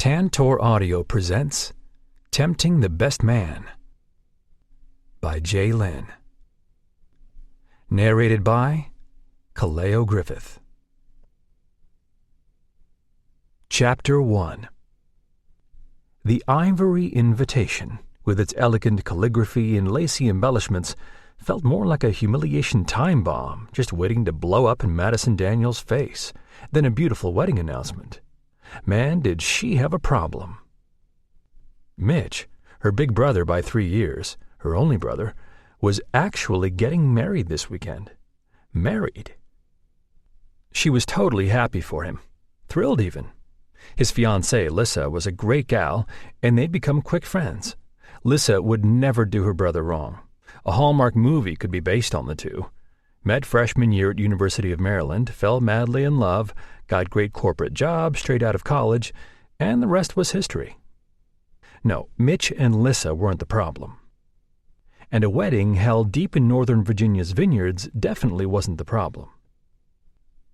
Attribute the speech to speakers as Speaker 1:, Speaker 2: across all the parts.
Speaker 1: Tantor Audio presents Tempting the Best Man by Jay Lynn. Narrated by Kaleo Griffith. Chapter 1. The ivory invitation, with its elegant calligraphy and lacy embellishments, felt more like a humiliation time bomb just waiting to blow up in Madison Daniels' face than a beautiful wedding announcement. Man, did she have a problem. Mitch, her big brother by 3 years, her only brother, was actually getting married this weekend. Married. She was totally happy for him, thrilled even. His fiancée, Lissa, was a great gal, and they'd become quick friends. Lissa would never do her brother wrong. A Hallmark movie could be based on the two. Met freshman year at University of Maryland, fell madly in love, got great corporate job straight out of college, and the rest was history. No, Mitch and Lissa weren't the problem. And a wedding held deep in Northern Virginia's vineyards definitely wasn't the problem.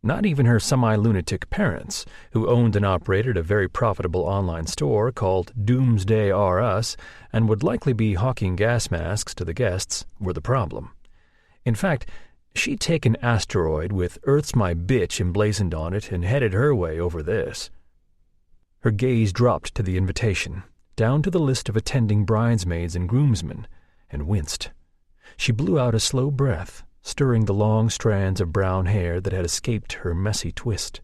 Speaker 1: Not even her semi-lunatic parents, who owned and operated a very profitable online store called Doomsday R Us and would likely be hawking gas masks to the guests, were the problem. In fact, she'd taken asteroid with Earth's My Bitch emblazoned on it and headed her way over this. Her gaze dropped to the invitation, down to the list of attending bridesmaids and groomsmen, and winced. She blew out a slow breath, stirring the long strands of brown hair that had escaped her messy twist.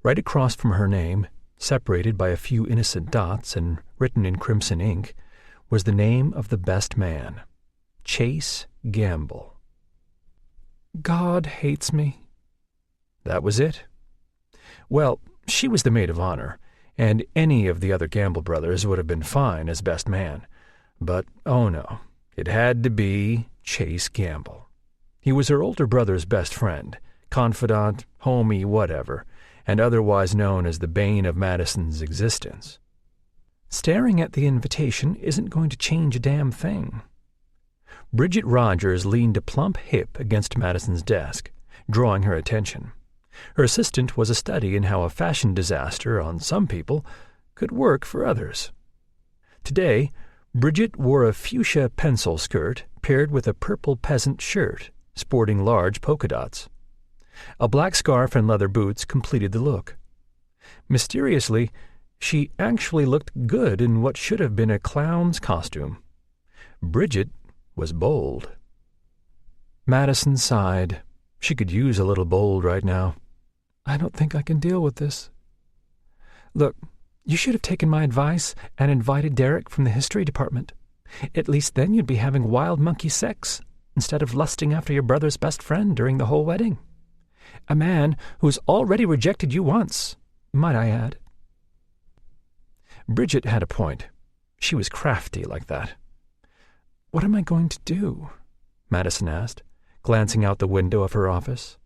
Speaker 1: Right across from her name, separated by a few innocent dots and written in crimson ink, was the name of the best man, Chase Gamble. God hates me. That was it. Well, she was the maid of honor, and any of the other Gamble brothers would have been fine as best man. But, oh no, it had to be Chase Gamble. He was her older brother's best friend, confidant, homie, whatever, and otherwise known as the bane of Madison's existence. Staring at the invitation isn't going to change a damn thing. Bridget Rogers leaned a plump hip against Madison's desk, drawing her attention. Her assistant was a study in how a fashion disaster on some people could work for others. Today, Bridget wore a fuchsia pencil skirt paired with a purple peasant shirt, sporting large polka dots. A black scarf and leather boots completed the look. Mysteriously, she actually looked good in what should have been a clown's costume. Bridget was bold. Madison sighed. She could use a little bold right now. I don't think I can deal with this. Look, you should have taken my advice and invited Derek from the history department. At least then you'd be having wild monkey sex instead of lusting after your brother's best friend during the whole wedding. A man who's already rejected you once, might I add. Bridget had a point. She was crafty like that. What am I going to do? Madison asked, glancing out the window of her office.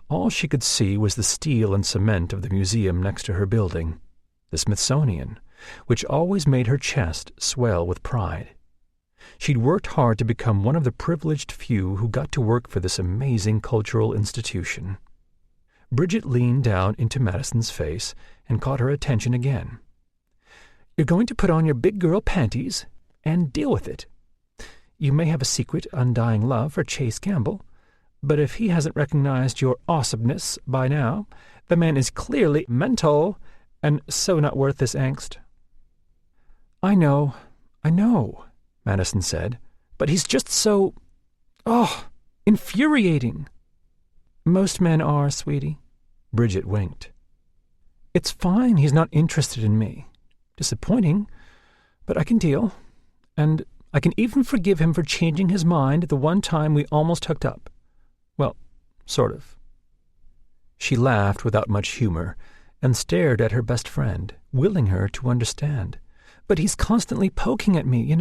Speaker 1: All she could see was the steel and cement of the museum next to her building, the Smithsonian, which always made her chest swell with pride. She'd worked hard to become one of the privileged few who got to work for this amazing cultural institution. Bridget leaned down into Madison's face and caught her attention again. You're going to put on your big girl panties and deal with it. You may have a secret, undying love for Chase Gamble, but if he hasn't recognized your awesomeness by now, the man is clearly mental and so not worth this angst. I know, Madison said, but he's just so, infuriating. Most men are, sweetie. Bridget winked. It's fine he's not interested in me. Disappointing, but I can deal. And I can even forgive him for changing his mind the one time we almost hooked up. Well, sort of. She laughed without much humor and stared at her best friend, willing her to understand. But he's constantly poking at me,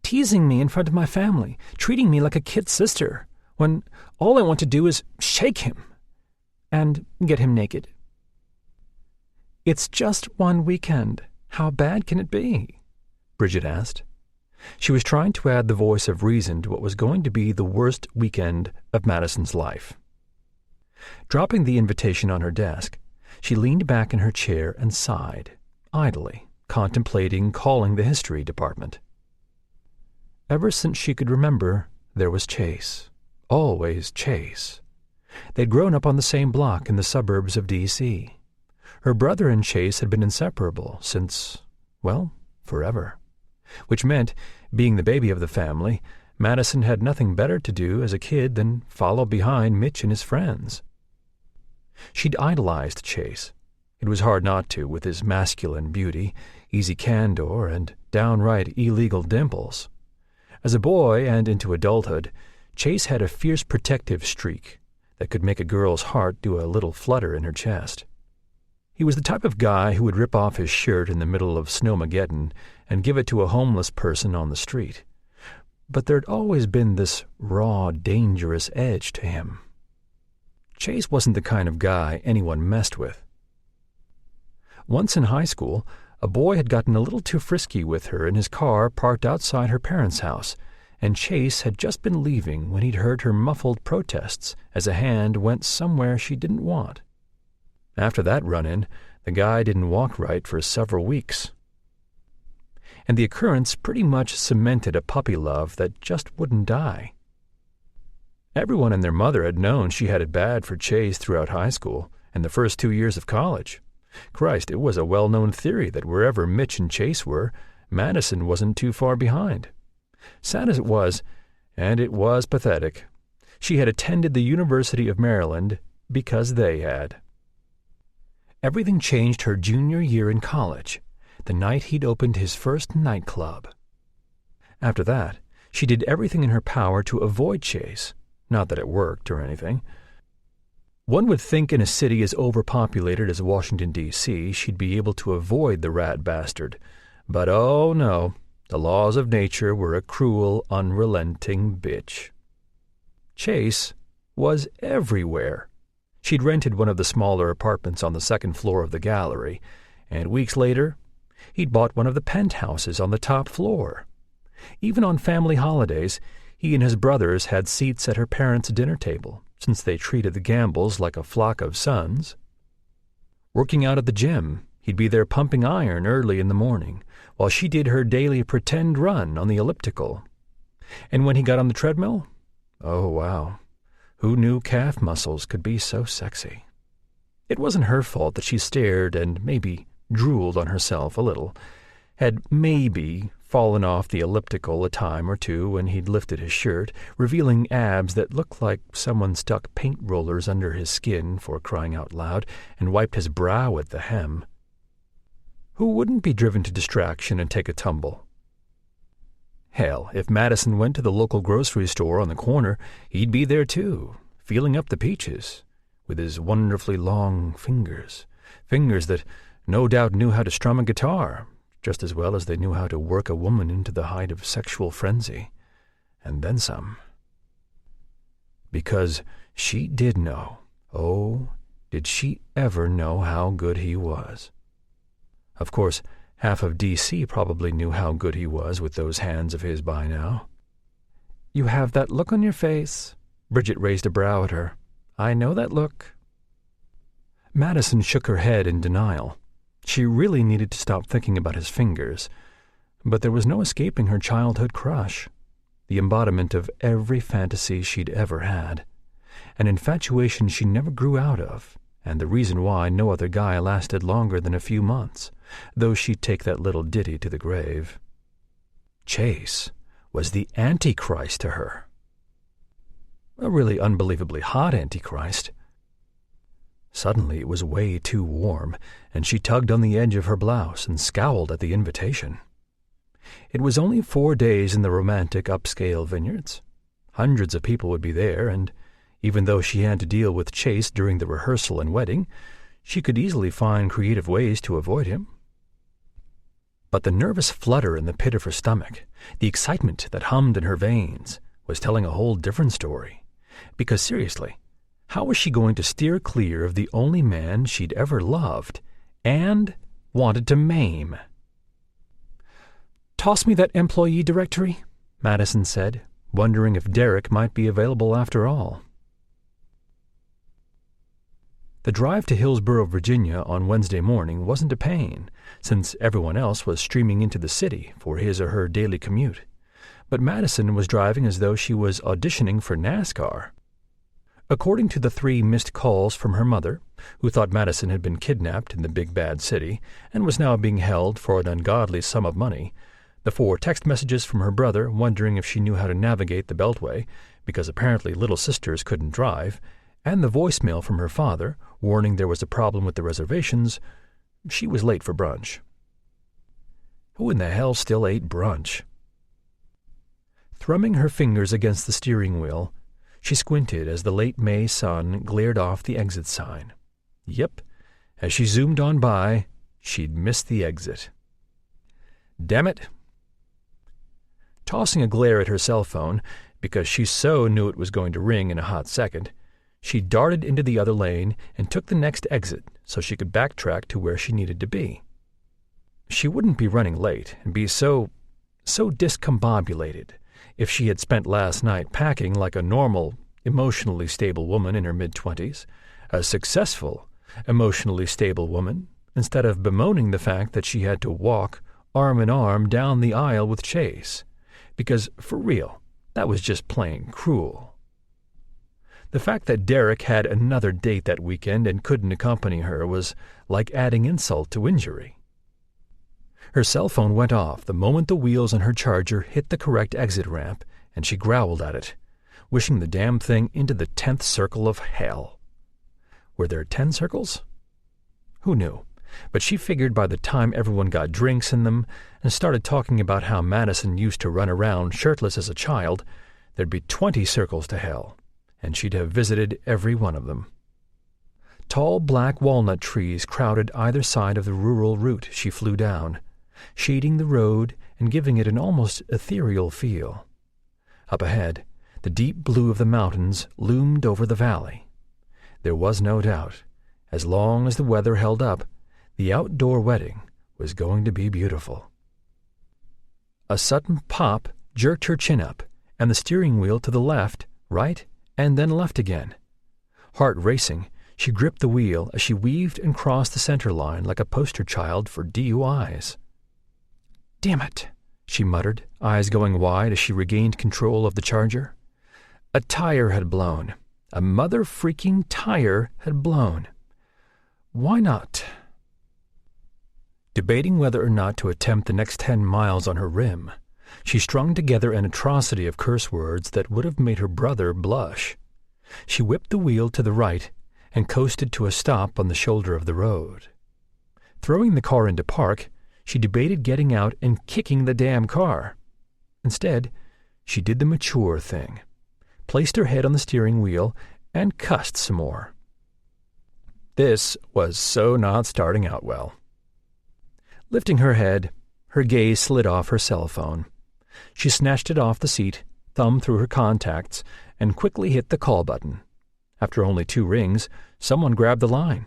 Speaker 1: teasing me in front of my family, treating me like a kid sister, when all I want to do is shake him and get him naked. It's just one weekend. How bad can it be? Bridget asked. She was trying to add the voice of reason to what was going to be the worst weekend of Madison's life. Dropping the invitation on her desk, she leaned back in her chair and sighed, idly, contemplating calling the history department. Ever since she could remember, there was Chase. Always Chase. They'd grown up on the same block in the suburbs of D.C. Her brother and Chase had been inseparable since, well, forever. Which meant, being the baby of the family, Madison had nothing better to do as a kid than follow behind Mitch and his friends. She'd idolized Chase. It was hard not to, with his masculine beauty, easy candor, and downright illegal dimples. As a boy and into adulthood, Chase had a fierce protective streak that could make a girl's heart do a little flutter in her chest. He was the type of guy who would rip off his shirt in the middle of Snowmageddon and give it to a homeless person on the street. But there'd always been this raw, dangerous edge to him. Chase wasn't the kind of guy anyone messed with. Once in high school, a boy had gotten a little too frisky with her in his car parked outside her parents' house, and Chase had just been leaving when he'd heard her muffled protests as a hand went somewhere she didn't want. After that run-in, the guy didn't walk right for several weeks. And the occurrence pretty much cemented a puppy love that just wouldn't die. Everyone and their mother had known she had it bad for Chase throughout high school and the first 2 years of college. Christ, it was a well-known theory that wherever Mitch and Chase were, Madison wasn't too far behind. Sad as it was, and it was pathetic, she had attended the University of Maryland because they had. Everything changed her junior year in college, the night he'd opened his first nightclub. After that, she did everything in her power to avoid Chase, not that it worked or anything. One would think in a city as overpopulated as Washington, D.C., she'd be able to avoid the rat bastard. But oh no, the laws of nature were a cruel, unrelenting bitch. Chase was everywhere. She'd rented one of the smaller apartments on the second floor of the gallery, and weeks later, he'd bought one of the penthouses on the top floor. Even on family holidays, he and his brothers had seats at her parents' dinner table, since they treated the Gambles like a flock of sons. Working out at the gym, he'd be there pumping iron early in the morning, while she did her daily pretend run on the elliptical. And when he got on the treadmill, oh wow, who knew calf muscles could be so sexy? It wasn't her fault that she stared and maybe drooled on herself a little, had maybe fallen off the elliptical a time or two when he'd lifted his shirt, revealing abs that looked like someone stuck paint rollers under his skin, for crying out loud, and wiped his brow at the hem. Who wouldn't be driven to distraction and take a tumble? Hell, if Madison went to the local grocery store on the corner, he'd be there too, feeling up the peaches, with his wonderfully long fingers that no doubt knew how to strum a guitar, just as well as they knew how to work a woman into the height of sexual frenzy, and then some. Because she did know, oh, did she ever know how good he was. Of course, half of D.C. probably knew how good he was with those hands of his by now. "You have that look on your face." Bridget raised a brow at her. "I know that look." Madison shook her head in denial. She really needed to stop thinking about his fingers, but there was no escaping her childhood crush, the embodiment of every fantasy she'd ever had, an infatuation she never grew out of, and the reason why no other guy lasted longer than a few months, though she'd take that little ditty to the grave. Chase was the Antichrist to her. A really unbelievably hot Antichrist. Suddenly it was way too warm, and she tugged on the edge of her blouse and scowled at the invitation. It was only 4 days in the romantic upscale vineyards. Hundreds of people would be there, and even though she had to deal with Chase during the rehearsal and wedding, she could easily find creative ways to avoid him. But the nervous flutter in the pit of her stomach, the excitement that hummed in her veins, was telling a whole different story. Because seriously, how was she going to steer clear of the only man she'd ever loved and wanted to maim? "Toss me that employee directory," Madison said, wondering if Derek might be available after all. The drive to Hillsborough, Virginia on Wednesday morning wasn't a pain, since everyone else was streaming into the city for his or her daily commute. But Madison was driving as though she was auditioning for NASCAR. According to the 3 missed calls from her mother, who thought Madison had been kidnapped in the big bad city and was now being held for an ungodly sum of money, the 4 text messages from her brother wondering if she knew how to navigate the Beltway, because apparently little sisters couldn't drive, and the voicemail from her father warning there was a problem with the reservations, she was late for brunch. Who in the hell still ate brunch? Thrumming her fingers against the steering wheel, she squinted as the late May sun glared off the exit sign. Yep, as she zoomed on by, she'd missed the exit. Damn it. Tossing a glare at her cell phone, because she so knew it was going to ring in a hot second, she darted into the other lane and took the next exit so she could backtrack to where she needed to be. She wouldn't be running late and be so discombobulated if she had spent last night packing like a normal, emotionally stable woman in her mid-20s, a successful, emotionally stable woman, instead of bemoaning the fact that she had to walk arm in arm down the aisle with Chase, because, for real, that was just plain cruel. The fact that Derek had another date that weekend and couldn't accompany her was like adding insult to injury. Her cell phone went off the moment the wheels on her Charger hit the correct exit ramp, and she growled at it, wishing the damn thing into the 10th circle of hell. Were there 10 circles? Who knew? But she figured by the time everyone got drinks in them and started talking about how Madison used to run around shirtless as a child, there'd be 20 circles to hell, and she'd have visited every one of them. Tall black walnut trees crowded either side of the rural route she flew down, shading the road and giving it an almost ethereal feel. Up ahead, the deep blue of the mountains loomed over the valley. There was no doubt, as long as the weather held up, the outdoor wedding was going to be beautiful. A sudden pop jerked her chin up, and the steering wheel to the left, right, and then left again. Heart racing, she gripped the wheel as she weaved and crossed the center line like a poster child for DUIs. "Damn it," she muttered, eyes going wide as she regained control of the Charger. A tire had blown. A mother-freaking tire had blown. Why not? Debating whether or not to attempt the next 10 miles on her rim, she strung together an atrocity of curse words that would have made her brother blush. She whipped the wheel to the right and coasted to a stop on the shoulder of the road. Throwing the car into park, she debated getting out and kicking the damn car. Instead, she did the mature thing, placed her head on the steering wheel, and cussed some more. This was so not starting out well. Lifting her head, her gaze slid off her cell phone. She snatched it off the seat, thumbed through her contacts, and quickly hit the call button. After only 2 rings, someone grabbed the line.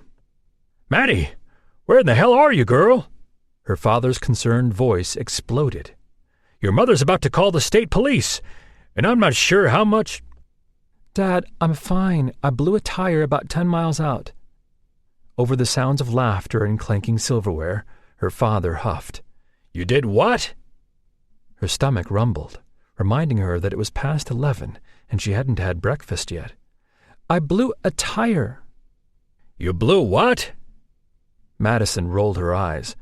Speaker 1: "Maddie, where in the hell are you, girl?" Her father's concerned voice exploded. "Your mother's about to call the state police, and I'm not sure how much—" "Dad, I'm fine. I blew a tire about 10 miles out." Over the sounds of laughter and clanking silverware, her father huffed. "You did what?" Her stomach rumbled, reminding her that it was past 11 and she hadn't had breakfast yet. "I blew a tire." "You blew what?" Madison rolled her eyes.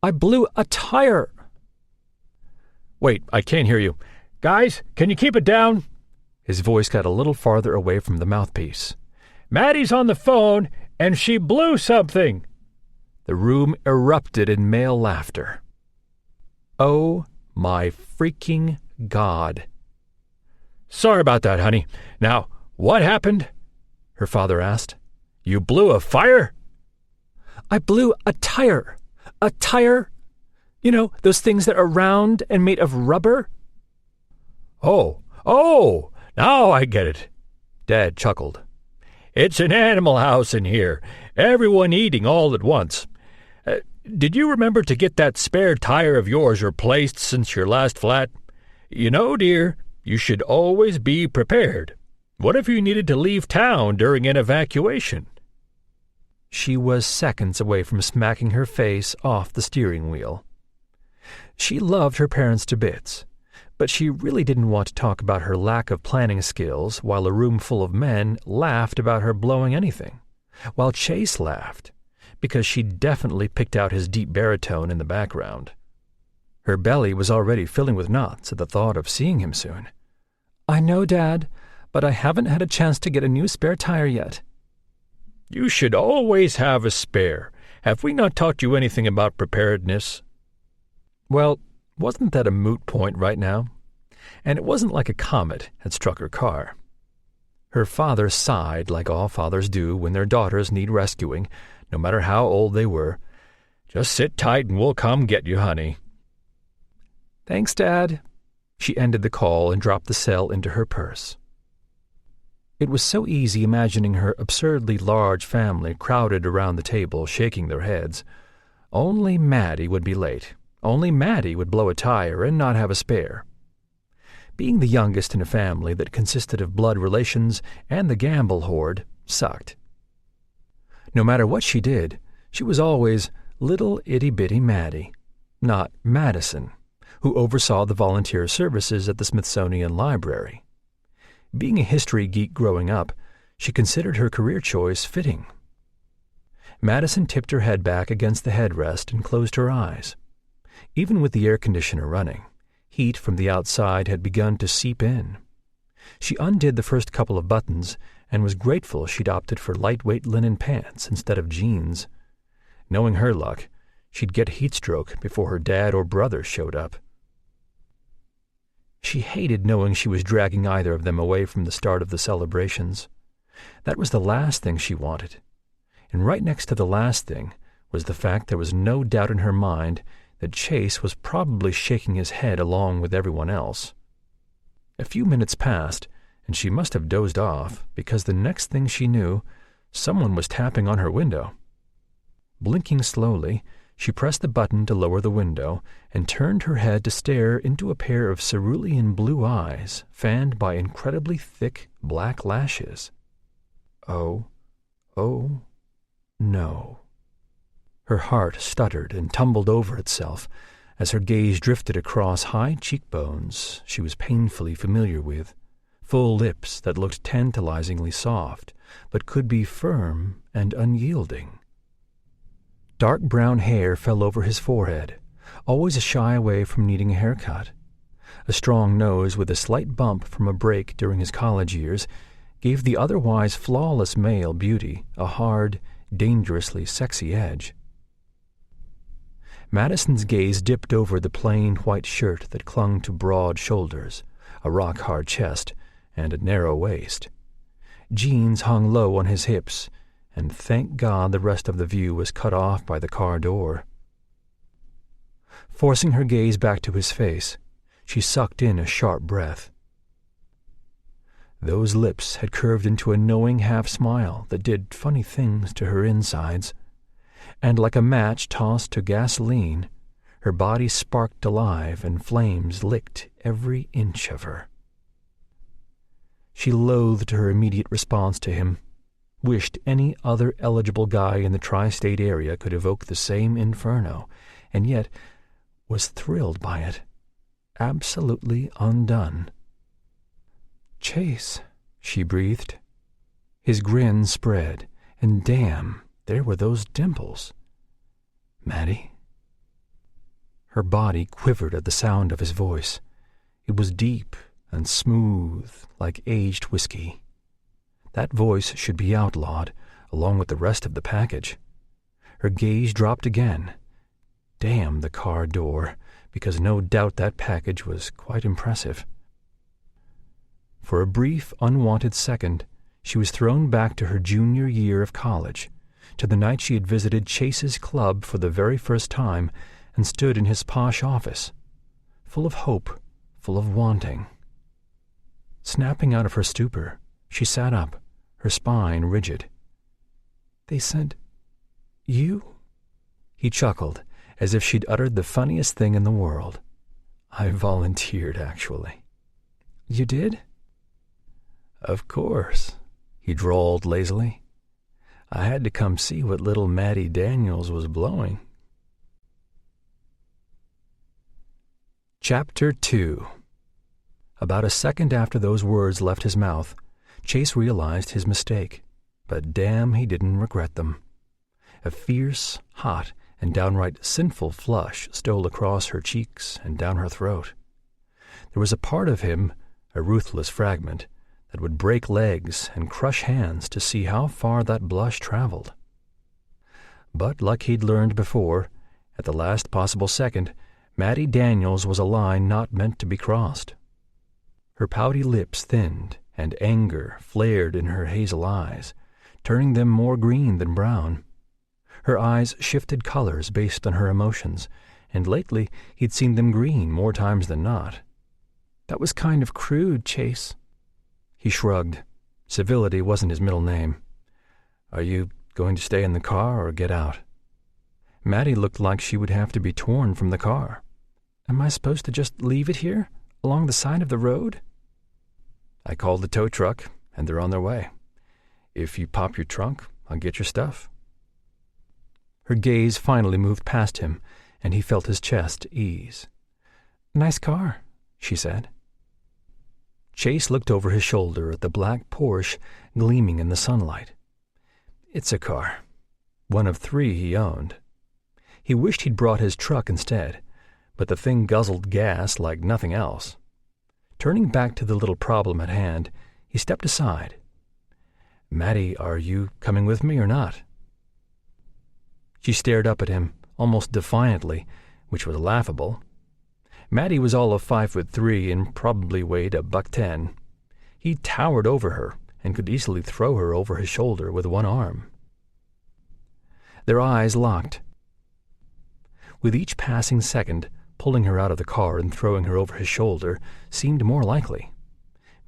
Speaker 1: "I blew a tire." "Wait, I can't hear you. Guys, can you keep it down?" His voice got a little farther away from the mouthpiece. "Maddie's on the phone, and she blew something." The room erupted in male laughter. Oh, my freaking God. "Sorry about that, honey. Now, what happened?" her father asked. "You blew a fire?" "I blew a tire. A tire? You know, those things that are round and made of rubber?" Oh, now I get it." Dad chuckled. "It's an animal house in here. Everyone eating all at once. Did you remember to get that spare tire of yours replaced since your last flat? You know, dear, you should always be prepared. What if you needed to leave town during an evacuation?" She was seconds away from smacking her face off the steering wheel. She loved her parents to bits, but she really didn't want to talk about her lack of planning skills while a room full of men laughed about her blowing anything, while Chase laughed, because she'd definitely picked out his deep baritone in the background. Her belly was already filling with knots at the thought of seeing him soon. "I know, Dad, but I haven't had a chance to get a new spare tire yet." "You should always have a spare. Have we not taught you anything about preparedness?" Well, wasn't that a moot point right now? And it wasn't like a comet had struck her car. Her father sighed like all fathers do when their daughters need rescuing, no matter how old they were. "Just sit tight and we'll come get you, honey." "Thanks, Dad." She ended the call and dropped the cell into her purse. It was so easy imagining her absurdly large family crowded around the table, shaking their heads. Only Maddie would be late. Only Maddie would blow a tire and not have a spare. Being the youngest in a family that consisted of blood relations and the gamble horde sucked. No matter what she did, she was always little itty-bitty Maddie, not Madison, who oversaw the volunteer services at the Smithsonian Library. Being a history geek growing up, she considered her career choice fitting. Madison tipped her head back against the headrest and closed her eyes. Even with the air conditioner running, heat from the outside had begun to seep in. She undid the first couple of buttons and was grateful she'd opted for lightweight linen pants instead of jeans. Knowing her luck, she'd get heat stroke before her dad or brother showed up. She hated knowing she was dragging either of them away from the start of the celebrations. That was the last thing she wanted. And right next to the last thing was the fact there was no doubt in her mind that Chase was probably shaking his head along with everyone else. A few minutes passed, and she must have dozed off, because the next thing she knew, someone was tapping on her window. Blinking slowly, she pressed the button to lower the window and turned her head to stare into a pair of cerulean blue eyes fanned by incredibly thick black lashes. Oh, no. Her heart stuttered and tumbled over itself as her gaze drifted across high cheekbones she was painfully familiar with, full lips that looked tantalizingly soft but could be firm and unyielding. Dark brown hair fell over his forehead, always a shy away from needing a haircut. A strong nose with a slight bump from a break during his college years gave the otherwise flawless male beauty a hard, dangerously sexy edge. Madison's gaze dipped over the plain white shirt that clung to broad shoulders, a rock-hard chest, and a narrow waist. Jeans hung low on his hips, and thank God the rest of the view was cut off by the car door. Forcing her gaze back to his face, she sucked in a sharp breath. Those lips had curved into a knowing half-smile that did funny things to her insides, and like a match tossed to gasoline, her body sparked alive and flames licked every inch of her. She loathed her immediate response to him, wished any other eligible guy in the tri-state area could evoke the same inferno, and yet was thrilled by it, absolutely undone. "Chase," she breathed. His grin spread, and damn, there were those dimples. "Maddie?" Her body quivered at the sound of his voice. It was deep and smooth like aged whiskey. That voice should be outlawed, along with the rest of the package. Her gaze dropped again. Damn the car door, because no doubt that package was quite impressive. For a brief, unwanted second, she was thrown back to her junior year of college, to the night she had visited Chase's club for the very first time and stood in his posh office, full of hope, full of wanting. Snapping out of her stupor, she sat up, her spine rigid. "They sent you?" He chuckled, as if she'd uttered the funniest thing in the world. "I volunteered, actually." "You did?" "Of course," he drawled lazily. I had to come see what little Maddie Daniels was blowing. Chapter 2. About a second after those words left his mouth, Chase realized his mistake, but damn, he didn't regret them. A fierce, hot, and downright sinful flush stole across her cheeks and down her throat. There was a part of him, a ruthless fragment, that would break legs and crush hands to see how far that blush traveled. But like he'd learned before, at the last possible second, Maddie Daniels was a line not meant to be crossed. Her pouty lips thinned, and anger flared in her hazel eyes, turning them more green than brown. Her eyes shifted colors based on her emotions, and lately he'd seen them green more times than not. "That was kind of crude, Chase." He shrugged. Civility wasn't his middle name. "Are you going to stay in the car or get out?" Maddie looked like she would have to be torn from the car. "Am I supposed to just leave it here, along the side of the road?" "I called the tow truck, and they're on their way. If you pop your trunk, I'll get your stuff." Her gaze finally moved past him, and he felt his chest ease. "Nice car," she said. Chase looked over his shoulder at the black Porsche gleaming in the sunlight. It's a car. One of 3 he owned. He wished he'd brought his truck instead, but the thing guzzled gas like nothing else. Turning back to the little problem at hand, he stepped aside. "Maddie, are you coming with me or not?" She stared up at him, almost defiantly, which was laughable. Maddie was all of 5'3" and probably weighed $110. He towered over her and could easily throw her over his shoulder with one arm. Their eyes locked. With each passing second, pulling her out of the car and throwing her over his shoulder seemed more likely.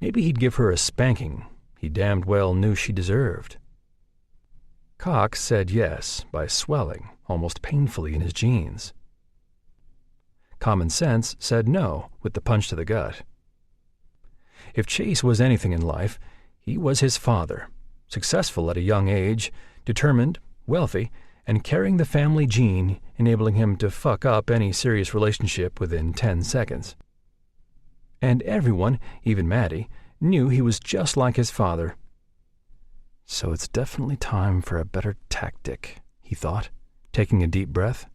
Speaker 1: Maybe he'd give her a spanking he damned well knew she deserved. Cox said yes by swelling, almost painfully, in his jeans. Common sense said no with the punch to the gut. If Chase was anything in life, he was his father, successful at a young age, determined, wealthy, and carrying the family gene, enabling him to fuck up any serious relationship within 10 seconds. And everyone, even Maddie, knew he was just like his father. So it's definitely time for a better tactic, he thought, taking a deep breath.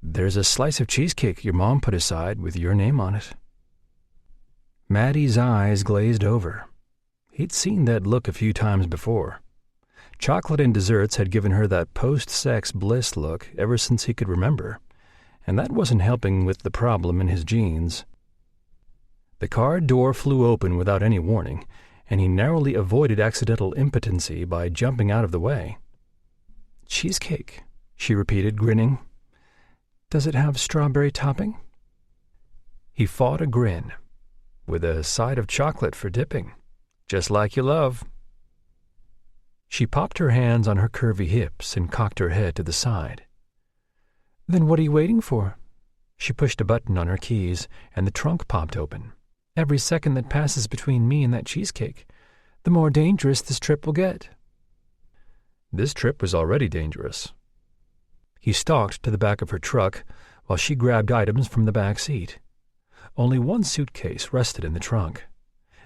Speaker 1: There's a slice of cheesecake your mom put aside with your name on it. Maddie's eyes glazed over. He'd seen that look a few times before. Chocolate and desserts had given her that post-sex bliss look ever since he could remember, and that wasn't helping with the problem in his genes. The car door flew open without any warning, and he narrowly avoided accidental impotency by jumping out of the way. "Cheesecake," she repeated, grinning. "Does it have strawberry topping?" He fought a grin. "With a side of chocolate for dipping, just like you love." She popped her hands on her curvy hips and cocked her head to the side. "Then what are you waiting for?" She pushed a button on her keys, and the trunk popped open. "Every second that passes between me and that cheesecake, the more dangerous this trip will get." This trip was already dangerous. He stalked to the back of her truck while she grabbed items from the back seat. Only one suitcase rested in the trunk.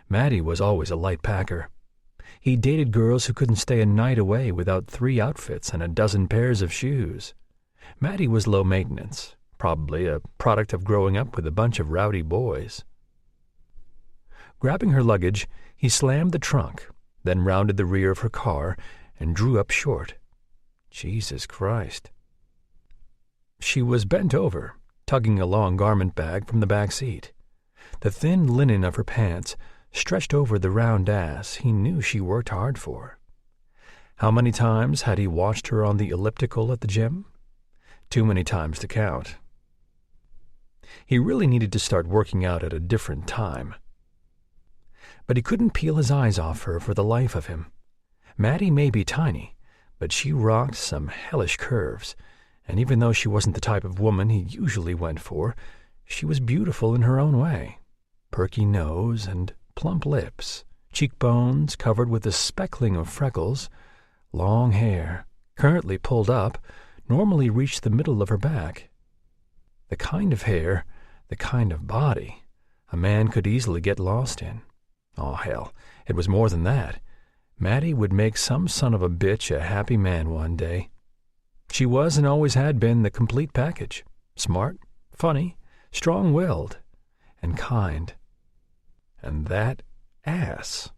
Speaker 1: Maddie was always a light packer. He dated girls who couldn't stay a night away without 3 outfits and a dozen pairs of shoes. Maddie was low maintenance, probably a product of growing up with a bunch of rowdy boys. Grabbing her luggage, he slammed the trunk, then rounded the rear of her car and drew up short. Jesus Christ. She was bent over, tugging a long garment bag from the back seat. The thin linen of her pants stretched over the round ass he knew she worked hard for. How many times had he watched her on the elliptical at the gym? Too many times to count. He really needed to start working out at a different time. But he couldn't peel his eyes off her for the life of him. Maddie may be tiny, but she rocked some hellish curves, and even though she wasn't the type of woman he usually went for, she was beautiful in her own way. Perky nose and plump lips, cheekbones covered with a speckling of freckles, Long hair, currently pulled up, normally reached the middle of her back. The kind of hair, the kind of body, a man could easily get lost in. Oh, hell, it was more than that. Maddie would make some son of a bitch a happy man one day. She was and always had been the complete package. Smart, funny, strong-willed, and kind. And that ass.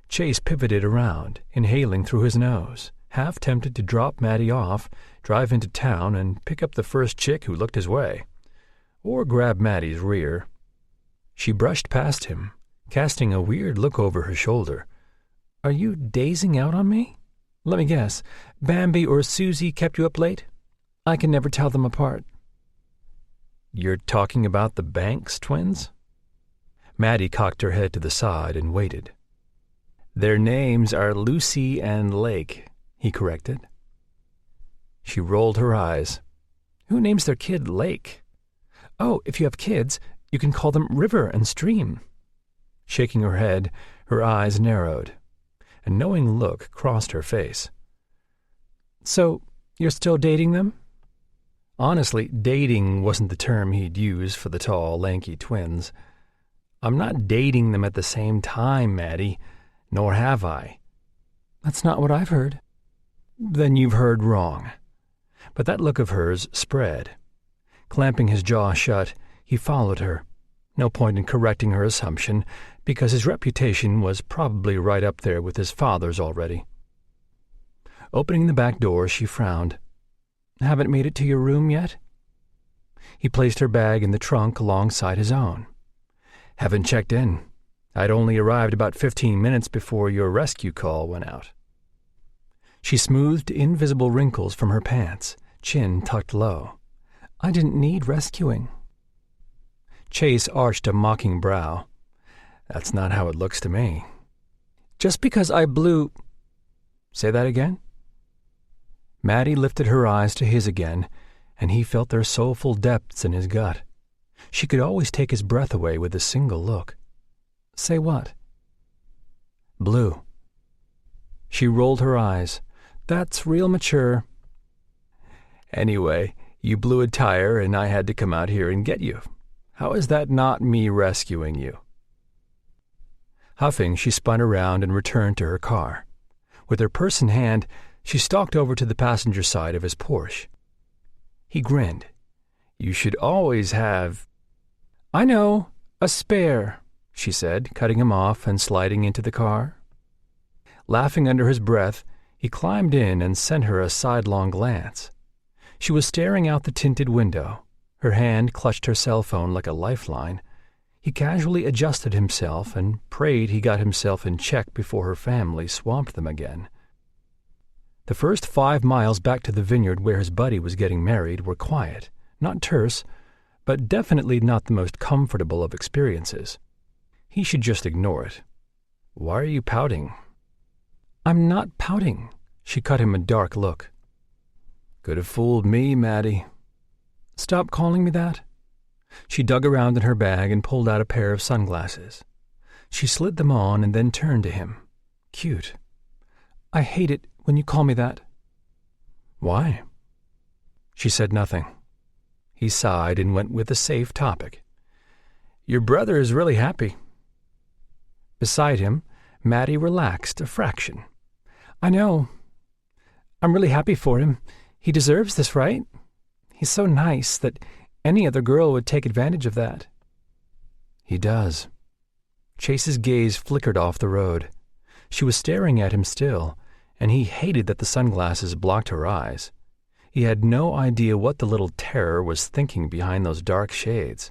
Speaker 1: Chase pivoted around, inhaling through his nose, half tempted to drop Maddie off, drive into town, and pick up the first chick who looked his way. Or grab Maddie's rear. She brushed past him, casting a weird look over her shoulder. "Are you dazing out on me? Let me guess, Bambi or Susie kept you up late? I can never tell them apart." "You're talking about the Banks twins?" Maddie cocked her head to the side and waited. "Their names are Lucy and Lake," he corrected. She rolled her eyes. "Who names their kid Lake?" "Oh, if you have kids, you can call them River and Stream." Shaking her head, her eyes narrowed. A knowing look crossed her face. "So, you're still dating them?" Honestly, dating wasn't the term he'd use for the tall, lanky twins. "I'm not dating them at the same time, Maddie, nor have I." "That's not what I've heard." "Then you've heard wrong." But that look of hers spread. Clamping his jaw shut, he followed her. No point in correcting her assumption, because his reputation was probably right up there with his father's already. Opening the back door, she frowned. "Haven't made it to your room yet?" He placed her bag in the trunk alongside his own. "Haven't checked in. I'd only arrived about 15 minutes before your rescue call went out." She smoothed invisible wrinkles from her pants, chin tucked low. "I didn't need rescuing." Chase arched a mocking brow. "That's not how it looks to me." "Just because I blew—" "Say that again?" Maddie lifted her eyes to his again, and he felt their soulful depths in his gut. She could always take his breath away with a single look. "Say what?" "Blew." She rolled her eyes. "That's real mature." "Anyway, you blew a tire and I had to come out here and get you. How is that not me rescuing you?" Huffing, she spun around and returned to her car. With her purse in hand, she stalked over to the passenger side of his Porsche. He grinned. "You should always have—" "I know, a spare," she said, cutting him off and sliding into the car. Laughing under his breath, he climbed in and sent her a sidelong glance. She was staring out the tinted window. Her hand clutched her cell phone like a lifeline. He casually adjusted himself and prayed he got himself in check before her family swamped them again. The first 5 miles back to the vineyard where his buddy was getting married were quiet, not terse, but definitely not the most comfortable of experiences. He should just ignore it. "Why are you pouting?" "I'm not pouting." She cut him a dark look. "Could have fooled me, Maddie." "Stop calling me that." She dug around in her bag and pulled out a pair of sunglasses. She slid them on and then turned to him. Cute. "I hate it when you call me that." "Why?" She said nothing. He sighed and went with a safe topic. "Your brother is really happy." Beside him, Maddie relaxed a fraction. "I know. I'm really happy for him. He deserves this, right? He's so nice that any other girl would take advantage of that." "He does." Chase's gaze flickered off the road. She was staring at him still, and he hated that the sunglasses blocked her eyes. He had no idea what the little terror was thinking behind those dark shades.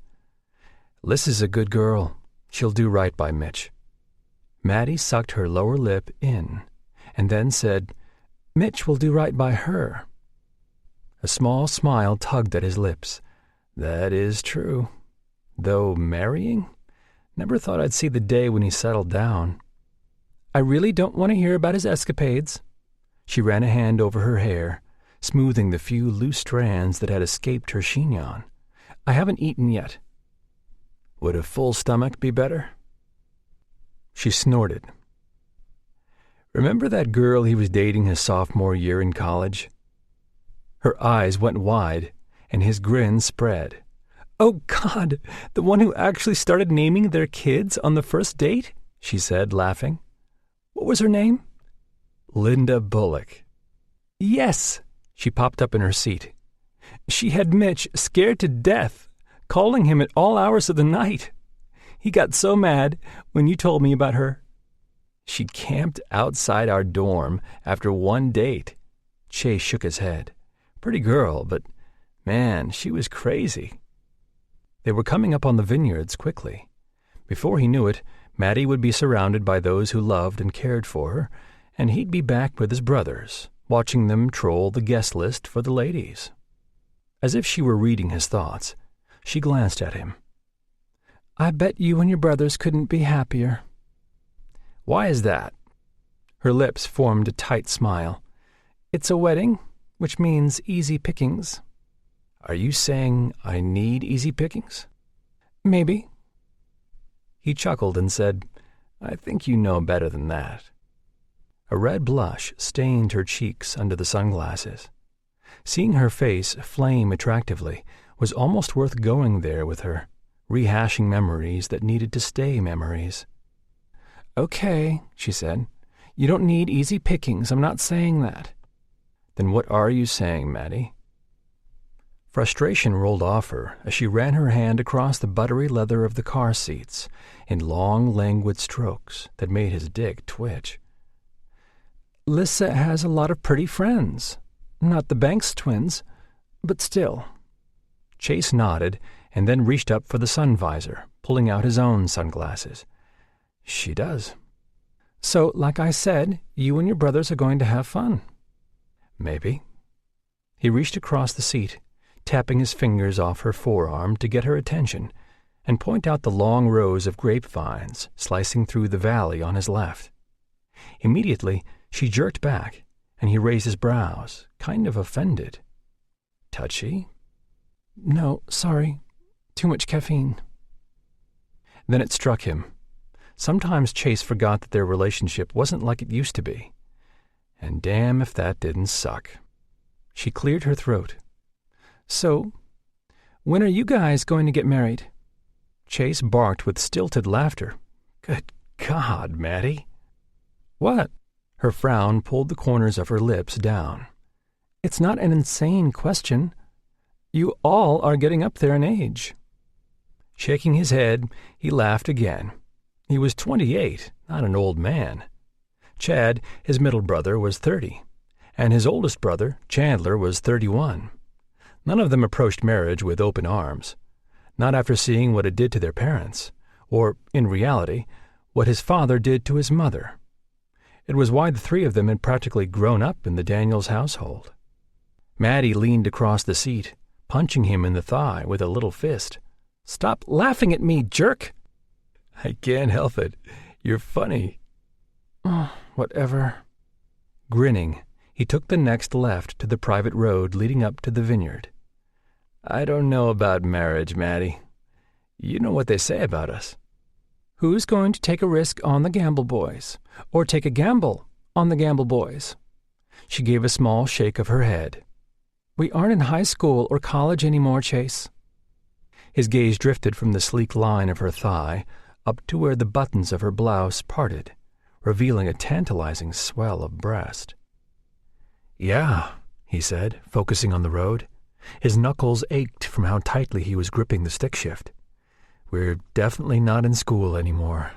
Speaker 1: "Liz is a good girl. She'll do right by Mitch." Maddie sucked her lower lip in, and then said, "Mitch will do right by her." A small smile tugged at his lips. "That is true. Though marrying? Never thought I'd see the day when he settled down." "I really don't want to hear about his escapades." She ran a hand over her hair, smoothing the few loose strands that had escaped her chignon. "I haven't eaten yet." "Would a full stomach be better?" She snorted. Remember that girl he was dating his sophomore year in college? Her eyes went wide, and his grin spread. "Oh, God, the one who actually started naming their kids on the first date?" she said, laughing. "What was her name?" "Linda Bullock." "Yes." She popped up in her seat. "She had Mitch scared to death, calling him at all hours of the night. He got so mad when you told me about her." "She camped outside our dorm after one date." Chase shook his head. "Pretty girl, but man, she was crazy." They were coming up on the vineyards quickly. Before he knew it, Maddie would be surrounded by those who loved and cared for her, and he'd be back with his brothers, watching them troll the guest list for the ladies. As if she were reading his thoughts, she glanced at him. "I bet you and your brothers couldn't be happier." "Why is that?" Her lips formed a tight smile. "It's a wedding, which means easy pickings." "Are you saying I need easy pickings?" "Maybe." He chuckled and said, "I think you know better than that." A red blush stained her cheeks under the sunglasses. Seeing her face flame attractively was almost worth going there with her, rehashing memories that needed to stay memories. "Okay," she said. "You don't need easy pickings. I'm not saying that." "Then what are you saying, Maddie?" Frustration rolled off her as she ran her hand across the buttery leather of the car seats in long, languid strokes that made his dick twitch. "Lissa has a lot of pretty friends. Not the Banks twins, but still." Chase nodded and then reached up for the sun visor, pulling out his own sunglasses. "She does." "So, like I said, you and your brothers are going to have fun." "Maybe." He reached across the seat, tapping his fingers off her forearm to get her attention, and point out the long rows of grapevines slicing through the valley on his left. Immediately, she jerked back, and he raised his brows, kind of offended. "Touchy?" "No, sorry. Too much caffeine." Then it struck him. Sometimes Chase forgot that their relationship wasn't like it used to be. And damn if that didn't suck. She cleared her throat. "So, when are you guys going to get married?" Chase barked with stilted laughter. "Good God, Maddie." "What?" Her frown pulled the corners of her lips down. "It's not an insane question. You all are getting up there in age." Shaking his head, he laughed again. He was 28, not an old man. Chad, his middle brother, was 30, and his oldest brother, Chandler, was 31. None of them approached marriage with open arms, not after seeing what it did to their parents, or, in reality, what his father did to his mother. It was why the three of them had practically grown up in the Daniels household. Maddie leaned across the seat, punching him in the thigh with a little fist. "Stop laughing at me, jerk!" "I can't help it. You're funny." "Oh, whatever." Grinning, he took the next left to the private road leading up to the vineyard. "I don't know about marriage, Maddie. You know what they say about us." "Who's going to take a risk on the Gamble boys, or take a gamble on the Gamble boys?" She gave a small shake of her head. "We aren't in high school or college anymore, Chase." His gaze drifted from the sleek line of her thigh up to where the buttons of her blouse parted, revealing a tantalizing swell of breast. "Yeah," he said, focusing on the road. His knuckles ached from how tightly he was gripping the stick shift. "We're definitely not in school anymore."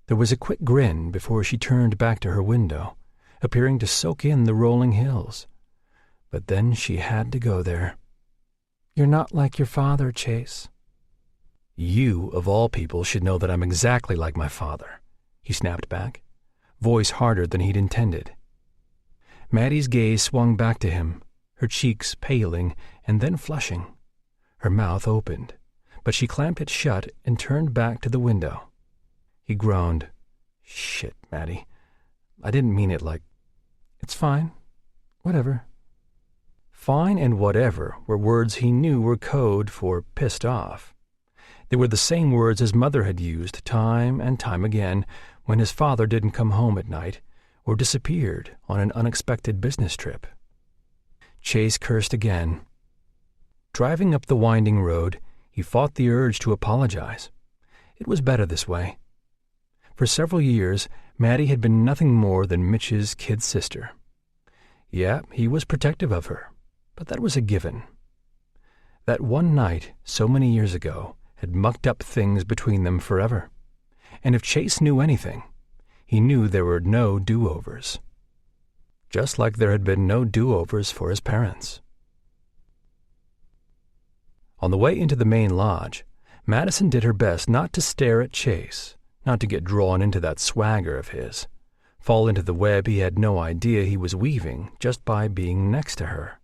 Speaker 1: There was a quick grin before she turned back to her window, appearing to soak in the rolling hills. But then she had to go there. "You're not like your father, Chase." "You, of all people, should know that I'm exactly like my father," he snapped back, voice harder than he'd intended. Maddie's gaze swung back to him, her cheeks paling and then flushing. Her mouth opened, but she clamped it shut and turned back to the window. He groaned. "Shit, Maddie. I didn't mean it like—" "It's fine. Whatever." Fine and whatever were words he knew were code for pissed off. They were the same words his mother had used time and time again when his father didn't come home at night or disappeared on an unexpected business trip. Chase cursed again. Driving up the winding road, he fought the urge to apologize. It was better this way. For several years, Maddie had been nothing more than Mitch's kid sister. Yeah, he was protective of her, but that was a given. That one night, so many years ago, had mucked up things between them forever. And if Chase knew anything, he knew there were no do-overs. Just like there had been no do-overs for his parents. On the way into the main lodge, Madison did her best not to stare at Chase, not to get drawn into that swagger of his, fall into the web he had no idea he was weaving just by being next to her.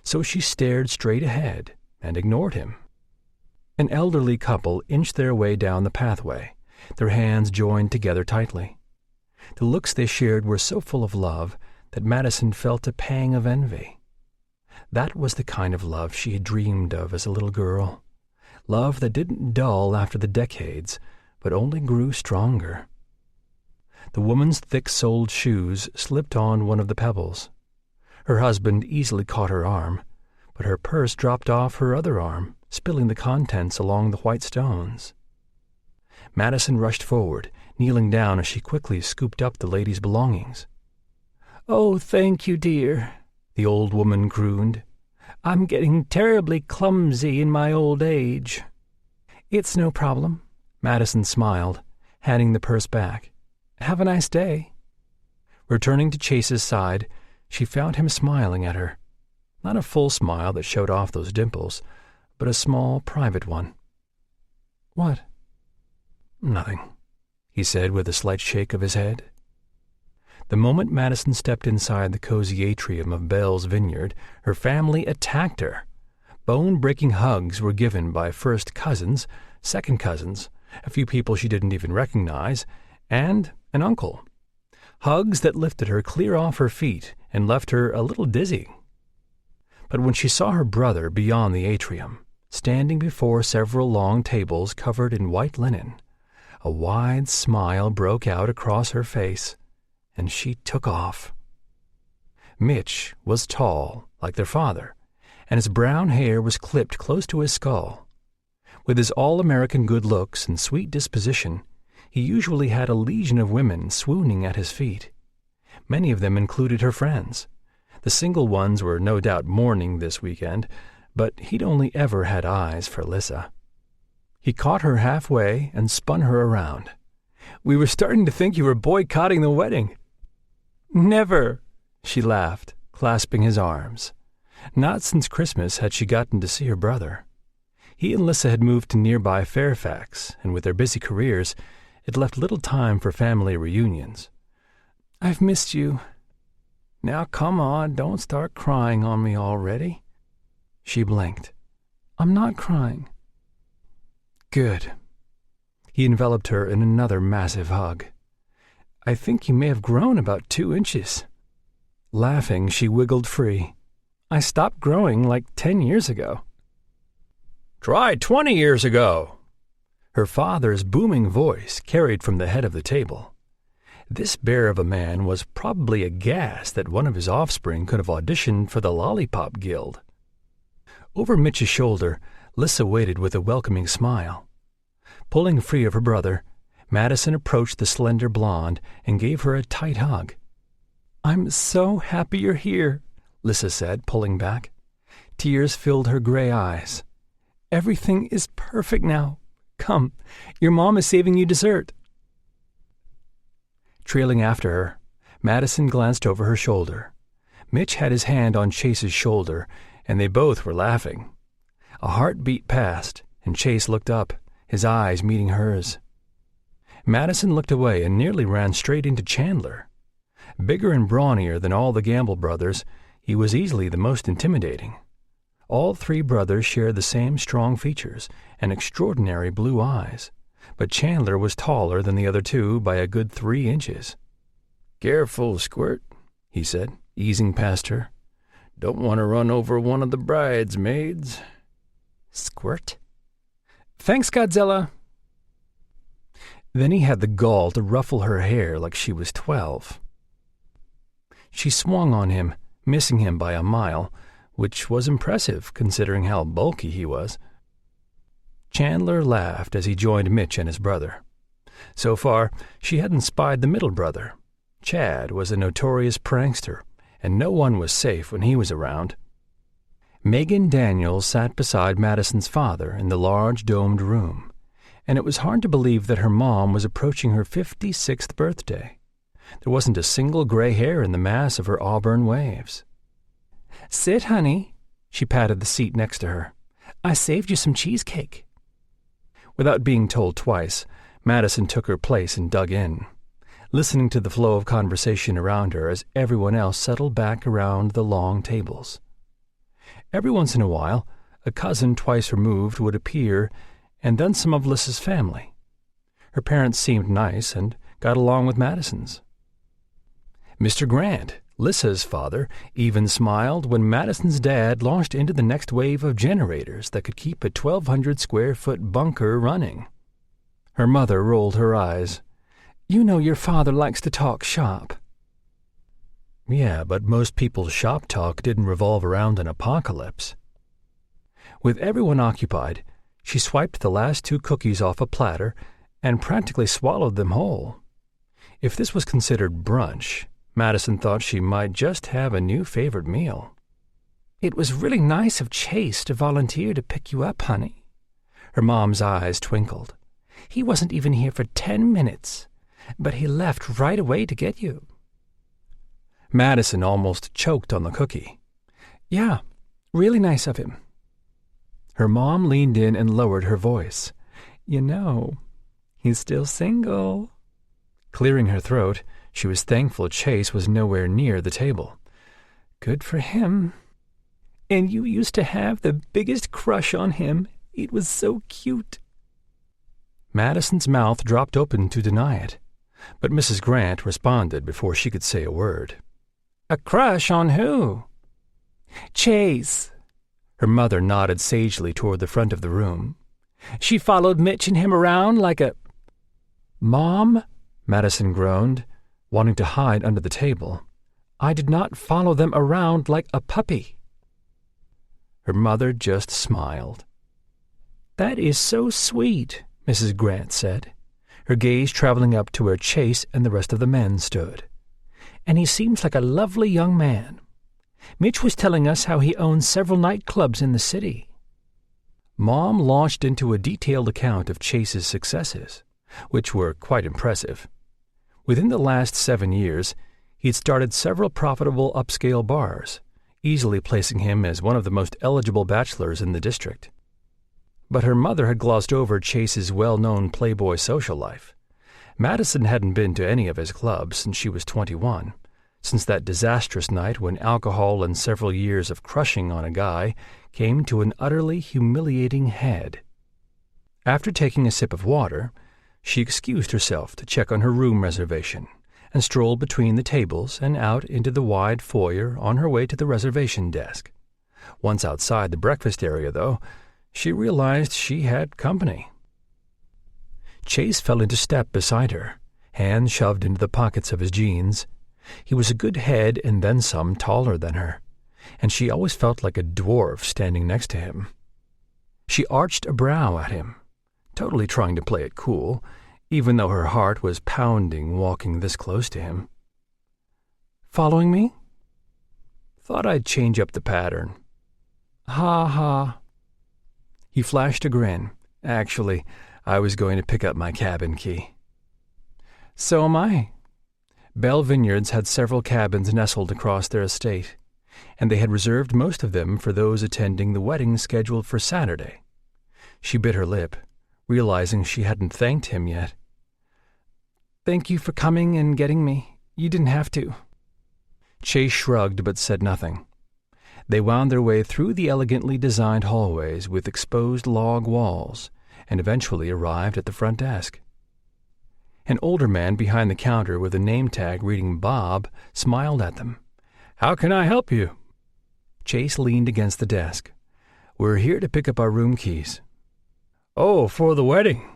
Speaker 1: So she stared straight ahead and ignored him. An elderly couple inched their way down the pathway, their hands joined together tightly. The looks they shared were so full of love that Madison felt a pang of envy. That was the kind of love she had dreamed of as a little girl. Love that didn't dull after the decades, but only grew stronger. The woman's thick-soled shoes slipped on one of the pebbles. Her husband easily caught her arm, but her purse dropped off her other arm, spilling the contents along the white stones. Madison rushed forward, kneeling down as she quickly scooped up the lady's belongings. "Oh, thank you, dear," the old woman crooned. "I'm getting terribly clumsy in my old age." "It's no problem," Madison smiled, handing the purse back. "Have a nice day." Returning to Chase's side, she found him smiling at her. Not a full smile that showed off those dimples, but a small, private one. "What?" "Nothing," he said with a slight shake of his head. The moment Madison stepped inside the cozy atrium of Bell's Vineyard, her family attacked her. Bone-breaking hugs were given by first cousins, second cousins, a few people she didn't even recognize, and an uncle. Hugs that lifted her clear off her feet and left her a little dizzy. But when she saw her brother beyond the atrium, standing before several long tables covered in white linen, a wide smile broke out across her face, and she took off. Mitch was tall, like their father, and his brown hair was clipped close to his skull. With his all-American good looks and sweet disposition, he usually had a legion of women swooning at his feet. Many of them included her friends. The single ones were no doubt mourning this weekend, but he'd only ever had eyes for Lissa. He caught her halfway and spun her around. "We were starting to think you were boycotting the wedding." "Never," she laughed, clasping his arms. Not since Christmas had she gotten to see her brother. He and Lissa had moved to nearby Fairfax, and with their busy careers, it left little time for family reunions. "I've missed you." "Now come on, don't start crying on me already." She blinked. "I'm not crying." "Good." He enveloped her in another massive hug. "I think you may have grown about 2 inches." Laughing, she wiggled free. "I stopped growing like 10 years ago." "Try 20 years ago." Her father's booming voice carried from the head of the table. This bear of a man was probably aghast that one of his offspring could have auditioned for the Lollipop Guild. Over Mitch's shoulder, Lissa waited with a welcoming smile. Pulling free of her brother, Madison approached the slender blonde and gave her a tight hug. "I'm so happy you're here," Lissa said, pulling back. Tears filled her gray eyes. "Everything is perfect now. Come, your mom is saving you dessert." Trailing after her, Madison glanced over her shoulder. Mitch had his hand on Chase's shoulder, and they both were laughing. A heartbeat passed, and Chase looked up, his eyes meeting hers. Madison looked away and nearly ran straight into Chandler. Bigger and brawnier than all the Gamble brothers, he was easily the most intimidating. All 3 brothers shared the same strong features and extraordinary blue eyes, but Chandler was taller than the other 2 by a good 3 inches. "Careful, Squirt," he said, easing past her. "Don't want to run over one of the bridesmaids." "Squirt?" "Thanks, Godzilla." Then he had the gall to ruffle her hair like she was 12. She swung on him, missing him by a mile, which was impressive considering how bulky he was. Chandler laughed as he joined Mitch and his brother. So far, she hadn't spied the middle brother. Chad was a notorious prankster, and no one was safe when he was around. Madison Daniels sat beside Madison's father in the large domed room, and it was hard to believe that her mom was approaching her 56th birthday. There wasn't a single gray hair in the mass of her auburn waves. "Sit, honey." She patted the seat next to her. "I saved you some cheesecake." Without being told twice, Madison took her place and dug in, listening to the flow of conversation around her as everyone else settled back around the long tables. Every once in a while, a cousin twice removed would appear, and then some of Lys's family. Her parents seemed nice and got along with Madison's. Mr. Grant, Lys's father, even smiled when Madison's dad launched into the next wave of generators that could keep a 1,200-square-foot bunker running. Her mother rolled her eyes. "You know your father likes to talk shop." Yeah, but most people's shop talk didn't revolve around an apocalypse. With everyone occupied, she swiped the last 2 cookies off a platter and practically swallowed them whole. If this was considered brunch, Madison thought she might just have a new favorite meal. "It was really nice of Chase to volunteer to pick you up, honey." Her mom's eyes twinkled. "He wasn't even here for 10 minutes, but he left right away to get you." Madison almost choked on the cookie. "Yeah, really nice of him." Her mom leaned in and lowered her voice. "You know, he's still single." Clearing her throat, she was thankful Chase was nowhere near the table. "Good for him. And you used to have the biggest crush on him. It was so cute." Madison's mouth dropped open to deny it, but Mrs. Grant responded before she could say a word. "A crush on who?" "Chase." Her mother nodded sagely toward the front of the room. "She followed Mitch and him around like a—" "Mom," Madison groaned, wanting to hide under the table. "I did not follow them around like a puppy." Her mother just smiled. "That is so sweet," Mrs. Grant said, her gaze traveling up to where Chase and the rest of the men stood. "And he seems like a lovely young man. Mitch was telling us how he owns several nightclubs in the city." Mom launched into a detailed account of Chase's successes, which were quite impressive. Within the last 7 years, he'd started several profitable upscale bars, easily placing him as one of the most eligible bachelors in the district. But her mother had glossed over Chase's well-known playboy social life. Madison hadn't been to any of his clubs since she was 21, since that disastrous night when alcohol and several years of crushing on a guy came to an utterly humiliating head. After taking a sip of water, she excused herself to check on her room reservation and strolled between the tables and out into the wide foyer on her way to the reservation desk. Once outside the breakfast area, though, she realized she had company. Chase fell into step beside her, hands shoved into the pockets of his jeans. He was a good head and then some taller than her, and she always felt like a dwarf standing next to him. She arched a brow at him, totally trying to play it cool, even though her heart was pounding walking this close to him. "Following me?" "Thought I'd change up the pattern." "Ha ha." He flashed a grin. "Actually, I was going to pick up my cabin key." "So am I." Bell Vineyards had several cabins nestled across their estate, and they had reserved most of them for those attending the wedding scheduled for Saturday. She bit her lip, realizing she hadn't thanked him yet. "Thank you for coming and getting me. You didn't have to." Chase shrugged but said nothing. They wound their way through the elegantly designed hallways with exposed log walls and eventually arrived at the front desk. An older man behind the counter with a name tag reading Bob smiled at them. "How can I help you?" Chase leaned against the desk. "We're here to pick up our room keys." "Oh, for the wedding."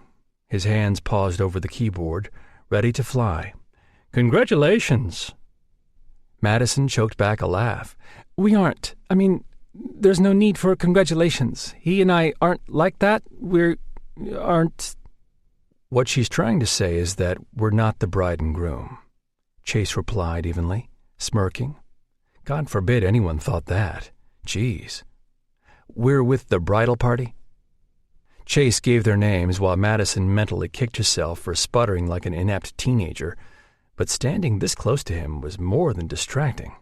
Speaker 1: His hands paused over the keyboard, ready to fly. "Congratulations." Madison choked back a laugh. "We aren't. There's no need for congratulations. He and I aren't like that. Aren't." "What she's trying to say is that we're not the bride and groom," Chase replied evenly, smirking. God forbid anyone thought that. Geez. "We're with the bridal party?" Chase gave their names while Madison mentally kicked herself for sputtering like an inept teenager, but standing this close to him was more than distracting.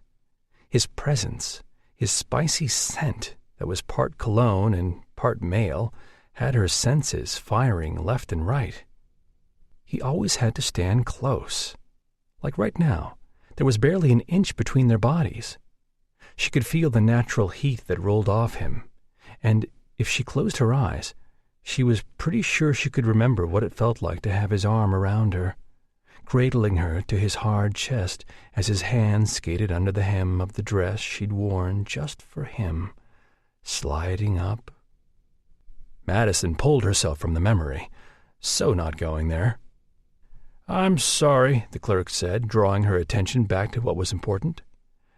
Speaker 1: His presence, his spicy scent that was part cologne and part male, had her senses firing left and right. He always had to stand close. Like right now, there was barely an inch between their bodies. She could feel the natural heat that rolled off him, and if she closed her eyes, she was pretty sure she could remember what it felt like to have his arm around her, cradling her to his hard chest as his hands skated under the hem of the dress she'd worn just for him, sliding up. Madison pulled herself from the memory, so not going there. "I'm sorry," the clerk said, drawing her attention back to what was important.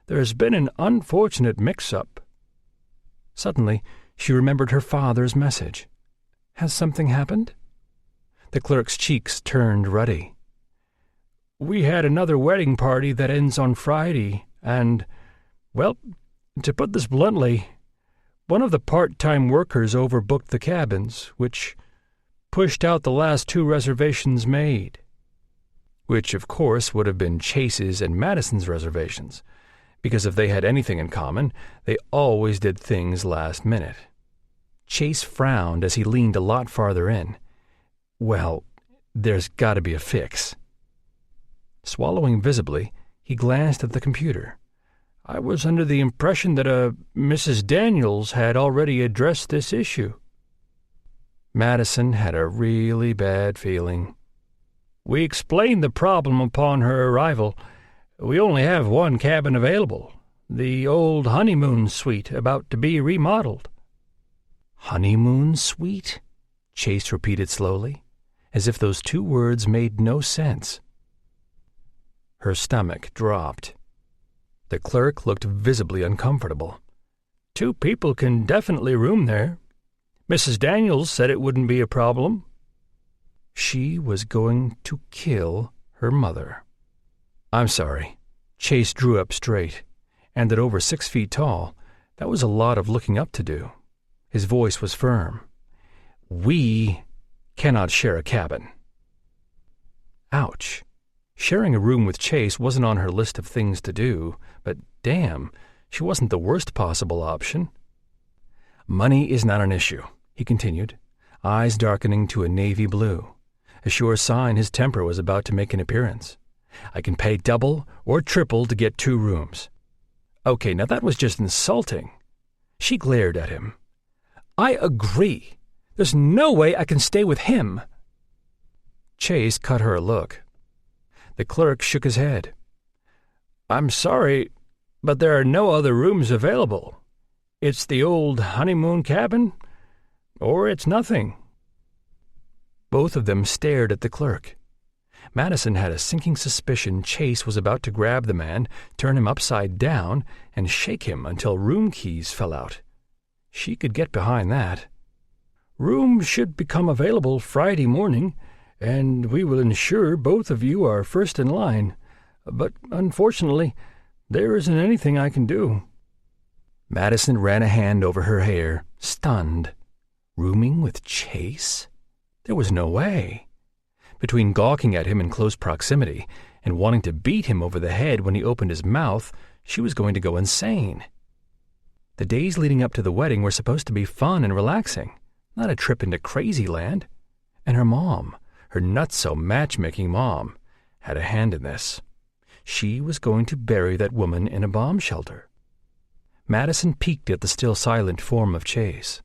Speaker 1: "There's been an unfortunate mix-up." Suddenly, she remembered her father's message. "Has something happened?" The clerk's cheeks turned ruddy. "We had another wedding party that ends on Friday, and, well, to put this bluntly, one of the part-time workers overbooked the cabins, which pushed out the last 2 reservations made." Which, of course, would have been Chase's and Madison's reservations, because if they had anything in common, they always did things last minute. Chase frowned as he leaned a lot farther in. Well, there's got to be a fix. Swallowing visibly, he glanced at the computer. "I was under the impression that Mrs. Daniels had already addressed this issue." Madison had a really bad feeling. "We explained the problem upon her arrival. We only have one cabin available, the old honeymoon suite about to be remodeled." "Honeymoon suite?" Chase repeated slowly, as if those 2 words made no sense. Her stomach dropped. The clerk looked visibly uncomfortable. 2 people can definitely room there. Mrs. Daniels said it wouldn't be a problem." She was going to kill her mother. "I'm sorry." Chase drew up straight, and at over 6 feet tall, that was a lot of looking up to do. His voice was firm. "We cannot share a cabin." Ouch. Sharing a room with Chase wasn't on her list of things to do, but damn, she wasn't the worst possible option. "Money is not an issue," he continued, eyes darkening to a navy blue, a sure sign his temper was about to make an appearance. "I can pay double or triple to get 2 rooms." Okay, now that was just insulting. She glared at him. "I agree. There's no way I can stay with him." Chase cut her a look. The clerk shook his head. "I'm sorry, but there are no other rooms available. It's the old honeymoon cabin, or it's nothing." Both of them stared at the clerk. Madison had a sinking suspicion Chase was about to grab the man, turn him upside down, and shake him until room keys fell out. She could get behind that. "Rooms should become available Friday morning, and we will ensure both of you are first in line. But unfortunately, there isn't anything I can do." Madison ran a hand over her hair, stunned. Rooming with Chase? There was no way. Between gawking at him in close proximity and wanting to beat him over the head when he opened his mouth, she was going to go insane. The days leading up to the wedding were supposed to be fun and relaxing, not a trip into crazy land. And her mom, her nutso matchmaking mom, had a hand in this. She was going to bury that woman in a bomb shelter. Madison peeked at the still silent form of Chase.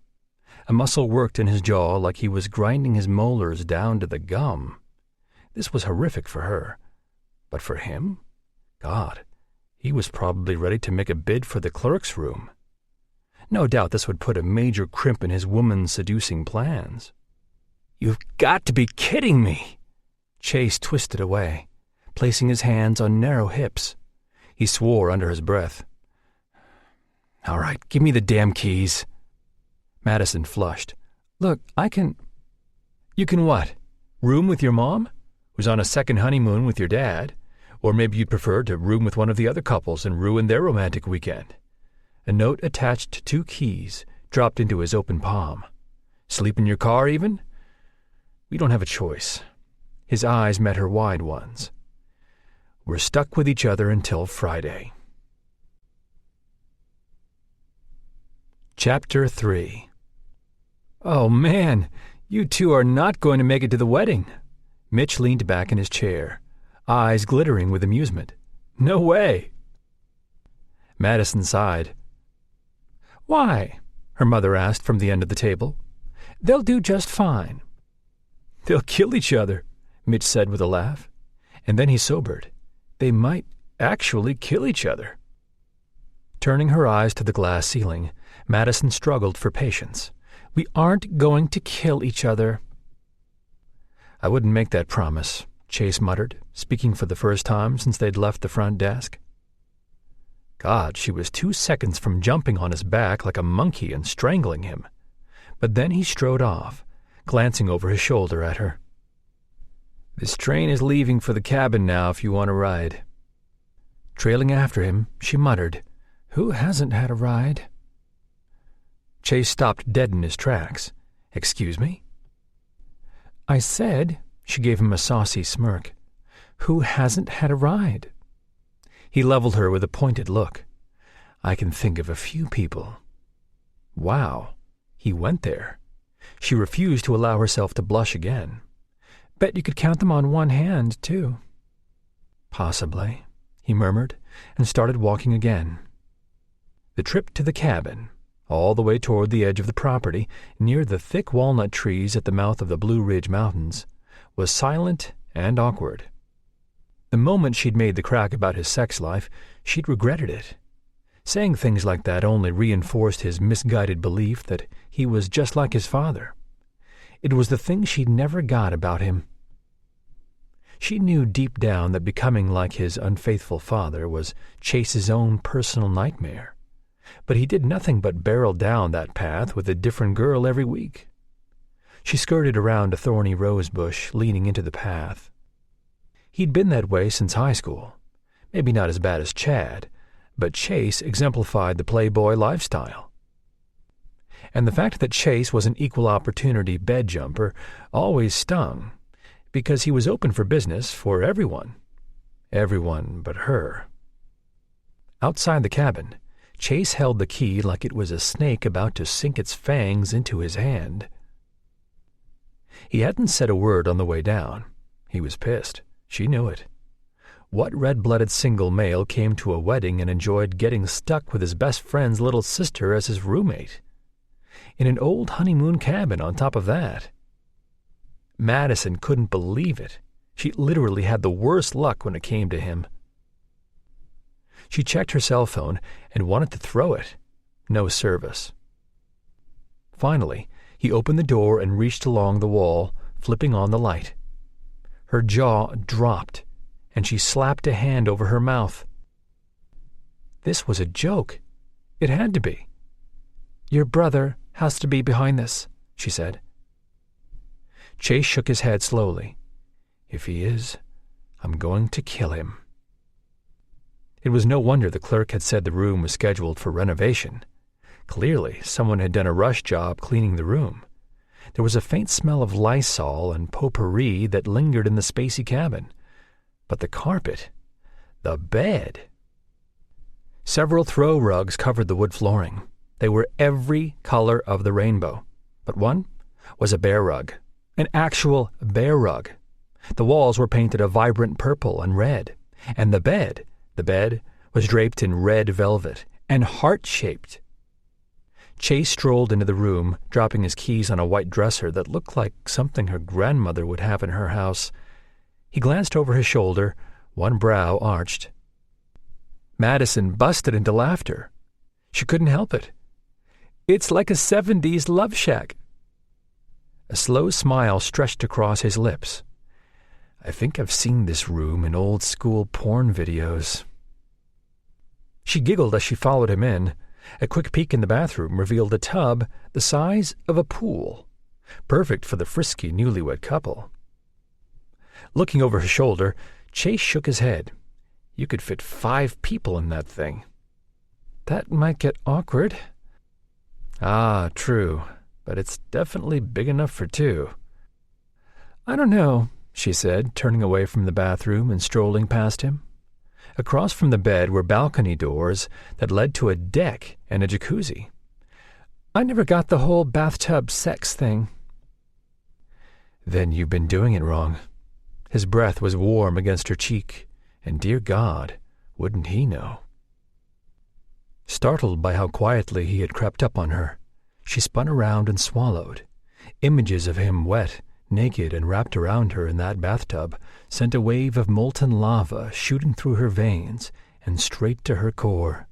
Speaker 1: A muscle worked in his jaw like he was grinding his molars down to the gum. This was horrific for her. But for him? God, he was probably ready to make a bid for the clerk's room. No doubt this would put a major crimp in his woman-seducing plans. "You've got to be kidding me!" Chase twisted away, placing his hands on narrow hips. He swore under his breath. "All right, give me the damn keys." Madison flushed. "Look, I can—" "You can what? Room with your mom, who's on a second honeymoon with your dad? Or maybe you'd prefer to room with one of the other couples and ruin their romantic weekend." A note attached to 2 keys dropped into his open palm. "Sleep in your car, even?" "We don't have a choice." His eyes met her wide ones. "We're stuck with each other until Friday." Chapter 3. "Oh, man, you two are not going to make it to the wedding." Mitch leaned back in his chair, eyes glittering with amusement. "No way." Madison sighed. "Why?" her mother asked from the end of the table. "They'll do just fine." "They'll kill each other," Mitch said with a laugh. And then he sobered. They might actually kill each other. Turning her eyes to the glass ceiling, Madison struggled for patience. "We aren't going to kill each other." "I wouldn't make that promise," Chase muttered, speaking for the first time since they'd left the front desk. God, she was 2 seconds from jumping on his back like a monkey and strangling him. But then he strode off, glancing over his shoulder at her. "This train is leaving for the cabin now if you want a ride." Trailing after him, she muttered, "Who hasn't had a ride?" Chase stopped dead in his tracks. "Excuse me?" "I said," she gave him a saucy smirk, "who hasn't had a ride?" He leveled her with a pointed look. "I can think of a few people." Wow, he went there. She refused to allow herself to blush again. "Bet you could count them on one hand, too." "Possibly," he murmured, and started walking again. The trip to the cabin, all the way toward the edge of the property, near the thick walnut trees at the mouth of the Blue Ridge Mountains, was silent and awkward. The moment she'd made the crack about his sex life, she'd regretted it. Saying things like that only reinforced his misguided belief that he was just like his father. It was the thing she'd never got about him. She knew deep down that becoming like his unfaithful father was Chase's own personal nightmare. But he did nothing but barrel down that path with a different girl every week. She skirted around a thorny rose bush leaning into the path. He'd been that way since high school. Maybe not as bad as Chad, but Chase exemplified the playboy lifestyle. And the fact that Chase was an equal opportunity bed jumper always stung, because he was open for business for everyone. Everyone but her. Outside the cabin, Chase held the key like it was a snake about to sink its fangs into his hand. He hadn't said a word on the way down. He was pissed. She knew it. What red-blooded single male came to a wedding and enjoyed getting stuck with his best friend's little sister as his roommate? In an old honeymoon cabin on top of that. Madison couldn't believe it. She literally had the worst luck when it came to him. She checked her cell phone and wanted to throw it. No service. Finally, he opened the door and reached along the wall, flipping on the light. Her jaw dropped, and she slapped a hand over her mouth. This was a joke. It had to be. "Your brother has to be behind this," she said. Chase shook his head slowly. "If he is, I'm going to kill him." It was no wonder the clerk had said the room was scheduled for renovation. Clearly, someone had done a rush job cleaning the room. There was a faint smell of Lysol and potpourri that lingered in the spacey cabin. But the carpet, the bed. Several throw rugs covered the wood flooring. They were every color of the rainbow. But one was a bear rug, an actual bear rug. The walls were painted a vibrant purple and red, and the bed was draped in red velvet and heart-shaped. Chase strolled into the room, dropping his keys on a white dresser that looked like something her grandmother would have in her house. He glanced over his shoulder, one brow arched. Madison busted into laughter. She couldn't help it. "It's like a 70s love shack." A slow smile stretched across his lips. "I think I've seen this room in old-school porn videos." She giggled as she followed him in. A quick peek in the bathroom revealed a tub the size of a pool, perfect for the frisky newlywed couple. Looking over his shoulder, Chase shook his head. You could fit 5 people in that thing. That might get awkward. Ah, true, but it's definitely big enough for 2. I don't know, she said, turning away from the bathroom and strolling past him. Across from the bed were balcony doors that led to a deck and a jacuzzi. I never got the whole bathtub sex thing. Then you've been doing it wrong. His breath was warm against her cheek, and dear God, wouldn't he know? Startled by how quietly he had crept up on her, she spun around and swallowed. Images of him wet, naked, and wrapped around her in that bathtub sent a wave of molten lava shooting through her veins and straight to her core.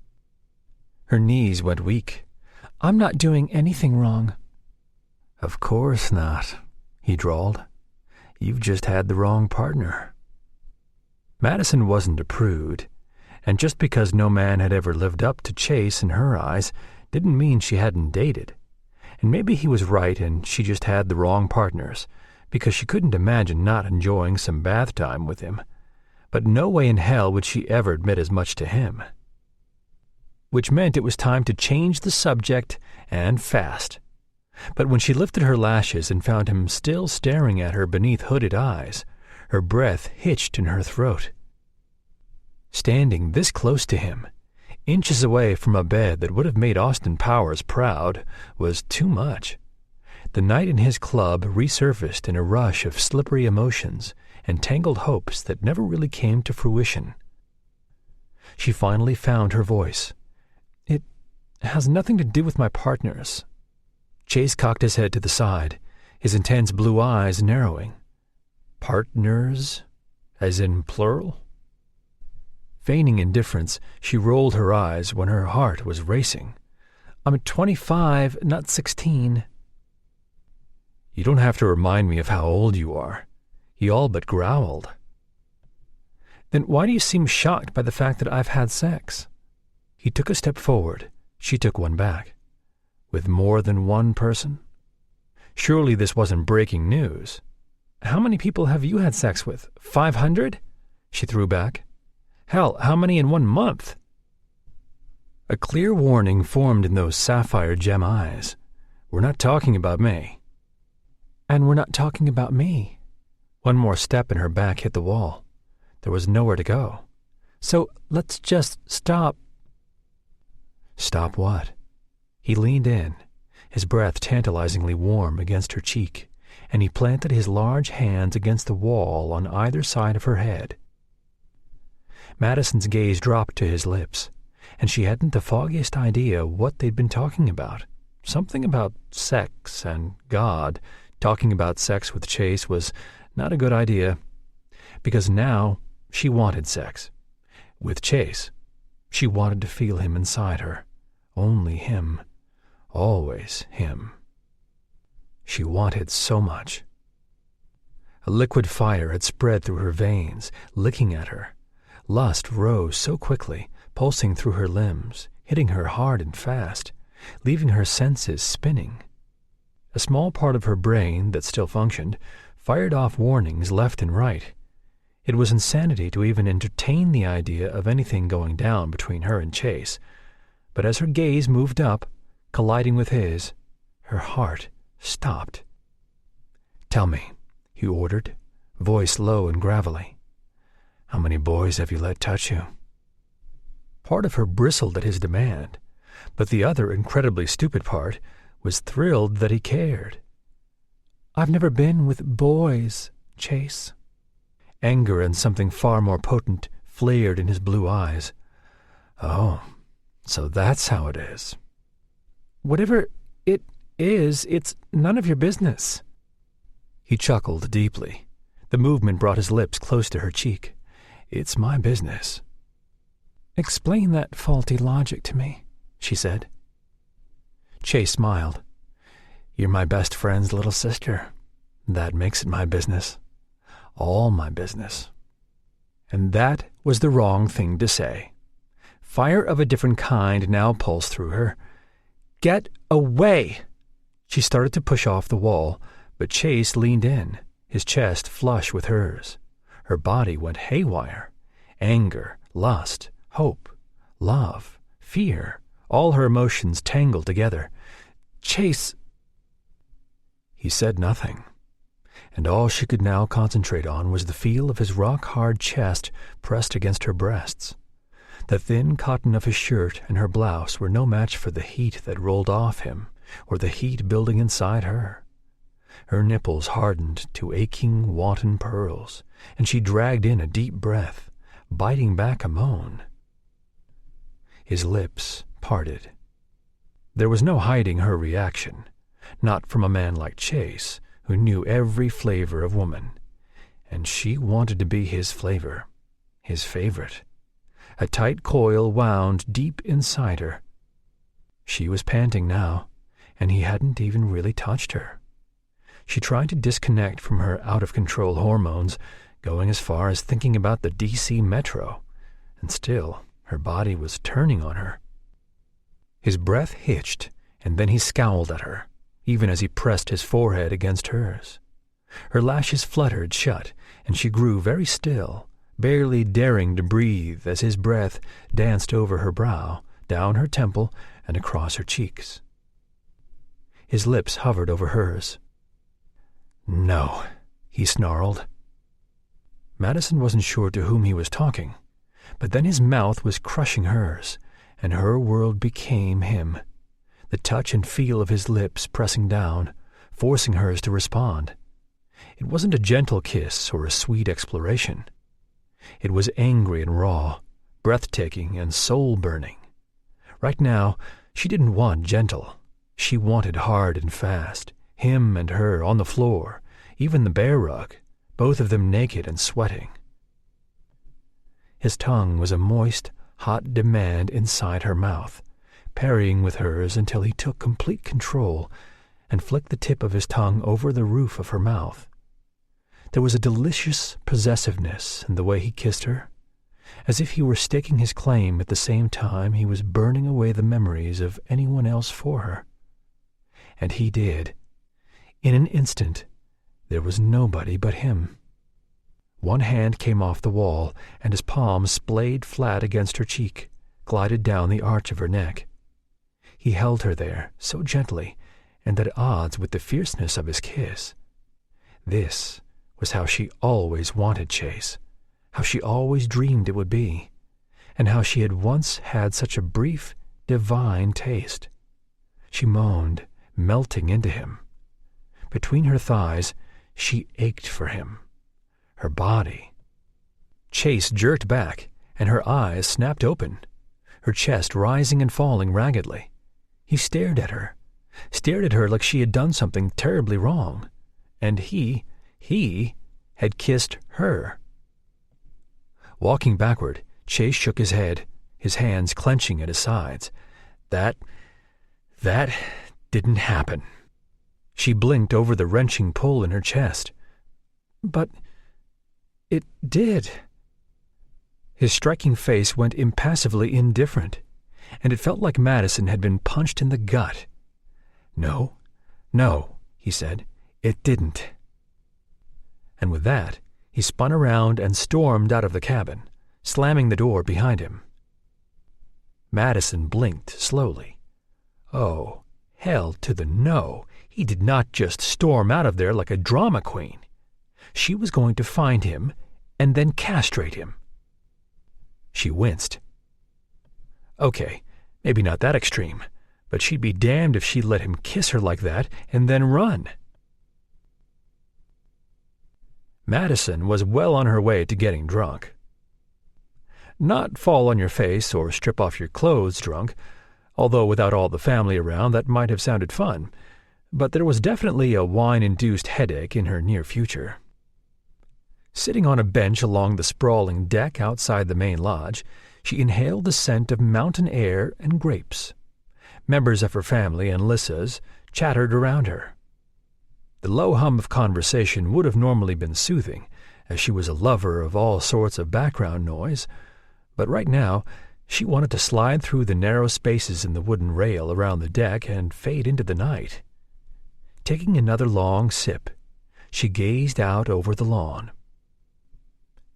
Speaker 1: Her knees went weak. I'm not doing anything wrong. Of course not, he drawled. You've just had the wrong partner. Madison wasn't a prude, and just because no man had ever lived up to Chase in her eyes didn't mean she hadn't dated. And maybe he was right and she just had the wrong partners, because she couldn't imagine not enjoying some bath time with him. But no way in hell would she ever admit as much to him. Which meant it was time to change the subject, and fast. But when she lifted her lashes and found him still staring at her beneath hooded eyes, her breath hitched in her throat. Standing this close to him, inches away from a bed that would have made Austin Powers proud, was too much. The night in his club resurfaced in a rush of slippery emotions and tangled hopes that never really came to fruition. She finally found her voice. It has nothing to do with my partners. Chase cocked his head to the side, his intense blue eyes narrowing. Partners? As in plural? Feigning indifference, she rolled her eyes when her heart was racing. I'm 25, not 16. You don't have to remind me of how old you are. He all but growled. Then why do you seem shocked by the fact that I've had sex? He took a step forward. She took one back. With more than one person? Surely this wasn't breaking news. How many people have you had sex with? 500? She threw back. Hell, how many in 1 month? A clear warning formed in those sapphire gem eyes. We're not talking about me. And we're not talking about me. One more step and her back hit the wall. There was nowhere to go. So let's just stop. Stop what? He leaned in, his breath tantalizingly warm against her cheek, and he planted his large hands against the wall on either side of her head. Madison's gaze dropped to his lips, and she hadn't the foggiest idea what they'd been talking about. Something about sex and God. Talking about sex with Chase was not a good idea, because now she wanted sex. With Chase, she wanted to feel him inside her. Only him. Always him. She wanted so much. A liquid fire had spread through her veins, licking at her. Lust rose so quickly, pulsing through her limbs, hitting her hard and fast, leaving her senses spinning. A small part of her brain that still functioned fired off warnings left and right. It was insanity to even entertain the idea of anything going down between her and Chase. But as her gaze moved up, colliding with his, her heart stopped. Tell me, he ordered, voice low and gravelly. How many boys have you let touch you? Part of her bristled at his demand, but the other incredibly stupid part was thrilled that he cared. I've never been with boys, Chase. Anger and something far more potent flared in his blue eyes. Oh, so that's how it is. Whatever it is, it's none of your business. He chuckled deeply. The movement brought his lips close to her cheek. It's my business. Explain that faulty logic to me, she said. Chase smiled. You're my best friend's little sister. That makes it my business. All my business. And that was the wrong thing to say. Fire of a different kind now pulsed through her. "Get away!" She started to push off the wall, but Chase leaned in, his chest flush with hers. Her body went haywire. Anger, lust, hope, love, fear, all her emotions tangled together. "Chase!" He said nothing, and all she could now concentrate on was the feel of his rock-hard chest pressed against her breasts. The thin cotton of his shirt and her blouse were no match for the heat that rolled off him, or the heat building inside her. Her nipples hardened to aching, wanton pearls, and she dragged in a deep breath, biting back a moan. His lips parted. There was no hiding her reaction, not from a man like Chase, who knew every flavor of woman, and she wanted to be his flavor, his favorite. A tight coil wound deep inside her. She was panting now, and he hadn't even really touched her. She tried to disconnect from her out-of-control hormones, going as far as thinking about the D.C. Metro, and still her body was turning on her. His breath hitched, and then he scowled at her, even as he pressed his forehead against hers. Her lashes fluttered shut, and she grew very still, barely daring to breathe as his breath danced over her brow, down her temple, and across her cheeks. His lips hovered over hers. "No," he snarled. Madison wasn't sure to whom he was talking, but then his mouth was crushing hers, and her world became him. The touch and feel of his lips pressing down, forcing hers to respond. It wasn't a gentle kiss or a sweet exploration. It was angry and raw, breathtaking and soul-burning. Right now, she didn't want gentle. She wanted hard and fast, him and her on the floor, even the bear rug, both of them naked and sweating. His tongue was a moist, hot demand inside her mouth, parrying with hers until he took complete control and flicked the tip of his tongue over the roof of her mouth. There was a delicious possessiveness in the way he kissed her, as if he were staking his claim at the same time he was burning away the memories of anyone else for her. And he did. In an instant, there was nobody but him. One hand came off the wall, and his palm splayed flat against her cheek, glided down the arch of her neck. He held her there, so gently, and at odds with the fierceness of his kiss. This was how she always wanted Chase, how she always dreamed it would be, and how she had once had such a brief, divine taste. She moaned, melting into him. Between her thighs, she ached for him. Her body. Chase jerked back, and her eyes snapped open, her chest rising and falling raggedly. He stared at her like she had done something terribly wrong, and he had kissed her. Walking backward, Chase shook his head, his hands clenching at his sides. That didn't happen. She blinked over the wrenching pull in her chest. But it did. His striking face went impassively indifferent, and it felt like Madison had been punched in the gut. No, he said, it didn't. And with that, he spun around and stormed out of the cabin, slamming the door behind him. Madison blinked slowly. Oh, hell to the no. He did not just storm out of there like a drama queen. She was going to find him and then castrate him. She winced. Okay, maybe not that extreme, but she'd be damned if she let him kiss her like that and then run. Madison was well on her way to getting drunk. Not fall on your face or strip off your clothes drunk, although without all the family around that might have sounded fun, but there was definitely a wine-induced headache in her near future. Sitting on a bench along the sprawling deck outside the main lodge, she inhaled the scent of mountain air and grapes. Members of her family and Lissa's chattered around her. The low hum of conversation would have normally been soothing, as she was a lover of all sorts of background noise, but right now She wanted to slide through the narrow spaces in the wooden rail around the deck and fade into the night. Taking another long sip, she gazed out over the lawn.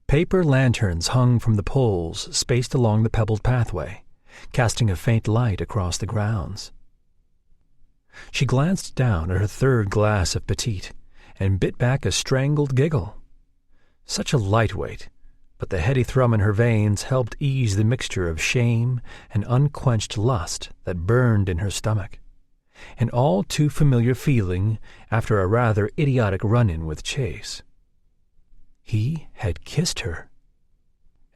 Speaker 1: Paper lanterns hung from the poles spaced along the pebbled pathway, casting a faint light across the grounds. She glanced down at her third glass of petite and bit back a strangled giggle. Such a lightweight, but the heady thrum in her veins helped ease the mixture of shame and unquenched lust that burned in her stomach, an all too familiar feeling after a rather idiotic run-in with Chase. He had kissed her.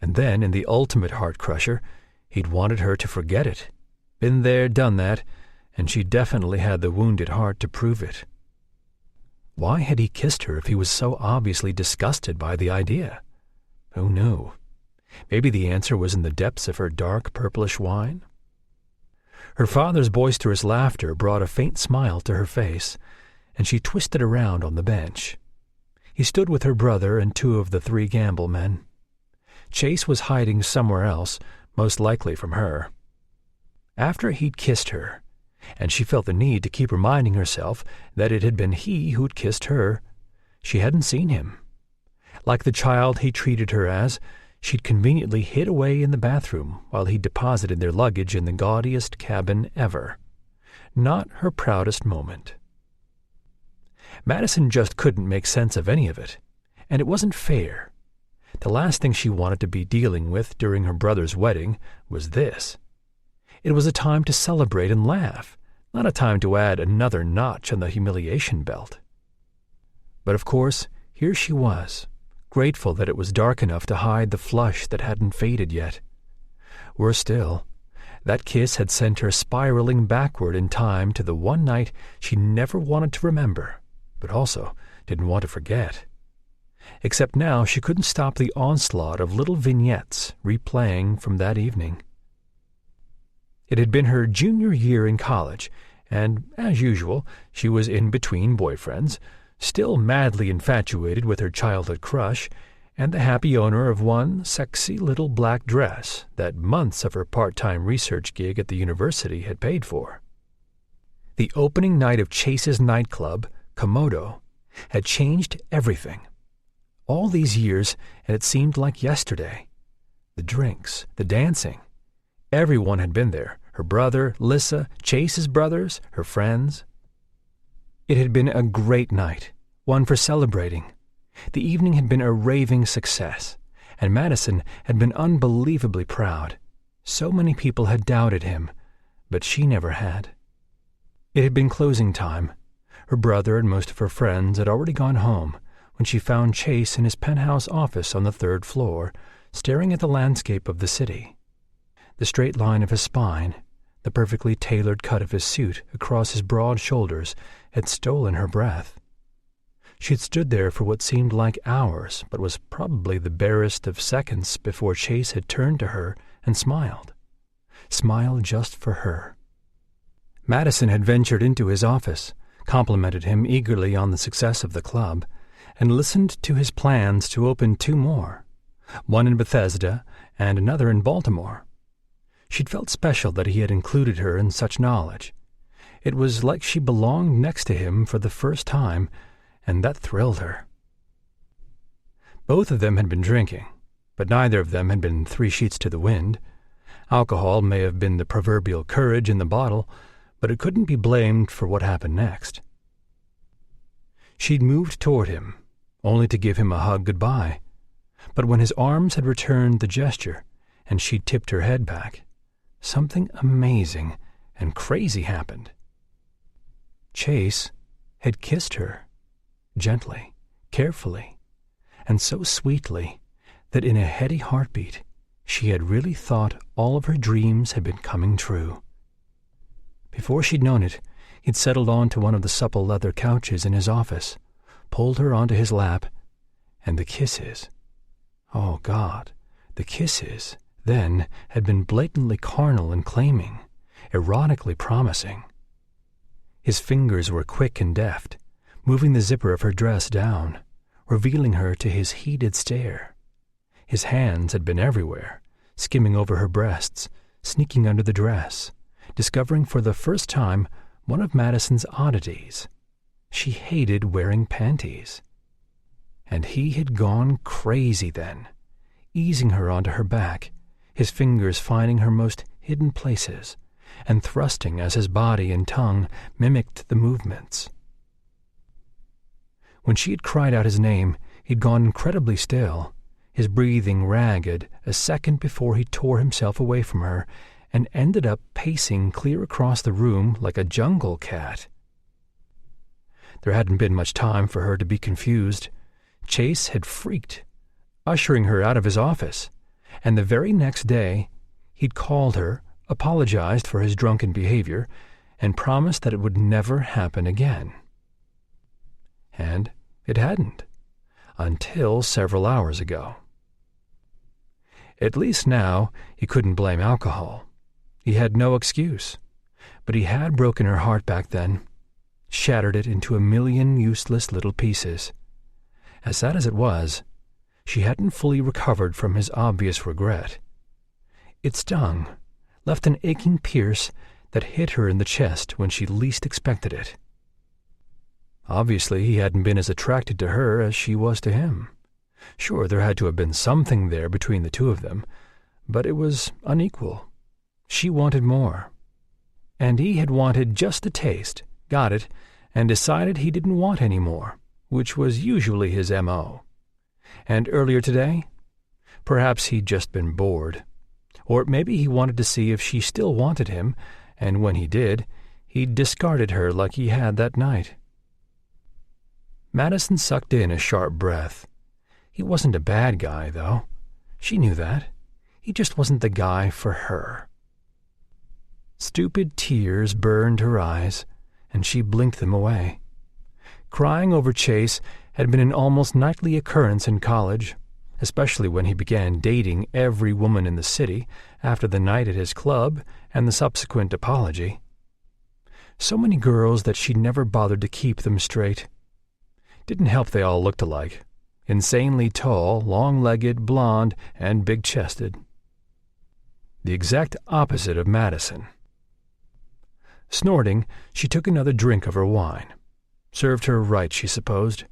Speaker 1: And then, in the ultimate heart-crusher, he'd wanted her to forget it. Been there, done that, and she definitely had the wounded heart to prove it. Why had he kissed her if he was so obviously disgusted by the idea? Who knew? Maybe the answer was in the depths of her dark purplish wine? Her father's boisterous laughter brought a faint smile to her face, and she twisted around on the bench. He stood with her brother and two of the three Gamble men. Chase was hiding somewhere else, most likely from her. After he'd kissed her, and she felt the need to keep reminding herself that it had been he who'd kissed her, she hadn't seen him. Like the child he treated her as, she'd conveniently hid away in the bathroom while he deposited their luggage in the gaudiest cabin ever. Not her proudest moment. Madison just couldn't make sense of any of it, and it wasn't fair. The last thing she wanted to be dealing with during her brother's wedding was this. It was a time to celebrate and laugh, not a time to add another notch on the humiliation belt. But of course, here she was, grateful that it was dark enough to hide the flush that hadn't faded yet. Worse still, that kiss had sent her spiraling backward in time to the one night she never wanted to remember, but also didn't want to forget. Except now she couldn't stop the onslaught of little vignettes replaying from that evening. It had been her junior year in college, and, as usual, she was in between boyfriends, still madly infatuated with her childhood crush, and the happy owner of one sexy little black dress that months of her part-time research gig at the university had paid for. The opening night of Chase's nightclub, Komodo, had changed everything. All these years, and it seemed like yesterday. The drinks, the dancing. Everyone had been there, her brother, Lissa, Chase's brothers, her friends. It had been a great night, one for celebrating. The evening had been a raving success, and Madison had been unbelievably proud. So many people had doubted him, but she never had. It had been closing time. Her brother and most of her friends had already gone home when she found Chase in his penthouse office on the third floor, staring at the landscape of the city. The straight line of his spine, the perfectly tailored cut of his suit across his broad shoulders, had stolen her breath. She had stood there for what seemed like hours, but was probably the barest of seconds before Chase had turned to her and smiled. Smiled just for her. Madison had ventured into his office, complimented him eagerly on the success of the club, and listened to his plans to open two more, one in Bethesda and another in Baltimore. She'd felt special that he had included her in such knowledge. It was like she belonged next to him for the first time, and that thrilled her. Both of them had been drinking, but neither of them had been 3 sheets to the wind. Alcohol may have been the proverbial courage in the bottle, but it couldn't be blamed for what happened next. She'd moved toward him, only to give him a hug goodbye. But when his arms had returned the gesture, and she tipped her head back, something amazing and crazy happened. Chase had kissed her, gently, carefully, and so sweetly that in a heady heartbeat she had really thought all of her dreams had been coming true. Before she'd known it, he'd settled onto one of the supple leather couches in his office, pulled her onto his lap, and the kisses. Oh, God, the kisses then had been blatantly carnal and claiming, erotically promising. His fingers were quick and deft, moving the zipper of her dress down, revealing her to his heated stare. His hands had been everywhere, skimming over her breasts, sneaking under the dress, discovering for the first time one of Madison's oddities. She hated wearing panties. And he had gone crazy then, easing her onto her back, his fingers finding her most hidden places, and thrusting as his body and tongue mimicked the movements. When she had cried out his name, he'd gone incredibly still, his breathing ragged a second before he tore himself away from her and ended up pacing clear across the room like a jungle cat. There hadn't been much time for her to be confused. Chase had freaked, ushering her out of his office, and the very next day he'd called her, apologized for his drunken behavior, and promised that it would never happen again. And it hadn't, until several hours ago. At least now he couldn't blame alcohol. He had no excuse, but he had broken her heart back then, shattered it into a million useless little pieces. As sad as it was, she hadn't fully recovered from his obvious regret. It stung, left an aching pierce that hit her in the chest when she least expected it. Obviously, he hadn't been as attracted to her as she was to him. Sure, there had to have been something there between the two of them, but it was unequal. She wanted more. And he had wanted just a taste, got it, and decided he didn't want any more, which was usually his M.O. And earlier today, perhaps he'd just been bored. Or maybe he wanted to see if she still wanted him, and when he did, he'd discarded her like he had that night. Madison sucked in a sharp breath. He wasn't a bad guy, though. She knew that. He just wasn't the guy for her. Stupid tears burned her eyes, and she blinked them away. Crying over Chase had been an almost nightly occurrence in college, especially when he began dating every woman in the city after the night at his club and the subsequent apology. So many girls that she never bothered to keep them straight. Didn't help they all looked alike. Insanely tall, long-legged, blonde, and big-chested. The exact opposite of Madison. Snorting, she took another drink of her wine. Served her right, she supposed.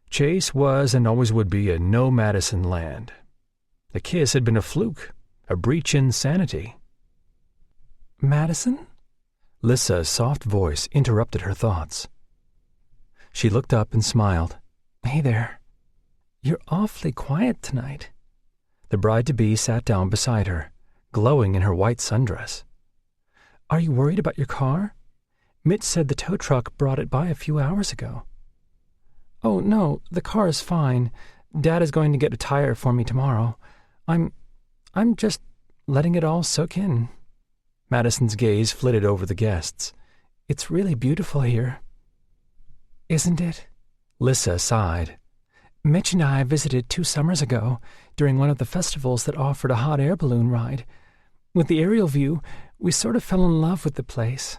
Speaker 1: Chase was and always would be a no-Madison land. The kiss had been a fluke, a breach in sanity. "Madison?" Lissa's soft voice interrupted her thoughts. She looked up and smiled. "Hey there. You're awfully quiet tonight." The bride-to-be sat down beside her, glowing in her white sundress. "Are you worried about your car? Mitch said the tow truck brought it by a few hours ago." "Oh, no, the car is fine. Dad is going to get a tire for me tomorrow. I'm just letting it all soak in." Madison's gaze flitted over the guests. "It's really beautiful here." "Isn't it?" Lissa sighed. "Mitch and I visited 2 summers ago during one of the festivals that offered a hot air balloon ride. With the aerial view, we sort of fell in love with the place.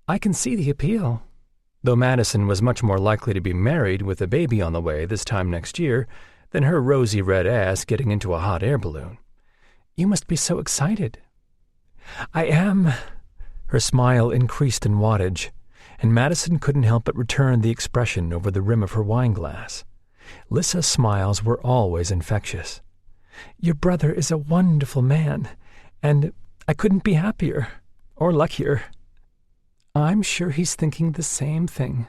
Speaker 1: I can see the appeal." Though Madison was much more likely to be married with a baby on the way this time next year than her rosy red ass getting into a hot air balloon. "You must be so excited." "I am." Her smile increased in wattage, and Madison couldn't help but return the expression over the rim of her wineglass. Lissa's smiles were always infectious. "Your brother is a wonderful man, and I couldn't be happier, or luckier." "I'm sure he's thinking the same thing."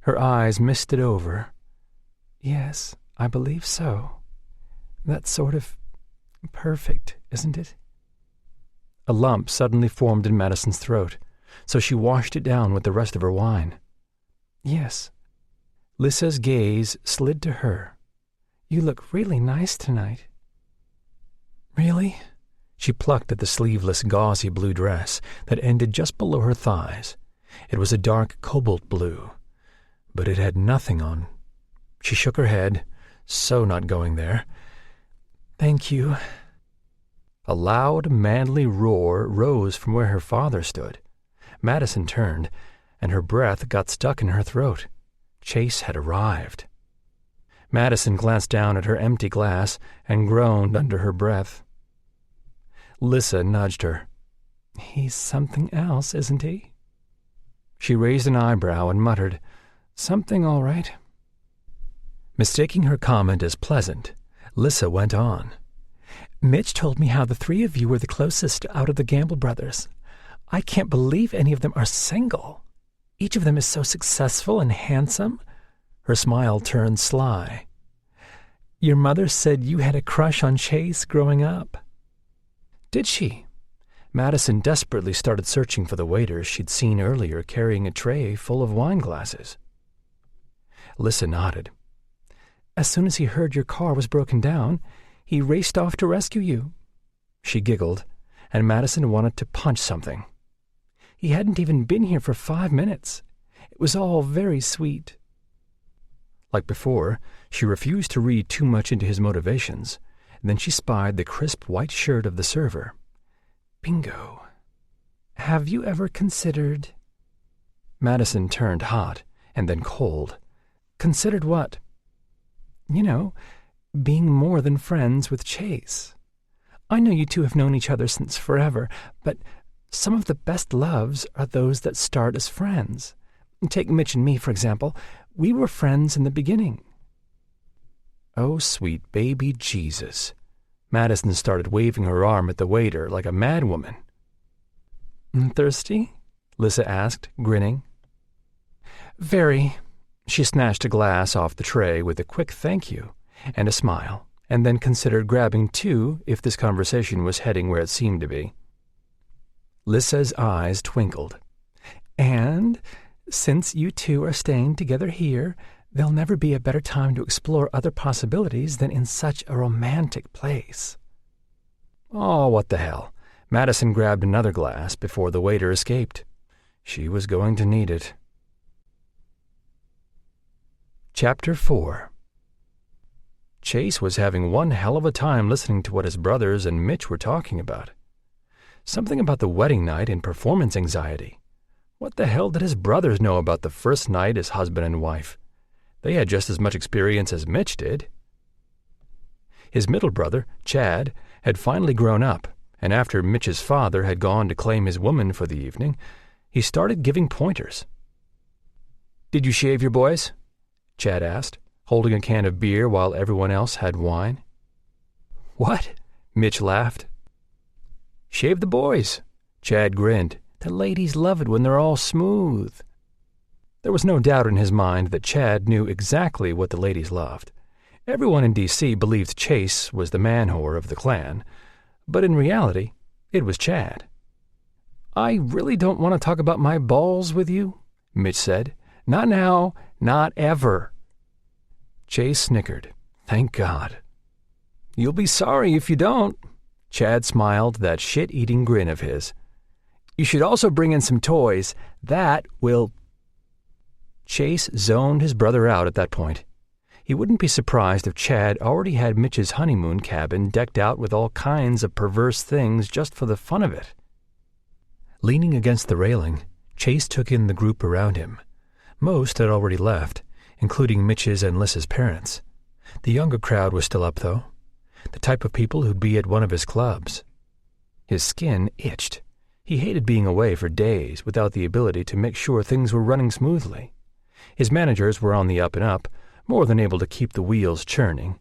Speaker 1: Her eyes misted over. "Yes, I believe so. That's sort of perfect, isn't it?" A lump suddenly formed in Madison's throat, so she washed it down with the rest of her wine. "Yes." Lissa's gaze slid to her. "You look really nice tonight." "Really?" She plucked at the sleeveless, gauzy blue dress that ended just below her thighs. It was a dark cobalt blue, but it had nothing on. She shook her head, so not going there. "Thank you." A loud, manly roar rose from where her father stood. Madison turned, and her breath got stuck in her throat. Chase had arrived. Madison glanced down at her empty glass and groaned under her breath. Lissa nudged her. "He's something else, isn't he?" She raised an eyebrow and muttered, "Something all right." Mistaking her comment as pleasant, Lissa went on. "Mitch told me how the three of you were the closest out of the Gamble brothers. I can't believe any of them are single. Each of them is so successful and handsome." Her smile turned sly. "Your mother said you had a crush on Chase growing up." "Did she?" Madison desperately started searching for the waiter she'd seen earlier carrying a tray full of wine glasses. Lissa nodded. "As soon as he heard your car was broken down, he raced off to rescue you." She giggled, and Madison wanted to punch something. "He hadn't even been here for 5 minutes. It was all very sweet." Like before, she refused to read too much into his motivations, and then she spied the crisp white shirt of the server. Bingo. "Have you ever considered—" Madison turned hot, and then cold. "Considered what?" "You know, being more than friends with Chase. I know you two have known each other since forever, but some of the best loves are those that start as friends. Take Mitch and me, for example. We were friends in the beginning." Oh, sweet baby Jesus. Madison started waving her arm at the waiter like a madwoman. "Thirsty?" Lissa asked, grinning. "Very." She snatched a glass off the tray with a quick thank you and a smile, and then considered grabbing 2 if this conversation was heading where it seemed to be. Lissa's eyes twinkled. "And since you two are staying together here, there'll never be a better time to explore other possibilities than in such a romantic place." Oh, what the hell. Madison grabbed another glass before the waiter escaped. She was going to need it. Chapter 4. Chase was having one hell of a time listening to what his brothers and Mitch were talking about. Something about the wedding night and performance anxiety. What the hell did his brothers know about the first night as husband and wife? They had just as much experience as Mitch did. His middle brother, Chad, had finally grown up, and after Mitch's father had gone to claim his woman for the evening, he started giving pointers. "Did you shave your boys?" Chad asked, holding a can of beer while everyone else had wine. "What?" Mitch laughed. "Shave the boys." Chad grinned. "The ladies love it when they're all smooth." There was no doubt in his mind that Chad knew exactly what the ladies loved. Everyone in D.C. believed Chase was the man-whore of the clan, but in reality, it was Chad. "I really don't want to talk about my balls with you," Mitch said. "Not now, not ever." Chase snickered. Thank God. "You'll be sorry if you don't." Chad smiled that shit-eating grin of his. "You should also bring in some toys. That will—" Chase zoned his brother out at that point. He wouldn't be surprised if Chad already had Mitch's honeymoon cabin decked out with all kinds of perverse things just for the fun of it. Leaning against the railing, Chase took in the group around him. Most had already left, including Mitch's and Lissa's parents. The younger crowd was still up, though. The type of people who'd be at one of his clubs. His skin itched. He hated being away for days without the ability to make sure things were running smoothly. His managers were on the up and up, more than able to keep the wheels churning.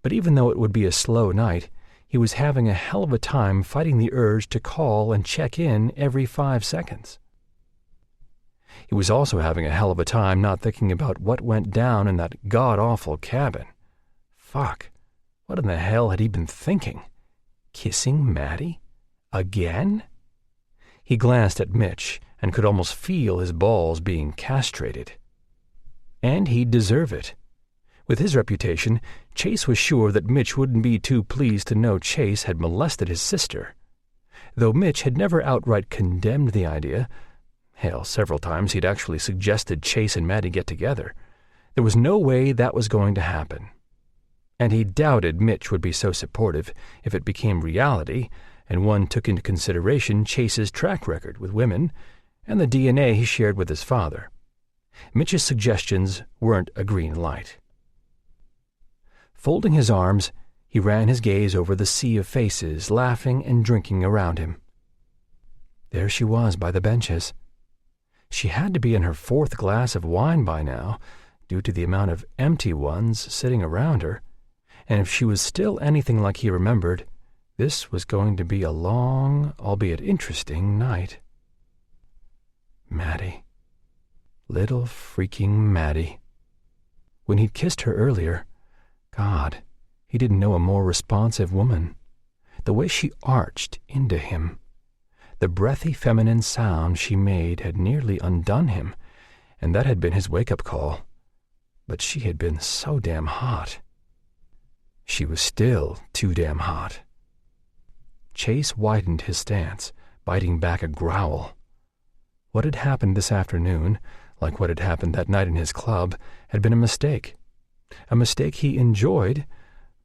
Speaker 1: But even though it would be a slow night, he was having a hell of a time fighting the urge to call and check in every 5 seconds. He was also having a hell of a time not thinking about what went down in that god-awful cabin. Fuck. What in the hell had he been thinking? Kissing Maddie? Again? He glanced at Mitch and could almost feel his balls being castrated. And he'd deserve it. With his reputation, Chase was sure that Mitch wouldn't be too pleased to know Chase had molested his sister. Though Mitch had never outright condemned the idea, hell, several times he'd actually suggested Chase and Maddie get together, there was no way that was going to happen. And he doubted Mitch would be so supportive if it became reality and one took into consideration Chase's track record with women and the DNA he shared with his father. Mitch's suggestions weren't a green light. Folding his arms, He ran his gaze over the sea of faces laughing and drinking around him. There she was by the benches. She had to be in her 4th glass of wine by now, due to the amount of empty ones sitting around her, and if she was still anything like he remembered, this was going to be a long, albeit interesting, night. Maddie. Little freaking Maddie. When he'd kissed her earlier, God, he didn't know a more responsive woman. The way she arched into him. The breathy feminine sound she made had nearly undone him, and that had been his wake-up call. But she had been so damn hot. She was still too damn hot. Chase widened his stance, biting back a growl. What had happened this afternoon, like what had happened that night in his club, had been a mistake. A mistake he enjoyed,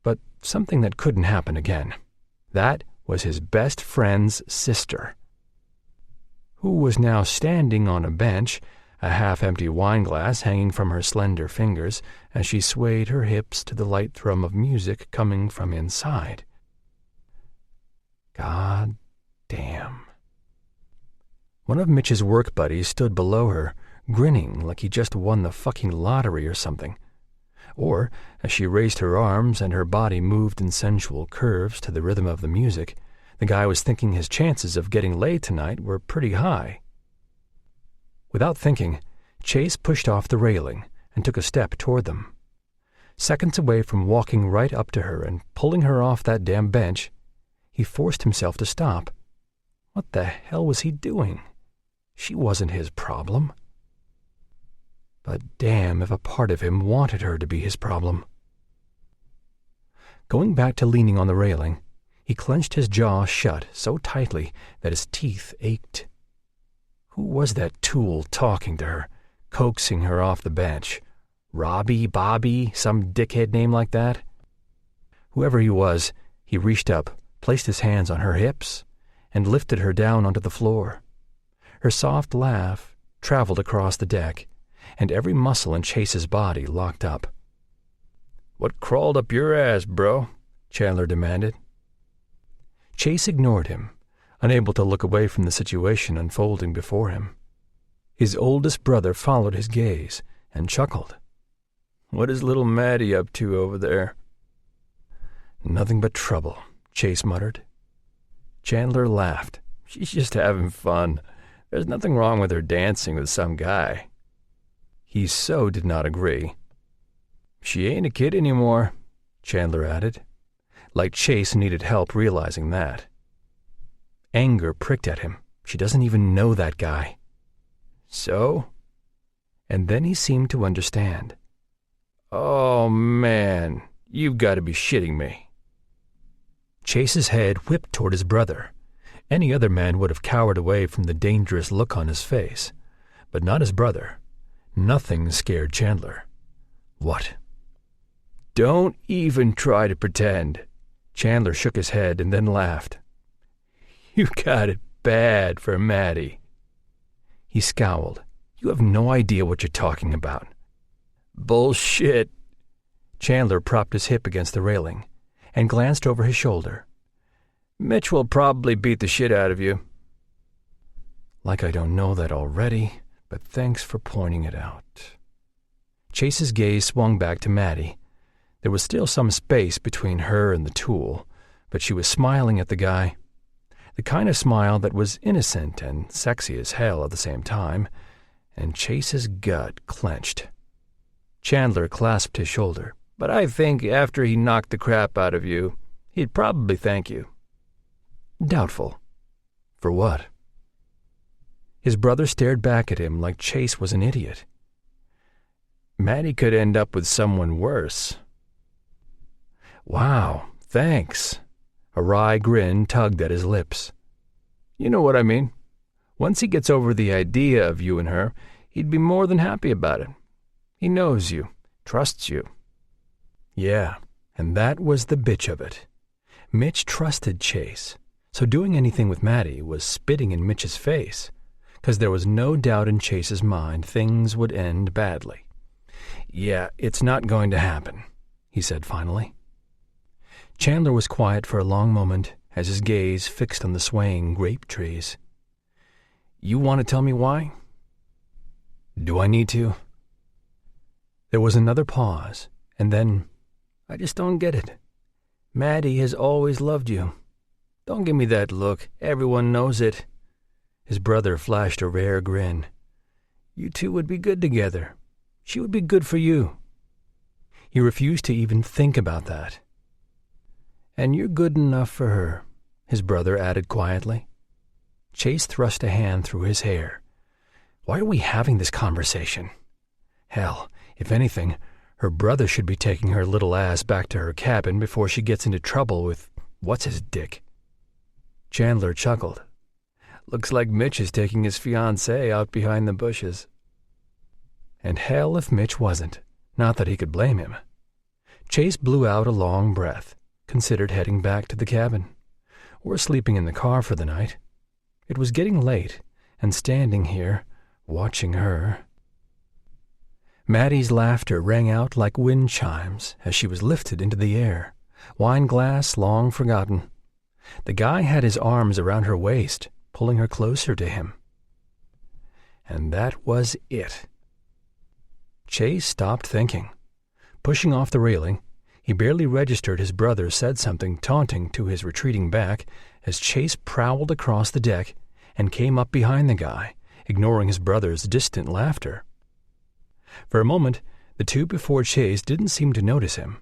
Speaker 1: but something that couldn't happen again. That was his best friend's sister, who was now standing on a bench, a half-empty wine glass hanging from her slender fingers as she swayed her hips to the light thrum of music coming from inside. God damn. One of Mitch's work buddies stood below her, grinning like he just won the fucking lottery or something. Or, as she raised her arms and her body moved in sensual curves to the rhythm of the music, the guy was thinking his chances of getting laid tonight were pretty high. Without thinking, Chase pushed off the railing and took a step toward them. Seconds away from walking right up to her and pulling her off that damn bench, he forced himself to stop. What the hell was he doing? She wasn't his problem. But damn if a part of him wanted her to be his problem. Going back to leaning on the railing, he clenched his jaw shut so tightly that his teeth ached. Who was that tool talking to her, coaxing her off the bench? Robbie, Bobby, some dickhead name like that? Whoever he was, he reached up, placed his hands on her hips, and lifted her down onto the floor. Her soft laugh traveled across the deck, and every muscle in Chase's body locked up. "What crawled up your ass, bro?" Chandler demanded. Chase ignored him, unable to look away from the situation unfolding before him. His oldest brother followed his gaze and chuckled. "What is little Maddie up to over there?" "Nothing but trouble," Chase muttered. Chandler laughed. "She's just having fun. There's nothing wrong with her dancing with some guy." He so did not agree. "She ain't a kid anymore," Chandler added, like Chase needed help realizing that. Anger pricked at him. She doesn't even know that guy. "So?" And then he seemed to understand. "Oh, man, you've got to be shitting me." Chase's head whipped toward his brother. Any other man would have cowered away from the dangerous look on his face, but not his brother. Nothing scared Chandler. "What?" "Don't even try to pretend." Chandler shook his head and then laughed. "You got it bad for Maddie." He scowled. "You have no idea what you're talking about." "Bullshit." Chandler propped his hip against the railing and glanced over his shoulder. "Mitch will probably beat the shit out of you." Like I don't know that already, but thanks for pointing it out. Chase's gaze swung back to Maddie. There was still some space between her and the tool, but she was smiling at the guy. The kind of smile that was innocent and sexy as hell at the same time, and Chase's gut clenched. Chandler clasped his shoulder. "But I think after he knocked the crap out of you, he'd probably thank you." Doubtful. For what? His brother stared back at him like Chase was an idiot. "Maddie could end up with someone worse." "Wow, thanks." A wry grin tugged at his lips. "You know what I mean. Once he gets over the idea of you and her, he'd be more than happy about it. He knows you, trusts you." Yeah, and that was the bitch of it. Mitch trusted Chase, so doing anything with Maddie was spitting in Mitch's face, because there was no doubt in Chase's mind things would end badly. "Yeah, it's not going to happen," he said finally. Chandler was quiet for a long moment as his gaze fixed on the swaying grape trees. "You want to tell me why?" "Do I need to?" There was another pause, and then, "I just don't get it. Maddie has always loved you. Don't give me that look. Everyone knows it." His brother flashed a rare grin. "You two would be good together. She would be good for you." He refused to even think about that. "And you're good enough for her," his brother added quietly. Chase thrust a hand through his hair. "Why are we having this conversation? Hell, if anything, her brother should be taking her little ass back to her cabin before she gets into trouble with what's-his-dick." Chandler chuckled. "Looks like Mitch is taking his fiancée out behind the bushes." And hell if Mitch wasn't. Not that he could blame him. Chase blew out a long breath, considered heading back to the cabin, or sleeping in the car for the night. It was getting late, and standing here, watching her. Maddie's laughter rang out like wind chimes as she was lifted into the air, wine glass long forgotten. The guy had his arms around her waist, pulling her closer to him. And that was it. Chase stopped thinking. Pushing off the railing, he barely registered his brother said something taunting to his retreating back as Chase prowled across the deck and came up behind the guy, ignoring his brother's distant laughter. For a moment, the two before Chase didn't seem to notice him,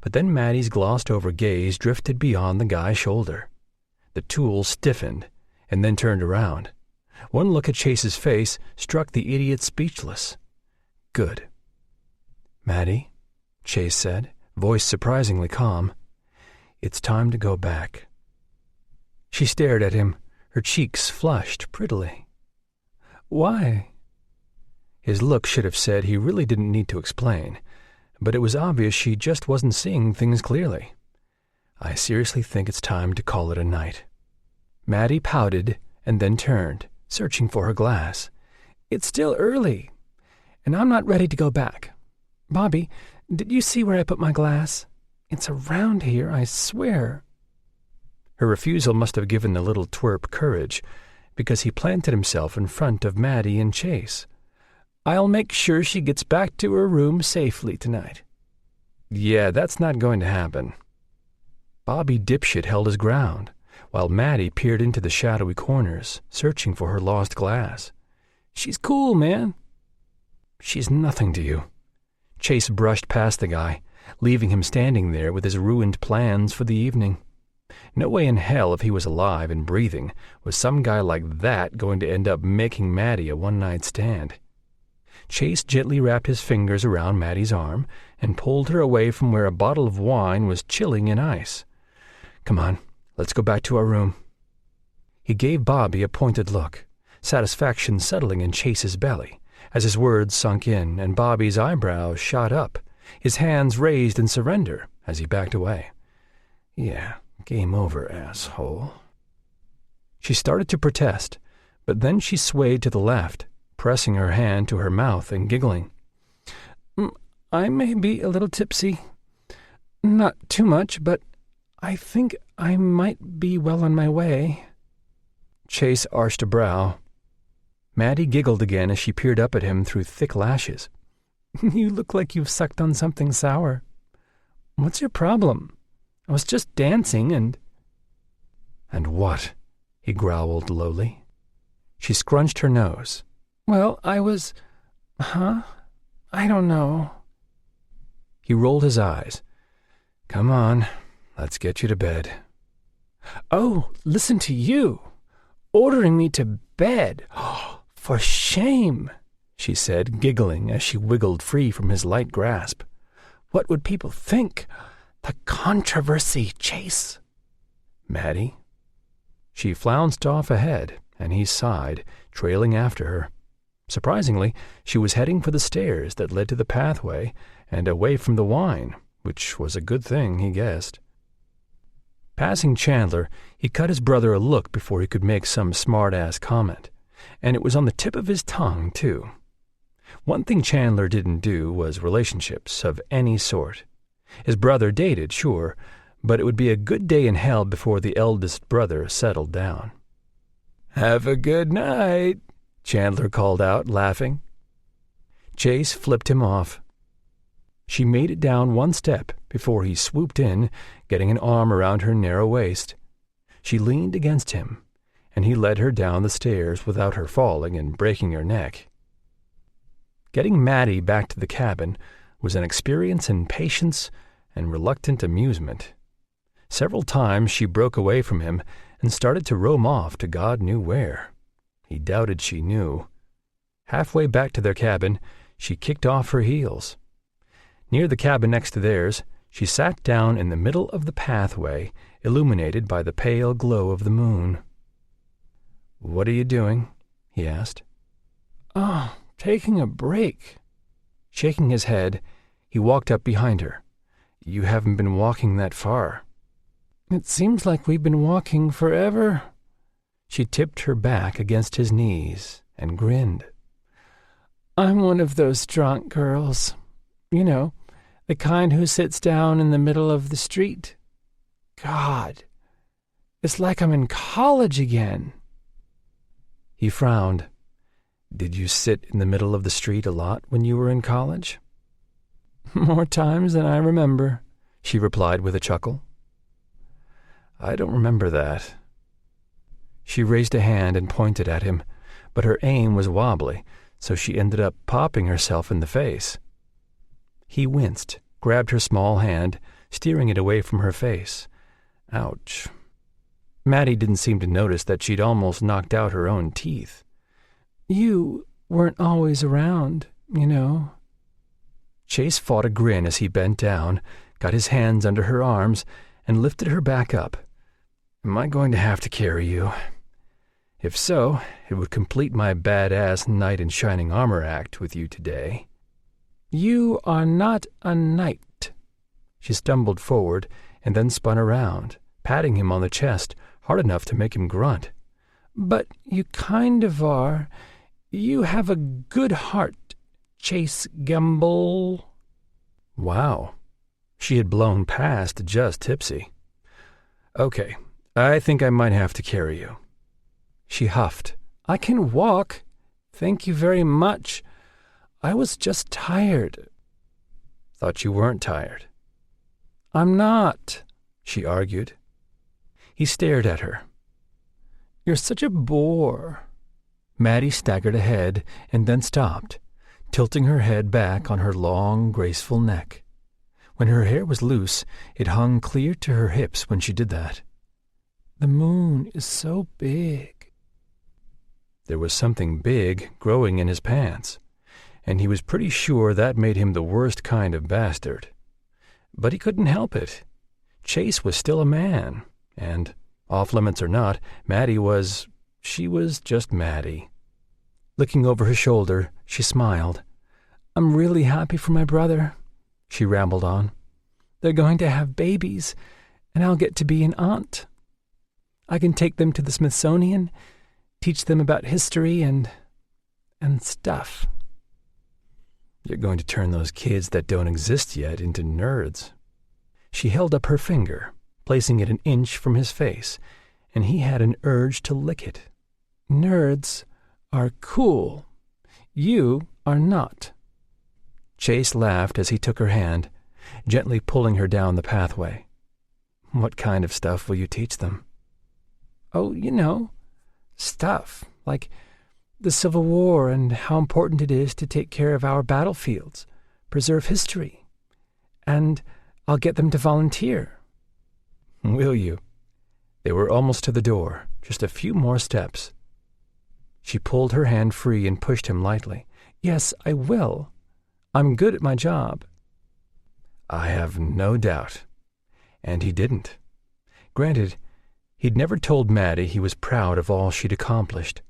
Speaker 1: but then Maddie's glossed-over gaze drifted beyond the guy's shoulder. The tool stiffened and then turned around. One look at Chase's face struck the idiot speechless. "Good." "Maddie," Chase said, voice surprisingly calm, "it's time to go back." She stared at him, her cheeks flushed prettily. "Why?" His look should have said he really didn't need to explain, but it was obvious she just wasn't seeing things clearly. "I seriously think it's time to call it a night." Maddie pouted and then turned, searching for her glass. "It's still early, and I'm not ready to go back. Bobby, did you see where I put my glass? It's around here, I swear." Her refusal must have given the little twerp courage, because he planted himself in front of Maddie and Chase. "I'll make sure she gets back to her room safely tonight." "Yeah, that's not going to happen." Bobby dipshit held his ground, while Maddie peered into the shadowy corners, searching for her lost glass. "She's cool, man." "She's nothing to you." Chase brushed past the guy, leaving him standing there with his ruined plans for the evening. No way in hell, if he was alive and breathing, was some guy like that going to end up making Maddie a one-night stand. Chase gently wrapped his fingers around Maddie's arm and pulled her away from where a bottle of wine was chilling in ice. "Come on, let's go back to our room." He gave Bobby a pointed look, satisfaction settling in Chase's belly, as his words sunk in and Bobby's eyebrows shot up, his hands raised in surrender as he backed away. "Yeah, game over, asshole." She started to protest, but then she swayed to the left, pressing her hand to her mouth and giggling. "I may be a little tipsy. Not too much, but I think I might be well on my way." Chase arched a brow. Maddie giggled again as she peered up at him through thick lashes. "You look like you've sucked on something sour. What's your problem? I was just dancing and—" "And what?" he growled lowly. She scrunched her nose. "Well, I was... I don't know." He rolled his eyes. "Come on, let's get you to bed." "Oh, listen to you! Ordering me to bed! For shame!" she said, giggling as she wiggled free from his light grasp. "What would people think? The controversy, Chase." "Maddie?" She flounced off ahead, and he sighed, trailing after her. Surprisingly, she was heading for the stairs that led to the pathway and away from the wine, which was a good thing, he guessed. Passing Chandler, he cut his brother a look before he could make some smart-ass comment, and it was on the tip of his tongue, too. One thing Chandler didn't do was relationships of any sort. His brother dated, sure, but it would be a good day in hell before the eldest brother settled down. "Have a good night," Chandler called out, laughing. Chase flipped him off. She made it down one step before he swooped in, getting an arm around her narrow waist. She leaned against him, and he led her down the stairs without her falling and breaking her neck. Getting Maddie back to the cabin was an experience in patience and reluctant amusement. Several times she broke away from him and started to roam off to God knew where. He doubted she knew. Halfway back to their cabin, she kicked off her heels. Near the cabin next to theirs, she sat down in the middle of the pathway, illuminated by the pale glow of the moon. "What are you doing?" he asked. "Oh, taking a break." Shaking his head, he walked up behind her. "You haven't been walking that far." "It seems like we've been walking forever." She tipped her back against his knees and grinned. "I'm one of those drunk girls. You know, the kind who sits down in the middle of the street. God, it's like I'm in college again." He frowned. "Did you sit in the middle of the street a lot when you were in college?" "More times than I remember," she replied with a chuckle. "I don't remember that." She raised a hand and pointed at him, but her aim was wobbly, so she ended up popping herself in the face. He winced, grabbed her small hand, steering it away from her face. Ouch. Maddie didn't seem to notice that she'd almost knocked out her own teeth. "You weren't always around, you know." Chase fought a grin as he bent down, got his hands under her arms, and lifted her back up. "Am I going to have to carry you? If so, it would complete my badass knight in shining armor act with you today." "You are not a knight." She stumbled forward and then spun around, patting him on the chest hard enough to make him grunt. "But you kind of are. You have a good heart, Chase Gamble." Wow. She had blown past just tipsy. "Okay, I think I might have to carry you." She huffed. "I can walk. Thank you very much. I was just tired." "Thought you weren't tired." "I'm not," she argued. He stared at her. "You're such a bore." Maddie staggered ahead and then stopped, tilting her head back on her long, graceful neck. When her hair was loose, it hung clear to her hips when she did that. "The moon is so big." There was something big growing in his pants, and he was pretty sure that made him the worst kind of bastard. But he couldn't help it. Chase was still a man, and, off-limits or not, she was just Maddie. Looking over her shoulder, she smiled. "I'm really happy for my brother," she rambled on. "They're going to have babies, and I'll get to be an aunt. I can take them to the Smithsonian, teach them about history and stuff." "You're going to turn those kids that don't exist yet into nerds." She held up her finger, placing it an inch from his face, and he had an urge to lick it. "Nerds are cool. You are not." Chase laughed as he took her hand, gently pulling her down the pathway. "What kind of stuff will you teach them?" "Oh, you know, stuff like the Civil War and how important it is to take care of our battlefields, preserve history. And I'll get them to volunteer." "Will you?" They were almost to the door, just a few more steps. She pulled her hand free and pushed him lightly. "Yes, I will. I'm good at my job." "I have no doubt." And he didn't. Granted, he'd never told Maddie he was proud of all she'd accomplished,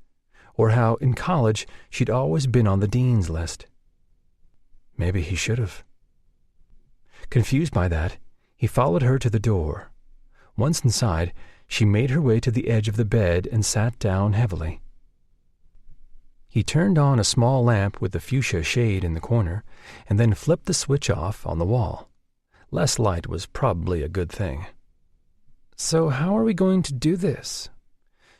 Speaker 1: or how, in college, she'd always been on the dean's list. Maybe he should have. Confused by that, he followed her to the door. Once inside, she made her way to the edge of the bed and sat down heavily. He turned on a small lamp with the fuchsia shade in the corner, and then flipped the switch off on the wall. Less light was probably a good thing. So how are we going to do this?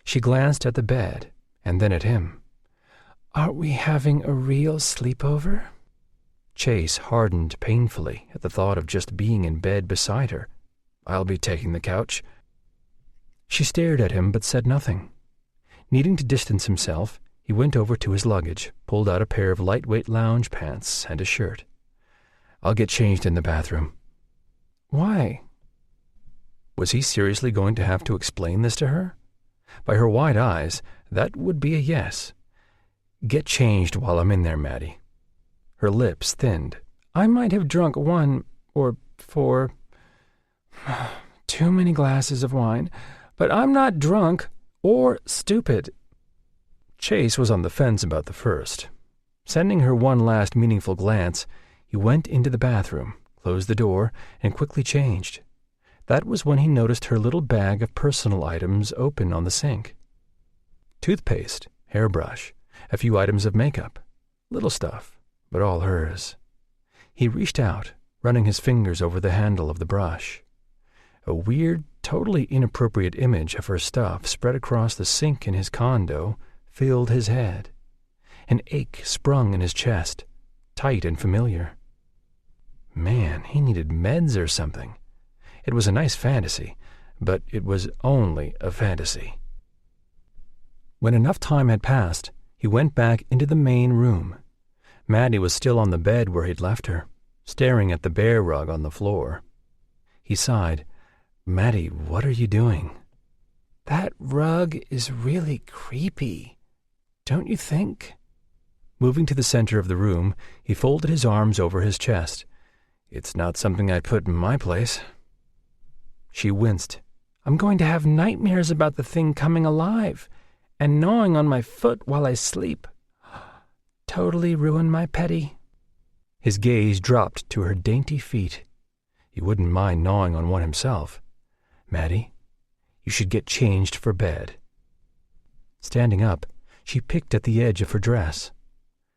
Speaker 1: She glanced at the bed, and then at him. Are we having a real sleepover? Chase hardened painfully at the thought of just being in bed beside her. I'll be taking the couch. She stared at him but said nothing. Needing to distance himself, he went over to his luggage, pulled out a pair of lightweight lounge pants and a shirt. I'll get changed in the bathroom. Why? Was he seriously going to have to explain this to her? By her wide eyes, that would be a yes. Get changed while I'm in there, Maddie. Her lips thinned. I might have drunk 1 or 4 too many glasses of wine, but I'm not drunk or stupid. Chase was on the fence about the first. Sending her one last meaningful glance, he went into the bathroom, closed the door, and quickly changed. That was when he noticed her little bag of personal items open on the sink. Toothpaste, hairbrush, a few items of makeup. Little stuff, but all hers. He reached out, running his fingers over the handle of the brush. A weird, totally inappropriate image of her stuff spread across the sink in his condo filled his head. An ache sprung in his chest, tight and familiar. Man, he needed meds or something. It was a nice fantasy, but it was only a fantasy. When enough time had passed, he went back into the main room. Maddie was still on the bed where he'd left her, staring at the bear rug on the floor. He sighed. Maddie, what are you doing? That rug is really creepy, don't you think? Moving to the center of the room, he folded his arms over his chest. It's not something I'd put in my place. She winced. I'm going to have nightmares about the thing coming alive and gnawing on my foot while I sleep. Totally ruin my petty. His gaze dropped to her dainty feet. He wouldn't mind gnawing on one himself. Maddie, you should get changed for bed. Standing up, she picked at the edge of her dress.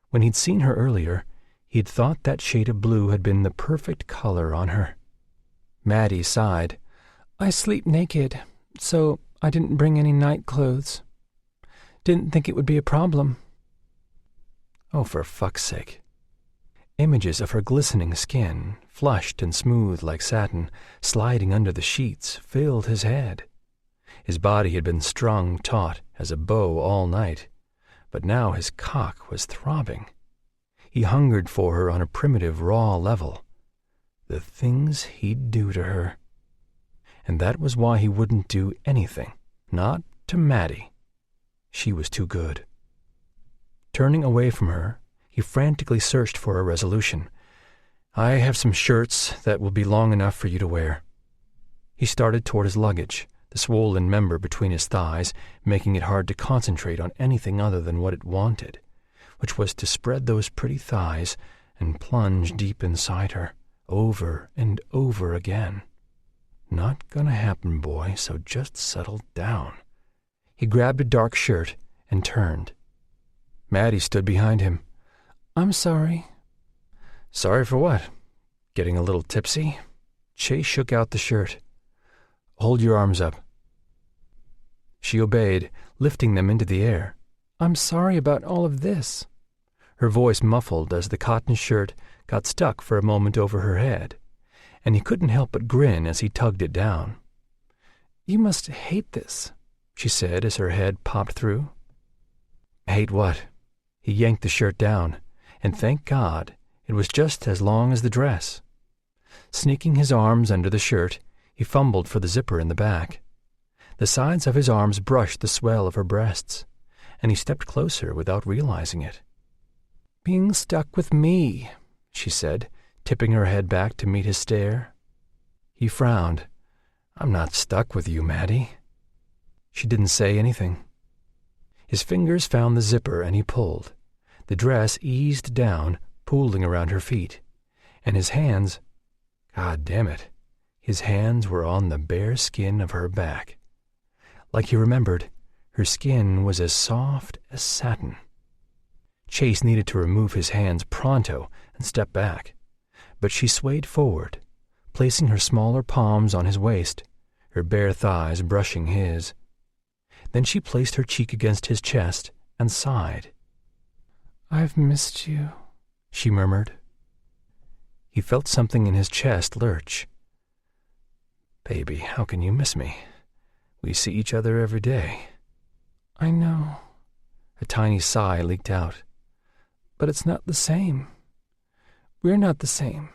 Speaker 1: When he'd seen her earlier, he'd thought that shade of blue had been the perfect color on her. Maddie sighed. I sleep naked, so I didn't bring any night clothes. Didn't think it would be a problem. Oh, for fuck's sake. Images of her glistening skin, flushed and smooth like satin, sliding under the sheets, filled his head. His body had been strung taut as a bow all night, but now his cock was throbbing. He hungered for her on a primitive, raw level. The things he'd do to her. And that was why he wouldn't do anything, not to Maddie. She was too good. Turning away from her, he frantically searched for a resolution. I have some shirts that will be long enough for you to wear. He started toward his luggage, the swollen member between his thighs, making it hard to concentrate on anything other than what it wanted, which was to spread those pretty thighs and plunge deep inside her, over and over again. Not gonna happen, boy, so just settle down. He grabbed a dark shirt and turned. Maddie stood behind him. I'm sorry. Sorry for what? Getting a little tipsy? Chase shook out the shirt. Hold your arms up. She obeyed, lifting them into the air. I'm sorry about all of this. Her voice muffled as the cotton shirt got stuck for a moment over her head, and he couldn't help but grin as he tugged it down. You must hate this, she said as her head popped through. Hate what? He yanked the shirt down, and thank God it was just as long as the dress. Sneaking his arms under the shirt, he fumbled for the zipper in the back. The sides of his arms brushed the swell of her breasts, and he stepped closer without realizing it. Being stuck with me, she said, tipping her head back to meet his stare. He frowned. I'm not stuck with you, Maddie. She didn't say anything. His fingers found the zipper and he pulled. The dress eased down, pooling around her feet, and his hands, God damn it, his hands were on the bare skin of her back. Like he remembered, her skin was as soft as satin. Chase needed to remove his hands pronto and step back, but she swayed forward, placing her smaller palms on his waist, her bare thighs brushing his. Then she placed her cheek against his chest and sighed.
Speaker 2: "I've missed you,"
Speaker 1: she murmured. He felt something in his chest lurch. "Baby, how can you miss me? We see each other every day."
Speaker 2: "I know."
Speaker 1: A tiny sigh leaked out.
Speaker 2: "But it's not the same. We're not the same.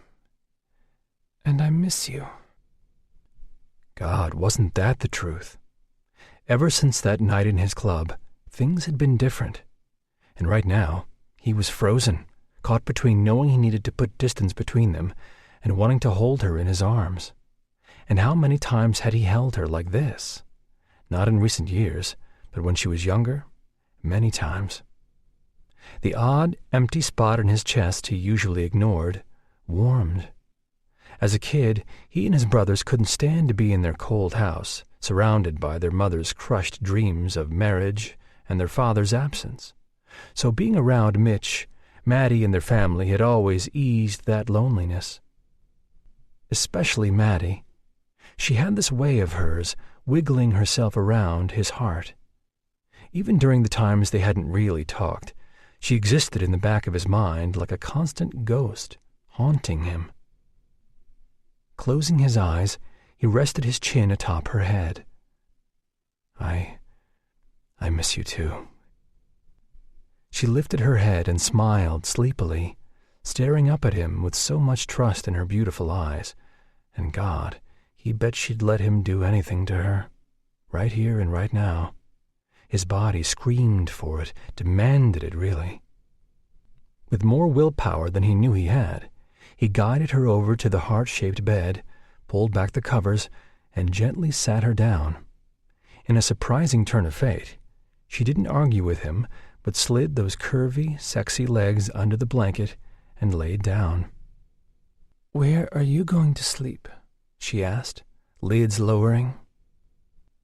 Speaker 2: And I miss you."
Speaker 1: God, wasn't that the truth? Ever since that night in his club, things had been different. And right now, he was frozen, caught between knowing he needed to put distance between them and wanting to hold her in his arms. And how many times had he held her like this? Not in recent years, but when she was younger, many times. The odd, empty spot in his chest he usually ignored warmed. As a kid, he and his brothers couldn't stand to be in their cold house, surrounded by their mother's crushed dreams of marriage and their father's absence. So being around Mitch, Maddie, and their family had always eased that loneliness. Especially Maddie. She had this way of hers, wiggling herself around his heart. Even during the times they hadn't really talked, she existed in the back of his mind like a constant ghost, haunting him. Closing his eyes, he rested his chin atop her head. I miss you too." She lifted her head and smiled sleepily, staring up at him with so much trust in her beautiful eyes. And God, he bet she'd let him do anything to her, right here and right now. His body screamed for it, demanded it really. With more willpower than he knew he had, he guided her over to the heart-shaped bed, pulled back the covers, and gently sat her down. In a surprising turn of fate, she didn't argue with him, but slid those curvy, sexy legs under the blanket and laid down.
Speaker 2: "Where are you going to sleep?"
Speaker 1: she asked, lids lowering.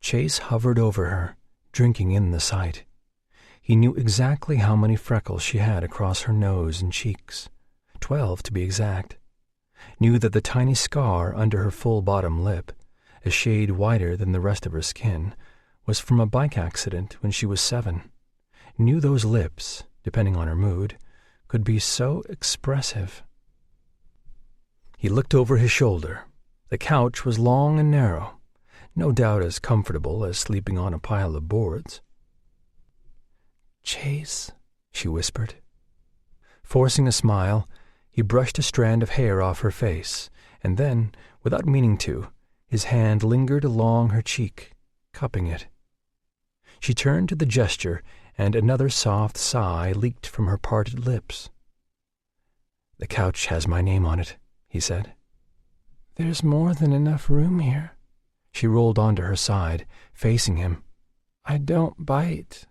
Speaker 1: Chase hovered over her, drinking in the sight. He knew exactly how many freckles she had across her nose and cheeks, 12 to be exact. Knew that the tiny scar under her full bottom lip, a shade whiter than the rest of her skin, was from a bike accident when she was 7. Knew those lips, depending on her mood, could be so expressive. He looked over his shoulder. The couch was long and narrow, no doubt as comfortable as sleeping on a pile of boards.
Speaker 2: "Chase,"
Speaker 1: she whispered. Forcing a smile, he brushed a strand of hair off her face, and then, without meaning to, his hand lingered along her cheek, cupping it. She turned to the gesture, and another soft sigh leaked from her parted lips. "The couch has my name on it," he said.
Speaker 2: "There's more than enough room here."
Speaker 1: She rolled onto her side, facing him.
Speaker 2: "I don't bite."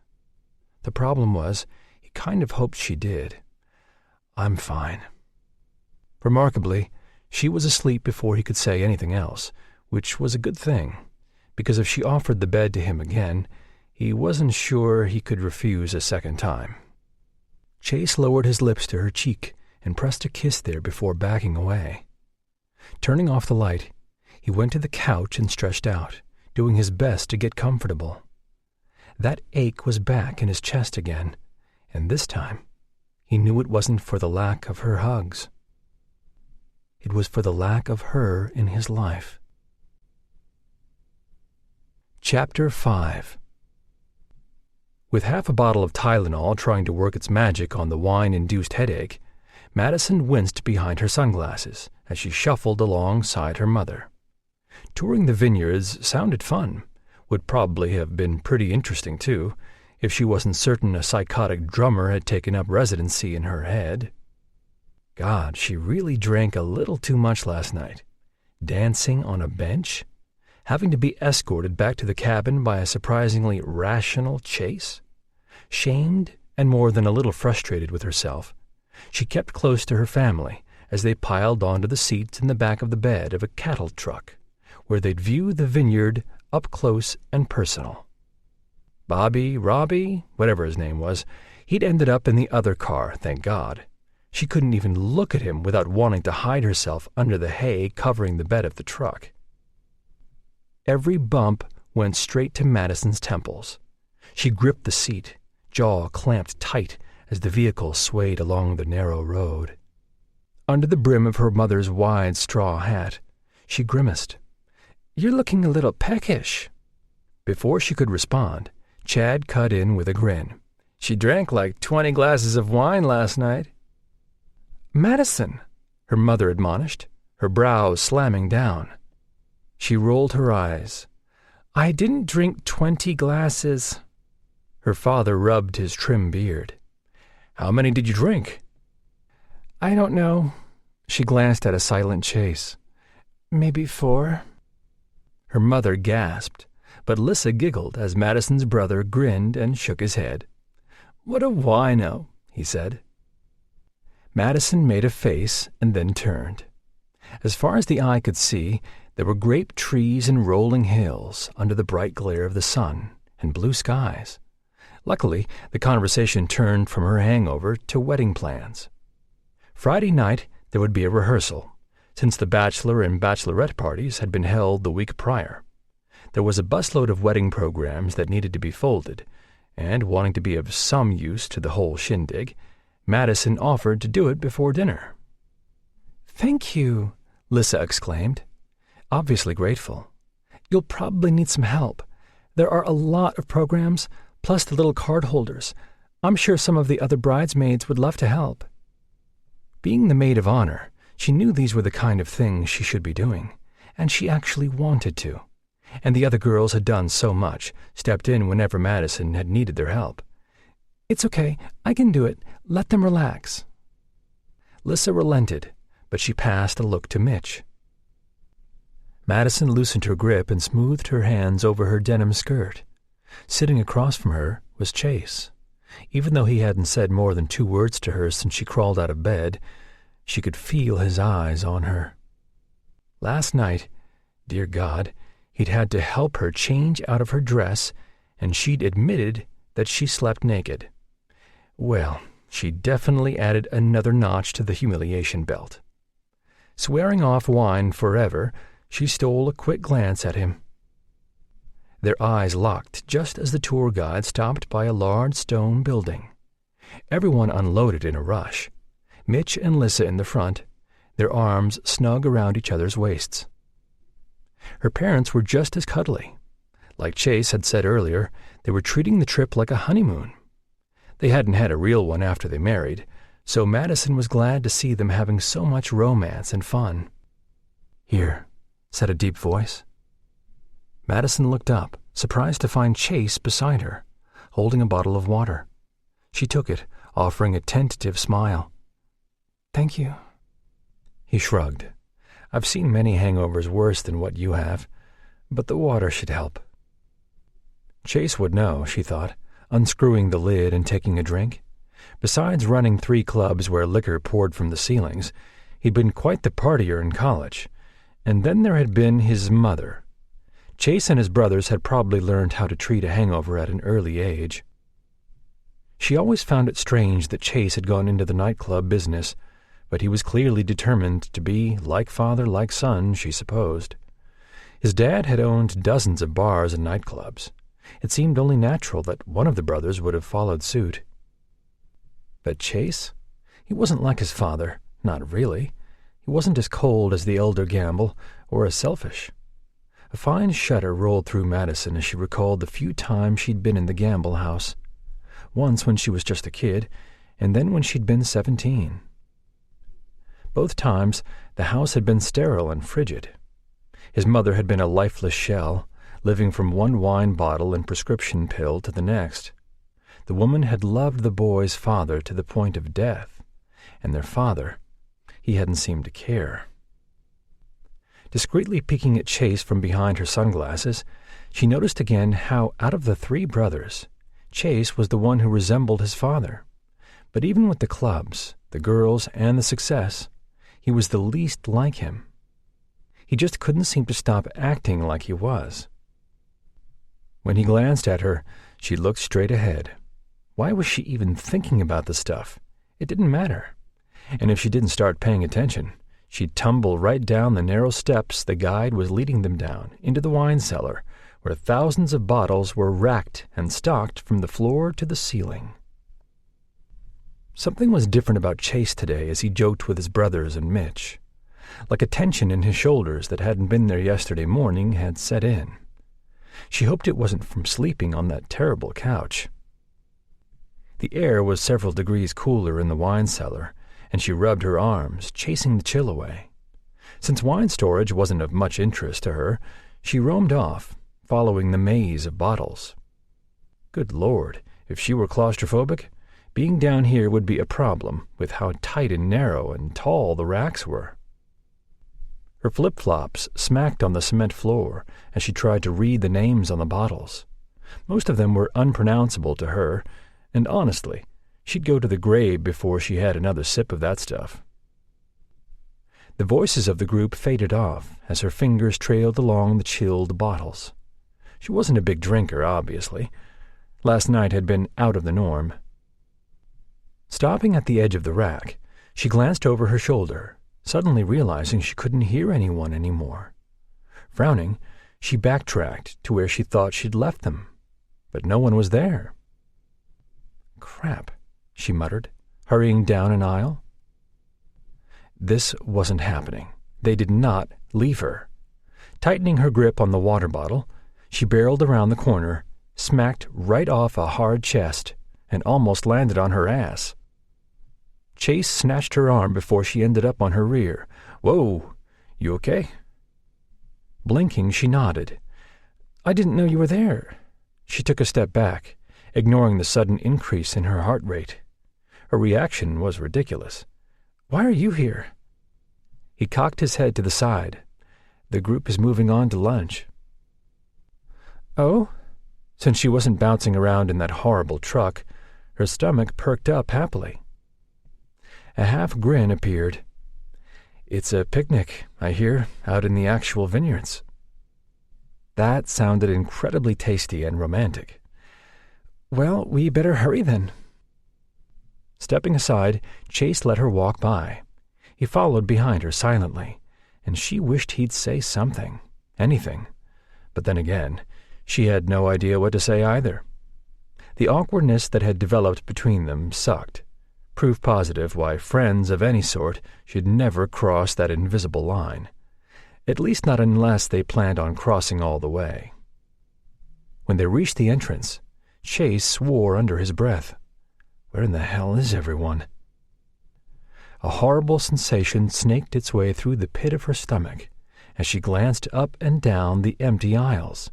Speaker 1: The problem was, he kind of hoped she did. "I'm fine." Remarkably, she was asleep before he could say anything else, which was a good thing, because if she offered the bed to him again, he wasn't sure he could refuse a second time. Chase lowered his lips to her cheek and pressed a kiss there before backing away. Turning off the light, he went to the couch and stretched out, doing his best to get comfortable. That ache was back in his chest again, and this time, he knew it wasn't for the lack of her hugs. It was for the lack of her in his life. Chapter 5. With half a bottle of Tylenol trying to work its magic on the wine-induced headache, Madison winced behind her sunglasses as she shuffled alongside her mother. Touring the vineyards sounded fun, would probably have been pretty interesting too, if she wasn't certain a psychotic drummer had taken up residency in her head. God, she really drank a little too much last night. Dancing on a bench? Having to be escorted back to the cabin by a surprisingly rational Chase? Shamed and more than a little frustrated with herself, she kept close to her family as they piled onto the seats in the back of the bed of a cattle truck, where they'd view the vineyard up close and personal. Robbie, whatever his name was, he'd ended up in the other car, thank God. She couldn't even look at him without wanting to hide herself under the hay covering the bed of the truck. Every bump went straight to Madison's temples. She gripped the seat, jaw clamped tight as the vehicle swayed along the narrow road. Under the brim of her mother's wide straw hat, she grimaced. "You're looking a little peckish." Before she could respond, Chad cut in with a grin. "She drank like 20 glasses of wine last night." "Madison," her mother admonished, her brows slamming down. She rolled her eyes. "I didn't drink 20 glasses." Her father rubbed his trim beard. "How many did you drink?" "I don't know." She glanced at a silent Chase. "Maybe 4." Her mother gasped, but Lissa giggled as Madison's brother grinned and shook his head. "What a wino," he said. Madison made a face and then turned. As far as the eye could see, there were grape trees and rolling hills under the bright glare of the sun and blue skies. Luckily, the conversation turned from her hangover to wedding plans. Friday night, there would be a rehearsal, since the bachelor and bachelorette parties had been held the week prior. There was a busload of wedding programs that needed to be folded, and wanting to be of some use to the whole shindig, Madison offered to do it before dinner. "Thank you," Lissa exclaimed, obviously grateful. "You'll probably need some help. There are a lot of programs, plus the little card holders. I'm sure some of the other bridesmaids would love to help." Being the maid of honor, she knew these were the kind of things she should be doing, and she actually wanted to. And the other girls had done so much, stepped in whenever Madison had needed their help. "It's okay, I can do it. Let them relax." Lissa relented, but she passed a look to Mitch. Madison loosened her grip and smoothed her hands over her denim skirt. Sitting across from her was Chase. Even though he hadn't said more than 2 words to her since she crawled out of bed, she could feel his eyes on her. Last night, dear God, he'd had to help her change out of her dress, and she'd admitted that she slept naked. Well, she definitely added another notch to the humiliation belt. Swearing off wine forever, she stole a quick glance at him. Their eyes locked just as the tour guide stopped by a large stone building. Everyone unloaded in a rush. Mitch and Lissa in the front, their arms snug around each other's waists. Her parents were just as cuddly. Like Chase had said earlier, they were treating the trip like a honeymoon. They hadn't had a real one after they married, so Madison was glad to see them having so much romance and fun. "Here," said a deep voice. Madison looked up, surprised to find Chase beside her, holding a bottle of water. She took it, offering a tentative smile. "Thank you." He shrugged. "I've seen many hangovers worse than what you have, but the water should help." Chase would know, she thought, unscrewing the lid and taking a drink. Besides running 3 clubs where liquor poured from the ceilings, he'd been quite the partier in college. And then there had been his mother. Chase and his brothers had probably learned how to treat a hangover at an early age. She always found it strange that Chase had gone into the nightclub business, but he was clearly determined to be like father, like son, she supposed. His dad had owned dozens of bars and nightclubs. It seemed only natural that one of the brothers would have followed suit. But Chase? He wasn't like his father, not really. He wasn't as cold as the elder Gamble, or as selfish. A fine shudder rolled through Madison as she recalled the few times she'd been in the Gamble house. Once when she was just a kid, and then when she'd been 17. Both times, the house had been sterile and frigid. His mother had been a lifeless shell, living from one wine bottle and prescription pill to the next. The woman had loved the boy's father to the point of death, and their father, he hadn't seemed to care. Discreetly peeking at Chase from behind her sunglasses, she noticed again how, out of the 3 brothers, Chase was the one who resembled his father. But even with the clubs, the girls, and the success, he was the least like him. He just couldn't seem to stop acting like he was. When he glanced at her, she looked straight ahead. Why was she even thinking about the stuff? It didn't matter. And if she didn't start paying attention, She'd tumble right down the narrow steps the guide was leading them down into the wine cellar, where thousands of bottles were racked and stocked from the floor to the ceiling. Something was different about Chase today as he joked with his brothers and Mitch. Like a tension in his shoulders that hadn't been there yesterday morning had set in. She hoped it wasn't from sleeping on that terrible couch. The air was several degrees cooler in the wine cellar, and she rubbed her arms, chasing the chill away. Since wine storage wasn't of much interest to her, she roamed off, following the maze of bottles. Good Lord, if she were claustrophobic, being down here would be a problem with how tight and narrow and tall the racks were. Her flip-flops smacked on the cement floor as she tried to read the names on the bottles. Most of them were unpronounceable to her, and honestly, she'd go to the grave before she had another sip of that stuff. The voices of the group faded off as her fingers trailed along the chilled bottles. She wasn't a big drinker, obviously. Last night had been out of the norm. Stopping at the edge of the rack, she glanced over her shoulder, suddenly realizing she couldn't hear anyone anymore. Frowning, she backtracked to where she thought she'd left them, but no one was there. "Crap," she muttered, hurrying down an aisle. This wasn't happening. They did not leave her. Tightening her grip on the water bottle, she barreled around the corner, smacked right off a hard chest, and almost landed on her ass. Chase snatched her arm before she ended up on her rear. "Whoa, you okay?" Blinking, she nodded. "I didn't know you were there." She took a step back, ignoring the sudden increase in her heart rate. Her reaction was ridiculous. "Why are you here?" He cocked his head to the side. "The group is moving on to lunch." "Oh?" Since she wasn't bouncing around in that horrible truck, her stomach perked up happily. A half grin appeared. "It's a picnic, I hear, out in the actual vineyards." That sounded incredibly tasty and romantic. "Well, we better hurry then." Stepping aside, Chase let her walk by. He followed behind her silently, and she wished he'd say something, anything. But then again, she had no idea what to say either. The awkwardness that had developed between them sucked. Proof positive why friends of any sort should never cross that invisible line. At least not unless they planned on crossing all the way. When they reached the entrance, Chase swore under his breath. Where in the hell is everyone? A horrible sensation snaked its way through the pit of her stomach as she glanced up and down the empty aisles.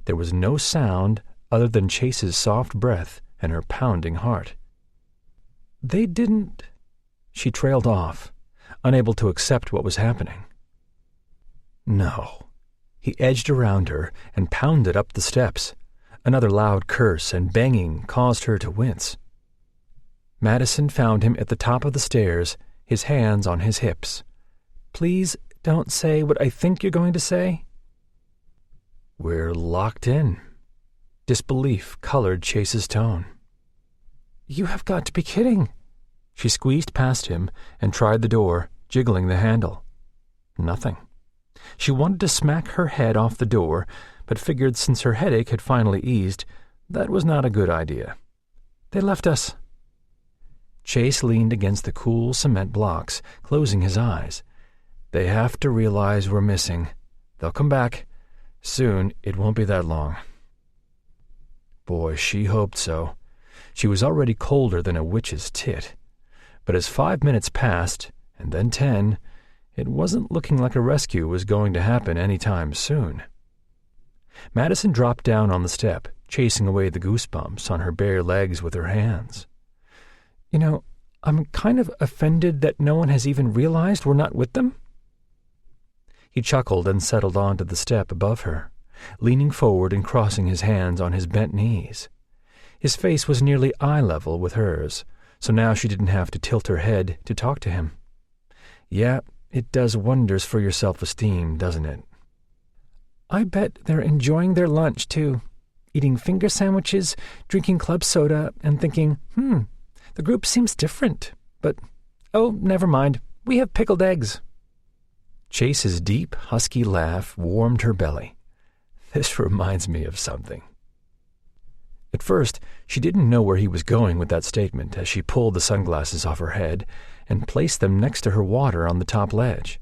Speaker 1: There was no sound other than Chase's soft breath and her pounding heart. They didn't... She trailed off, unable to accept what was happening. No. He edged around her and pounded up the steps. Another loud curse and banging caused her to wince. Madison found him at the top of the stairs, his hands on his hips. "Please don't say what I think you're going to say." "We're locked in." Disbelief colored Chase's tone. "You have got to be kidding." She squeezed past him and tried the door, jiggling the handle. Nothing. She wanted to smack her head off the door, but figured since her headache had finally eased, that was not a good idea. "They left us." Chase leaned against the cool cement blocks, closing his eyes. "They have to realize we're missing. They'll come back. Soon, it won't be that long." Boy, she hoped so. She was already colder than a witch's tit. But as 5 minutes passed, and then 10, it wasn't looking like a rescue was going to happen any time soon. Madison dropped down on the step, chasing away the goosebumps on her bare legs with her hands. "You know, I'm kind of offended that no one has even realized we're not with them." He chuckled and settled onto the step above her, leaning forward and crossing his hands on his bent knees. His face was nearly eye level with hers, so now she didn't have to tilt her head to talk to him. "Yeah, it does wonders for your self-esteem, doesn't it?" "I bet they're enjoying their lunch, too. Eating finger sandwiches, drinking club soda, and thinking, the group seems different. But, oh, never mind. We have pickled eggs. Chase's deep, husky laugh warmed her belly. This reminds me of something. At first, she didn't know where he was going with that statement as she pulled the sunglasses off her head and placed them next to her water on the top ledge.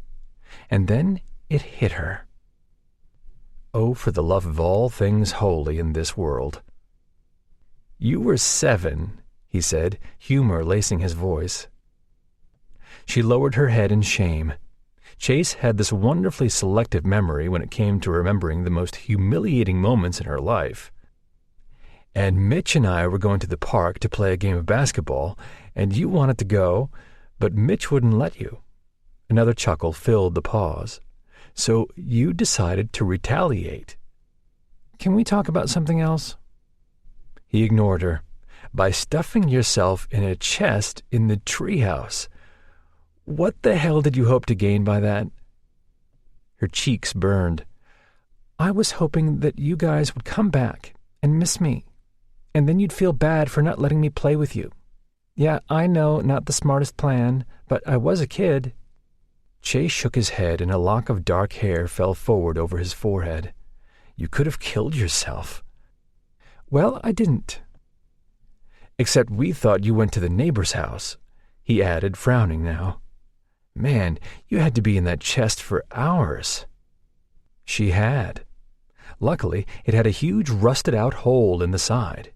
Speaker 1: And then it hit her. Oh, for the love of all things holy in this world. "You were 7, he said, humor lacing his voice. She lowered her head in shame. Chase had this wonderfully selective memory when it came to remembering the most humiliating moments in her life. "And Mitch and I were going to the park to play a game of basketball, and you wanted to go, but Mitch wouldn't let you." Another chuckle filled the pause. "So you decided to retaliate."
Speaker 2: "Can we talk about something else?"
Speaker 1: He ignored her. "By stuffing yourself in a chest in the treehouse. What the hell did you hope to gain by that?" Her cheeks burned.
Speaker 2: "I was hoping that you guys would come back and miss me, and then you'd feel bad for not letting me play with you. Yeah, I know, not the smartest plan, but I was a kid."
Speaker 1: Chase shook his head and a lock of dark hair fell forward over his forehead. "You could have killed yourself."
Speaker 2: "Well, I didn't."
Speaker 1: "Except we thought you went to the neighbor's house," he added, frowning now. "Man, you had to be in that chest for hours." She had. Luckily, it had a huge rusted-out hole in the side.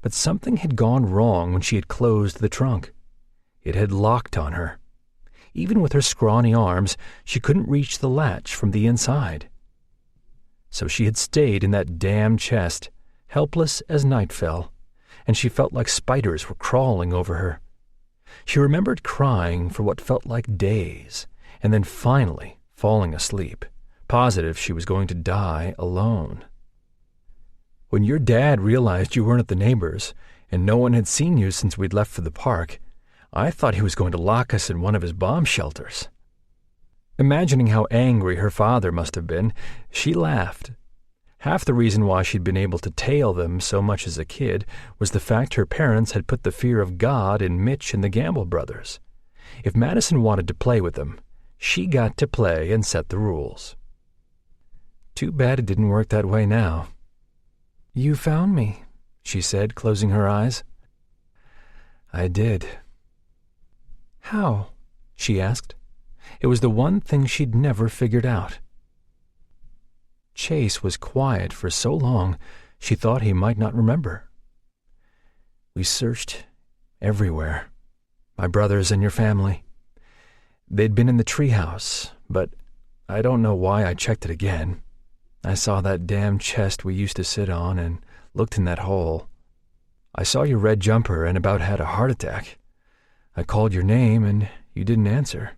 Speaker 1: But something had gone wrong when she had closed the trunk. It had locked on her. Even with her scrawny arms, she couldn't reach the latch from the inside. So she had stayed in that damn chest, helpless as night fell, and she felt like spiders were crawling over her. She remembered crying for what felt like days, and then finally falling asleep, positive she was going to die alone. "When your dad realized you weren't at the neighbor's, and no one had seen you since we'd left for the park, I thought he was going to lock us in one of his bomb shelters." Imagining how angry her father must have been, she laughed. Half the reason why she'd been able to tail them so much as a kid was the fact her parents had put the fear of God in Mitch and the Gamble brothers. If Madison wanted to play with them, she got to play and set the rules. Too bad it didn't work that way now.
Speaker 2: "You found me," she said, closing her eyes.
Speaker 1: "I did."
Speaker 2: "How?"
Speaker 1: she asked. It was the one thing she'd never figured out. Chase was quiet for so long, she thought he might not remember. "We searched everywhere. My brothers and your family. They'd been in the treehouse, but I don't know why I checked it again. I saw that damn chest we used to sit on and looked in that hole. I saw your red jumper and about had a heart attack. I called your name and you didn't answer.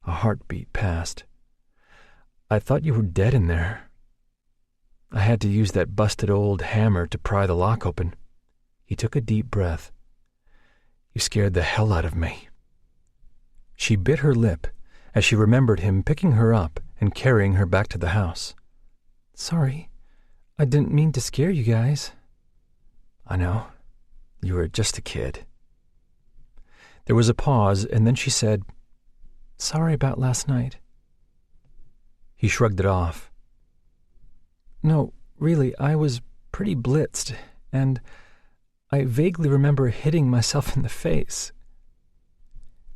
Speaker 1: A heartbeat passed. I thought you were dead in there. I had to use that busted old hammer to pry the lock open." He took a deep breath. "You scared the hell out of me." She bit her lip as she remembered him picking her up and carrying her back to the house.
Speaker 2: "Sorry, I didn't mean to scare you guys."
Speaker 1: "I know. You were just a kid." There was a pause, and then she said, "Sorry about last night." He shrugged it off.
Speaker 2: "No, really, I was pretty blitzed, and I vaguely remember hitting myself in the face."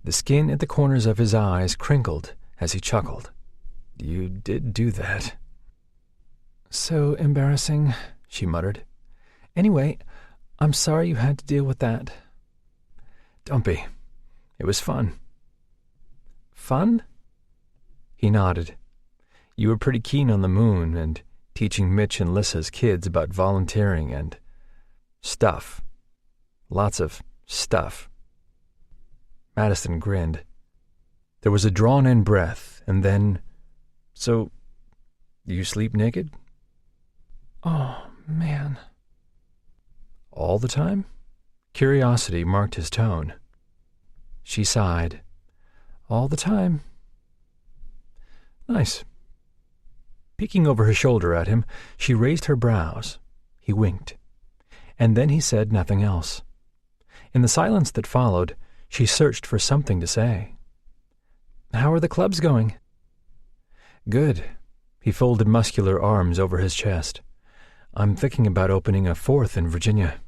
Speaker 1: The skin at the corners of his eyes crinkled as he chuckled. "You did do that."
Speaker 2: "So embarrassing," she muttered. "Anyway, I'm sorry you had to deal with that."
Speaker 1: "Don't be. It was fun."
Speaker 2: "Fun?"
Speaker 1: He nodded. "You were pretty keen on the moon and teaching Mitch and Lissa's kids about volunteering and stuff. Lots of stuff." Madison grinned. There was a drawn-in breath, and then, "So, you sleep naked?"
Speaker 2: "Oh, man."
Speaker 1: "All the time?" Curiosity marked his tone. She sighed. "All the time." "Nice." Peeking over her shoulder at him, she raised her brows. He winked. And then he said nothing else. In the silence that followed, she searched for something to say. "How are the clubs going?" Good. He folded muscular arms over his chest. I'm thinking about opening a fourth in Virginia.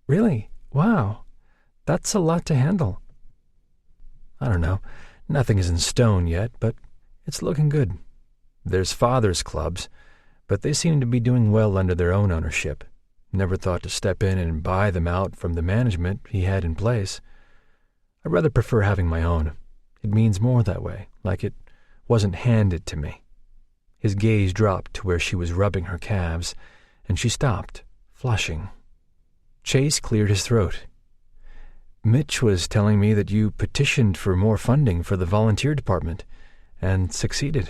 Speaker 2: Really? Wow. That's a lot to handle.
Speaker 1: I don't know. Nothing is in stone yet, but it's looking good. There's fathers' clubs, but they seem to be doing well under their own ownership. Never thought to step in and buy them out from the management he had in place. I rather prefer having my own. It means more that way, like it wasn't handed to me. His gaze dropped to where she was rubbing her calves, and she stopped, flushing. Chase cleared his throat. Mitch was telling me that you petitioned for more funding for the volunteer department, and succeeded.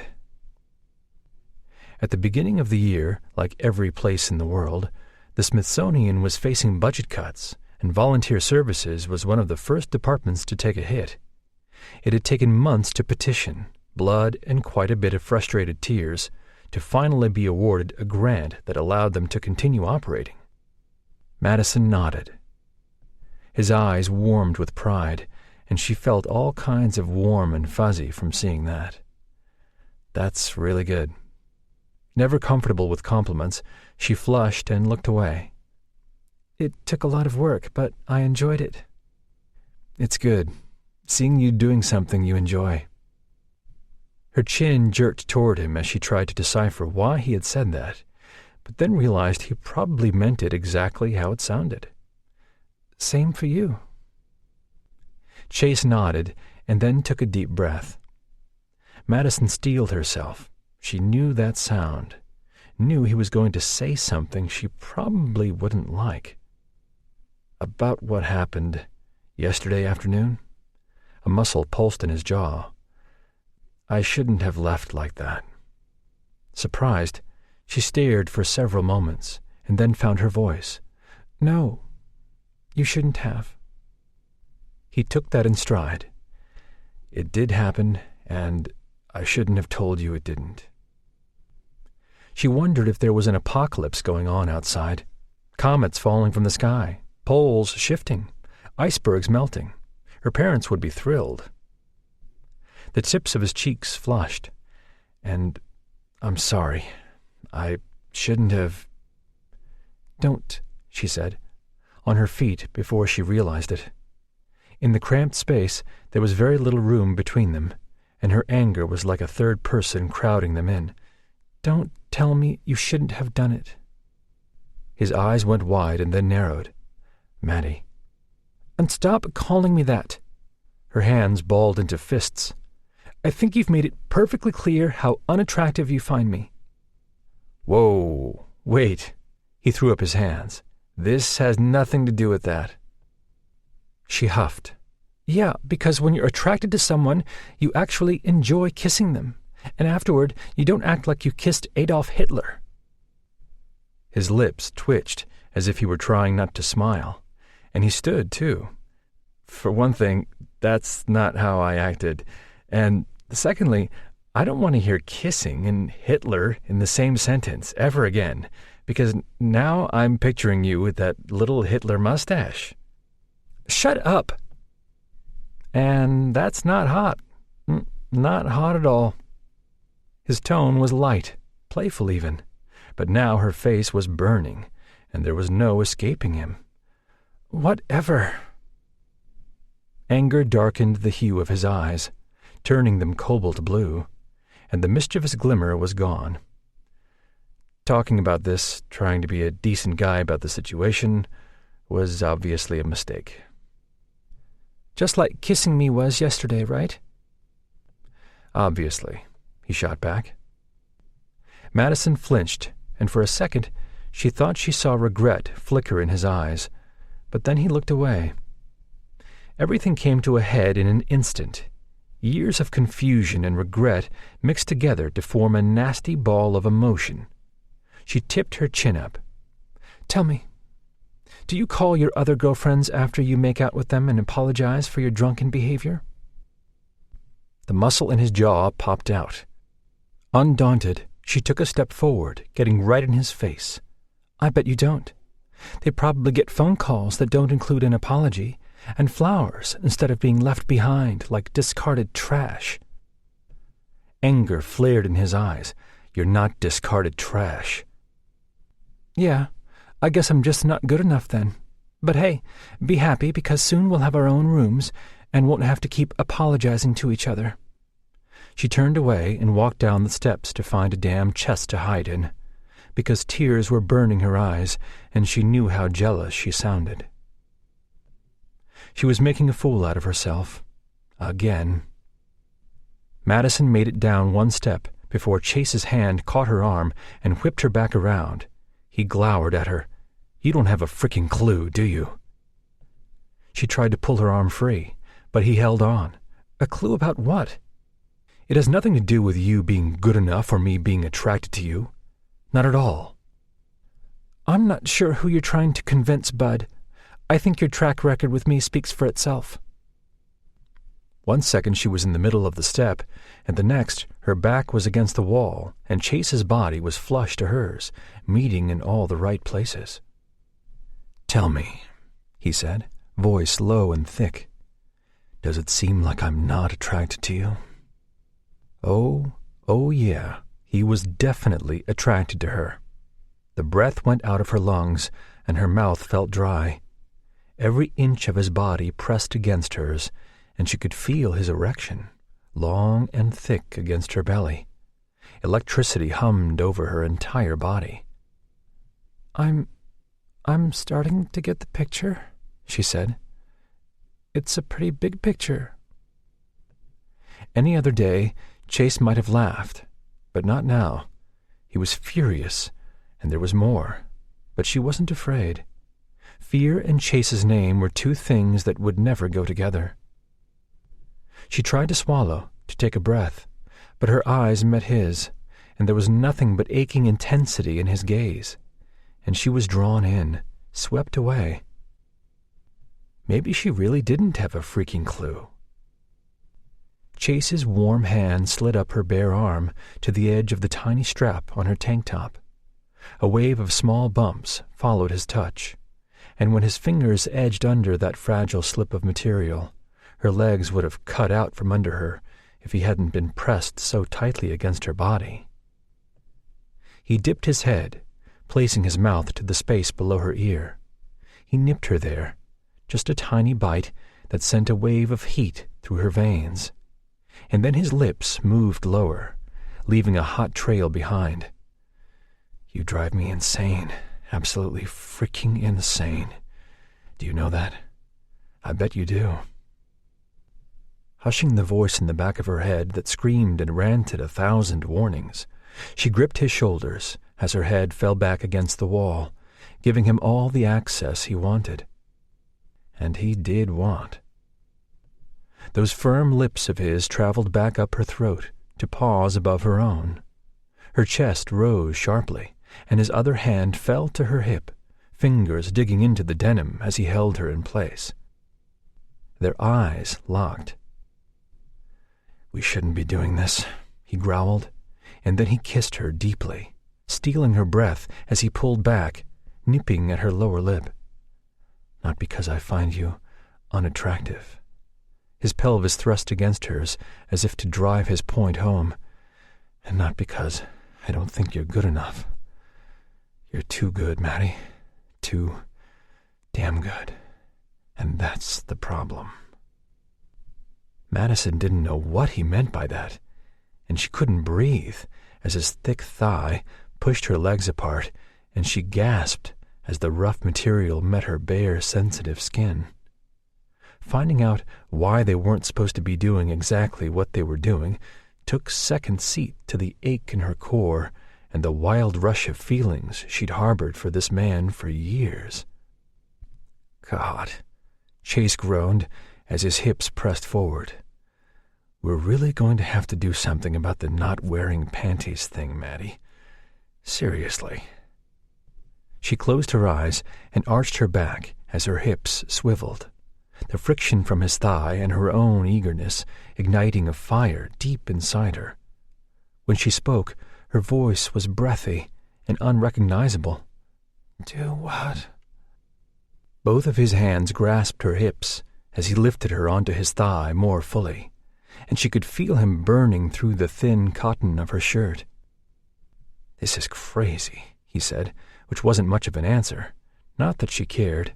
Speaker 1: At the beginning of the year, like every place in the world, the Smithsonian was facing budget cuts, and volunteer services was one of the first departments to take a hit. It had taken months to petition, blood and quite a bit of frustrated tears, to finally be awarded a grant that allowed them to continue operating. Madison nodded. His eyes warmed with pride, and she felt all kinds of warm and fuzzy from seeing that. That's really good. Never comfortable with compliments, she flushed and looked away.
Speaker 2: It took a lot of work, but I enjoyed it.
Speaker 1: It's good, seeing you doing something you enjoy. Her chin jerked toward him as she tried to decipher why he had said that, but then realized he probably meant it exactly how it sounded.
Speaker 2: Same for you.
Speaker 1: Chase nodded and then took a deep breath. Madison steeled herself. She knew that sound, knew he was going to say something she probably wouldn't like. About what happened yesterday afternoon? A muscle pulsed in his jaw. I shouldn't have left like that. Surprised, she stared for several moments and then found her voice.
Speaker 2: No, you shouldn't have.
Speaker 1: He took that in stride. It did happen, and I shouldn't have told you it didn't. She wondered if there was an apocalypse going on outside. Comets falling from the sky, poles shifting, icebergs melting. Her parents would be thrilled. The tips of his cheeks flushed. And I'm sorry. I shouldn't have...
Speaker 2: Don't,
Speaker 1: she said, on her feet before she realized it. In the cramped space, there was very little room between them, and her anger was like a third person crowding them in.
Speaker 2: Don't tell me you shouldn't have done it.
Speaker 1: His eyes went wide and then narrowed. Maddie.
Speaker 2: And stop calling me that.
Speaker 1: Her hands balled into fists.
Speaker 2: I think you've made it perfectly clear how unattractive you find me.
Speaker 1: Whoa, wait. He threw up his hands. This has nothing to do with that. She huffed.
Speaker 2: Yeah, because when you're attracted to someone, you actually enjoy kissing them. And afterward, you don't act like you kissed Adolf Hitler.
Speaker 1: His lips twitched as if he were trying not to smile. And he stood, too. For one thing, that's not how I acted. And secondly, I don't want to hear kissing and Hitler in the same sentence ever again, because now I'm picturing you with that little Hitler mustache.
Speaker 2: Shut up.
Speaker 1: And that's not hot. Not hot at all. His tone was light, playful even, but now her face was burning, and there was no escaping him.
Speaker 2: Whatever.
Speaker 1: Anger darkened the hue of his eyes, turning them cobalt blue, and the mischievous glimmer was gone. Talking about this, trying to be a decent guy about the situation, was obviously a mistake.
Speaker 2: Just like kissing me was yesterday, right?
Speaker 1: Obviously, he shot back. Madison flinched, and for a second she thought she saw regret flicker in his eyes, but then he looked away. Everything came to a head in an instant. Years of confusion and regret mixed together to form a nasty ball of emotion. She tipped her chin up.
Speaker 2: Tell me, do you call your other girlfriends after you make out with them and apologize for your drunken behavior?
Speaker 1: The muscle in his jaw popped out. Undaunted, she took a step forward, getting right in his face.
Speaker 2: I bet you don't. They probably get phone calls that don't include an apology, and flowers instead of being left behind like discarded trash.
Speaker 1: Anger flared in his eyes. "You're not discarded trash."
Speaker 2: "Yeah, I guess I'm just not good enough then. But hey, be happy because soon we'll have our own rooms and won't have to keep apologizing to each other."
Speaker 1: She turned away and walked down the steps to find a damn chest to hide in, because tears were burning her eyes and she knew how jealous she sounded. She was making a fool out of herself. Again. Madison made it down one step before Chase's hand caught her arm and whipped her back around. He glowered at her. "You don't have a freaking clue, do you?" She tried to pull her arm free, but he held on. "A clue about what?" "It has nothing to do with you being good enough or me being attracted to you. Not at all."
Speaker 2: "I'm not sure who you're trying to convince, Bud. I think your track record with me speaks for itself."
Speaker 1: One second she was in the middle of the step, and the next her back was against the wall, and Chase's body was flush to hers, meeting in all the right places. "Tell me," he said, voice low and thick, "does it seem like I'm not attracted to you?" Oh yeah, he was definitely attracted to her. The breath went out of her lungs, and her mouth felt dry. Every inch of his body pressed against hers, and she could feel his erection, long and thick against her belly. Electricity hummed over her entire body.
Speaker 2: I'm starting to get the picture," she said. "It's a pretty big picture."
Speaker 1: Any other day, Chase might have laughed, but not now. He was furious, and there was more, but she wasn't afraid. Fear and Chase's name were two things that would never go together. She tried to swallow, to take a breath, but her eyes met his, and there was nothing but aching intensity in his gaze, and she was drawn in, swept away. Maybe she really didn't have a freaking clue. Chase's warm hand slid up her bare arm to the edge of the tiny strap on her tank top. A wave of small bumps followed his touch, and when his fingers edged under that fragile slip of material, her legs would have cut out from under her if he hadn't been pressed so tightly against her body. He dipped his head, placing his mouth to the space below her ear. He nipped her there, just a tiny bite that sent a wave of heat through her veins. And then his lips moved lower, leaving a hot trail behind. "You drive me insane, absolutely freaking insane. Do you know that? I bet you do." Hushing the voice in the back of her head that screamed and ranted 1,000 warnings, she gripped his shoulders as her head fell back against the wall, giving him all the access he wanted. And he did want. Those firm lips of his traveled back up her throat to pause above her own. Her chest rose sharply, and his other hand fell to her hip, fingers digging into the denim as he held her in place. Their eyes locked. "We shouldn't be doing this," he growled, and then he kissed her deeply, stealing her breath as he pulled back, nipping at her lower lip. "Not because I find you unattractive." His pelvis thrust against hers as if to drive his point home. "And not because I don't think you're good enough. You're too good, Maddie. Too damn good. And that's the problem." Madison didn't know what he meant by that, and she couldn't breathe as his thick thigh pushed her legs apart, and she gasped as the rough material met her bare, sensitive skin. Finding out why they weren't supposed to be doing exactly what they were doing took second seat to the ache in her core and the wild rush of feelings she'd harbored for this man for years. "God," Chase groaned as his hips pressed forward. "We're really going to have to do something about the not wearing panties thing, Maddie. Seriously." She closed her eyes and arched her back as her hips swiveled, the friction from his thigh and her own eagerness igniting a fire deep inside her. When she spoke, her voice was breathy and unrecognizable. "Do what?" Both of his hands grasped her hips as he lifted her onto his thigh more fully, and she could feel him burning through the thin cotton of her shirt. "This is crazy," he said, which wasn't much of an answer, not that she cared.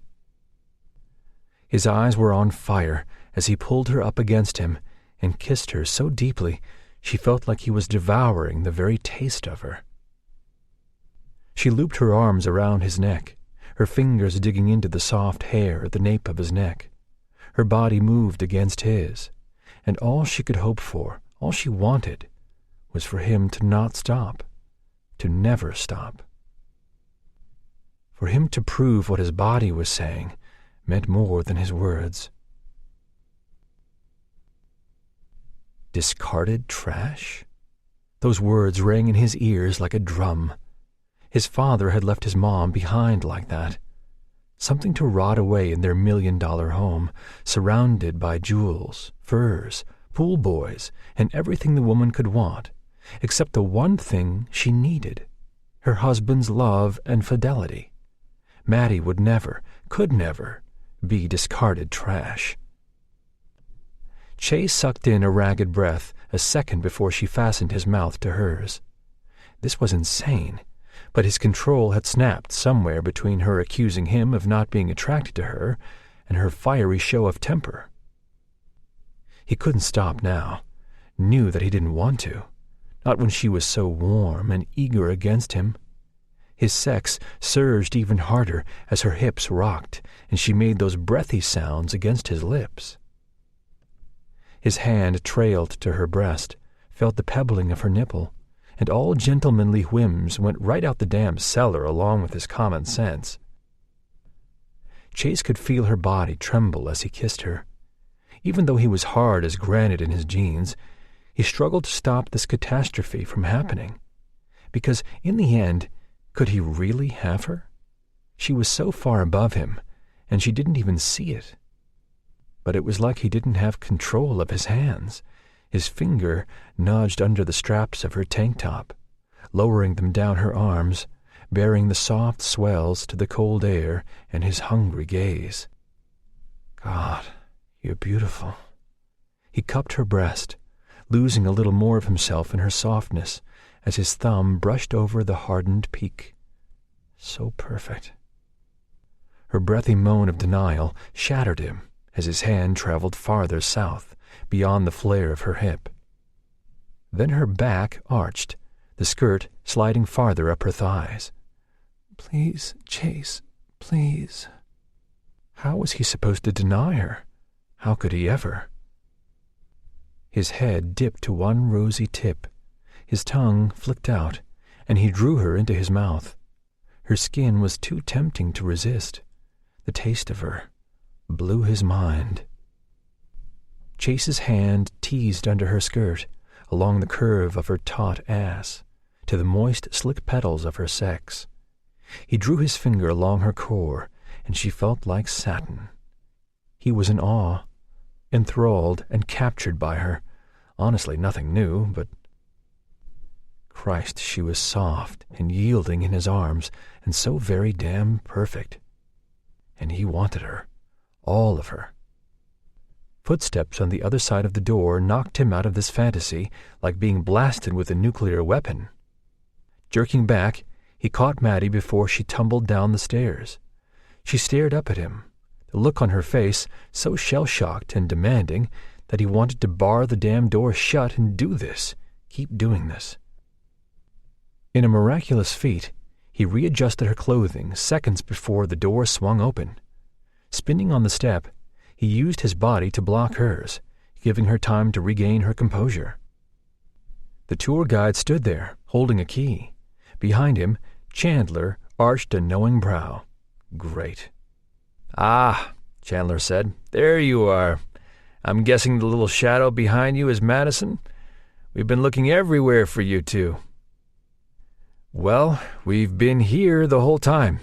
Speaker 1: His eyes were on fire as he pulled her up against him and kissed her so deeply she felt like he was devouring the very taste of her. She looped her arms around his neck, her fingers digging into the soft hair at the nape of his neck. Her body moved against his, and all she could hope for, all she wanted, was for him to not stop, to never stop. For him to prove what his body was saying meant more than his words. Discarded trash? Those words rang in his ears like a drum. His father had left his mom behind like that. Something to rot away in their $1,000,000 home, surrounded by jewels, furs, pool boys, and everything the woman could want, except the one thing she needed, her husband's love and fidelity. Maddie would never, could never, be discarded trash. Chase sucked in a ragged breath a second before she fastened his mouth to hers. This was insane, but his control had snapped somewhere between her accusing him of not being attracted to her and her fiery show of temper. He couldn't stop now, knew that he didn't want to, not when she was so warm and eager against him. His sex surged even harder as her hips rocked and she made those breathy sounds against his lips. His hand trailed to her breast, felt the pebbling of her nipple, and all gentlemanly whims went right out the damn cellar along with his common sense. Chase could feel her body tremble as he kissed her. Even though he was hard as granite in his jeans, he struggled to stop this catastrophe from happening. Because in the end, could he really have her? She was so far above him, and she didn't even see it. But it was like he didn't have control of his hands. His finger nudged under the straps of her tank top, lowering them down her arms, bearing the soft swells to the cold air and his hungry gaze. "God, you're beautiful." He cupped her breast, losing a little more of himself in her softness as his thumb brushed over the hardened peak. So perfect. Her breathy moan of denial shattered him as his hand traveled farther south, beyond the flare of her hip. Then her back arched, the skirt sliding farther up her thighs. "Please, Chase, please." How was he supposed to deny her? How could he ever? His head dipped to one rosy tip. His tongue flicked out, and he drew her into his mouth. Her skin was too tempting to resist. The taste of her blew his mind. Chase's hand teased under her skirt, along the curve of her taut ass, to the moist, slick petals of her sex. He drew his finger along her core, and she felt like satin. He was in awe, enthralled and captured by her. Honestly, nothing new, but Christ, she was soft and yielding in his arms, and so very damn perfect. And he wanted her, all of her. Footsteps on the other side of the door knocked him out of this fantasy like being blasted with a nuclear weapon. Jerking back, he caught Maddie before she tumbled down the stairs. She stared up at him, the look on her face so shell-shocked and demanding that he wanted to bar the damn door shut and do this, keep doing this. In a miraculous feat, he readjusted her clothing seconds before the door swung open. Spinning on the step, he used his body to block hers, giving her time to regain her composure. The tour guide stood there, holding a key. Behind him, Chandler arched a knowing brow. Great. "Ah," Chandler said, "there you are. I'm guessing the little shadow behind you is Madison? We've been looking everywhere for you two." "Well, we've been here the whole time.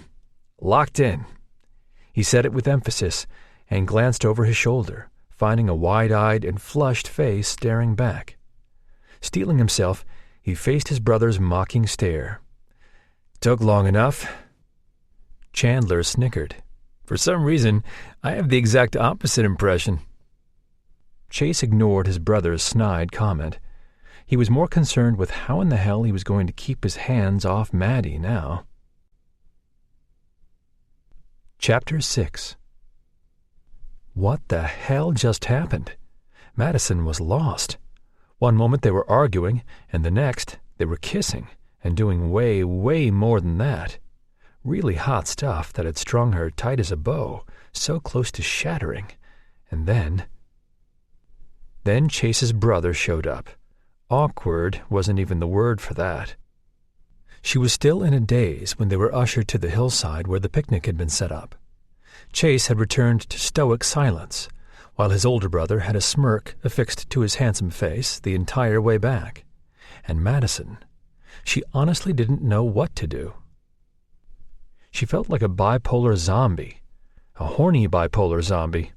Speaker 1: Locked in." He said it with emphasis and glanced over his shoulder, finding a wide-eyed and flushed face staring back. Steeling himself, he faced his brother's mocking stare. "Took long enough." Chandler snickered. "For some reason, I have the exact opposite impression." Chase ignored his brother's snide comment. He was more concerned with how in the hell he was going to keep his hands off Maddie now. Chapter 6. What the hell just happened? Madison was lost. One moment they were arguing, and the next they were kissing, and doing way, way more than that. Really hot stuff that had strung her tight as a bow, so close to shattering. And then Chase's brother showed up. Awkward wasn't even the word for that. She was still in a daze when they were ushered to the hillside where the picnic had been set up. Chase had returned to stoic silence, while his older brother had a smirk affixed to his handsome face the entire way back. And Madison, she honestly didn't know what to do. She felt like a bipolar zombie, a horny bipolar zombie.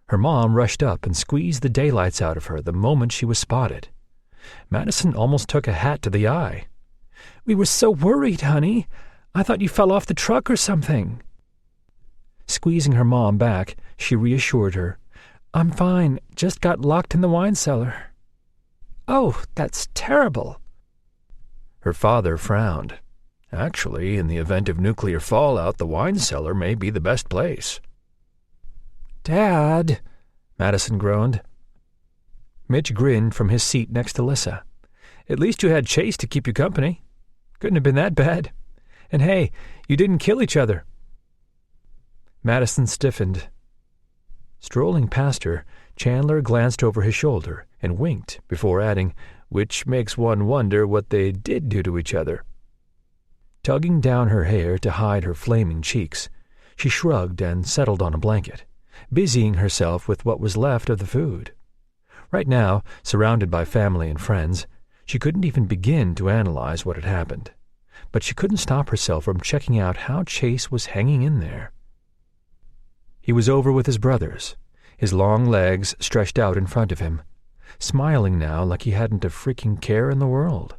Speaker 1: Her mom rushed up and squeezed the daylights out of her the moment she was spotted. Madison almost took a hat to the eye.
Speaker 2: "We were so worried, honey. I thought you fell off the truck or something." Squeezing her mom back, she reassured her. "I'm fine. Just got locked in the wine cellar." "Oh, that's terrible."
Speaker 1: Her father frowned. Actually, in the event of nuclear fallout, the wine cellar may be the best place.
Speaker 2: "Dad,"
Speaker 1: Madison groaned. Mitch grinned from his seat next to Lissa. "At least you had Chase to keep you company. Couldn't have been that bad. And hey, you didn't kill each other." Madison stiffened. Strolling past her, Chandler glanced over his shoulder and winked before adding, "Which makes one wonder what they did do to each other." Tugging down her hair to hide her flaming cheeks, she shrugged and settled on a blanket, busying herself with what was left of the food. Right now, surrounded by family and friends, she couldn't even begin to analyze what had happened. But she couldn't stop herself from checking out how Chase was hanging in there. He was over with his brothers, his long legs stretched out in front of him, smiling now like he hadn't a freaking care in the world.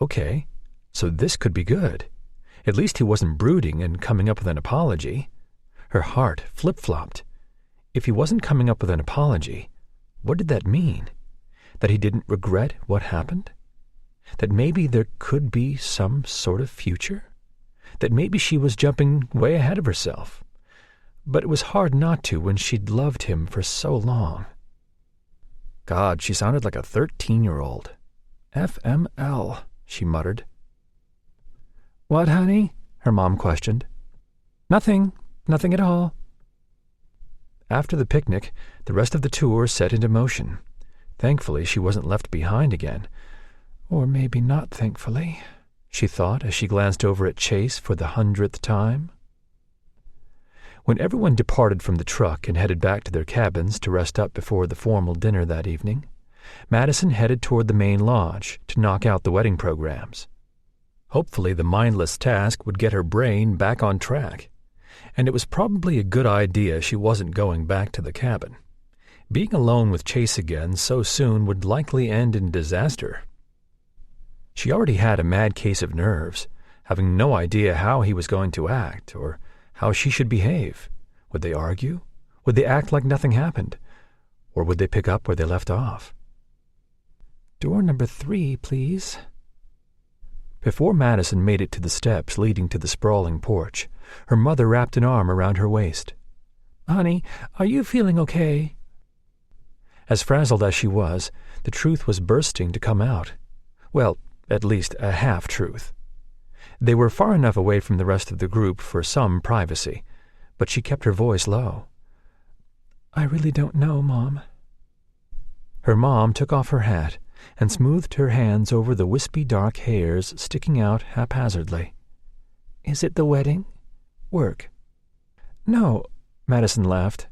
Speaker 1: Okay, so this could be good. At least he wasn't brooding and coming up with an apology. Her heart flip-flopped. If he wasn't coming up with an apology, what did that mean? That he didn't regret what happened? That maybe there could be some sort of future? That maybe she was jumping way ahead of herself? But it was hard not to when she'd loved him for so long. God, she sounded like a 13-year-old. FML, she muttered.
Speaker 2: "What, honey?"
Speaker 1: her mom questioned.
Speaker 2: Nothing at all."
Speaker 1: After the picnic, the rest of the tour set into motion. Thankfully, she wasn't left behind again. Or maybe not thankfully, she thought as she glanced over at Chase for the 100th time. When everyone departed from the truck and headed back to their cabins to rest up before the formal dinner that evening, Madison headed toward the main lodge to knock out the wedding programs. Hopefully the mindless task would get her brain back on track. And it was probably a good idea she wasn't going back to the cabin. Being alone with Chase again so soon would likely end in disaster. She already had a mad case of nerves, having no idea how he was going to act or how she should behave. Would they argue? Would they act like nothing happened? Or would they pick up where they left off?
Speaker 2: "Door number 3, please."
Speaker 1: Before Madison made it to the steps leading to the sprawling porch, her mother wrapped an arm around her waist.
Speaker 2: "Honey, are you feeling okay?"
Speaker 1: As frazzled as she was, the truth was bursting to come out. Well, at least a half-truth. They were far enough away from the rest of the group for some privacy, but she kept her voice low.
Speaker 2: "I really don't know, Mom."
Speaker 1: Her mom took off her hat and smoothed her hands over the wispy dark hairs sticking out haphazardly.
Speaker 2: "Is it the wedding? Work?"
Speaker 1: "No," Madison laughed.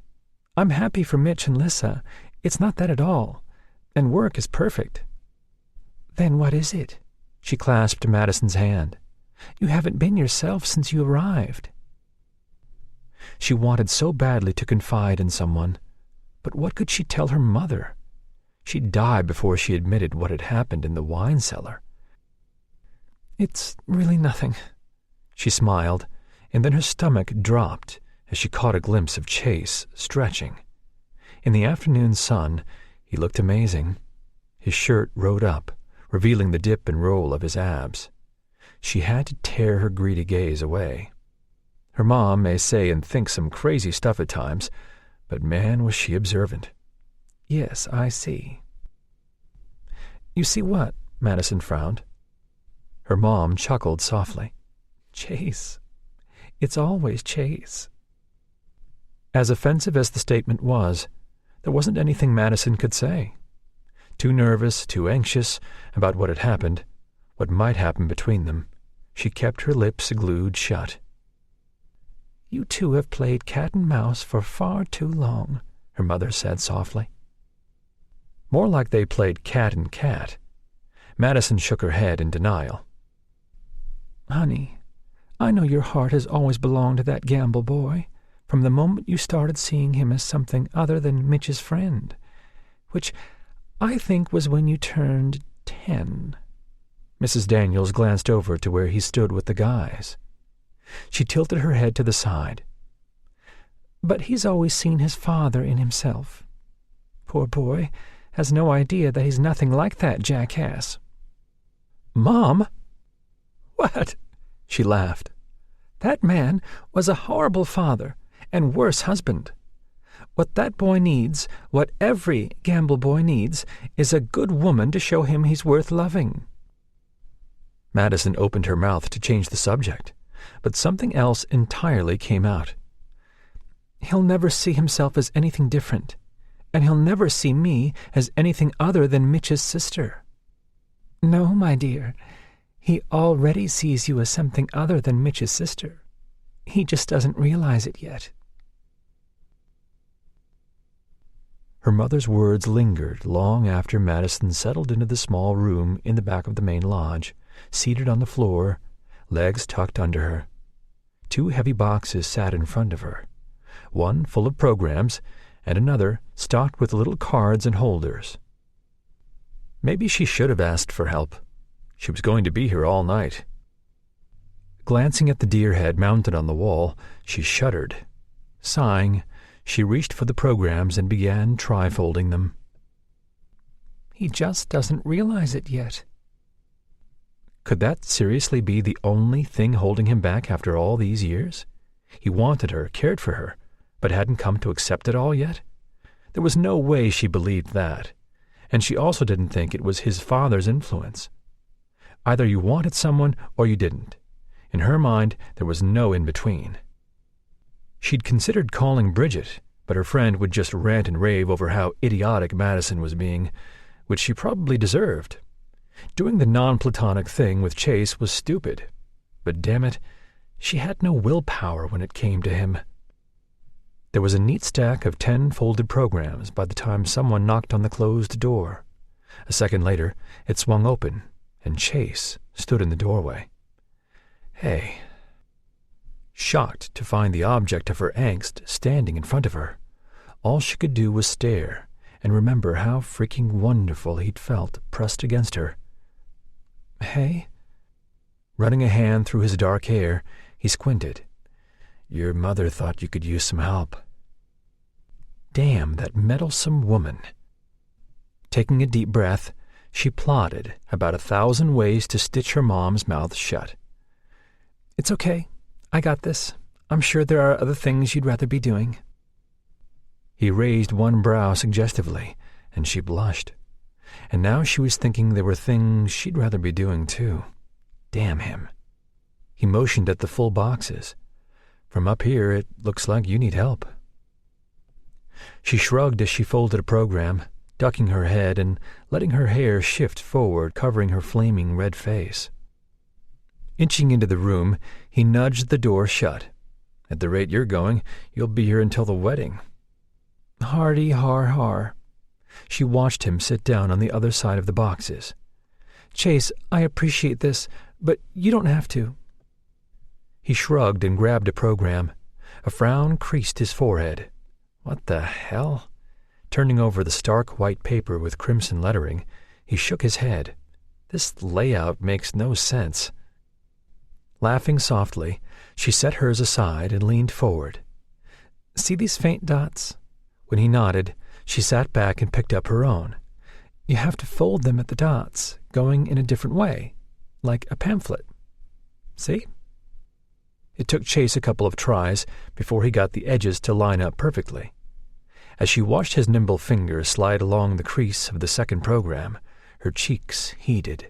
Speaker 2: "I'm happy for Mitch and Lissa. It's not that at all. And work is perfect." "Then what is it?" She clasped Madison's hand. "You haven't been yourself since you arrived." She wanted so badly to confide in someone, but what could she tell her mother? She'd die before she admitted what had happened in the wine cellar. "It's really nothing," she smiled, and then her stomach dropped as she caught a glimpse of Chase stretching.
Speaker 1: In the afternoon sun, he looked amazing. His shirt rode up, revealing the dip and roll of his abs. She had to tear her greedy gaze away. Her mom may say and think some crazy stuff at times, but man, was she observant.
Speaker 2: Yes, I see. You see what? Madison frowned.
Speaker 1: Her mom chuckled softly.
Speaker 2: Chase. It's always Chase.
Speaker 1: As offensive as the statement was, there wasn't anything Madison could say. Too nervous, too anxious about what had happened, what might happen between them, she kept her lips glued shut.
Speaker 2: You two have played cat and mouse for far too long, her mother said softly.
Speaker 1: More like they played cat and cat. Madison shook her head in denial.
Speaker 2: Honey, I know your heart has always belonged to that Gamble boy, from the moment you started seeing him as something other than Mitch's friend, which I think was when you turned 10.
Speaker 1: Mrs. Daniels glanced over to where he stood with the guys. She tilted her head to the side.
Speaker 2: But he's always seen his father in himself. Poor boy has no idea that he's nothing like that jackass.
Speaker 1: Mom?
Speaker 2: What?
Speaker 1: She laughed.
Speaker 2: That man was a horrible father and worse husband. What that boy needs, what every Gamble boy needs, is a good woman to show him he's worth loving.
Speaker 1: Madison opened her mouth to change the subject, but something else entirely came out.
Speaker 2: He'll never see himself as anything different, and he'll never see me as anything other than Mitch's sister. No, my dear, he already sees you as something other than Mitch's sister. He just doesn't realize it yet.
Speaker 1: Her mother's words lingered long after Madison settled into the small room in the back of the main lodge, seated on the floor, legs tucked under her. 2 heavy boxes sat in front of her, one full of programs and another stocked with little cards and holders. Maybe she should have asked for help. She was going to be here all night. Glancing at the deer head mounted on the wall, she shuddered. Sighing, she reached for the programs and began trifolding them.
Speaker 2: He just doesn't realize it yet.
Speaker 1: Could that seriously be the only thing holding him back after all these years? He wanted her, cared for her, but hadn't come to accept it all yet? There was no way she believed that, and she also didn't think it was his father's influence. Either you wanted someone or you didn't. In her mind, there was no in-between. She'd considered calling Bridget, but her friend would just rant and rave over how idiotic Madison was being, which she probably deserved. Doing the non-platonic thing with Chase was stupid, but damn it, she had no willpower when it came to him. There was a neat stack of 10 folded programs by the time someone knocked on the closed door. A second later, it swung open, and Chase stood in the doorway. Hey. Shocked to find the object of her angst standing in front of her, all she could do was stare and remember how freaking wonderful he'd felt pressed against her.
Speaker 2: Hey?
Speaker 1: Running a hand through his dark hair, he squinted. Your mother thought you could use some help. Damn that meddlesome woman. Taking a deep breath, she plotted about 1,000 ways to stitch her mom's mouth shut.
Speaker 2: It's okay. I got this. I'm sure there are other things you'd rather be doing.
Speaker 1: He raised one brow suggestively, and she blushed. And now she was thinking there were things she'd rather be doing, too. Damn him. He motioned at the full boxes. From up here, it looks like you need help. She shrugged as she folded a program, ducking her head and letting her hair shift forward, covering her flaming red face. Inching into the room, he nudged the door shut. At the rate you're going, you'll be here until the wedding.
Speaker 2: Hardy har har. She watched him sit down on the other side of the boxes. Chase, I appreciate this, but you don't have to.
Speaker 1: He shrugged and grabbed a program. A frown creased his forehead. What the hell? Turning over the stark white paper with crimson lettering, he shook his head. This layout makes no sense. Laughing softly, she set hers aside and leaned forward.
Speaker 2: See these faint dots?
Speaker 1: When he nodded,
Speaker 2: She sat back and picked up her own. You have to fold them at the dots, going in a different way, like a pamphlet. See? It took Chase a couple of tries before he got the edges to line up perfectly. As she watched his nimble fingers slide along the crease of the second program, her cheeks heated.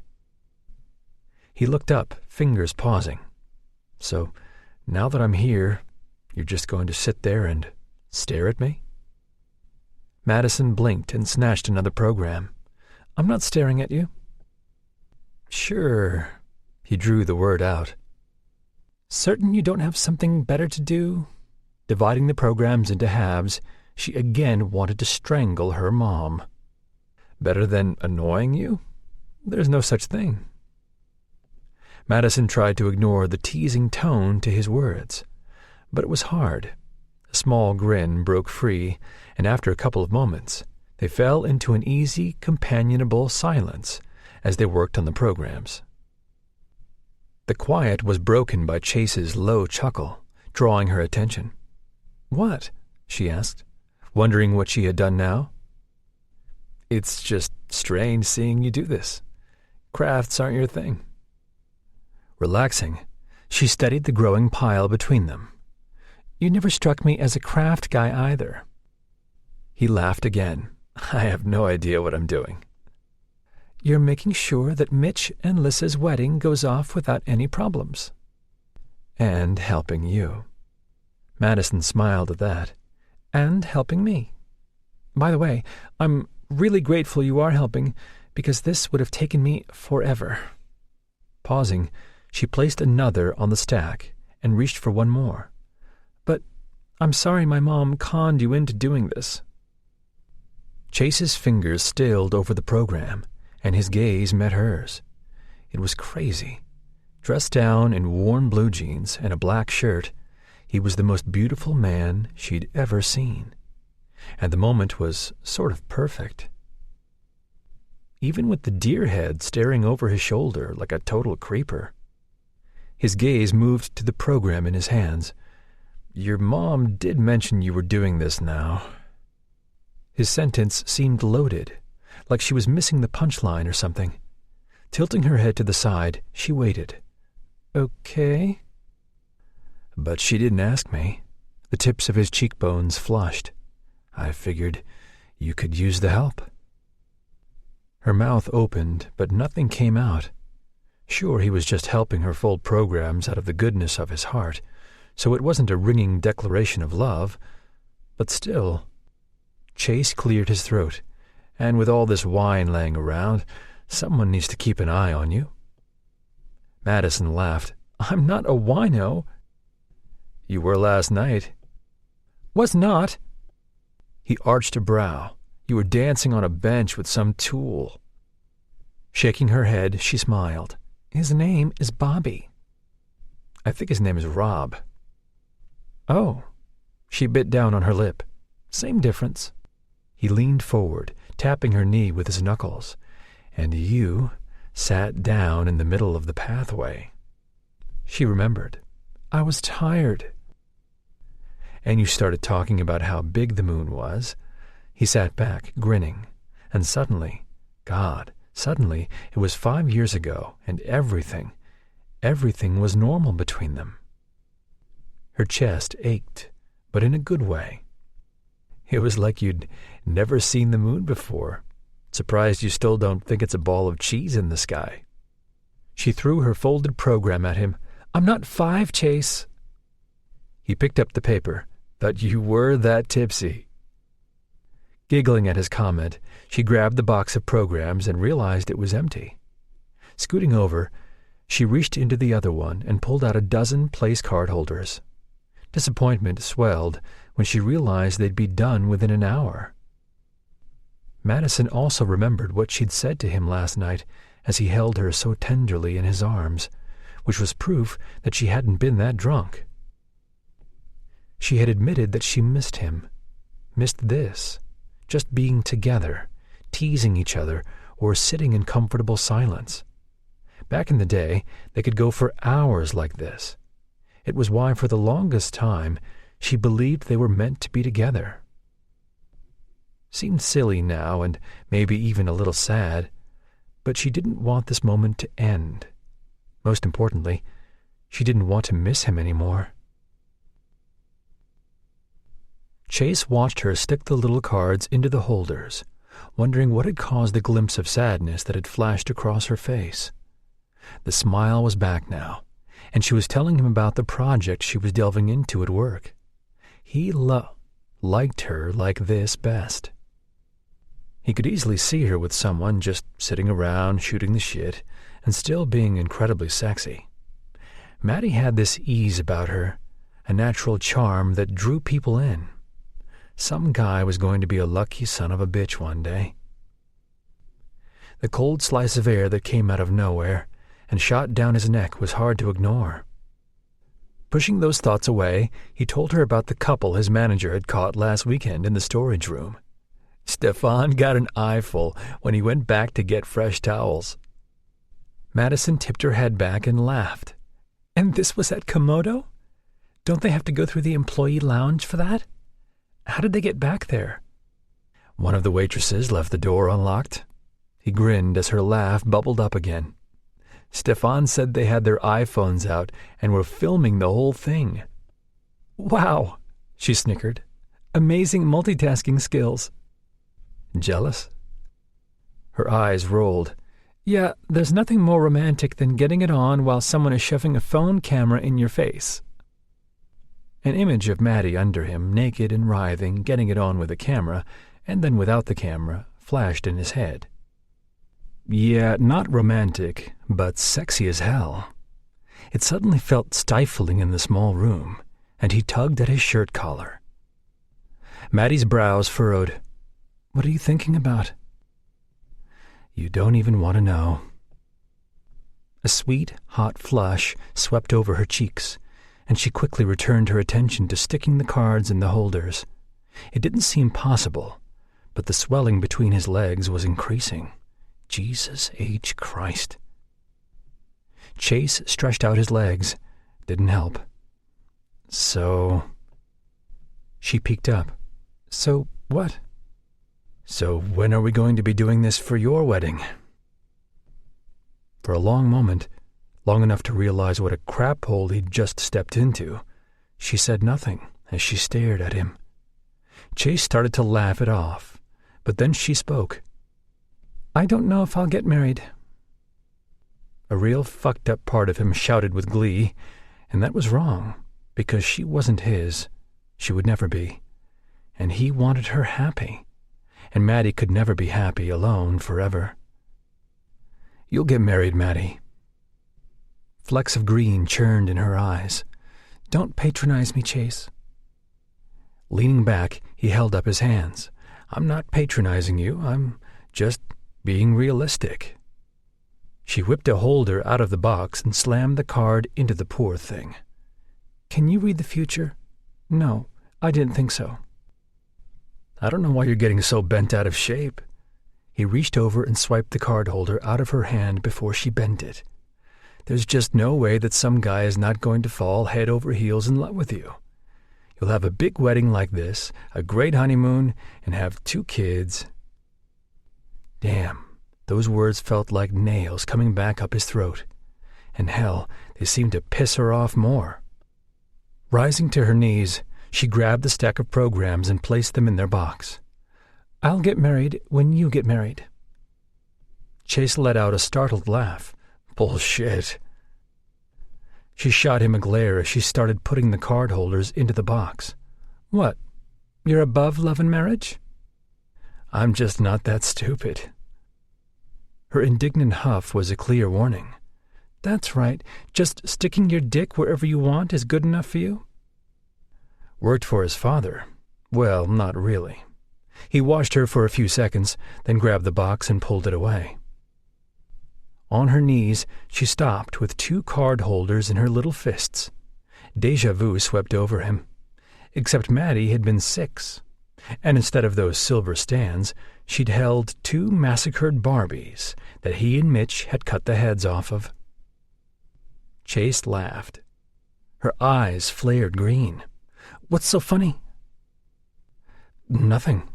Speaker 2: He looked up, fingers pausing. So, now that I'm here, you're just going to sit there and stare at me? Madison blinked and snatched another program. I'm not staring at you. Sure. He drew the word out. Certain you don't have something better to do? Dividing the programs into halves, she again wanted to strangle her mom. Better than annoying you? There's no such thing. Madison tried to ignore the teasing tone to his words, but it was hard. A small grin broke free, and after a couple of moments, they fell into an easy, companionable silence as they worked on the programs. The quiet was broken by Chase's low chuckle, drawing her attention. What? She asked, wondering what she had done now. It's just strange seeing you do this. Crafts aren't your thing. Relaxing, she studied the growing pile between them. You never struck me as a craft guy either. He laughed again. I have no idea what I'm doing. You're making sure that Mitch and Lissa's wedding goes off without any problems. And helping you. Madison smiled at that. And helping me. By the way, I'm really grateful you are helping, because this would have taken me forever. Pausing, she placed another on the stack and reached for one more. But I'm sorry my mom conned you into doing this. Chase's fingers stilled over the program, and his gaze met hers. It was crazy. Dressed down in worn blue jeans and a black shirt, he was the most beautiful man she'd ever seen. And the moment was sort of perfect. Even with the deer head staring over his shoulder like a total creeper. His gaze moved to the program in his hands. Your mom did mention you were doing this now. His sentence seemed loaded, like she was missing the punchline or something. Tilting her head to the side, she waited. Okay. But she didn't ask me. The tips of his cheekbones flushed. I figured you could use the help. Her mouth opened, but nothing came out. Sure, he was just helping her fold programs out of the goodness of his heart, so it wasn't a ringing declaration of love, but still. Chase cleared his throat, and with all this wine laying around, someone needs to keep an eye on you. Madison laughed. I'm not a wino. You were last night. Was not. He arched a brow. You were dancing on a bench with some tool. Shaking her head, she smiled. His name is Bobby. I think his name is Rob. Oh. She bit down on her lip. Same difference. He leaned forward, tapping her knee with his knuckles, and you sat down in the middle of the pathway. She remembered. I was tired. And you started talking about how big the moon was. He sat back, grinning, and suddenly it was 5 years ago, and everything was normal between them. Her chest ached, but in a good way. It was like you'd never seen the moon before. Surprised you still don't think it's a ball of cheese in the sky. She threw her folded program at him. I'm not 5, Chase. He picked up the paper. But you were that tipsy. Giggling at his comment, she grabbed the box of programs and realized it was empty. Scooting over, she reached into the other one and pulled out a dozen place card holders. Disappointment swelled when she realized they'd be done within an hour. Madison also remembered what she'd said to him last night as he held her so tenderly in his arms, which was proof that she hadn't been that drunk. She had admitted that she missed him, missed this, just being together, teasing each other, or sitting in comfortable silence. Back in the day, they could go for hours like this. It was why, for the longest time, she believed they were meant to be together.
Speaker 1: Seemed silly now and maybe even a little sad, but she didn't want this moment to end. Most importantly, she didn't want to miss him anymore. Chase watched her stick the little cards into the holders, wondering what had caused the glimpse of sadness that had flashed across her face. The smile was back now, and she was telling him about the project she was delving into at work. He liked her like this best. He could easily see her with someone just sitting around shooting the shit and still being incredibly sexy. Maddie had this ease about her, a natural charm that drew people in. Some guy was going to be a lucky son of a bitch one day. The cold slice of air that came out of nowhere and shot down his neck was hard to ignore. Pushing those thoughts away, he told her about the couple his manager had caught last weekend in the storage room. Stefan got an eyeful when he went back to get fresh towels. Madison tipped her head back and laughed.
Speaker 2: And this was at Komodo? Don't they have to go through the employee lounge for that? How did they get back there?
Speaker 1: One of the waitresses left the door unlocked. He grinned as her laugh bubbled up again. Stefan said they had their iPhones out and were filming the whole thing.
Speaker 2: Wow, she snickered. Amazing multitasking skills.
Speaker 1: Jealous? Her eyes rolled.
Speaker 2: Yeah, there's nothing more romantic than getting it on while someone is shoving a phone camera in your face.
Speaker 1: An image of Maddie under him, naked and writhing, getting it on with the camera, and then without the camera, flashed in his head. Yeah, not romantic, but sexy as hell. It suddenly felt stifling in the small room, and he tugged at his shirt collar. Maddie's brows furrowed.
Speaker 2: What are you thinking about?
Speaker 1: You don't even want to know. A sweet, hot flush swept over her cheeks, and she quickly returned her attention to sticking the cards in the holders. It didn't seem possible, but the swelling between his legs was increasing. Jesus H. Christ. Chase stretched out his legs. Didn't help. So... She peeked up.
Speaker 2: So what?
Speaker 1: So when are we going to be doing this for your wedding? For a long moment, long enough to realize what a crap hole he'd just stepped into, she said nothing as she stared at him. Chase started to laugh it off, but then she spoke.
Speaker 2: I don't know if I'll get married.
Speaker 1: A real fucked up part of him shouted with glee, and that was wrong, because she wasn't his. She would never be. And he wanted her happy. And Maddie could never be happy alone forever. You'll get married, Maddie. Flecks of green churned in her eyes.
Speaker 2: Don't patronize me, Chase.
Speaker 1: Leaning back, he held up his hands. I'm not patronizing you. I'm just being realistic. She whipped a holder out of the box and slammed the card into the poor thing.
Speaker 2: Can you read the future? No, I didn't think so.
Speaker 1: I don't know why you're getting so bent out of shape. He reached over and swiped the card holder out of her hand before she bent it. There's just no way that some guy is not going to fall head over heels in love with you. You'll have a big wedding like this, a great honeymoon, and have 2 kids. Damn, those words felt like nails coming back up his throat. And hell, they seemed to piss her off more. Rising to her knees, she grabbed the stack of programs and placed them in their box.
Speaker 2: I'll get married when you get married.
Speaker 1: Chase let out a startled laugh. Bullshit. She shot him a glare as she started putting the card holders into the box.
Speaker 2: What? You're above love and marriage?
Speaker 1: I'm just not that stupid. Her indignant huff was a clear warning.
Speaker 2: That's right. Just sticking your dick wherever you want is good enough for you?
Speaker 1: Worked for his father. Well, not really. He watched her for a few seconds, then grabbed the box and pulled it away. On her knees, she stopped with 2 card holders in her little fists. Déjà vu swept over him. Except Maddie had been 6, and instead of those silver stands, she'd held 2 massacred Barbies that he and Mitch had cut the heads off of. Chase laughed. Her eyes flared green.
Speaker 2: What's so funny?
Speaker 1: Nothing.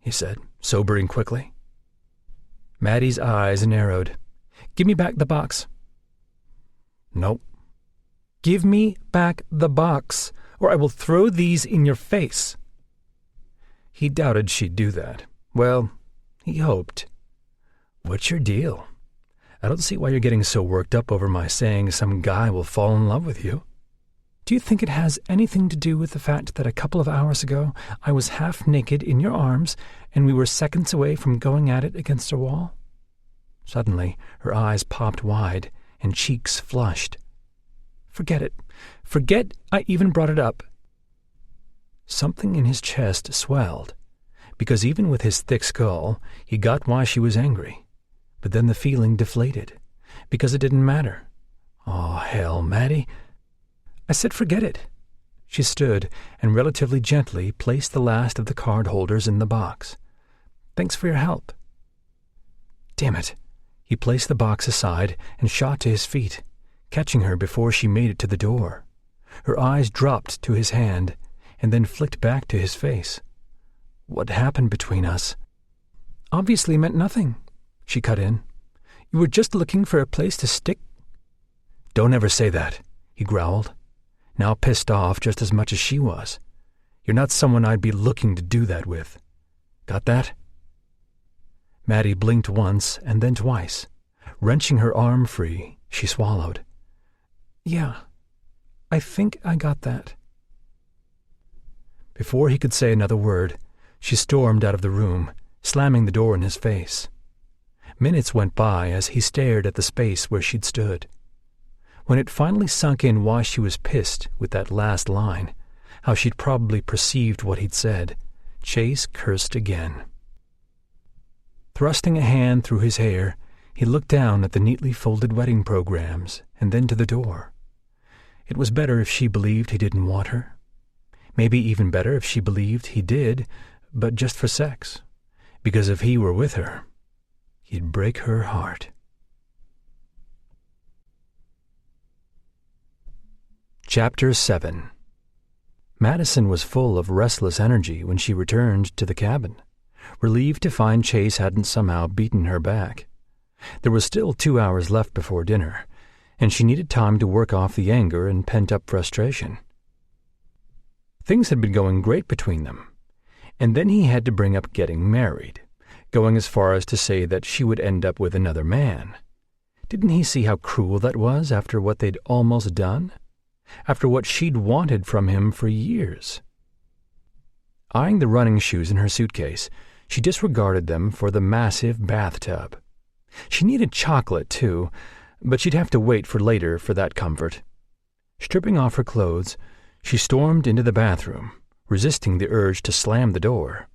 Speaker 1: he said, sobering quickly. Maddie's eyes narrowed.
Speaker 2: Give me back the box.
Speaker 1: Nope.
Speaker 2: Give me back the box, or I will throw these in your face.
Speaker 1: He doubted she'd do that. Well, he hoped. What's your deal? I don't see why you're getting so worked up over my saying some guy will fall in love with you.
Speaker 2: Do you think it has anything to do with the fact that a couple of hours ago I was half naked in your arms and we were seconds away from going at it against a wall?
Speaker 1: Suddenly, her eyes popped wide and cheeks flushed.
Speaker 2: Forget it. Forget I even brought it up.
Speaker 1: Something in his chest swelled, because even with his thick skull, he got why she was angry. But then the feeling deflated, because it didn't matter. Oh, hell, Maddie.
Speaker 2: I said forget it.
Speaker 1: She stood and relatively gently placed the last of the card holders in the box.
Speaker 2: Thanks for your help.
Speaker 1: Damn it. He placed the box aside and shot to his feet, catching her before she made it to the door. Her eyes dropped to his hand and then flicked back to his face. What happened between us?
Speaker 2: Obviously meant nothing, she cut in. You were just looking for a place to stick.
Speaker 1: Don't ever say that, he growled, now pissed off just as much as she was. You're not someone I'd be looking to do that with. Got that? Maddie blinked once and then twice. Wrenching her arm free, she swallowed.
Speaker 2: Yeah, I think I got that.
Speaker 1: Before he could say another word, she stormed out of the room, slamming the door in his face. Minutes went by as he stared at the space where she'd stood. When it finally sunk in why she was pissed with that last line, how she'd probably perceived what he'd said, Chase cursed again. Thrusting a hand through his hair, he looked down at the neatly folded wedding programs and then to the door. It was better if she believed he didn't want her. Maybe even better if she believed he did, but just for sex. Because if he were with her, he'd break her heart. Chapter 7. Madison was full of restless energy when she returned to the cabin, relieved to find Chase hadn't somehow beaten her back. There was still 2 hours left before dinner, and she needed time to work off the anger and pent-up frustration. Things had been going great between them, and then he had to bring up getting married, going as far as to say that she would end up with another man. Didn't he see how cruel that was after what they'd almost done? After what she'd wanted from him for years? Eyeing the running shoes in her suitcase, she disregarded them for the massive bathtub. She needed chocolate, too, but she'd have to wait for later for that comfort. Stripping off her clothes, she stormed into the bathroom, resisting the urge to slam the door.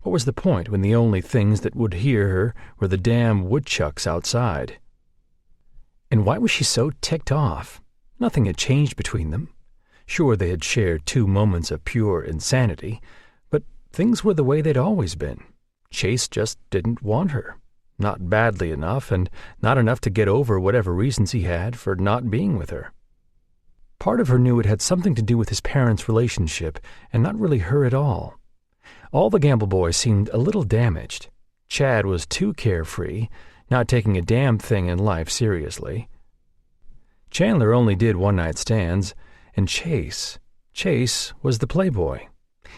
Speaker 1: What was the point when the only things that would hear her were the damn woodchucks outside? And why was she so ticked off? Nothing had changed between them. Sure, they had shared 2 moments of pure insanity, but things were the way they'd always been. Chase just didn't want her. Not badly enough, and not enough to get over whatever reasons he had for not being with her. Part of her knew it had something to do with his parents' relationship, and not really her at all. All the Gamble boys seemed a little damaged. Chad was too carefree, not taking a damn thing in life seriously. Chandler only did one-night stands, and Chase was the playboy.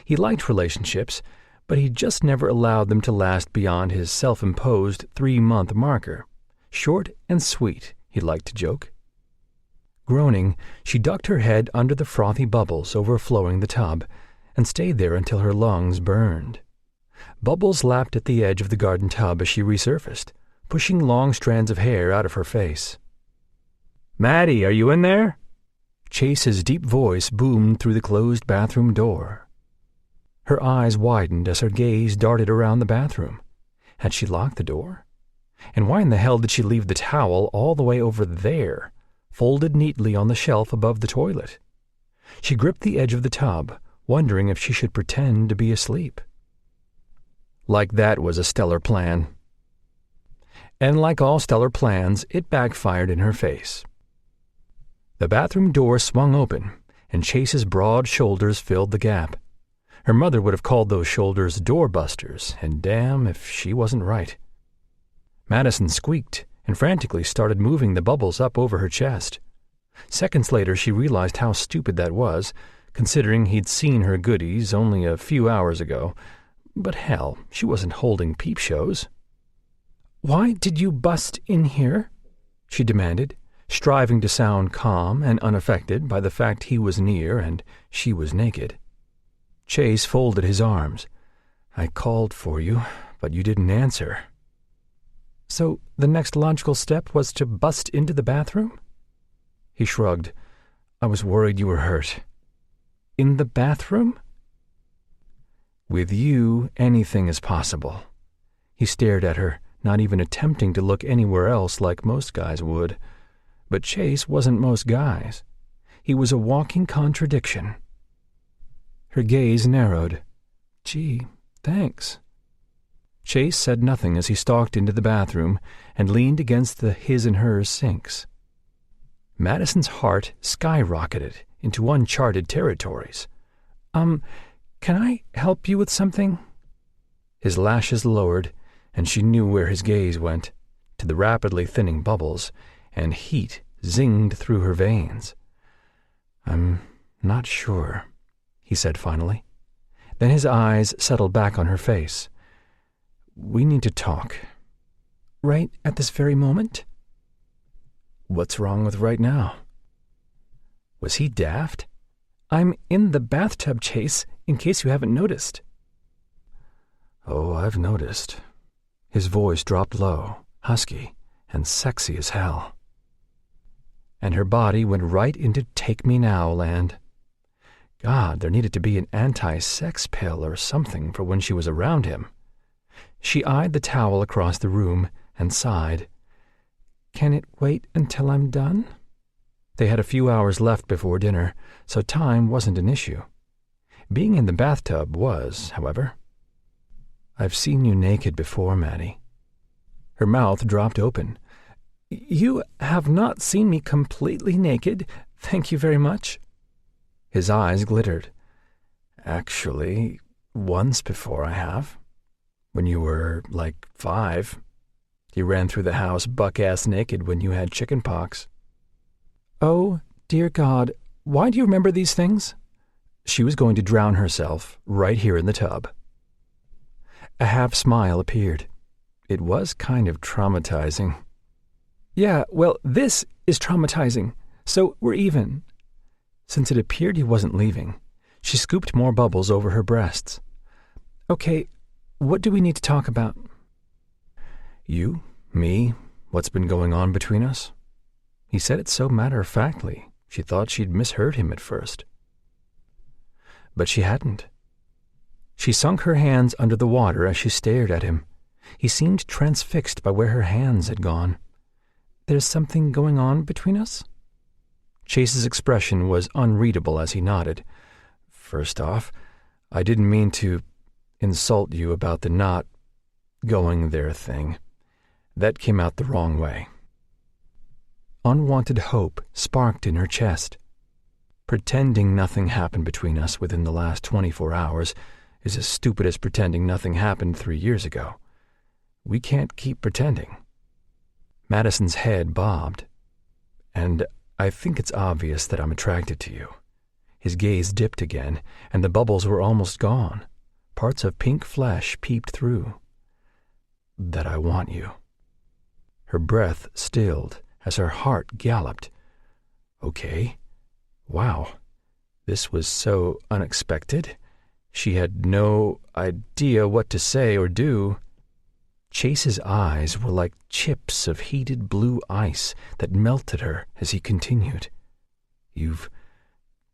Speaker 1: He liked relationships, but he just never allowed them to last beyond his self-imposed 3-month marker. Short and sweet, he liked to joke. Groaning, she ducked her head under the frothy bubbles overflowing the tub and stayed there until her lungs burned. Bubbles lapped at the edge of the garden tub as she resurfaced, pushing long strands of hair out of her face. "Maddie, are you in there?" Chase's deep voice boomed through the closed bathroom door. Her eyes widened as her gaze darted around the bathroom. Had she locked the door? And why in the hell did she leave the towel all the way over there, folded neatly on the shelf above the toilet? She gripped the edge of the tub, wondering if she should pretend to be asleep. Like that was a stellar plan. And like all stellar plans, it backfired in her face. The bathroom door swung open, and Chase's broad shoulders filled the gap. Her mother would have called those shoulders doorbusters, and damn if she wasn't right. Madison squeaked and frantically started moving the bubbles up over her chest. Seconds later, she realized how stupid that was, considering he'd seen her goodies only a few hours ago. But hell, she wasn't holding peep shows.
Speaker 2: "Why did you bust in here?" she demanded, striving to sound calm and unaffected by the fact he was near and she was naked.
Speaker 1: Chase folded his arms. "I called for you, but you didn't answer."
Speaker 2: "So the next logical step was to bust into the bathroom?"
Speaker 1: He shrugged. "I was worried you were hurt."
Speaker 2: "In the bathroom?"
Speaker 1: "With you, anything is possible." He stared at her, not even attempting to look anywhere else like most guys would. But Chase wasn't most guys. He was a walking contradiction. Her gaze narrowed.
Speaker 2: "Gee, thanks."
Speaker 1: Chase said nothing as he stalked into the bathroom and leaned against the his and hers sinks. Madison's heart skyrocketed into uncharted territories.
Speaker 2: Can I help you with something?"
Speaker 1: His lashes lowered, and she knew where his gaze went, to the rapidly thinning bubbles, and heat zinged through her veins. "I'm not sure," he said finally. Then his eyes settled back on her face. "We need to talk."
Speaker 2: "Right at this very moment?"
Speaker 1: "What's wrong with right now?" Was he daft?
Speaker 2: "I'm in the bathtub, Chase, in case you haven't noticed."
Speaker 1: "Oh, I've noticed." His voice dropped low, husky, and sexy as hell. And her body went right into Take Me Now land. God, there needed to be an anti-sex pill or something for when she was around him. She eyed the towel across the room and sighed.
Speaker 2: "Can it wait until I'm done?"
Speaker 1: They had a few hours left before dinner, so time wasn't an issue. Being in the bathtub was, however. "I've seen you naked before, Maddie." Her mouth dropped open.
Speaker 2: "You have not seen me completely naked, thank you very much."
Speaker 1: His eyes glittered. "Actually, once before I have. When you were, like, 5. You ran through the house buck-ass naked when you had chicken pox."
Speaker 2: "Oh, dear God, why do you remember these things?"
Speaker 1: She was going to drown herself right here in the tub. A half-smile appeared. It was kind of traumatizing.
Speaker 2: "Yeah, well, this is traumatizing, so we're even."
Speaker 1: Since it appeared he wasn't leaving, she scooped more bubbles over her breasts.
Speaker 2: "Okay, what do we need to talk about?"
Speaker 1: "You, me, what's been going on between us?" He said it so matter-of-factly, she thought she'd misheard him at first. But she hadn't. She sunk her hands under the water as she stared at him. He seemed transfixed by where her hands had gone.
Speaker 2: "There's something going on between us?"
Speaker 1: Chase's expression was unreadable as he nodded. "First off, I didn't mean to insult you about the not going there thing. That came out the wrong way." Unwanted hope sparked in her chest. Pretending nothing happened between us within the last 24 hours is as stupid as pretending nothing happened 3 years ago. We can't keep pretending. Madison's head bobbed. "And I think it's obvious that I'm attracted to you." His gaze dipped again, and the bubbles were almost gone. Parts of pink flesh peeped through. "That I want you." Her breath stilled as her heart galloped. "Okay. Wow. This was so unexpected. She had no idea what to say or do." Chase's eyes were like chips of heated blue ice that melted her as he continued. "You've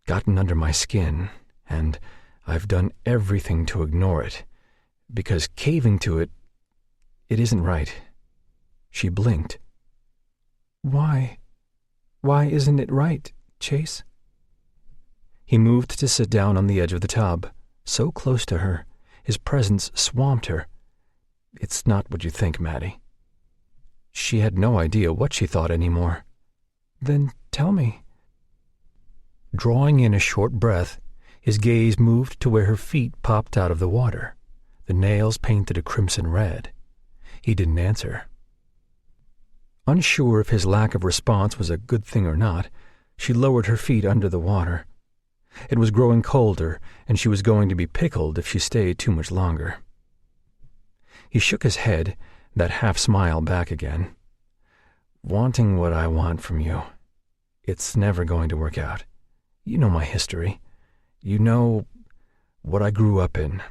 Speaker 1: gotten under my skin, and I've done everything to ignore it, because caving to it isn't right." She blinked.
Speaker 2: Why isn't it right, Chase?"
Speaker 1: He moved to sit down on the edge of the tub, so close to her. His presence swamped her. "It's not what you think, Maddie." She had no idea what she thought anymore.
Speaker 2: "Then tell me."
Speaker 1: Drawing in a short breath, His gaze moved to where her feet popped out of the water, the nails painted a crimson red. He didn't answer. Unsure if his lack of response was a good thing or not, she lowered her feet under the water. It was growing colder, and she was going to be pickled if she stayed too much longer. He shook his head, that half-smile back again. "Wanting what I want from you. It's never going to work out. You know my history. You know what I grew up in.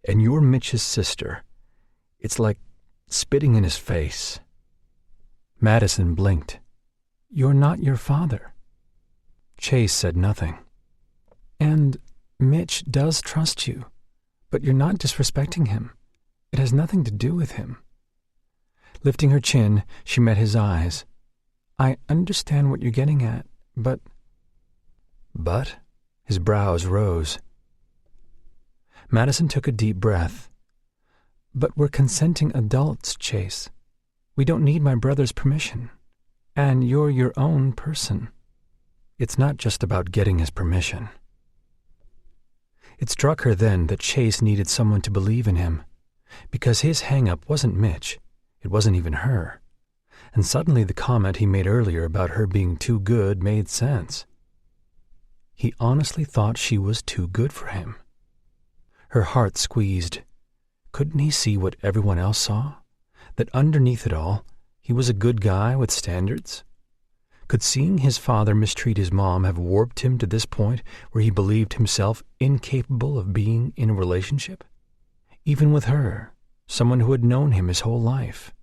Speaker 1: And you're Mitch's sister. It's like spitting in his face." Madison blinked. "You're not your father." Chase said nothing. "And Mitch does trust you, but you're not disrespecting him. It has nothing to do with him." Lifting her chin, she met his eyes. "I understand what you're getting at, but—" "But?" His brows rose. Madison took a deep breath. "But we're consenting adults, Chase. We don't need my brother's permission. And you're your own person." "It's not just about getting his permission." It struck her then that Chase needed someone to believe in him, because his hang-up wasn't Mitch, it wasn't even her. And suddenly the comment he made earlier about her being too good made sense. He honestly thought she was too good for him. Her heart squeezed. Couldn't he see what everyone else saw? That underneath it all, he was a good guy with standards? Could seeing his father mistreat his mom have warped him to this point where he believed himself incapable of being in a relationship? Even with her, someone who had known him his whole life.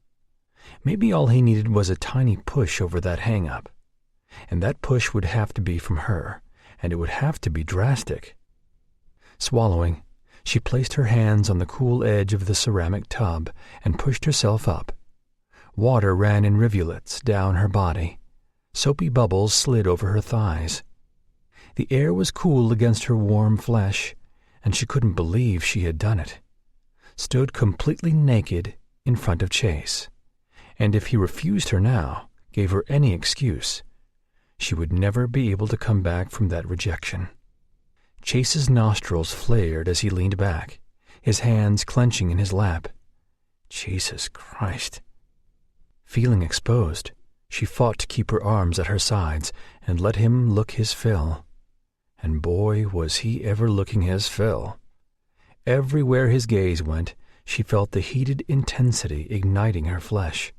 Speaker 1: Maybe all he needed was a tiny push over that hang-up. And that push would have to be from her, and it would have to be drastic. Swallowing, she placed her hands on the cool edge of the ceramic tub and pushed herself up. Water ran in rivulets down her body. Soapy bubbles slid over her thighs. The air was cool against her warm flesh, and she couldn't believe she had done it. Stood completely naked in front of Chase. And if he refused her now, gave her any excuse, she would never be able to come back from that rejection. Chase's nostrils flared as he leaned back, his hands clenching in his lap. Jesus Christ. Feeling exposed, she fought to keep her arms at her sides and let him look his fill. And boy, was he ever looking his fill. Everywhere his gaze went, she felt the heated intensity igniting her flesh.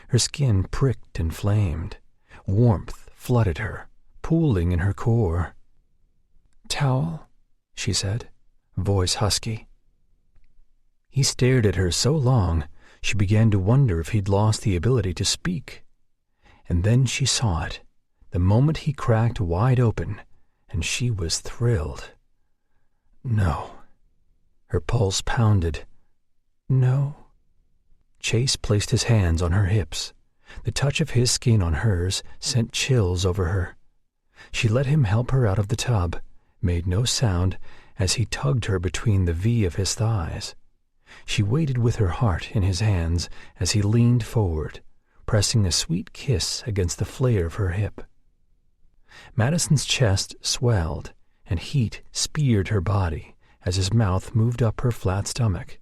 Speaker 1: Her skin pricked and flamed. Warmth flooded her, pooling in her core. "Towel," she said, voice husky. He stared at her so long, she began to wonder if he'd lost the ability to speak. And then she saw it, the moment he cracked wide open, and she was thrilled. "No." Her pulse pounded. "No." Chase placed his hands on her hips. The touch of his skin on hers sent chills over her. She let him help her out of the tub, made no sound as he tugged her between the V of his thighs. She waited with her heart in his hands as he leaned forward, pressing a sweet kiss against the flare of her hip. Madison's chest swelled, and heat speared her body as his mouth moved up her flat stomach,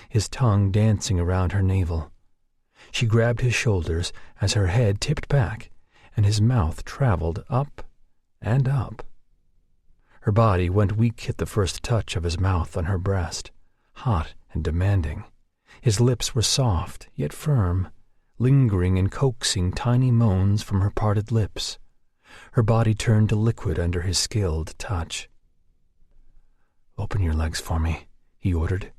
Speaker 1: his tongue dancing around her navel. She grabbed his shoulders as her head tipped back, and his mouth traveled up and up. Her body went weak at the first touch of his mouth on her breast, hot and demanding. His lips were soft, yet firm, lingering and coaxing tiny moans from her parted lips. Her body turned to liquid under his skilled touch. "Open your legs for me," he ordered.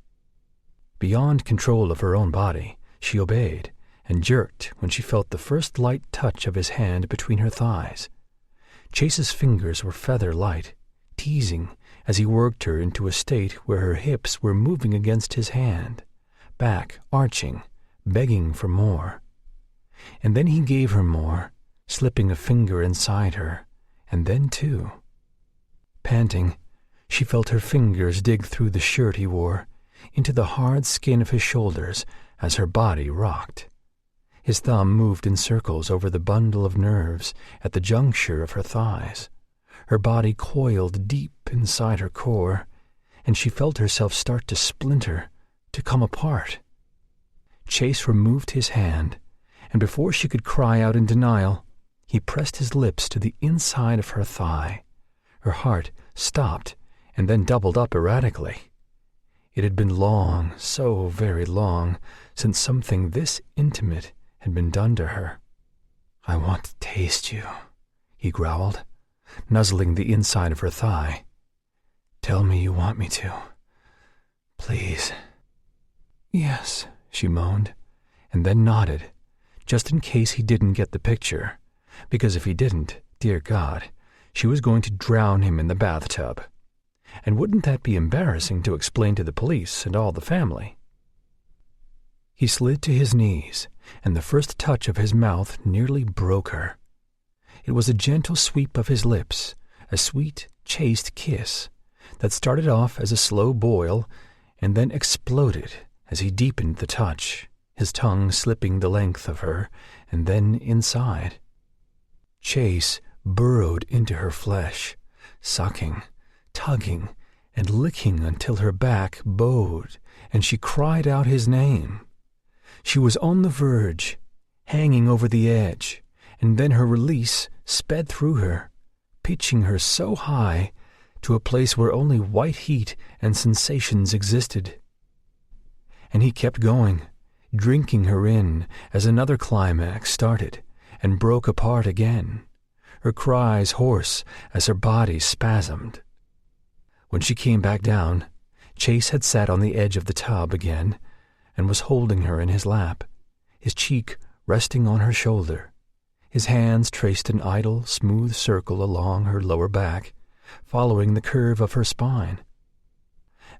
Speaker 1: Beyond control of her own body, she obeyed, and jerked when she felt the first light touch of his hand between her thighs. Chase's fingers were feather-light, teasing as he worked her into a state where her hips were moving against his hand, back arching, begging for more. And then he gave her more, slipping a finger inside her, and then two. Panting, she felt her fingers dig through the shirt he wore, into the hard skin of his shoulders as her body rocked. His thumb moved in circles over the bundle of nerves at the juncture of her thighs. Her body coiled deep inside her core, and she felt herself start to splinter, to come apart. Chase removed his hand, and before she could cry out in denial, he pressed his lips to the inside of her thigh. Her heart stopped and then doubled up erratically. It had been long, so very long, since something this intimate had been done to her. "I want to taste you," he growled, nuzzling the inside of her thigh. "Tell me you want me to. Please."
Speaker 2: "Yes,"
Speaker 1: she moaned, and then nodded, just in case he didn't get the picture, because if he didn't, dear God, she was going to drown him in the bathtub. And wouldn't that be embarrassing to explain to the police and all the family? He slid to his knees, and the first touch of his mouth nearly broke her. It was a gentle sweep of his lips, a sweet, chaste kiss that started off as a slow boil and then exploded as he deepened the touch, his tongue slipping the length of her and then inside. Chase burrowed into her flesh, sucking, tugging, and licking until her back bowed and she cried out his name. She was on the verge, hanging over the edge, and then her release sped through her, pitching her so high to a place where only white heat and sensations existed. And he kept going, drinking her in as another climax started and broke apart again, her cries hoarse as her body spasmed. When she came back down, Chase had sat on the edge of the tub again and was holding her in his lap, his cheek resting on her shoulder. His hands traced an idle, smooth circle along her lower back, following the curve of her spine.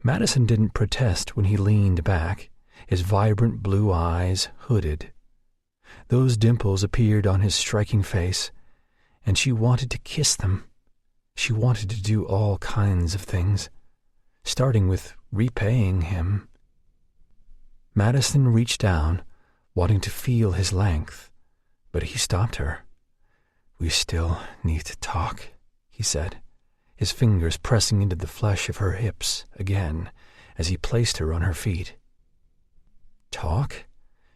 Speaker 1: Madison didn't protest when he leaned back, his vibrant blue eyes hooded. Those dimples appeared on his striking face, and she wanted to kiss them. She wanted to do all kinds of things, starting with repaying him. Madison reached down, wanting to feel his length, but he stopped her. "We still need to talk," he said, his fingers pressing into the flesh of her hips again as he placed her on her feet. Talk?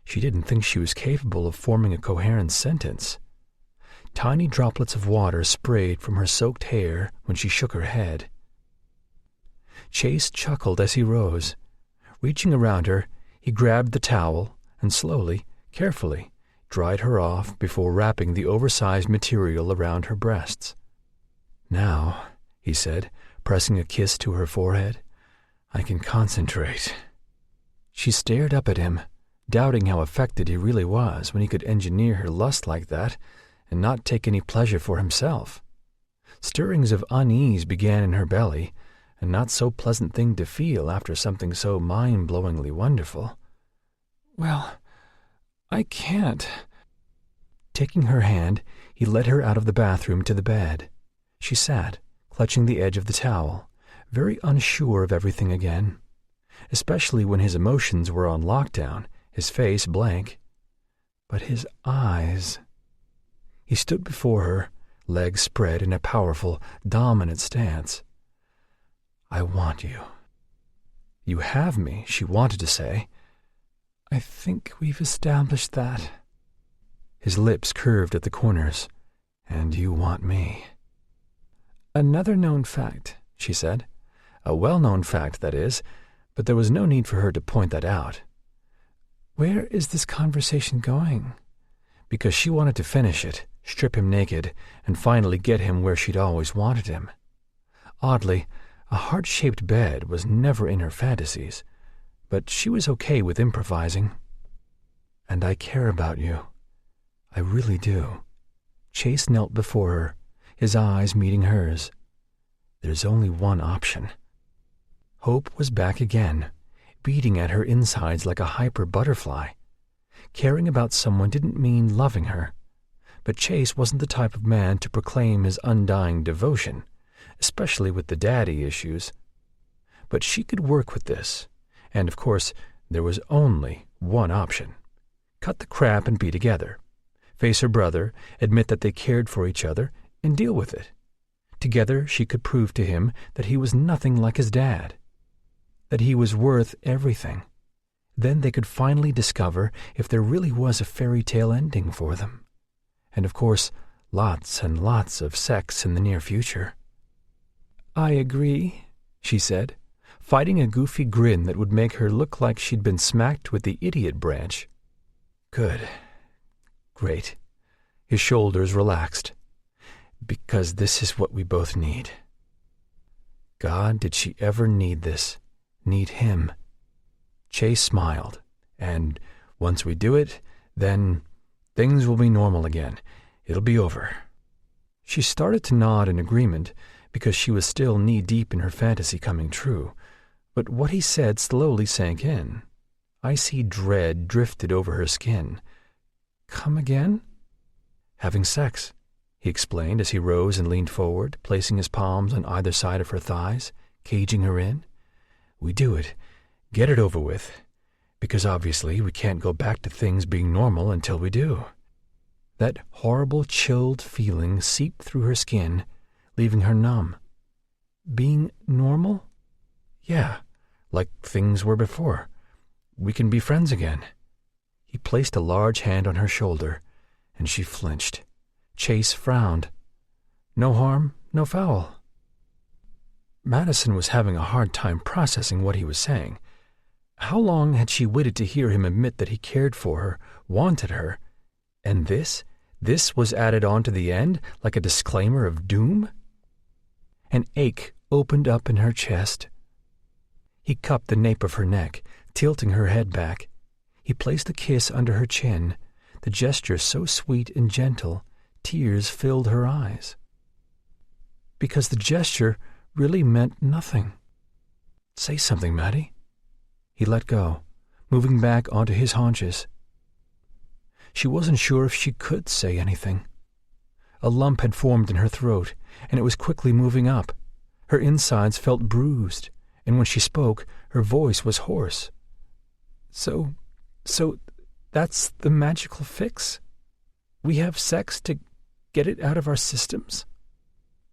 Speaker 1: She didn't think she was capable of forming a coherent sentence. Tiny droplets of water sprayed from her soaked hair when she shook her head. Chase chuckled as he rose. Reaching around her, he grabbed the towel and slowly, carefully, dried her off before wrapping the oversized material around her breasts. "Now," he said, pressing a kiss to her forehead, "I can concentrate." She stared up at him, doubting how affected he really was when he could engineer her lust like that and not take any pleasure for himself. Stirrings of unease began in her belly, a not so pleasant thing to feel after something so mind-blowingly wonderful.
Speaker 2: "Well, I can't."
Speaker 1: Taking her hand, he led her out of the bathroom to the bed. She sat, clutching the edge of the towel, very unsure of everything again, especially when his emotions were on lockdown, his face blank. But his eyes... He stood before her, legs spread in a powerful, dominant stance. "I want you." "You have me," she wanted to say.
Speaker 2: "I think we've established that."
Speaker 1: His lips curved at the corners. "And you want me."
Speaker 2: "Another known fact," she said.
Speaker 1: A well-known fact, that is, but there was no need for her to point that out.
Speaker 2: "Where is this conversation going?"
Speaker 1: Because she wanted to finish it, strip him naked, and finally get him where she'd always wanted him. Oddly, a heart-shaped bed was never in her fantasies, but she was okay with improvising. "And I care about you. I really do." Chase knelt before her, his eyes meeting hers. There's only one option. Hope was back again, beating at her insides like a hyper butterfly. Caring about someone didn't mean loving her, but Chase wasn't the type of man to proclaim his undying devotion, especially with the daddy issues. But she could work with this, and of course there was only one option. Cut the crap and be together. Face her brother, admit that they cared for each other, and deal with it. Together she could prove to him that he was nothing like his dad, that he was worth everything. Then they could finally discover if there really was a fairy tale ending for them. And of course, lots and lots of sex in the near future.
Speaker 2: "I agree," she said, fighting a goofy grin that would make her look like she'd been smacked with the idiot branch.
Speaker 1: Good. Great. His shoulders relaxed. Because this is what we both need. God, did she ever need this? Need him? Chase smiled. And once we do it, then things will be normal again. It'll be over. She started to nod in agreement because she was still knee-deep in her fantasy coming true. But what he said slowly sank in. Icy dread drifted over her skin. "Come again?" "Having sex," he explained as he rose and leaned forward, placing his palms on either side of her thighs, caging her in. "We do it, get it over with, because obviously we can't go back to things being normal until we do." That horrible chilled feeling seeped through her skin, leaving her numb. Being normal? Yeah, like things were before. We can be friends again. He placed a large hand on her shoulder, and she flinched. Chase frowned. No harm, no foul. Madison was having a hard time processing what he was saying. How long had she waited to hear him admit that he cared for her, wanted her? And this was added on to the end like a disclaimer of doom? An ache opened up in her chest. He cupped the nape of her neck, tilting her head back. He placed a kiss under her chin, the gesture so sweet and gentle, tears filled her eyes. Because the gesture really meant nothing. "Say something, Maddie." He let go, moving back onto his haunches. She wasn't sure if she could say anything. A lump had formed in her throat, and it was quickly moving up. Her insides felt bruised, and when she spoke, her voice was hoarse. So that's the magical fix? We have sex to get it out of our systems?"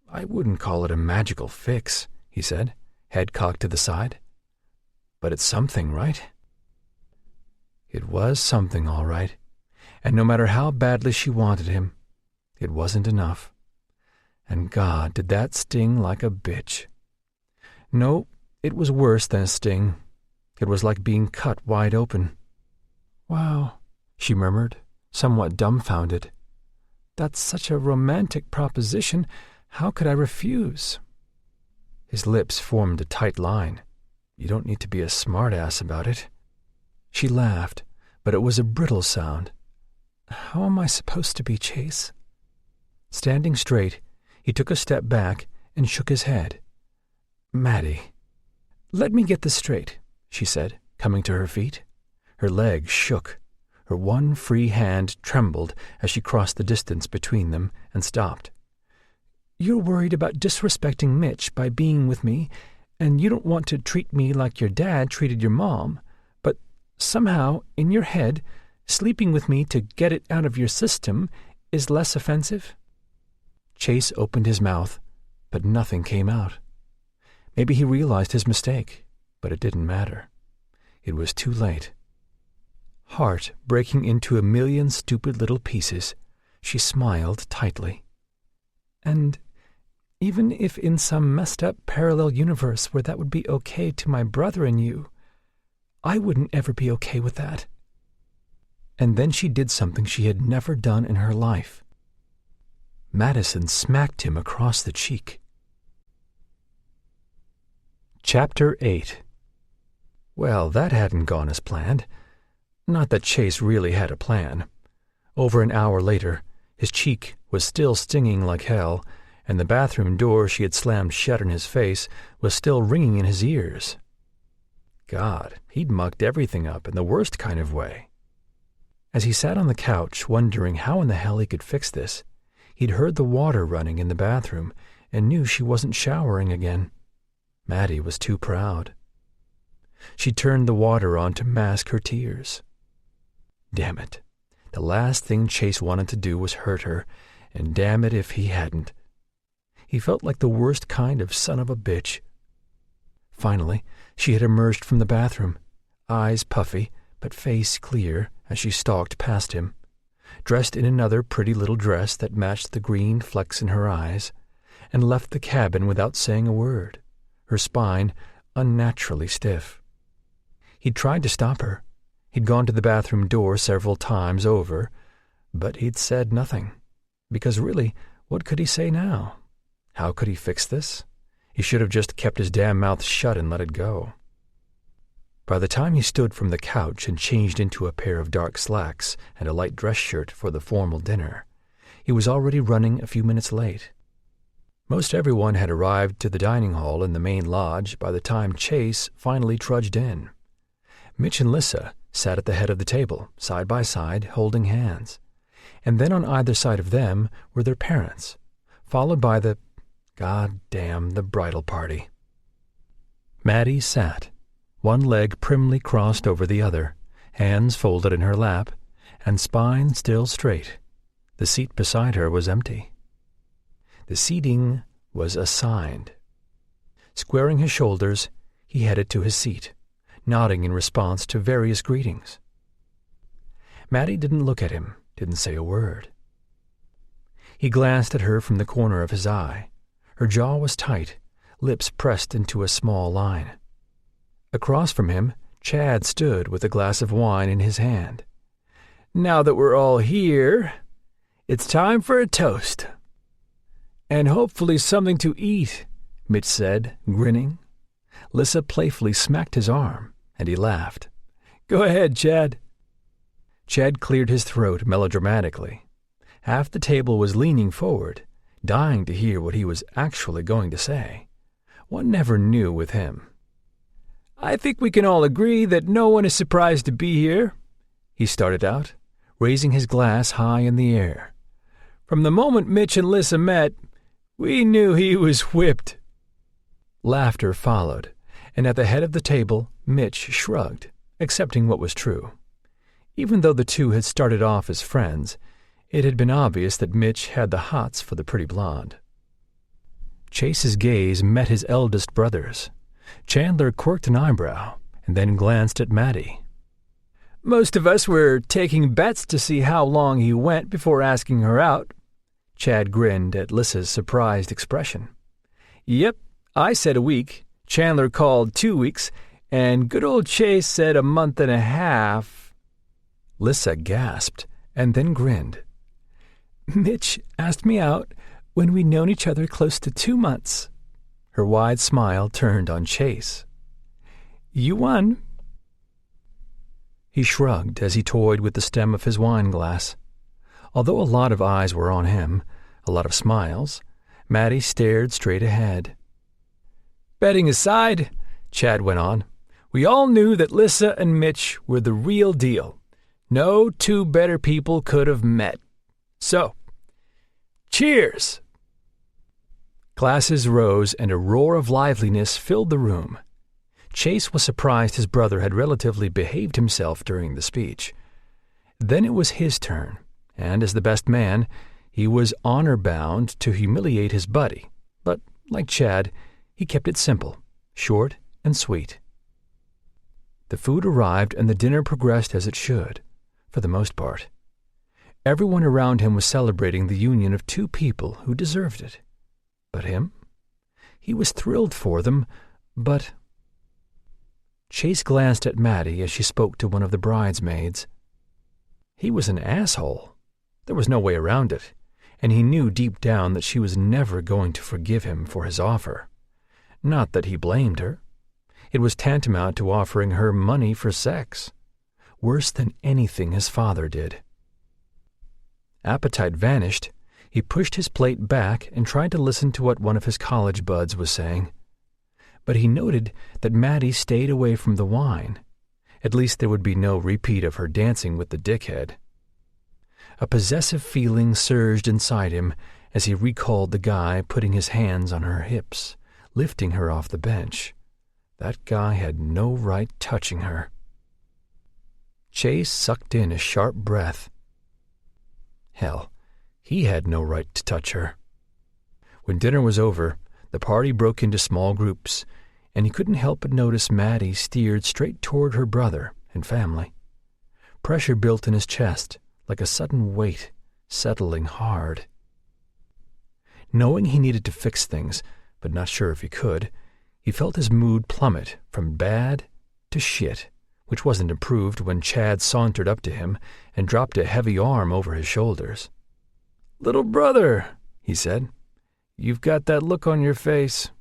Speaker 1: "I wouldn't call it a magical fix," he said, head cocked to the side. "But it's something, right?" It was something, all right. And no matter how badly she wanted him, it wasn't enough. And God, did that sting like a bitch. No, it was worse than a sting. It was like being cut wide open. "Wow," she murmured, somewhat dumbfounded. "That's such a romantic proposition. How could I refuse?" His lips formed a tight line. "You don't need to be a smart-ass about it." She laughed, but it was a brittle sound. "How am I supposed to be, Chase?" Standing straight, he took a step back and shook his head. "Maddie." "Let me get this straight," she said, coming to her feet. Her legs shook. Her one free hand trembled as she crossed the distance between them and stopped. "You're worried about disrespecting Mitch by being with me, and you don't want to treat me like your dad treated your mom, but somehow, in your head, sleeping with me to get it out of your system is less offensive?" Chase opened his mouth, but nothing came out. Maybe he realized his mistake, but it didn't matter. It was too late. Heart breaking into a million stupid little pieces, she smiled tightly. "And even if in some messed-up parallel universe where that would be okay to my brother and you, I wouldn't ever be okay with that." And then she did something she had never done in her life. Madison smacked him across the cheek. Chapter 8. Well, that hadn't gone as planned. Not that Chase really had a plan. Over an hour later, his cheek was still stinging like hell, and the bathroom door she had slammed shut in his face was still ringing in his ears. God, he'd mucked everything up in the worst kind of way. As he sat on the couch wondering how in the hell he could fix this, he'd heard the water running in the bathroom and knew she wasn't showering again. Maddie was too proud. She turned the water on to mask her tears. Damn it. The last thing Chase wanted to do was hurt her, and damn it if he hadn't. He felt like the worst kind of son of a bitch. Finally, she had emerged from the bathroom, eyes puffy but face clear as she stalked past him, dressed in another pretty little dress that matched the green flecks in her eyes, and left the cabin without saying a word, her spine unnaturally stiff. He'd tried to stop her. He'd gone to the bathroom door several times over, but he'd said nothing, because really, what could he say now? How could he fix this? He should have just kept his damn mouth shut and let it go. By the time he stood from the couch and changed into a pair of dark slacks and a light dress shirt for the formal dinner, he was already running a few minutes late. Most everyone had arrived to the dining hall in the main lodge by the time Chase finally trudged in. Mitch and Lissa sat at the head of the table, side by side, holding hands, and then on either side of them were their parents, followed by the bridal party. Maddie sat, one leg primly crossed over the other, hands folded in her lap, and spine still straight. The seat beside her was empty. The seating was assigned. Squaring his shoulders, he headed to his seat, nodding in response to various greetings. Maddie didn't look at him, didn't say a word. He glanced at her from the corner of his eye. Her jaw was tight, lips pressed into a small line. Across from him, Chad stood with a glass of wine in his hand. "Now that we're all here, it's time for a toast." "And hopefully something to eat," Mitch said, grinning. Lissa playfully smacked his arm, and he laughed. "Go ahead, Chad." Chad cleared his throat melodramatically. Half the table was leaning forward, dying to hear what he was actually going to say. One never knew with him. "I think we can all agree that no one is surprised to be here," he started out, raising his glass high in the air. "From the moment Mitch and Lissa met, we knew he was whipped." Laughter followed, and at the head of the table, Mitch shrugged, accepting what was true. Even though the two had started off as friends, it had been obvious that Mitch had the hots for the pretty blonde. Chase's gaze met his eldest brother's. Chandler quirked an eyebrow and then glanced at Maddie. "Most of us were taking bets to see how long he went before asking her out." Chad grinned at Lissa's surprised expression. "Yep, I said a week. Chandler called 2 weeks, and good old Chase said a month and a half." Lissa gasped and then grinned. "Mitch asked me out when we'd known each other close to 2 months. Her wide smile turned on Chase. "You won." He shrugged as he toyed with the stem of his wine glass. Although a lot of eyes were on him, a lot of smiles, Maddie stared straight ahead. "Betting aside," Chad went on, "we all knew that Lissa and Mitch were the real deal. No two better people could have met. So, cheers!" Glasses rose and a roar of liveliness filled the room. Chase was surprised his brother had relatively behaved himself during the speech. Then it was his turn, and as the best man, he was honor-bound to humiliate his buddy. But, like Chad, he kept it simple, short and sweet. The food arrived and the dinner progressed as it should, for the most part. Everyone around him was celebrating the union of two people who deserved it. But him? He was thrilled for them, but... Chase glanced at Maddie as she spoke to one of the bridesmaids. He was an asshole. There was no way around it, and he knew deep down that she was never going to forgive him for his offer. Not that he blamed her. It was tantamount to offering her money for sex. Worse than anything his father did. Appetite vanished. He pushed his plate back and tried to listen to what one of his college buds was saying. But he noted that Maddie stayed away from the wine. At least there would be no repeat of her dancing with the dickhead. A possessive feeling surged inside him as he recalled the guy putting his hands on her hips, lifting her off the bench. That guy had no right touching her. Chase sucked in a sharp breath. Hell, he had no right to touch her. When dinner was over, the party broke into small groups, and he couldn't help but notice Maddie steered straight toward her brother and family. Pressure built in his chest, like a sudden weight, settling hard. Knowing he needed to fix things, but not sure if he could, he felt his mood plummet from bad to shit, which wasn't improved when Chad sauntered up to him and dropped a heavy arm over his shoulders. "Little brother," he said, "you've got that look on your face."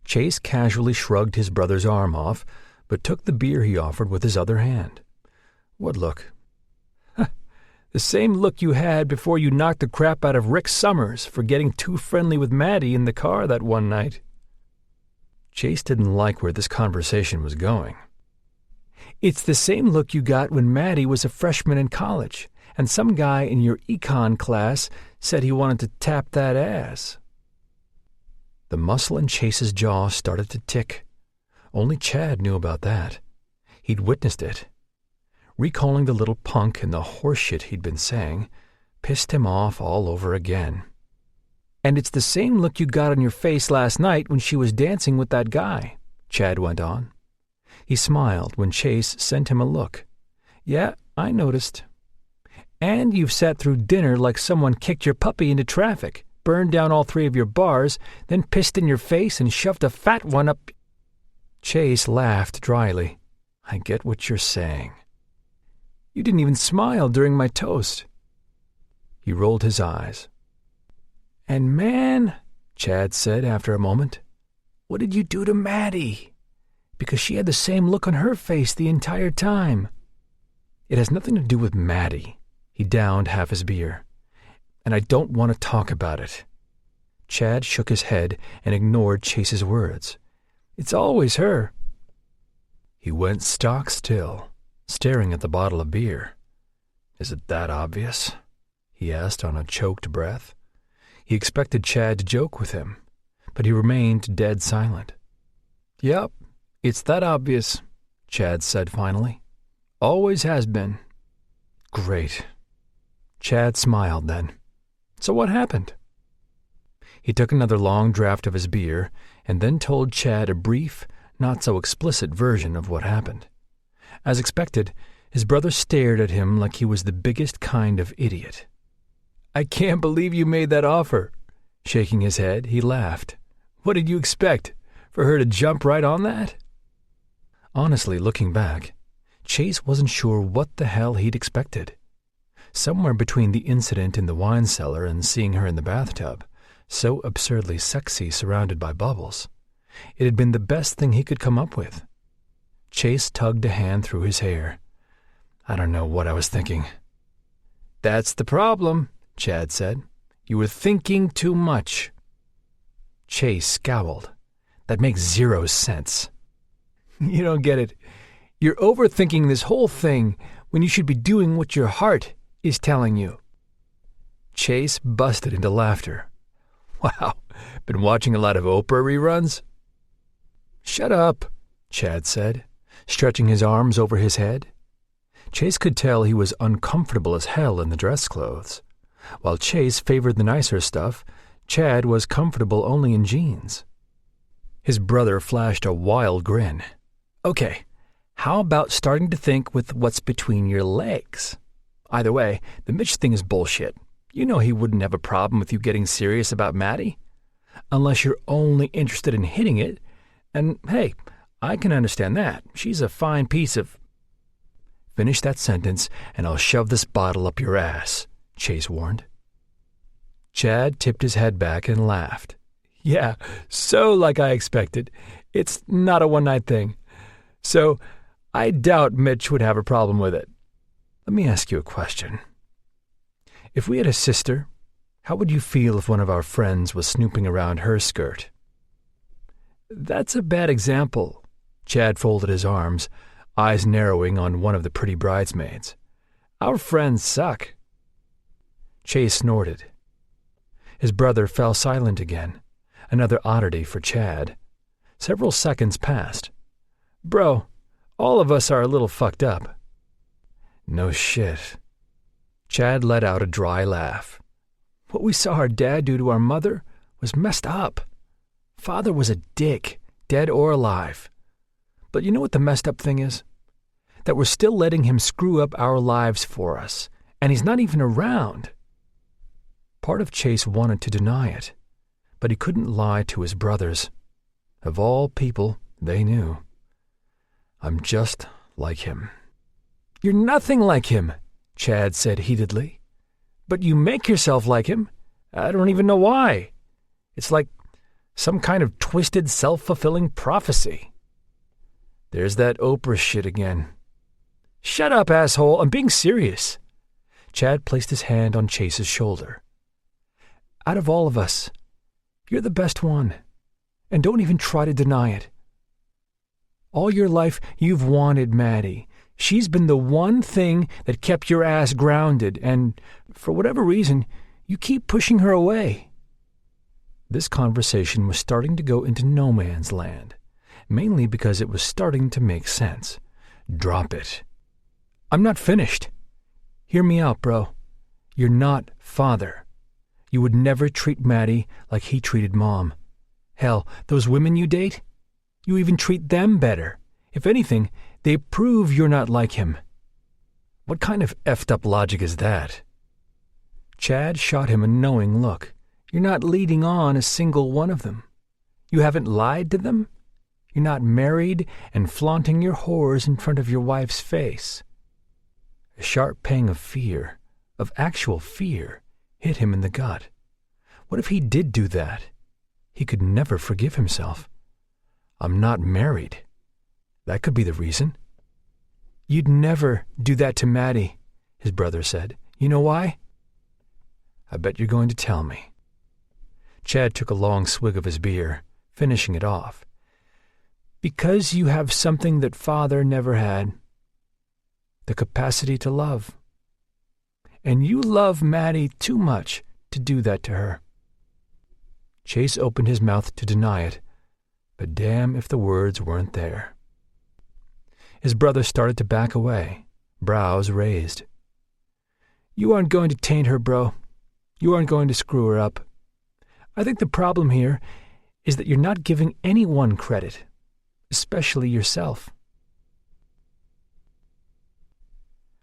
Speaker 1: Chase casually shrugged his brother's arm off, but took the beer he offered with his other hand. "What look?" "The same look you had before you knocked the crap out of Rick Summers for getting too friendly with Maddie in the car that one night." Chase didn't like where this conversation was going. "It's the same look you got when Maddie was a freshman in college, and some guy in your econ class said he wanted to tap that ass." The muscle in Chase's jaw started to tick. Only Chad knew about that. He'd witnessed it. Recalling the little punk and the horseshit he'd been saying pissed him off all over again. "And it's the same look you got on your face last night when she was dancing with that guy," Chad went on. He smiled when Chase sent him a look. "Yeah, I noticed. And you've sat through dinner like someone kicked your puppy into traffic, burned down all 3 of your bars, then pissed in your face and shoved a fat one up." Chase laughed dryly. "I get what you're saying." "You didn't even smile during my toast." He rolled his eyes. "And man," Chad said after a moment, "what did you do to Maddie? Because she had the same look on her face the entire time." "It has nothing to do with Maddie." He downed half his beer. "And I don't want to talk about it." Chad shook his head and ignored Chase's words. "It's always her." He went stock still, staring at the bottle of beer. "Is it that obvious?" he asked on a choked breath. He expected Chad to joke with him, but he remained dead silent. "Yep, it's that obvious," Chad said finally. "Always has been." "Great." Chad smiled then. "So what happened?" He took another long draught of his beer and then told Chad a brief, not-so-explicit version of what happened. As expected, his brother stared at him like he was the biggest kind of idiot. "I can't believe you made that offer." Shaking his head, he laughed. "What did you expect? For her to jump right on that?" Honestly, looking back, Chase wasn't sure what the hell he'd expected. Somewhere between the incident in the wine cellar and seeing her in the bathtub, so absurdly sexy surrounded by bubbles, it had been the best thing he could come up with. Chase tugged a hand through his hair. "I don't know what I was thinking." "That's the problem," Chad said. "You were thinking too much." Chase scowled. "That makes 0 sense." "You don't get it. You're overthinking this whole thing when you should be doing what your heart is telling you." Chase busted into laughter. "Wow, been watching a lot of Oprah reruns?" "Shut up," Chad said, stretching his arms over his head. Chase could tell he was uncomfortable as hell in the dress clothes. While Chase favored the nicer stuff, Chad was comfortable only in jeans. His brother flashed a wild grin. "Okay, how about starting to think with what's between your legs? Either way, the Mitch thing is bullshit. You know he wouldn't have a problem with you getting serious about Maddie. Unless you're only interested in hitting it. And hey, I can understand that. She's a fine piece of—" "Finish that sentence and I'll shove this bottle up your ass," Chase warned. Chad tipped his head back and laughed. "Yeah, so like I expected. It's not a one-night thing. So I doubt Mitch would have a problem with it. Let me ask you a question. If we had a sister, how would you feel if one of our friends was snooping around her skirt?" "That's a bad example." Chad folded his arms, eyes narrowing on one of the pretty bridesmaids. "Our friends suck." Chase snorted. His brother fell silent again, another oddity for Chad. Several seconds passed. "Bro, all of us are a little fucked up." "No shit." Chad let out a dry laugh. "What we saw our dad do to our mother
Speaker 2: was messed up. Father was a dick, dead or alive. But you know what the messed up thing is? That we're still letting him screw up our lives for us, and he's not even around. Part of Chase wanted to deny it, but he couldn't lie to his brothers. Of all people, they knew. I'm just like him. You're nothing like him, Chad said heatedly. But you make yourself like him. I don't even know why. It's like some kind of twisted, self-fulfilling prophecy. There's that Oprah shit again. Shut up, asshole. I'm being serious. Chad placed his hand on Chase's shoulder. Out of all of us, you're the best one. And don't even try to deny it. All your life, you've wanted Maddie. She's been the one thing that kept your ass grounded, and for whatever reason, you keep pushing her away. This conversation was starting to go into no man's land, mainly because it was starting to make sense. Drop it. I'm not finished. Hear me out, bro. You're not Father. You would never treat Maddie like he treated Mom. Hell, those women you date, you even treat them better. If anything, they prove you're not like him. What kind of effed up logic is that? Chad shot him a knowing look. You're not leading on a single one of them. You haven't lied to them. You're not married and flaunting your whores in front of your wife's face. A sharp pang of fear, of actual fear, hit him in the gut. What if he did do that? He could never forgive himself. I'm not married. That could be the reason. You'd never do that to Maddie, his brother said. You know why? I bet you're going to tell me. Chad took a long swig of his beer, finishing it off. Because you have something that Father never had. The capacity to love. And you love Maddie too much to do that to her. Chase opened his mouth to deny it, but damn if the words weren't there. His brother started to back away, brows raised. You aren't going to taint her, bro. You aren't going to screw her up. I think the problem here is that you're not giving anyone credit, especially yourself.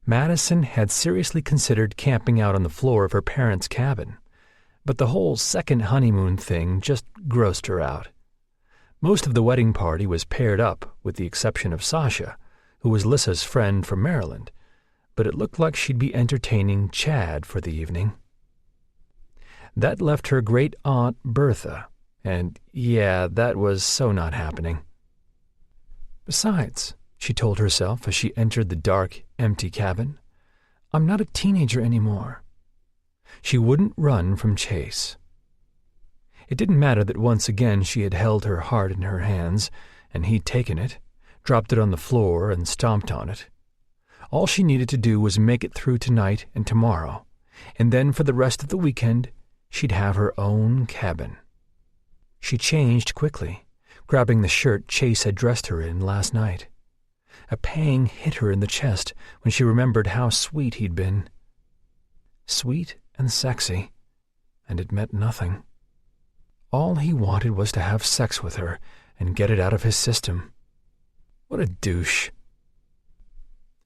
Speaker 2: Madison had seriously considered camping out on the floor of her parents' cabin, but the whole second honeymoon thing just grossed her out. Most of the wedding party was paired up, with the exception of Sasha, who was Lissa's friend from Maryland, but it looked like she'd be entertaining Chad for the evening. That left her great-aunt Bertha, and yeah, that was so not happening. Besides, she told herself as she entered the dark, empty cabin, I'm not a teenager anymore. She wouldn't run from Chase. It didn't matter that once again she had held her heart in her hands, and he'd taken it, dropped it on the floor, and stomped on it. All she needed to do was make it through tonight and tomorrow, and then for the rest of the weekend, she'd have her own cabin. She changed quickly, grabbing the shirt Chase had dressed her in last night. A pang hit her in the chest when she remembered how sweet he'd been. Sweet and sexy, and it meant nothing. All he wanted was to have sex with her and get it out of his system. What a douche.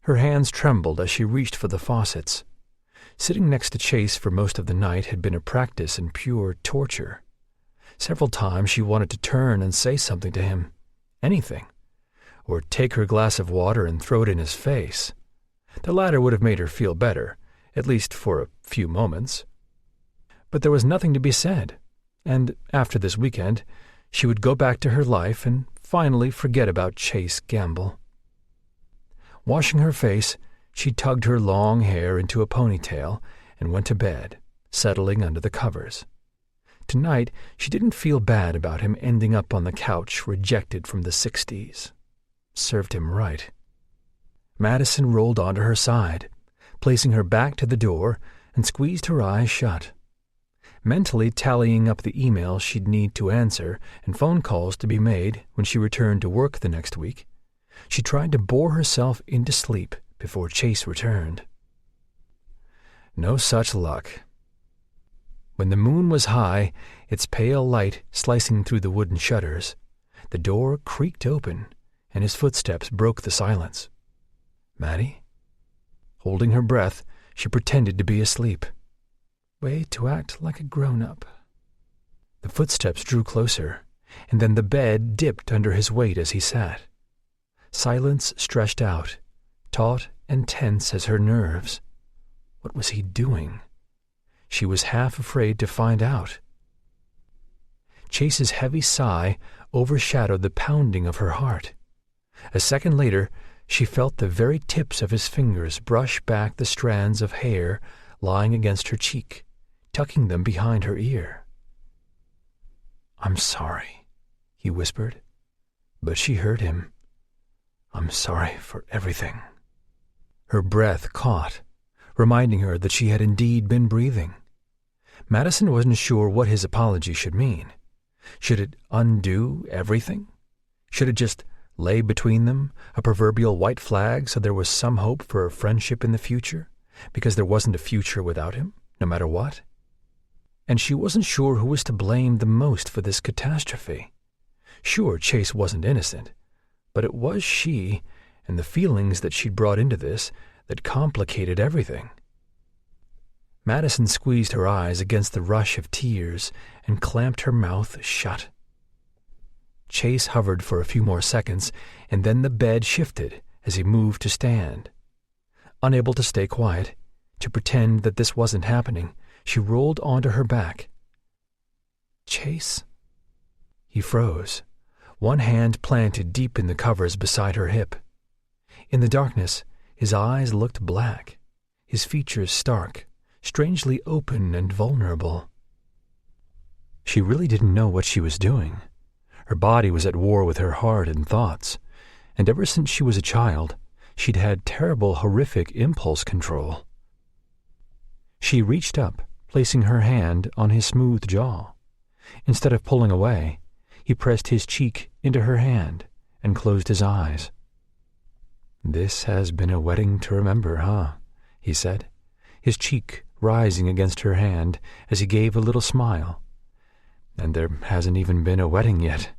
Speaker 2: Her hands trembled as she reached for the faucets. Sitting next to Chase for most of the night had been a practice in pure torture. Several times she wanted to turn and say something to him, anything, or take her glass of water and throw it in his face. The latter would have made her feel better, at least for a few moments. But there was nothing to be said, and after this weekend, she would go back to her life and finally forget about Chase Gamble. Washing her face, she tugged her long hair into a ponytail and went to bed, settling under the covers. Tonight, she didn't feel bad about him ending up on the couch rejected from the 60s. Served him right. Madison rolled onto her side, placing her back to the door, and squeezed her eyes shut. Mentally tallying up the emails she'd need to answer and phone calls to be made when she returned to work the next week, she tried to bore herself into sleep before Chase returned. No such luck.
Speaker 1: When the moon was high, its pale light slicing through the wooden shutters, the door creaked open, and his footsteps broke the silence. Maddie? Holding her breath, she pretended to be asleep.
Speaker 2: Way to act like a grown-up.
Speaker 1: The footsteps drew closer, and then the bed dipped under his weight as he sat. Silence stretched out, taut and tense as her nerves. What was he doing? She was half afraid to find out. Chase's heavy sigh overshadowed the pounding of her heart. A second later, she felt the very tips of his fingers brush back the strands of hair lying against her cheek, tucking them behind her ear. "I'm sorry," he whispered, but she heard him. "I'm sorry for everything." Her breath caught, reminding her that she had indeed been breathing. Madison wasn't sure what his apology should mean. Should it undo everything? Should it just lay between them, a proverbial white flag, so there was some hope for a friendship in the future, because there wasn't a future without him, no matter what? And she wasn't sure who was to blame the most for this catastrophe. Sure, Chase wasn't innocent, but it was she and the feelings that she'd brought into this that complicated everything. Madison squeezed her eyes against the rush of tears and clamped her mouth shut. Chase hovered for a few more seconds, and then the bed shifted as he moved to stand. Unable to stay quiet, to pretend that this wasn't happening, she rolled onto her back. "Chase?" He froze, one hand planted deep in the covers beside her hip. In the darkness, his eyes looked black, his features stark, strangely open and vulnerable. She really didn't know what she was doing. Her body was at war with her heart and thoughts, and ever since she was a child, she'd had terrible, horrific impulse control. She reached up, placing her hand on his smooth jaw. Instead of pulling away, he pressed his cheek into her hand and closed his eyes. "This has been a wedding to remember, huh?" he said, his cheek rising against her hand as he gave a little smile. "And there hasn't even been a wedding yet."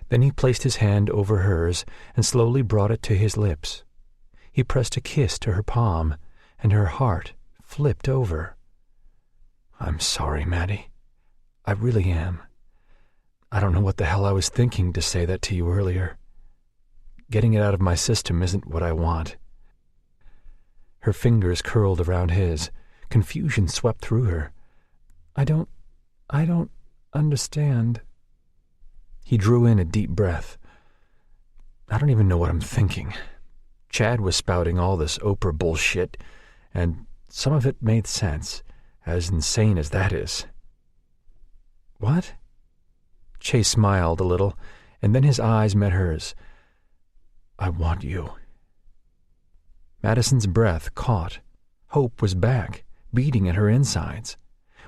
Speaker 1: Then he placed his hand over hers and slowly brought it to his lips. He pressed a kiss to her palm, and her heart flipped over. "I'm sorry, Maddie. I really am. I don't know what the hell I was thinking to say that to you earlier. Getting it out of my system isn't what I want." Her fingers curled around his. Confusion swept through her. I don't understand." He drew in a deep breath. "I don't even know what I'm thinking. Chad was spouting all this Oprah bullshit, and some of it made sense, as insane as that is." "What?" Chase smiled a little, and then his eyes met hers. "I want you." Madison's breath caught. Hope was back, beating at her insides.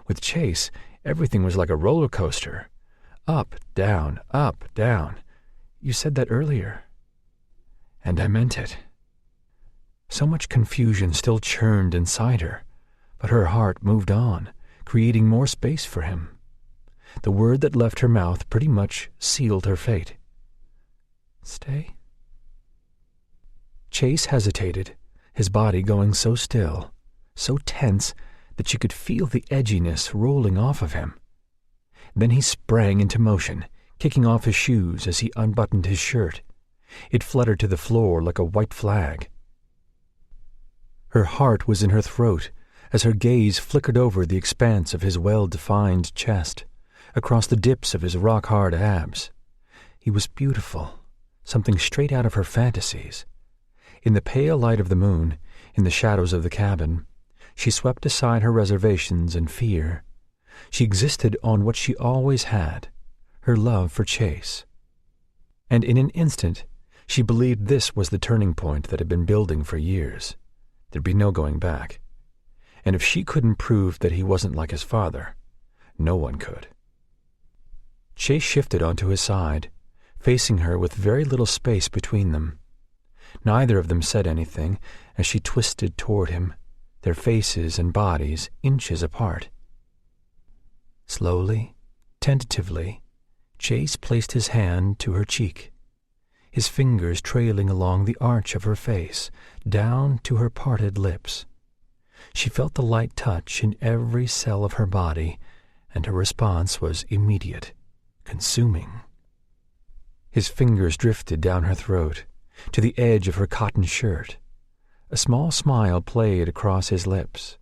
Speaker 1: With Chase, everything was like a roller coaster. Up, down, up, down. "You said that earlier." "And I meant it." So much confusion still churned inside her, but her heart moved on, creating more space for him. The word that left her mouth pretty much sealed her fate. "Stay?" Chase hesitated, his body going so still, so tense that she could feel the edginess rolling off of him. Then he sprang into motion, kicking off his shoes as he unbuttoned his shirt. It fluttered to the floor like a white flag. Her heart was in her throat as her gaze flickered over the expanse of his well-defined chest, across the dips of his rock-hard abs. He was beautiful, something straight out of her fantasies. In the pale light of the moon, in the shadows of the cabin, she swept aside her reservations and fear. She existed on what she always had, her love for Chase. And in an instant, she believed this was the turning point that had been building for years. There'd be no going back. And if she couldn't prove that he wasn't like his father, no one could. Chase shifted onto his side, facing her with very little space between them. Neither of them said anything as she twisted toward him, their faces and bodies inches apart, Slowly, tentatively, Chase placed his hand to her cheek, his fingers trailing along the arch of her face, down to her parted lips. She felt the light touch in every cell of her body, and her response was immediate, consuming. His fingers drifted down her throat, to the edge of her cotton shirt. A small smile played across his lips.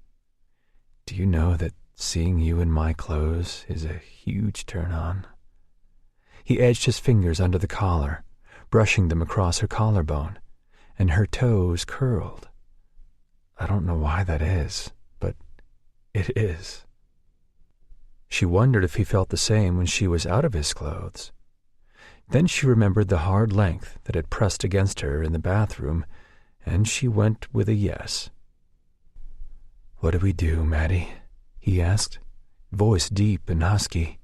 Speaker 1: "Do you know that seeing you in my clothes is a huge turn-on?" He edged his fingers under the collar, brushing them across her collarbone, and her toes curled. "I don't know why that is, but it is." She wondered if he felt the same when she was out of his clothes. Then she remembered the hard length that had pressed against her in the bathroom, and she went with a yes. "What do we do, Maddie?" he asked, voice deep and husky.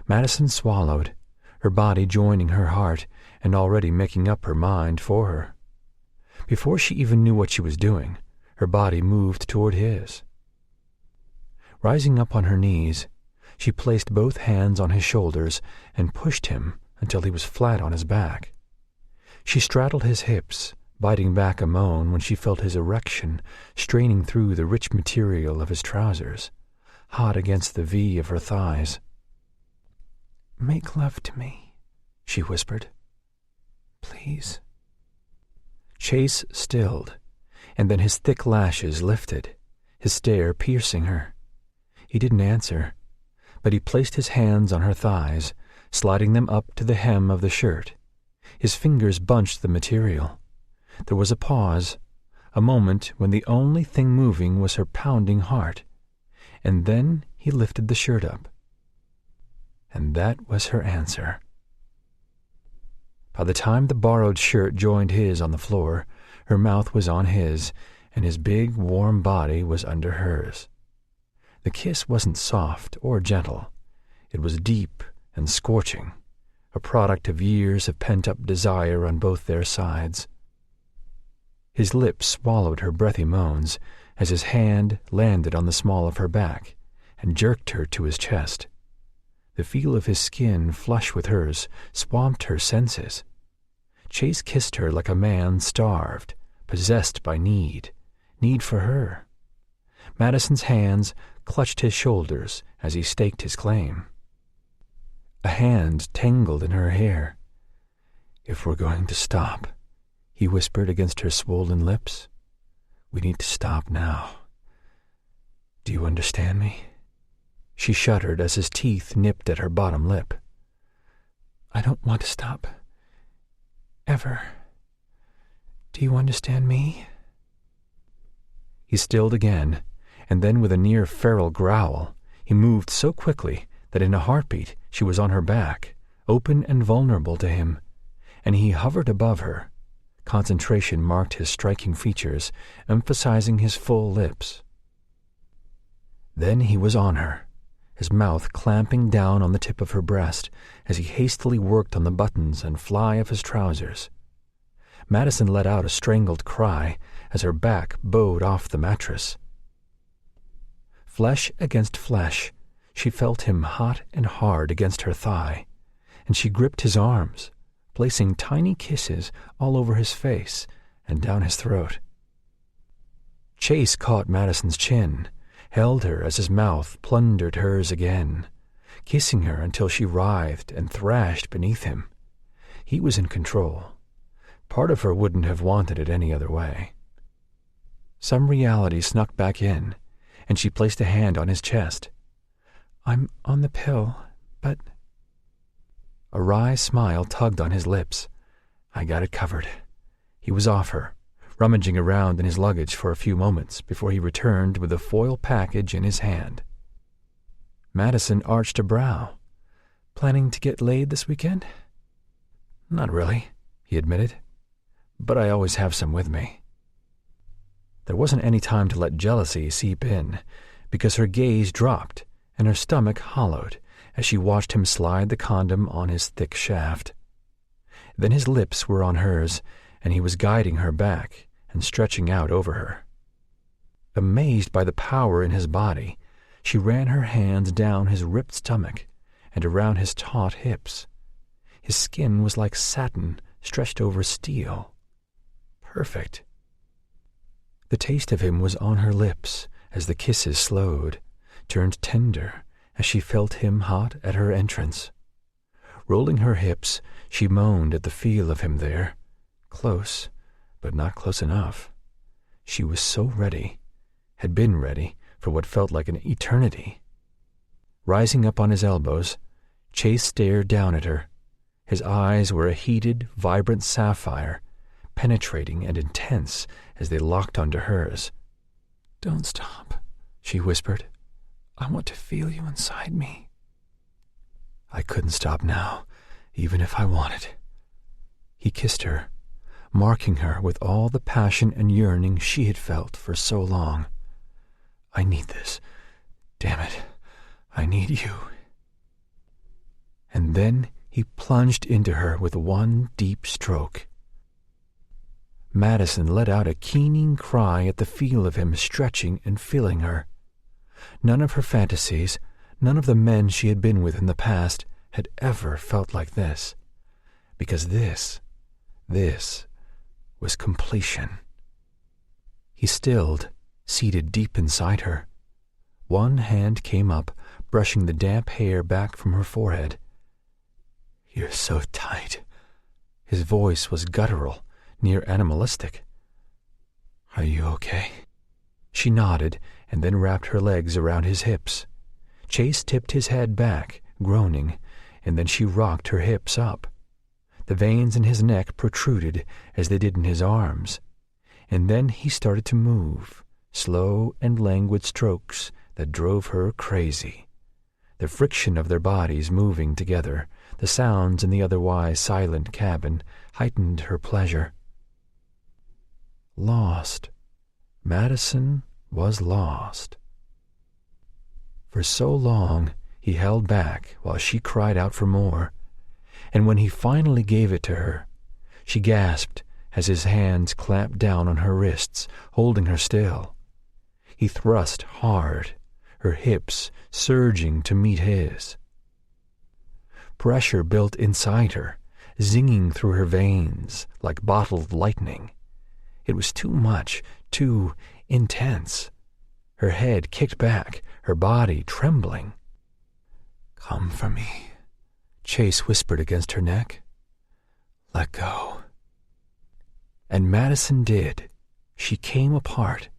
Speaker 1: Madison swallowed, her body joining her heart and already making up her mind for her. Before she even knew what she was doing, her body moved toward his. Rising up on her knees, she placed both hands on his shoulders and pushed him until he was flat on his back. She straddled his hips, biting back a moan when she felt his erection straining through the rich material of his trousers, hot against the V of her thighs. "Make love to me," she whispered. "Please." Chase stilled, and then his thick lashes lifted, his stare piercing her. He didn't answer, but he placed his hands on her thighs, sliding them up to the hem of the shirt. His fingers bunched the material. There was a pause, a moment when the only thing moving was her pounding heart, and then he lifted the shirt up. And that was her answer. By the time the borrowed shirt joined his on the floor, her mouth was on his, and his big, warm body was under hers. The kiss wasn't soft or gentle. It was deep and scorching, a product of years of pent-up desire on both their sides. His lips swallowed her breathy moans as his hand landed on the small of her back and jerked her to his chest. The feel of his skin flush with hers swamped her senses. Chase kissed her like a man starved, possessed by need for her. Madison's hands clutched his shoulders as he staked his claim. A hand tangled in her hair. "If we're going to stop," he whispered against her swollen lips, "we need to stop now. Do you understand me?" She shuddered as his teeth nipped at her bottom lip. "I don't want to stop. Ever. Do you understand me?" He stilled again, and then with a near feral growl, he moved so quickly that in a heartbeat she was on her back, open and vulnerable to him, and he hovered above her. Concentration marked his striking features, emphasizing his full lips. Then he was on her, his mouth clamping down on the tip of her breast as he hastily worked on the buttons and fly of his trousers. Madison let out a strangled cry as her back bowed off the mattress. Flesh against flesh, she felt him hot and hard against her thigh, and she gripped his arms, placing tiny kisses all over his face and down his throat. Chase caught Madison's chin, held her as his mouth plundered hers again, kissing her until she writhed and thrashed beneath him. He was in control. Part of her wouldn't have wanted it any other way. Some reality snuck back in, and she placed a hand on his chest. "I'm on the pill, but—" A wry smile tugged on his lips. "I got it covered." He was off her, rummaging around in his luggage for a few moments before he returned with a foil package in his hand. Madison arched a brow. "Planning to get laid this weekend?" "Not really," he admitted, "but I always have some with me." There wasn't any time to let jealousy seep in, because her gaze dropped and her stomach hollowed as she watched him slide the condom on his thick shaft. Then his lips were on hers, and he was guiding her back and stretching out over her. Amazed by the power in his body, She ran her hands down his ripped stomach and around his taut hips. His skin was like satin stretched over steel. Perfect. The taste of him was on her lips as the kisses slowed, turned tender as she felt him hot at her entrance. Rolling her hips, she moaned at the feel of him there, close, but not close enough. She was so ready, had been ready for what felt like an eternity. Rising up on his elbows, Chase stared down at her. His eyes were a heated, vibrant sapphire, penetrating and intense as they locked onto hers.
Speaker 2: "Don't stop," she whispered. "I want to feel you inside me."
Speaker 1: I couldn't stop now, even if I wanted. He kissed her, marking her with all the passion and yearning she had felt for so long. I need this. Damn it, I need you. And then he plunged into her with one deep stroke. Madison let out a keening cry at the feel of him stretching and filling her. None of her fantasies, none of the men she had been with in the past had ever felt like this. Because this was completion. He stilled, seated deep inside her. One hand came up, brushing the damp hair back from her forehead. "You're so tight." His voice was guttural, near animalistic. "Are you okay?" She nodded and then wrapped her legs around his hips. Chase tipped his head back, groaning, and then she rocked her hips up. The veins in his neck protruded as they did in his arms, and then he started to move, slow and languid strokes that drove her crazy. The friction of their bodies moving together, the sounds in the otherwise silent cabin, heightened her pleasure. Lost. Madison was lost. For so long he held back while she cried out for more, and when he finally gave it to her, she gasped as his hands clamped down on her wrists, holding her still. He thrust hard, her hips surging to meet his. Pressure built inside her, zinging through her veins like bottled lightning. It was too much, too intense. Her head kicked back, her body trembling. "Come for me," Chase whispered against her neck. "Let go." And Madison did. She came apart,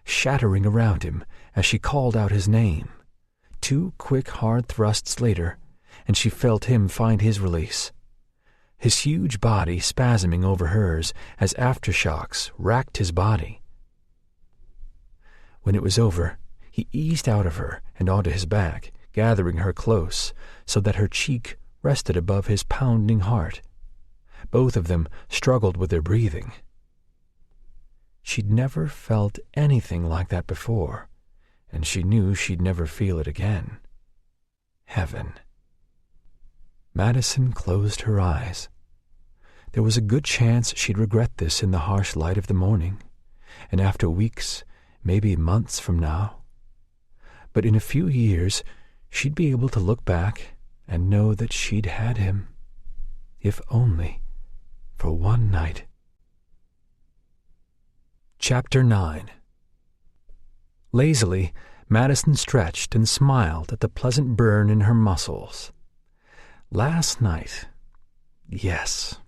Speaker 1: shattering around him as she called out his name. 2 quick, hard thrusts later, and she felt him find his release. His huge body spasming over hers as aftershocks racked his body. When it was over, he eased out of her and onto his back, gathering her close so that her cheek rested above his pounding heart. Both of them struggled with their breathing. She'd never felt anything like that before, and she knew she'd never feel it again. Heaven. Madison closed her eyes. There was a good chance she'd regret this in the harsh light of the morning, and after weeks, maybe months from now. But in a few years, she'd be able to look back and know that she'd had him, if only for one night. Chapter 9. Lazily, Madison stretched and smiled at the pleasant burn in her muscles. Last night, yes,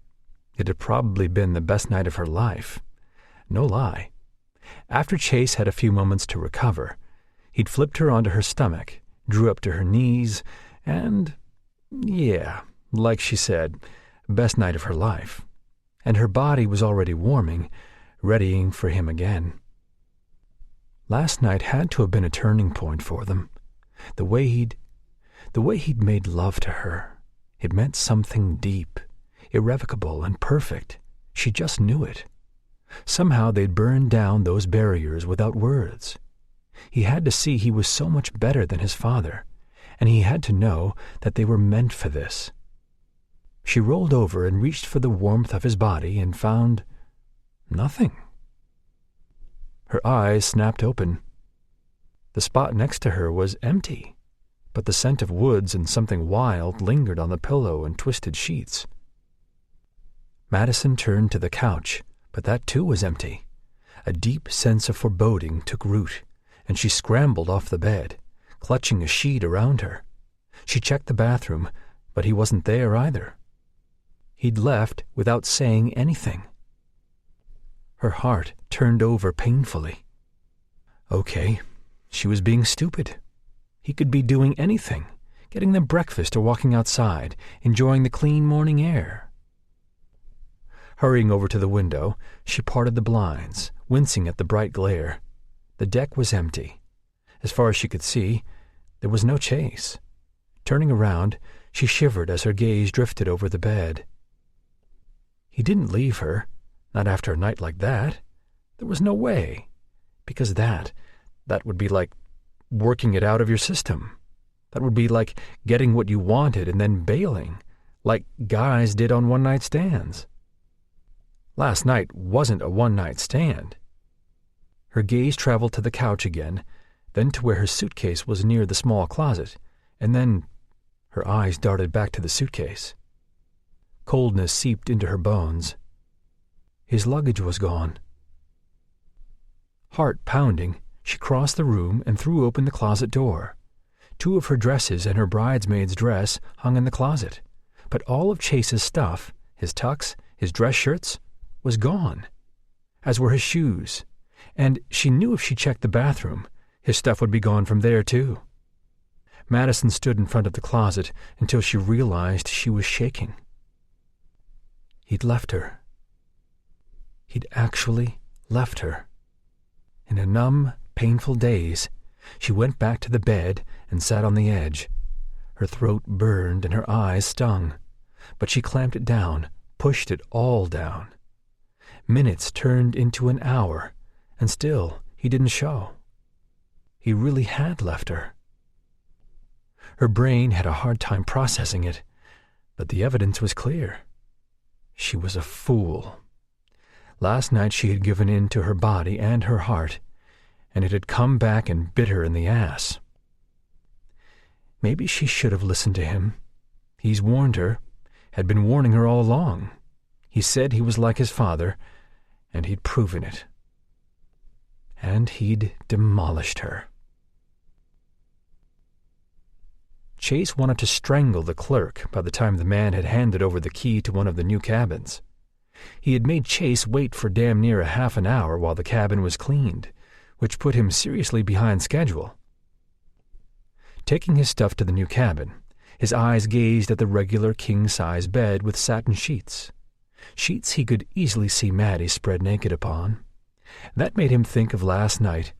Speaker 1: it had probably been the best night of her life. No lie. After Chase had a few moments to recover, he'd flipped her onto her stomach, drew up to her knees, and, yeah, like she said, best night of her life. And her body was already warming, readying for him again. Last night had to have been a turning point for them. The way he'd made love to her, it meant something deep, irrevocable and perfect. She just knew it. Somehow they'd burned down those barriers without words. He had to see he was so much better than his father, and he had to know that they were meant for this. She rolled over and reached for the warmth of his body and found nothing. Her eyes snapped open. The spot next to her was empty, but the scent of woods and something wild lingered on the pillow and twisted sheets. Madison turned to the couch, but that too was empty. A deep sense of foreboding took root, and she scrambled off the bed, clutching a sheet around her. She checked the bathroom, but he wasn't there either. He'd left without saying anything. Her heart turned over painfully. Okay, she was being stupid. He could be doing anything, getting them breakfast or walking outside, enjoying the clean morning air. Hurrying over to the window, she parted the blinds, wincing at the bright glare. The deck was empty. As far as she could see, there was no Chase. Turning around, she shivered as her gaze drifted over the bed. He didn't leave her, not after a night like that. There was no way, because that would be like working it out of your system. That would be like getting what you wanted and then bailing, like guys did on one-night stands. Last night wasn't a one-night stand. Her gaze traveled to the couch again, then to where her suitcase was near the small closet, and then her eyes darted back to the suitcase. Coldness seeped into her bones. His luggage was gone. Heart pounding, she crossed the room and threw open the closet door. 2 of her dresses and her bridesmaid's dress hung in the closet, but all of Chase's stuff, his tux, his dress shirts, was gone, as were his shoes, and she knew if she checked the bathroom, his stuff would be gone from there too. Madison stood in front of the closet until she realized she was shaking. He'd left her. He'd actually left her. In a numb, painful daze, she went back to the bed and sat on the edge. Her throat burned and her eyes stung, but she clamped it down, pushed it all down. Minutes turned into an hour, and still he didn't show. He really had left her. Her brain had a hard time processing it, but the evidence was clear. She was a fool. Last night she had given in to her body and her heart, and it had come back and bit her in the ass. Maybe she should have listened to him. He's warned her, had been warning her all along. He said he was like his father, and he'd proven it. And he'd demolished her. Chase wanted to strangle the clerk by the time the man had handed over the key to one of the new cabins. He had made Chase wait for damn near a half an hour while the cabin was cleaned, which put him seriously behind schedule. Taking his stuff to the new cabin, his eyes gazed at the regular king-size bed with satin sheets. Sheets he could easily see Maddie spread naked upon. That made him think of last night,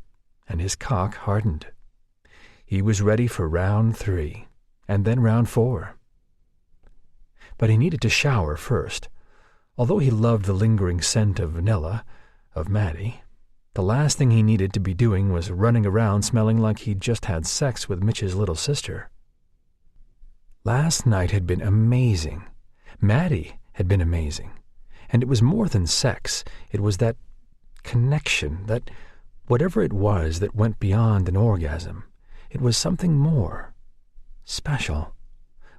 Speaker 1: and his cock hardened. He was ready for round 3, and then round 4. But he needed to shower first. Although he loved the lingering scent of vanilla, of Maddie, the last thing he needed to be doing was running around smelling like he'd just had sex with Mitch's little sister. Last night had been amazing. Maddie had been amazing. And it was more than sex. It was that connection, that whatever it was that went beyond an orgasm. It was something more. Special.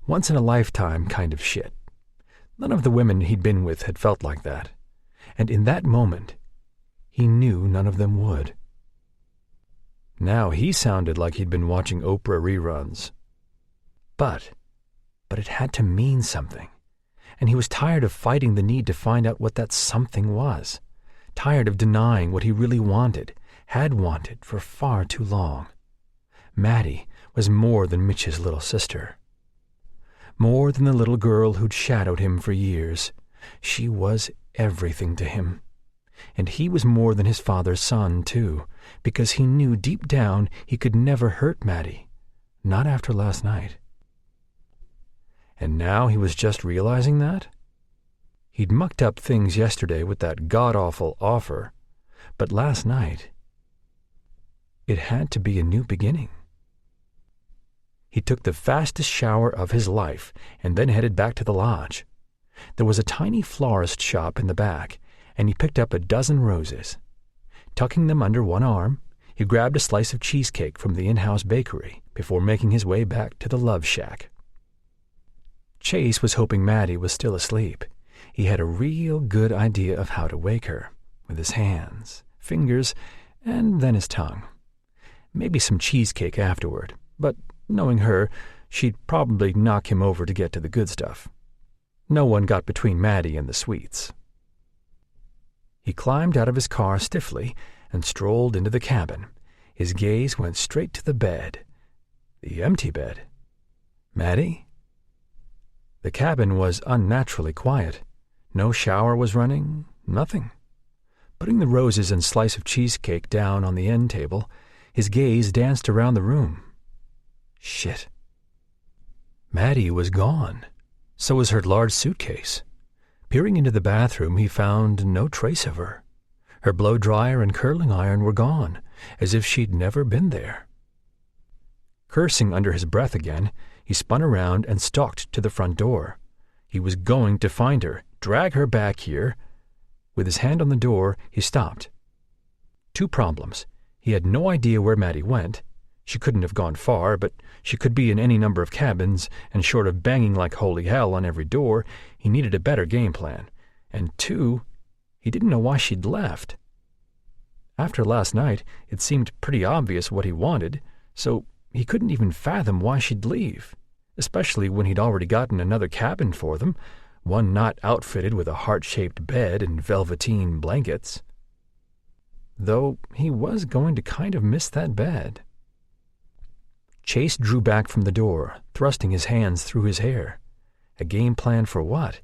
Speaker 1: Once-in-a-lifetime kind of shit. None of the women he'd been with had felt like that. And in that moment, he knew none of them would. Now he sounded like he'd been watching Oprah reruns. But it had to mean something. And he was tired of fighting the need to find out what that something was. Tired of denying what he really wanted, had wanted for far too long. Maddie was more than Mitch's little sister. More than the little girl who'd shadowed him for years. She was everything to him. And he was more than his father's son, too, because he knew deep down he could never hurt Maddie. Not after last night. And now he was just realizing that? He'd mucked up things yesterday with that god-awful offer, but last night, it had to be a new beginning. He took the fastest shower of his life and then headed back to the lodge. There was a tiny florist shop in the back, and he picked up a dozen roses. Tucking them under one arm, He grabbed a slice of cheesecake from the in-house bakery before making his way back to the Love Shack. Chase was hoping Maddie was still asleep. He had a real good idea of how to wake her, with his hands, fingers, and then his tongue. Maybe some cheesecake afterward, but knowing her, she'd probably knock him over to get to the good stuff. No one got between Maddie and the sweets. He climbed out of his car stiffly and strolled into the cabin. His gaze went straight to the bed. The empty bed. Maddie? The cabin was unnaturally quiet. No shower was running, nothing. Putting the roses and slice of cheesecake down on the end table, his gaze danced around the room. Shit. Maddie was gone. So was her large suitcase. Peering into the bathroom, he found no trace of her. Her blow-dryer and curling iron were gone, as if she'd never been there. Cursing under his breath again, he spun around and stalked to the front door. He was going to find her, drag her back here. With his hand on the door, he stopped. 2 problems. He had no idea where Maddie went. She couldn't have gone far, but she could be in any number of cabins, and short of banging like holy hell on every door, he needed a better game plan. And 2, he didn't know why she'd left. After last night, it seemed pretty obvious what he wanted, so he couldn't even fathom why she'd leave, especially when he'd already gotten another cabin for them, one not outfitted with a heart-shaped bed and velveteen blankets. Though he was going to kind of miss that bed. Chase drew back from the door, thrusting his hands through his hair. A game plan for what?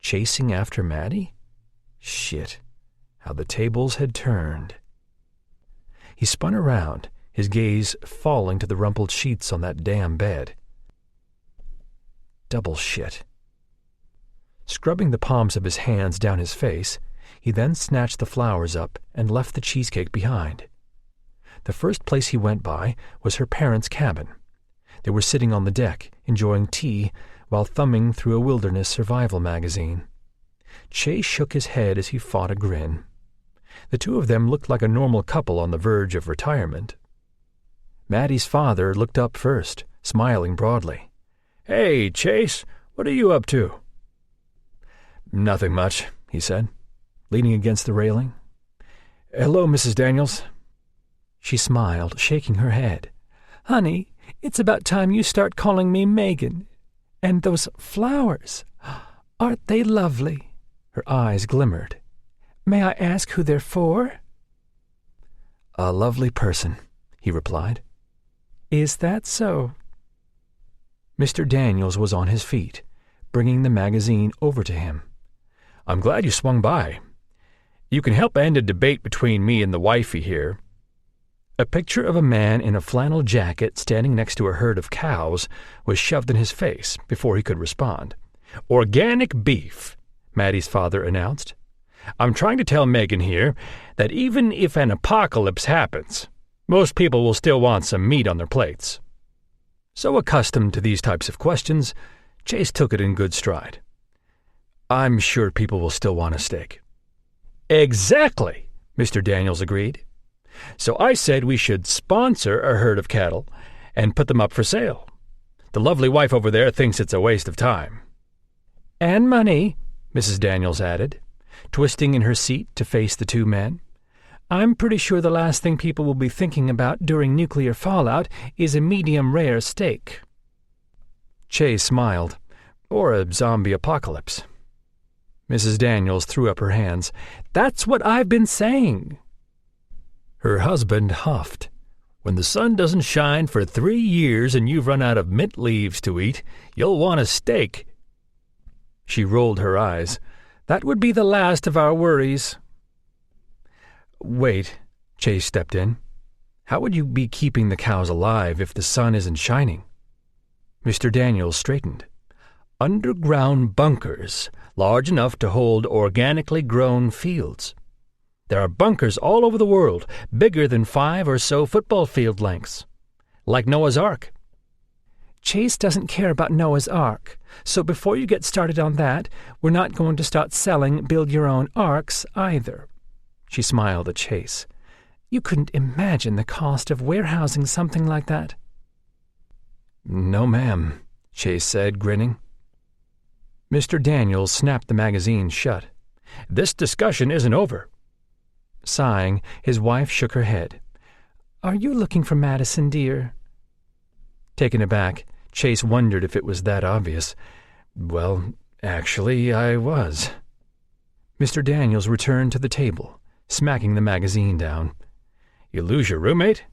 Speaker 1: Chasing after Maddie? Shit. How the tables had turned. He spun around, his gaze falling to the rumpled sheets on that damn bed. Double shit. Scrubbing the palms of his hands down his face, he then snatched the flowers up and left the cheesecake behind. The first place he went by was her parents' cabin. They were sitting on the deck, enjoying tea, while thumbing through a wilderness survival magazine. Chase shook his head as he fought a grin. The 2 of them looked like a normal couple on the verge of retirement. Maddie's father looked up first, smiling broadly. "Hey, Chase, what are you up to?" "Nothing much," he said, leaning against the railing. "Hello, Mrs. Daniels." She smiled, shaking her head. "Honey, it's about time you start calling me Megan. And those flowers, aren't they lovely?" Her eyes glimmered. "May I ask who they're for?" "A lovely person," he replied. "Is that so?" Mr. Daniels was on his feet, bringing the magazine over to him. "I'm glad you swung by. You can help end a debate between me and the wifey here." A picture of a man in a flannel jacket standing next to a herd of cows was shoved in his face before he could respond. "Organic beef," Maddie's father announced. "I'm trying to tell Megan here that even if an apocalypse happens, most people will still want some meat on their plates." So accustomed to these types of questions, Chase took it in good stride. "I'm sure people will still want a steak." "Exactly," Mr. Daniels agreed. "So I said we should sponsor a herd of cattle and put them up for sale. The lovely wife over there thinks it's a waste of time." "And money," Mrs. Daniels added, twisting in her seat to face the 2 men. "I'm pretty sure the last thing people will be thinking about during nuclear fallout is a medium-rare steak." Chase smiled. "Or a zombie apocalypse." Mrs. Daniels threw up her hands. "That's what I've been saying." Her husband huffed. "When the sun doesn't shine for 3 years and you've run out of mint leaves to eat, you'll want a steak." She rolled her eyes. "That would be the last of our worries." "Wait," Chase stepped in. "How would you be keeping the cows alive if the sun isn't shining?" Mr. Daniels straightened. "Underground bunkers, large enough to hold organically grown fields. There are bunkers all over the world, bigger than 5 or so football field lengths. Like Noah's Ark." "Chase doesn't care about Noah's Ark, so before you get started on that, we're not going to start selling build-your-own arks either." She smiled at Chase.
Speaker 2: You couldn't imagine the cost of warehousing something like that."
Speaker 1: "No, ma'am," Chase said, grinning. Mr. Daniels snapped the magazine shut. "This discussion isn't over." Sighing, his wife shook her head.
Speaker 2: "Are you looking for Madison, dear?"
Speaker 1: Taken aback, Chase wondered if it was that obvious. "Well, actually, I was." Mr. Daniels returned to the table, smacking the magazine down. "You lose your roommate?"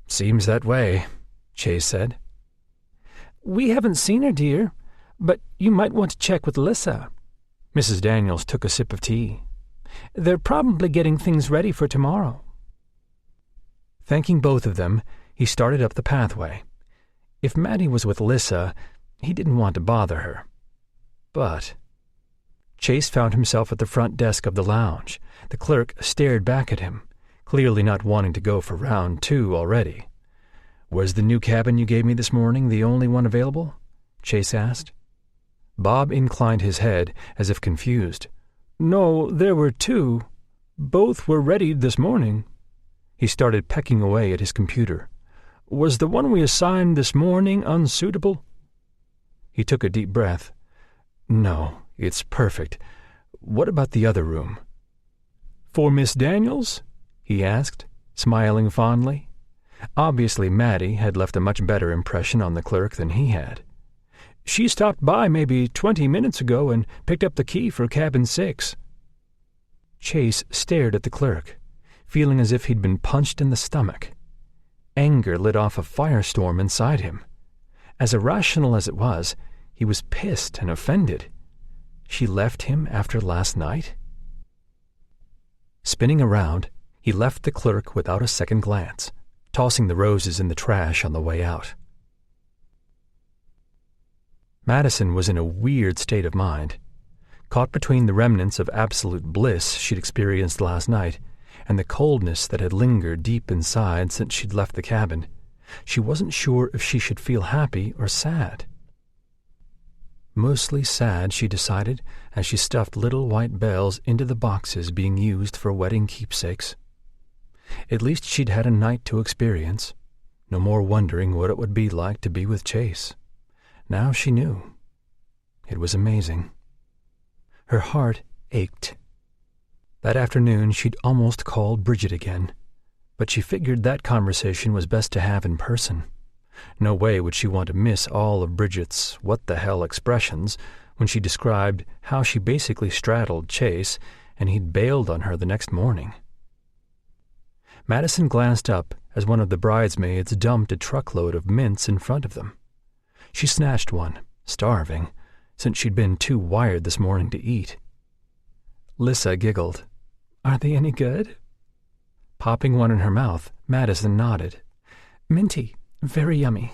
Speaker 1: "Seems that way," Chase said.
Speaker 2: "We haven't seen her, dear, but you might want to check with Lissa."
Speaker 1: Mrs. Daniels took a sip of tea.
Speaker 2: "They're probably getting things ready for tomorrow."
Speaker 1: Thanking both of them, he started up the pathway. If Maddie was with Lissa, he didn't want to bother her. But Chase found himself at the front desk of the lounge. The clerk stared back at him, clearly not wanting to go for round 2 already. "Was the new cabin you gave me this morning the only one available?" Chase asked. Bob inclined his head as if confused. "No, there were 2. Both were ready this morning." He started pecking away at his computer. "Was the one we assigned this morning unsuitable?" He took a deep breath. "No, it's perfect. What about the other room?" "For Miss Daniels?" he asked, smiling fondly. Obviously, Maddie had left a much better impression on the clerk than he had. "She stopped by maybe 20 minutes ago and picked up the key for cabin 6. Chase stared at the clerk, feeling as if he'd been punched in the stomach. Anger lit off a firestorm inside him. As irrational as it was, he was pissed and offended. She left him after last night? Spinning around, he left the clerk without a second glance, tossing the roses in the trash on the way out. Madison was in a weird state of mind. Caught between the remnants of absolute bliss she'd experienced last night and the coldness that had lingered deep inside since she'd left the cabin, she wasn't sure if she should feel happy or sad. Mostly sad, she decided, as she stuffed little white bells into the boxes being used for wedding keepsakes. At least she'd had a night to experience. No more wondering what it would be like to be with Chase. Now she knew. It was amazing. Her heart ached. That afternoon she'd almost called Bridget again, but she figured that conversation was best to have in person. No way would she want to miss all of Bridget's what-the-hell expressions when she described how she basically straddled Chase and he'd bailed on her the next morning. Madison glanced up as one of the bridesmaids dumped a truckload of mints in front of them. She snatched one, starving, since she'd been too wired this morning to eat. Lissa giggled. "Are they any good?" Popping one in her mouth, Madison nodded. "Minty. Very yummy."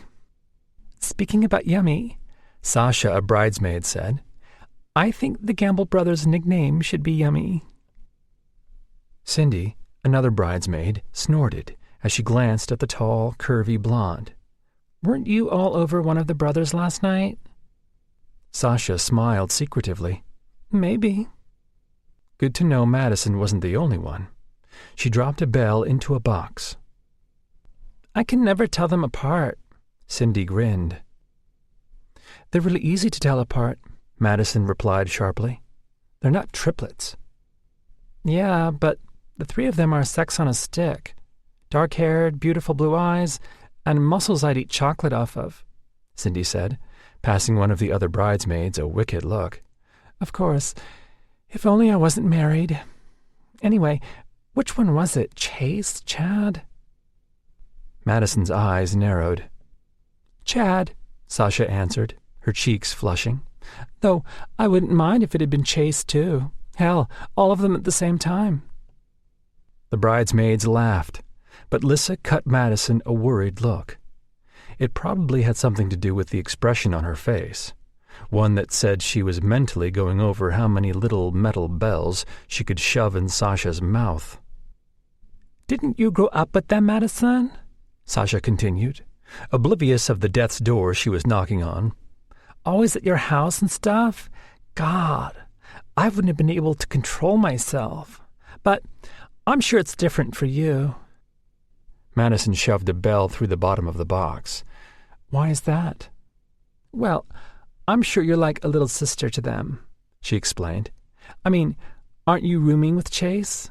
Speaker 1: "Speaking about yummy," Sasha, a bridesmaid, said, "I think the Gamble brothers' nickname should be Yummy." Cindy, another bridesmaid, snorted as she glanced at the tall, curvy blonde. "Weren't you all over one of the brothers last night?" Sasha smiled secretively. "Maybe." Good to know Madison wasn't the only one. She dropped a bell into a box. "I can never tell them apart," Cindy grinned. "They're really easy to tell apart," Madison replied sharply. "They're not triplets." "Yeah, but the 3 of them are sex on a stick. Dark-haired, beautiful blue eyes, and muscles I'd eat chocolate off of," Cindy said, passing one of the other bridesmaids a wicked look. "Of course, if only I wasn't married. Anyway, which one was it, Chase, Chad?" Madison's eyes narrowed. "Chad," Sasha answered, her cheeks flushing. "Though I wouldn't mind if it had been Chase, too. Hell, all of them at the same time." The bridesmaids laughed, but Lissa cut Madison a worried look. It probably had something to do with the expression on her face, one that said she was mentally going over how many little metal bells she could shove in Sasha's mouth. "Didn't you grow up with them, Madison?" Sasha continued, oblivious of the death's door she was knocking on. "Always at your house and stuff? God, I wouldn't have been able to control myself. But
Speaker 2: I'm sure it's different for you. Madison shoved a bell through the bottom of the box. Why is that? Well, I'm sure you're like a little sister to them, she explained. I mean, aren't you rooming with Chase?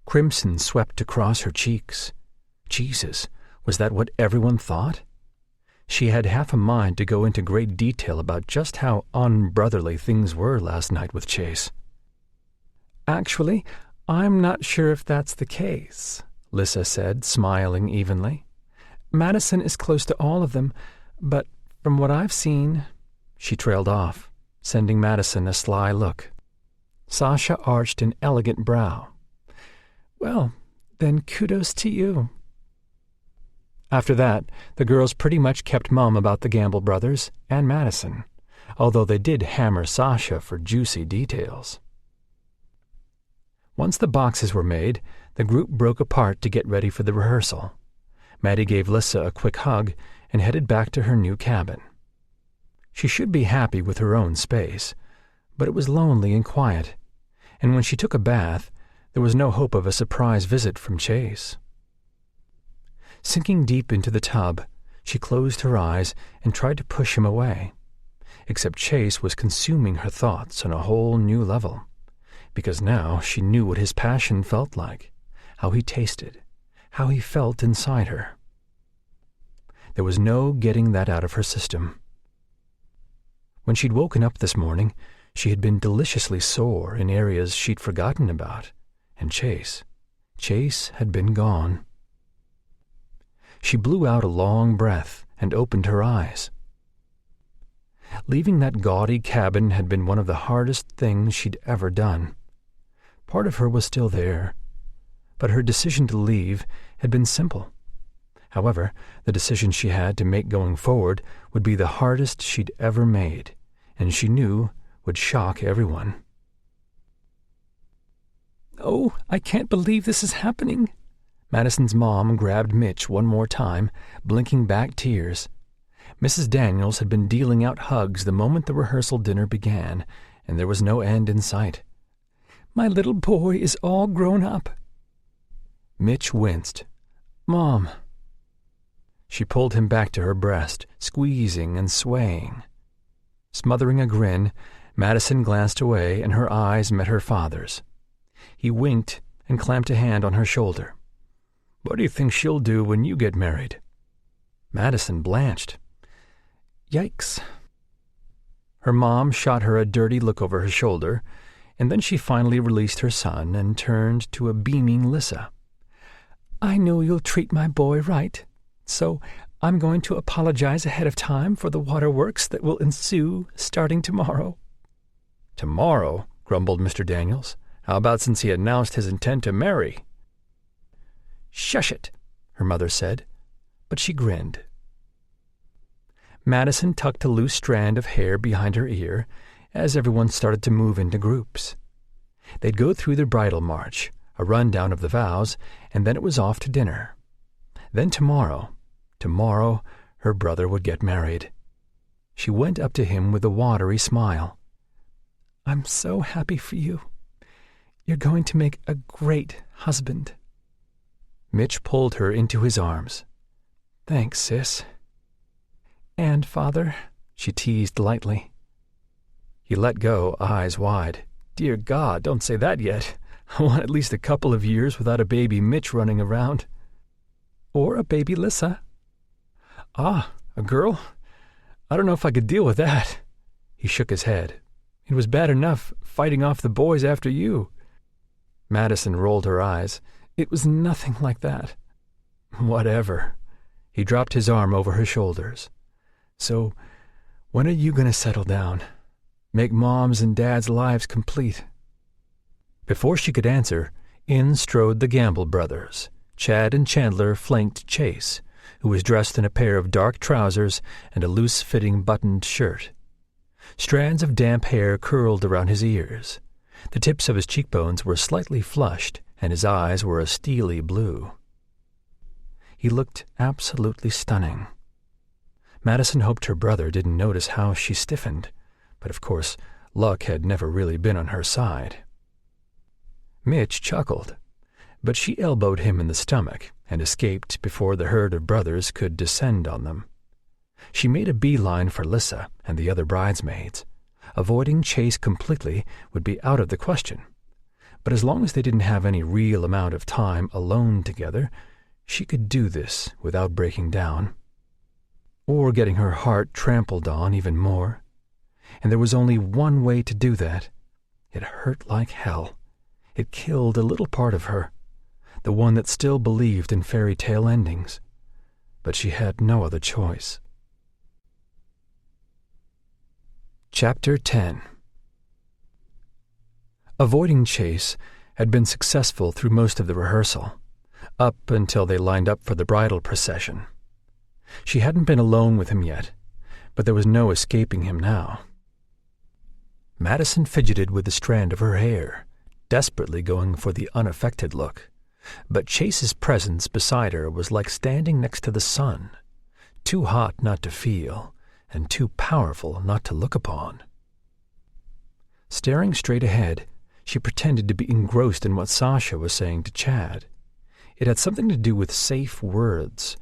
Speaker 2: Crimson swept across her cheeks. Jesus, was that what everyone thought? She had half a mind to go into great detail about just how unbrotherly things were last night with Chase. Actually, I'm not sure if that's the case, Lissa said, smiling evenly. Madison is close to all of them, but from what I've seen... She trailed off, sending Madison a sly look. Sasha arched an elegant brow. Well, then kudos to you. After that, the girls pretty much kept mum about the Gamble brothers and Madison, although they did hammer Sasha for juicy details. Once the boxes were made, the group broke apart to get ready for the rehearsal. Maddie gave Lissa a quick hug and headed back to her new cabin. She should be happy with her own space, but it was lonely and quiet, and when she took a bath, there was no hope of a surprise visit from Chase. Sinking deep into the tub, she closed her eyes and tried to push him away, except Chase was consuming her thoughts on a whole new level, because now she knew what his passion felt like, how he tasted, how he felt inside her. There was no getting that out of her system. When she'd woken up this morning, she had been deliciously sore in areas she'd forgotten about, and Chase had been gone. She blew out a long breath and opened her eyes. Leaving that gaudy cabin had been one of the hardest things she'd ever done. Part of her was still there, but her decision to leave had been simple. However, the decision she had to make going forward would be the hardest she'd ever made, and she knew would shock everyone. Oh, I can't believe this is happening. Madison's mom grabbed Mitch one more time, blinking back tears. Mrs. Daniels had been dealing out hugs the moment the rehearsal dinner began, and there was no end in sight. My little boy is all grown up. Mitch winced. Mom. She pulled him back to her breast, squeezing and swaying. Smothering a grin, Madison glanced away and her eyes met her father's. He winked and clamped a hand on her shoulder. What do you think she'll do when you get married? Madison blanched. Yikes. Her mom shot her a dirty look over her shoulder, and then she finally released her son and turned to a beaming Lissa. I know you'll treat my boy right, so I'm going to apologize ahead of time for the waterworks that will ensue starting tomorrow. Tomorrow? Grumbled Mr. Daniels. How about since he announced his intent to marry? Shush it, her mother said, but she grinned. Madison tucked a loose strand of hair behind her ear as everyone started to move into groups. They'd go through the bridal march, a rundown of the vows, and then it was off to dinner. Then tomorrow, her brother would get married. She went up to him with a watery smile. I'm so happy for you. You're going to make a great husband. Mitch pulled her into his arms. Thanks, sis. And, Father, she teased lightly. He let go, eyes wide. Dear God, don't say that yet. I want at least a couple of years without a baby Mitch running around. Or a baby Lissa. Ah, a girl? I don't know if I could deal with that. He shook his head. It was bad enough fighting off the boys after you. Madison rolled her eyes. It was nothing like that. Whatever. He dropped his arm over her shoulders. So, when are you going to settle down? Make Mom's and Dad's lives complete? Before she could answer, in strode the Gamble brothers. Chad and Chandler flanked Chase, who was dressed in a pair of dark trousers and a loose-fitting buttoned shirt. Strands of damp hair curled around his ears. The tips of his cheekbones were slightly flushed, and his eyes were a steely blue. He looked absolutely stunning. Madison hoped her brother didn't notice how she stiffened, but of course luck had never really been on her side.
Speaker 1: Mitch chuckled, but she elbowed him in the stomach and escaped before the herd of brothers could descend on them. She made a beeline for Lissa and the other bridesmaids. Avoiding Chase completely would be out of the question, but as long as they didn't have any real amount of time alone together, she could do this without breaking down, or getting her heart trampled on even more. And there was only one way to do that. It hurt like hell. It killed a little part of her, the one that still believed in fairy tale endings. But she had no other choice. Chapter 10. Avoiding Chase had been successful through most of the rehearsal, up until they lined up for the bridal procession. She hadn't been alone with him yet, but there was no escaping him now. Madison fidgeted with the strand of her hair, desperately going for the unaffected look, but Chase's presence beside her was like standing next to the sun, too hot not to feel, and too powerful not to look upon. Staring straight ahead, she pretended to be engrossed in what Sasha was saying to Chad. It had something to do with safe words,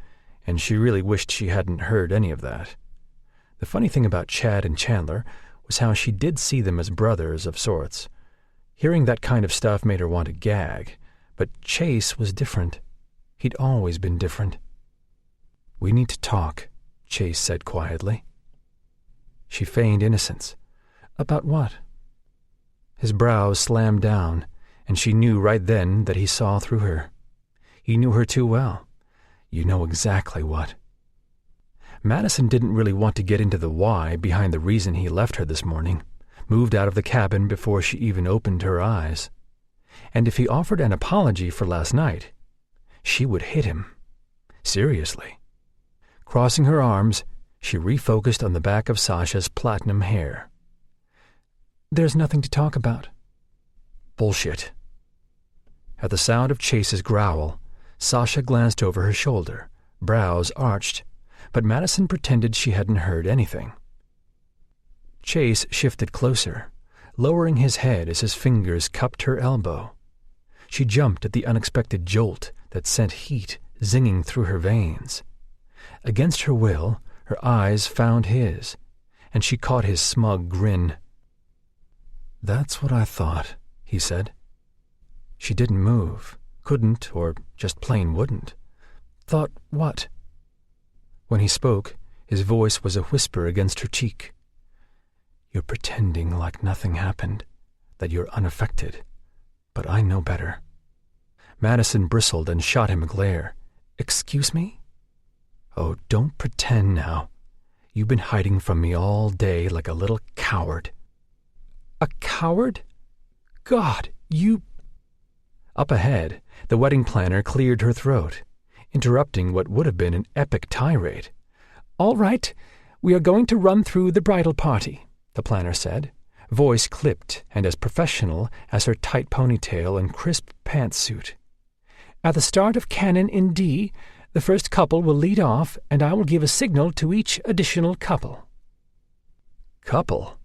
Speaker 1: and she really wished she hadn't heard any of that. The funny thing about Chad and Chandler was how she did see them as brothers of sorts. Hearing that kind of stuff made her want to gag, but Chase was different. He'd always been different. "We need to talk," Chase said quietly. She feigned innocence. About what? His brows slammed down, and she knew right then that he saw through her. He knew her too well. You know exactly what. Madison didn't really want to get into the why behind the reason he left her this morning, moved out of the cabin before she even opened her eyes. And if he offered an apology for last night, she would hit him. Seriously. Crossing her arms, she refocused on the back of Sasha's platinum hair. "There's nothing to talk about." Bullshit. At the sound of Chase's growl, Sasha glanced over her shoulder, brows arched, but Madison pretended she hadn't heard anything. Chase shifted closer, lowering his head as his fingers cupped her elbow. She jumped at the unexpected jolt that sent heat zinging through her veins. Against her will, her eyes found his, and she caught his smug grin. "That's what I thought," he said. She didn't move, couldn't, or just plain wouldn't. "Thought what?" When he spoke, his voice was a whisper against her cheek. "You're pretending like nothing happened, that you're unaffected, but I know better." Madison bristled and shot him a glare. "Excuse me?" "Oh, don't pretend now. You've been hiding from me all day like a little coward." "A coward? God, you—" Up ahead, the wedding planner cleared her throat, interrupting what would have been an epic tirade. "All right, we are going to run through the bridal party," the planner said, voice clipped and as professional as her tight ponytail and crisp pantsuit. "At the start of Canon in D, the first couple will lead off, and I will give a signal to each additional couple." Couple?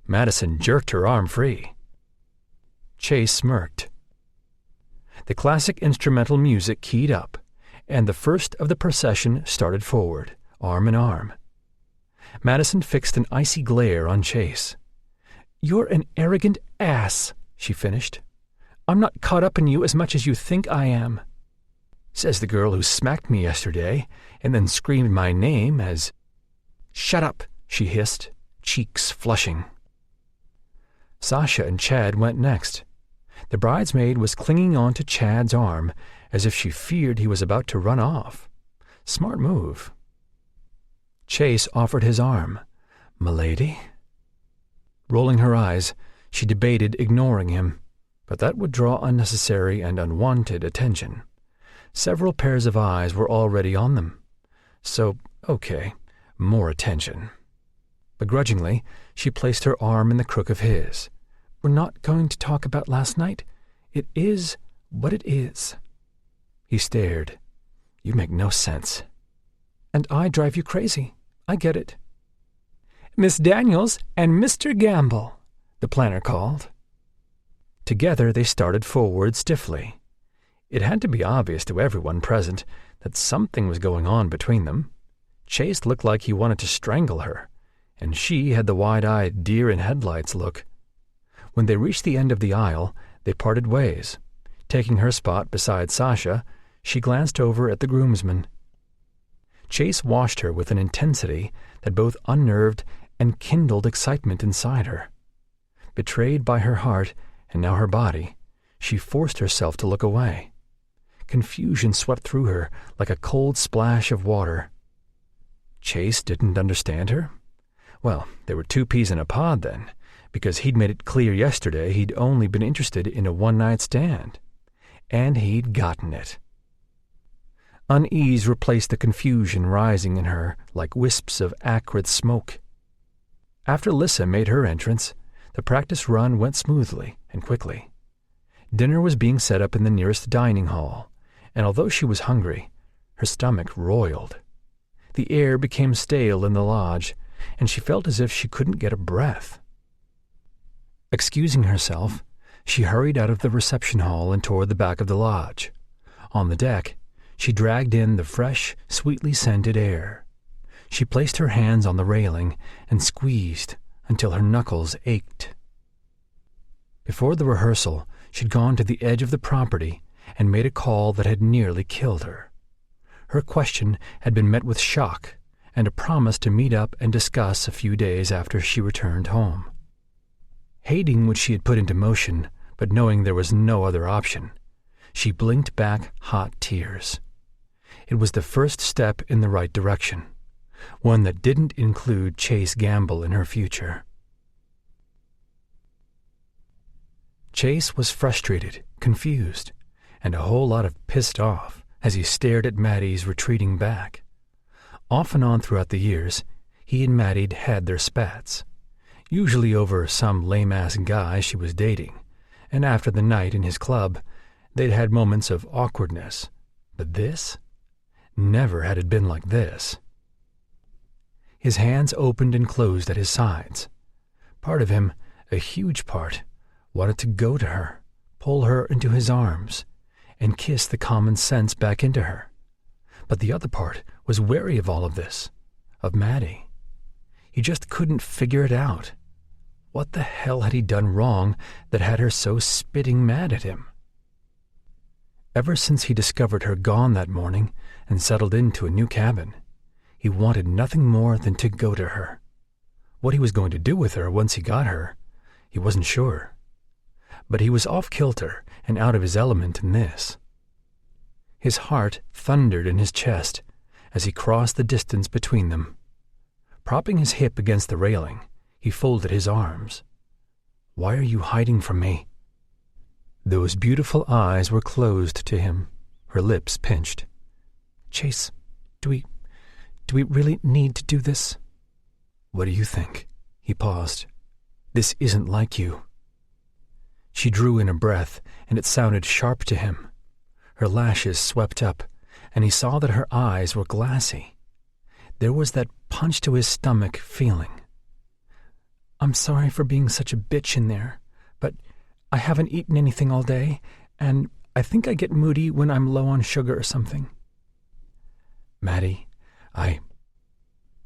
Speaker 1: Madison jerked her arm free. Chase smirked. The classic instrumental music keyed up, and the first of the procession started forward, arm in arm. Madison fixed an icy glare on Chase. "You're an arrogant ass," she finished. "I'm not caught up in you as much as you think I am." Says the girl who smacked me yesterday and then screamed my name as— "Shut up," she hissed, cheeks flushing. Sasha and Chad went next. The bridesmaid was clinging on to Chad's arm as if she feared he was about to run off. Smart move. Chase offered his arm. "M'lady?" Rolling her eyes, she debated ignoring him, but that would draw unnecessary and unwanted attention. Several pairs of eyes were already on them. So, okay, more attention. Begrudgingly, she placed her arm in the crook of his. "We're not going to talk about last night. It is what it is." He stared. "You make no sense." "And I drive you crazy. I get it." "Miss Daniels and Mr. Gamble," the planner called. Together they started forward stiffly. It had to be obvious to everyone present that something was going on between them. Chase looked like he wanted to strangle her, and she had the wide-eyed deer-in-headlights look. When they reached the end of the aisle, they parted ways. Taking her spot beside Sasha, she glanced over at the groomsmen. Chase watched her with an intensity that both unnerved and kindled excitement inside her. Betrayed by her heart and now her body, she forced herself to look away. Confusion swept through her like a cold splash of water. Chase didn't understand her? Well, there were two peas in a pod then, because he'd made it clear yesterday he'd only been interested in a one-night stand. And he'd gotten it. Unease replaced the confusion rising in her like wisps of acrid smoke. After Lissa made her entrance, the practice run went smoothly and quickly. Dinner was being set up in the nearest dining hall, and although she was hungry, her stomach roiled. The air became stale in the lodge, and she felt as if she couldn't get a breath. Excusing herself, she hurried out of the reception hall and toward the back of the lodge. On the deck, she dragged in the fresh, sweetly scented air. She placed her hands on the railing and squeezed until her knuckles ached. Before the rehearsal, she'd gone to the edge of the property and made a call that had nearly killed her. Her question had been met with shock and a promise to meet up and discuss a few days after she returned home. Hating what she had put into motion, but knowing there was no other option, she blinked back hot tears. It was the first step in the right direction, one that didn't include Chase Gamble in her future. Chase was frustrated, confused, and a whole lot of pissed off as he stared at Maddie's retreating back. Off and on throughout the years, he and Maddie'd had their spats, usually over some lame-ass guy she was dating, and after the night in his club, they'd had moments of awkwardness. But this? Never had it been like this. His hands opened and closed at his sides. Part of him, a huge part, wanted to go to her, pull her into his arms, and kiss the common sense back into her. But the other part was wary of all of this, of Maddie. He just couldn't figure it out. What the hell had he done wrong that had her so spitting mad at him? Ever since he discovered her gone that morning and settled into a new cabin, he wanted nothing more than to go to her. What he was going to do with her once he got her, he wasn't sure. But he was off-kilter and out of his element in this. His heart thundered in his chest as he crossed the distance between them. Propping his hip against the railing, he folded his arms. "Why are you hiding from me?" Those beautiful eyes were closed to him, her lips pinched. "Chase, do we really need to do this?" "What do you think?" He paused. "This isn't like you." She drew in a breath, and it sounded sharp to him. Her lashes swept up, and he saw that her eyes were glassy. There was that punch-to-his-stomach feeling. "I'm sorry for being such a bitch in there, but I haven't eaten anything all day, and I think I get moody when I'm low on sugar or something." "Maddie,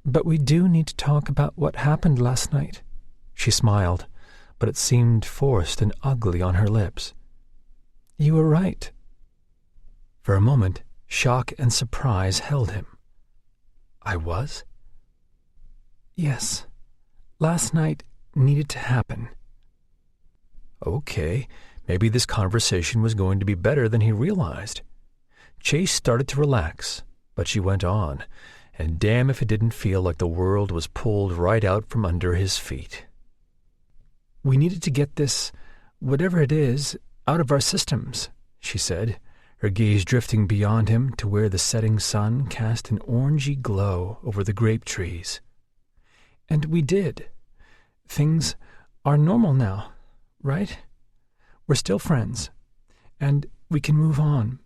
Speaker 1: But we do need to talk about what happened last night." She smiled, but it seemed forced and ugly on her lips. "You were right." For a moment, shock and surprise held him. "I was?" "Yes. Last night needed to happen." Okay, maybe this conversation was going to be better than he realized. Chase started to relax, but she went on, and damn if it didn't feel like the world was pulled right out from under his feet. "We needed to get this, whatever it is, out of our systems," she said, her gaze drifting beyond him to where the setting sun cast an orangey glow over the grape trees. "And we did. Things are normal now, right? We're still friends, and we can move on.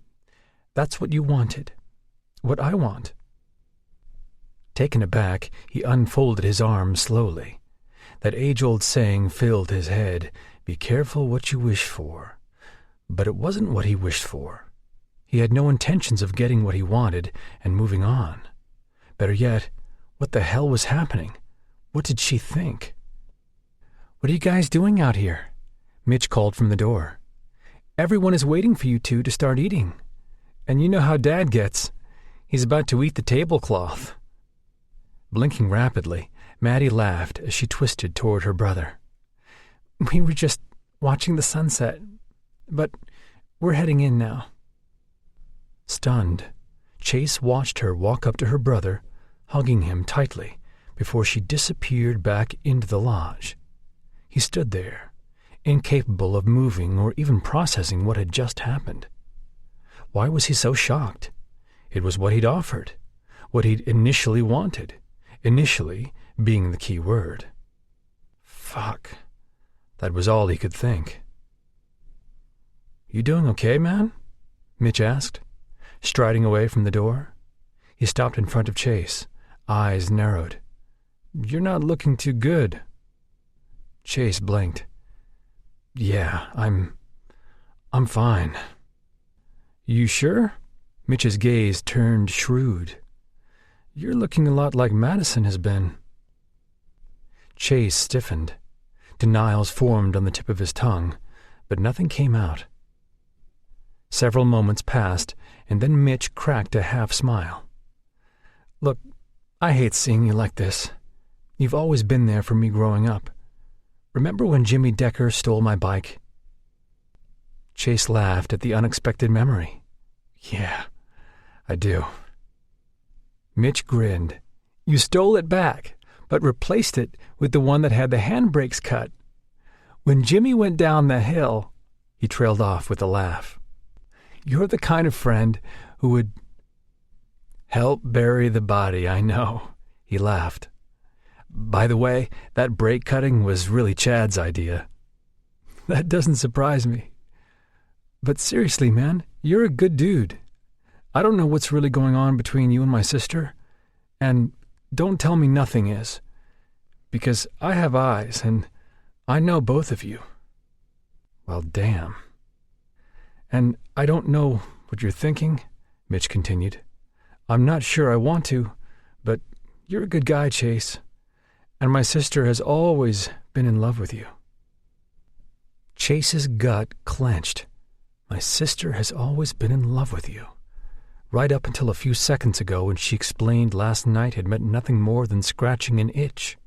Speaker 1: That's what you wanted. What I want." Taken aback, he unfolded his arms slowly. That age-old saying filled his head, Be careful what you wish for. But it wasn't what he wished for. He had no intentions of getting what he wanted and moving on. Better yet, what the hell was happening? What did she think?
Speaker 2: "What are you guys doing out here?" Mitch called from the door. "Everyone is waiting for you two to start eating. And you know how Dad gets. He's about to eat the tablecloth."
Speaker 1: Blinking rapidly, Maddie laughed as she twisted toward her brother.
Speaker 2: "We were just watching the sunset, but we're heading in now."
Speaker 1: Stunned, Chase watched her walk up to her brother, hugging him tightly, before she disappeared back into the lodge. He stood there, incapable of moving or even processing what had just happened. Why was he so shocked? It was what he'd offered, what he'd initially wanted, initially being the key word. Fuck. That was all he could think. "You doing okay, man?" Mitch asked, striding away from the door. He stopped in front of Chase, eyes narrowed. "You're not looking too good." Chase blinked. "Yeah, I'm fine." "You sure?" Mitch's gaze turned shrewd. "You're looking a lot like Madison has been." Chase stiffened. Denials formed on the tip of his tongue, but nothing came out. Several moments passed, and then Mitch cracked a half-smile. "Look, I hate seeing you like this. You've always been there for me growing up. Remember when Jimmy Decker stole my bike?" Chase laughed at the unexpected memory. "Yeah, I do." Mitch grinned. "You stole it back, but replaced it with the one that had the handbrakes cut. When Jimmy went down the hill," he trailed off with a laugh. "You're the kind of friend who would—" "Help bury the body, I know," he laughed. "By the way, that brake cutting was really Chad's idea." "That doesn't surprise me. But seriously, man, you're a good dude. I don't know what's really going on between you and my sister, and don't tell me nothing is, because I have eyes, and I know both of you." "Well, damn." "And I don't know what you're thinking," Mitch continued. "I'm not sure I want to, but you're a good guy, Chase, and my sister has always been in love with you." Chase's gut clenched. My sister has always been in love with you. Right up until a few seconds ago when she explained last night had meant nothing more than scratching an itch.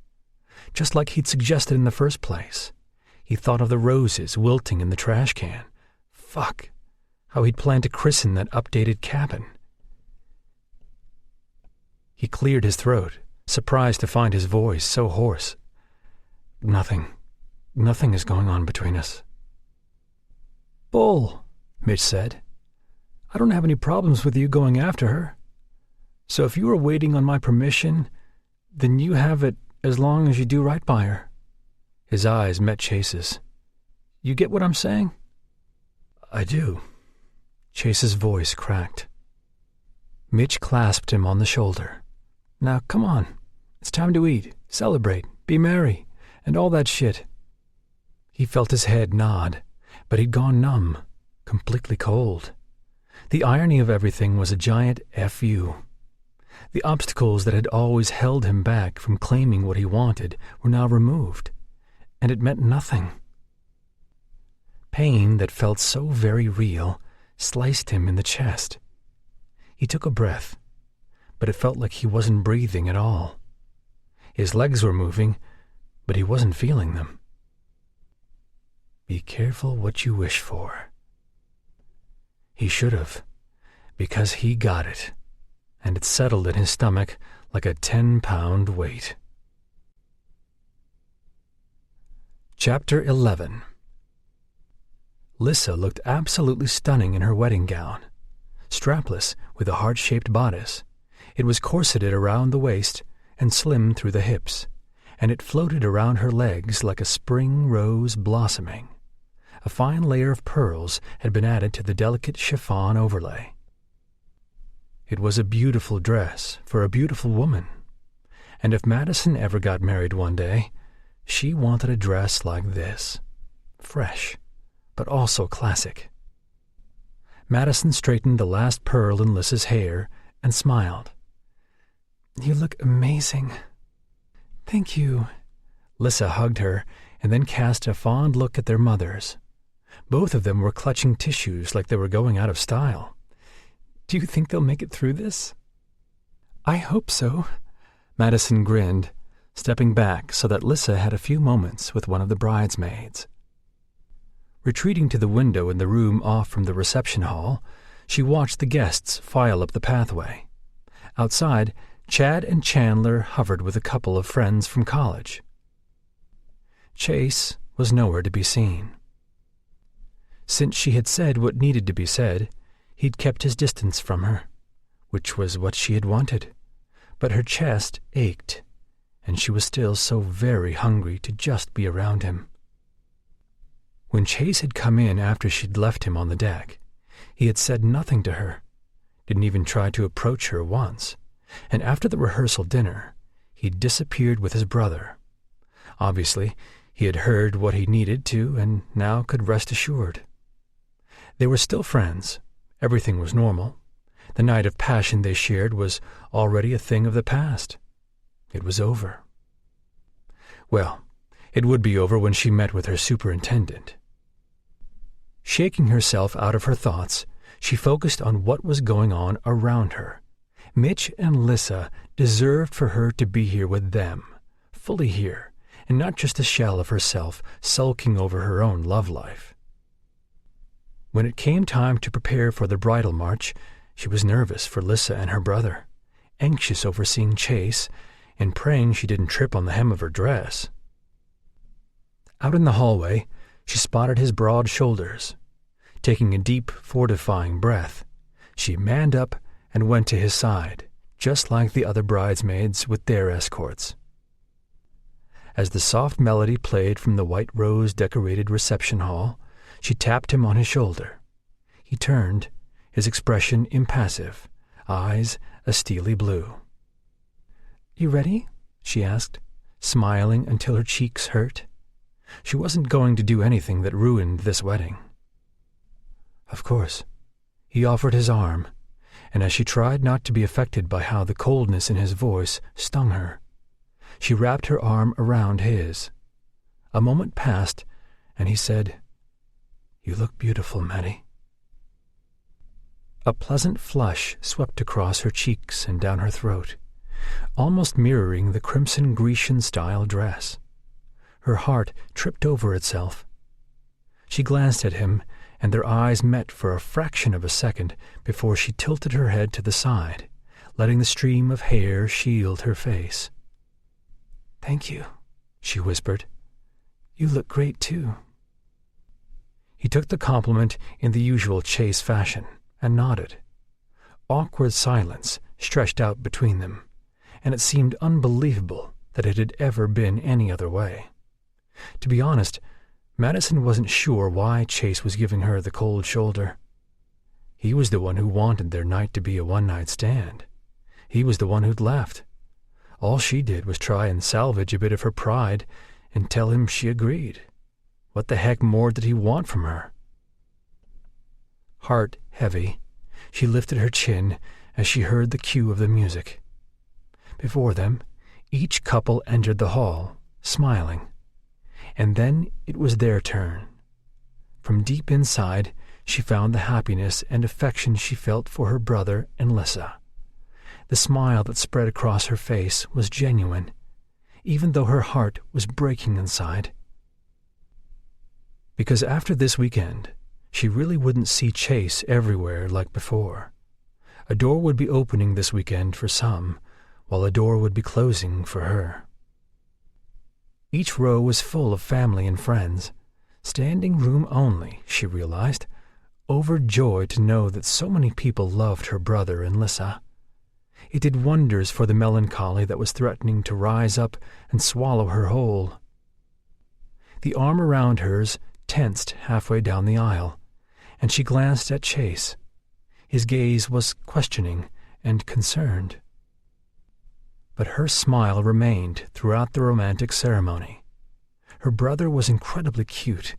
Speaker 1: Just like he'd suggested in the first place. He thought of the roses wilting in the trash can. Fuck. How he'd planned to christen that updated cabin. He cleared his throat, surprised to find his voice so hoarse. Nothing is going on between us." "Bull," Mitch said. "I don't have any problems with you going after her. So if you were waiting on my permission, then you have it as long as you do right by her." His eyes met Chase's. "You get what I'm saying?" "I do." Chase's voice cracked. Mitch clasped him on the shoulder. "Now, come on. It's time to eat, celebrate, be merry, and all that shit." He felt his head nod, but he'd gone numb, completely cold. The irony of everything was a giant F.U. The obstacles that had always held him back from claiming what he wanted were now removed, and it meant nothing. Pain that felt so very real sliced him in the chest. He took a breath, but it felt like he wasn't breathing at all. His legs were moving, but he wasn't feeling them. Be careful what you wish for. He should have, because he got it, and it settled in his stomach like a 10-pound weight. Chapter 11. Lissa looked absolutely stunning in her wedding gown. Strapless with a heart-shaped bodice, it was corseted around the waist and slim through the hips, and it floated around her legs like a spring rose blossoming. A fine layer of pearls had been added to the delicate chiffon overlay. It was a beautiful dress for a beautiful woman, and if Madison ever got married one day, she wanted a dress like this. fresh, but also classic. Madison straightened the last pearl in Lissa's hair and smiled.
Speaker 2: "You look amazing." "Thank you."
Speaker 1: Lissa hugged her and then cast a fond look at their mothers. Both of them were clutching tissues like they were going out of style.
Speaker 2: "Do you think they'll make it through this?"
Speaker 1: "I hope so." Madison grinned, stepping back so that Lissa had a few moments with one of the bridesmaids. Retreating to the window in the room off from the reception hall, she watched the guests file up the pathway. Outside, Chad and Chandler hovered with a couple of friends from college. Chase was nowhere to be seen. Since she had said what needed to be said, he'd kept his distance from her, which was what she had wanted. But her chest ached, and she was still so very hungry to just be around him. When Chase had come in after she'd left him on the deck, he had said nothing to her, didn't even try to approach her once, and after the rehearsal dinner, he'd disappeared with his brother. Obviously, he had heard what he needed to and now could rest assured. They were still friends. Everything was normal. The night of passion they shared was already a thing of the past. It was over. Well, it would be over when she met with her superintendent. Shaking herself out of her thoughts, she focused on what was going on around her. Mitch and Lissa deserved for her to be here with them, fully here, and not just a shell of herself sulking over her own love life. When it came time to prepare for the bridal march, she was nervous for Lissa and her brother, anxious over seeing Chase, and praying she didn't trip on the hem of her dress. Out in the hallway, she spotted his broad shoulders. Taking a deep, fortifying breath, she manned up and went to his side, just like the other bridesmaids with their escorts. As the soft melody played from the white rose-decorated reception hall, she tapped him on his shoulder. He turned, his expression impassive, eyes a steely blue.
Speaker 2: "You ready?"
Speaker 1: she asked, smiling until her cheeks hurt. She wasn't going to do anything that ruined this wedding. Of course. He offered his arm, and as she tried not to be affected by how the coldness in his voice stung her, she wrapped her arm around his. A moment passed, and he said, "You look beautiful, Maddie." A pleasant flush swept across her cheeks and down her throat, almost mirroring the crimson Grecian-style dress. Her heart tripped over itself. She glanced at him, and their eyes met for a fraction of a second before she tilted her head to the side, letting the stream of hair shield her face.
Speaker 2: "Thank you,"
Speaker 1: she whispered.
Speaker 2: "You look great, too."
Speaker 1: He took the compliment in the usual Chase fashion and nodded. Awkward silence stretched out between them, and it seemed unbelievable that it had ever been any other way. To be honest, Madison wasn't sure why Chase was giving her the cold shoulder. He was the one who wanted their night to be a one-night stand. He was the one who'd left. All she did was try and salvage a bit of her pride and tell him she agreed. What the heck more did he want from her? Heart heavy, she lifted her chin as she heard the cue of the music. Before them, each couple entered the hall, smiling. And then it was their turn. From deep inside, she found the happiness and affection she felt for her brother and Lissa. The smile that spread across her face was genuine, even though her heart was breaking inside. Because after this weekend, she really wouldn't see Chase everywhere like before. A door would be opening this weekend for some, while a door would be closing for her. Each row was full of family and friends. Standing room only, she realized, overjoyed to know that so many people loved her brother and Lissa. It did wonders for the melancholy that was threatening to rise up and swallow her whole. The arm around hers tensed halfway down the aisle, and she glanced at Chase. His gaze was questioning and concerned. But her smile remained throughout the romantic ceremony. Her brother was incredibly cute.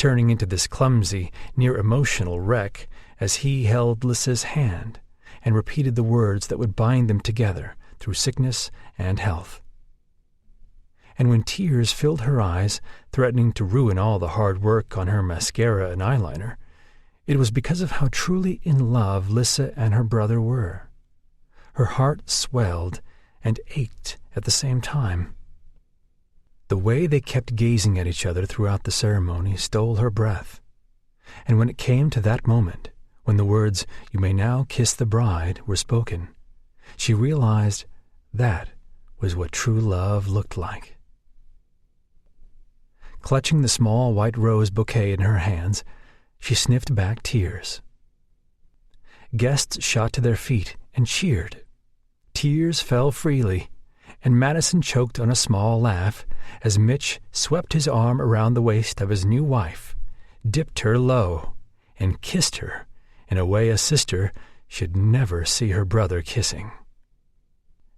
Speaker 1: turning into this clumsy, near-emotional wreck as he held Lissa's hand and repeated the words that would bind them together through sickness and health. And when tears filled her eyes, threatening to ruin all the hard work on her mascara and eyeliner, it was because of how truly in love Lissa and her brother were. Her heart swelled and ached at the same time. The way they kept gazing at each other throughout the ceremony stole her breath. And when it came to that moment, when the words, "You may now kiss the bride," were spoken, she realized that was what true love looked like. Clutching the small white rose bouquet in her hands, she sniffed back tears. Guests shot to their feet and cheered. Tears fell freely, and Madison choked on a small laugh as Mitch swept his arm around the waist of his new wife, dipped her low, and kissed her in a way a sister should never see her brother kissing.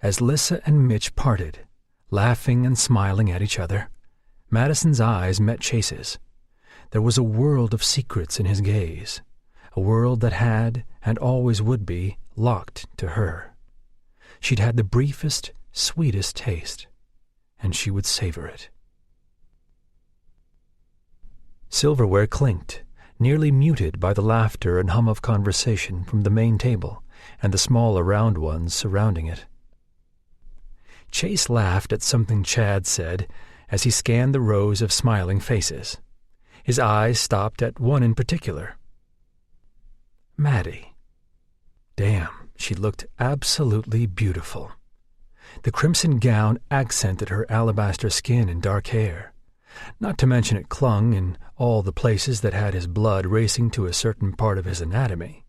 Speaker 1: As Lissa and Mitch parted, laughing and smiling at each other, Madison's eyes met Chase's. There was a world of secrets in his gaze, a world that had, and always would be, locked to her. She'd had the briefest, sweetest taste, and she would savor it. Silverware clinked, nearly muted by the laughter and hum of conversation from the main table and the smaller round ones surrounding it. Chase laughed at something Chad said as he scanned the rows of smiling faces. His eyes stopped at one in particular. Maddie. Damn, she looked absolutely beautiful. The crimson gown accented her alabaster skin and dark hair. Not to mention it clung in all the places that had his blood racing to a certain part of his anatomy.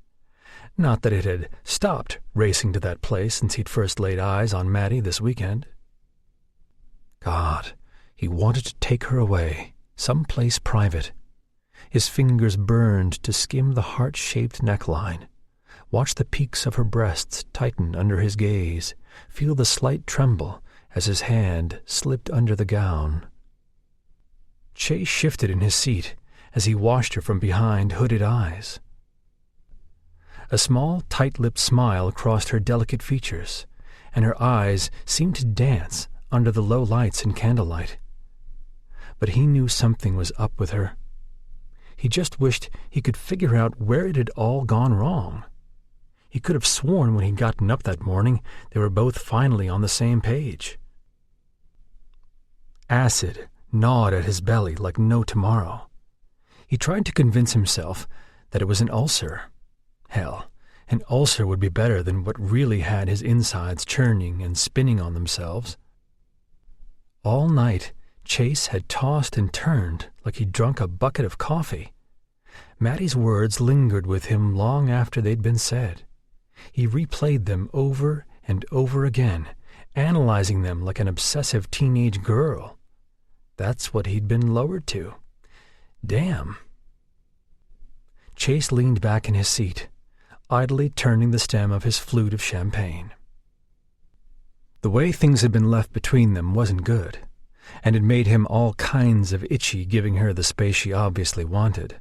Speaker 1: Not that it had stopped racing to that place since he'd first laid eyes on Maddie this weekend. God, he wanted to take her away, someplace private. His fingers burned to skim the heart-shaped neckline, watch the peaks of her breasts tighten under his gaze, feel the slight tremble as his hand slipped under the gown. Chase shifted in his seat as he watched her from behind hooded eyes. A small, tight-lipped smile crossed her delicate features, and her eyes seemed to dance under the low lights and candlelight. But he knew something was up with her. He just wished he could figure out where it had all gone wrong. He could have sworn when he'd gotten up that morning they were both finally on the same page. Acid gnawed at his belly like no tomorrow. He tried to convince himself that it was an ulcer. Hell, an ulcer would be better than what really had his insides churning and spinning on themselves. All night, Chase had tossed and turned like he'd drunk a bucket of coffee. Maddie's words lingered with him long after they'd been said. He replayed them over and over again, analyzing them like an obsessive teenage girl. That's what he'd been lowered to. Damn. Chase leaned back in his seat, idly turning the stem of his flute of champagne. The way things had been left between them wasn't good, and it made him all kinds of itchy giving her the space she obviously wanted.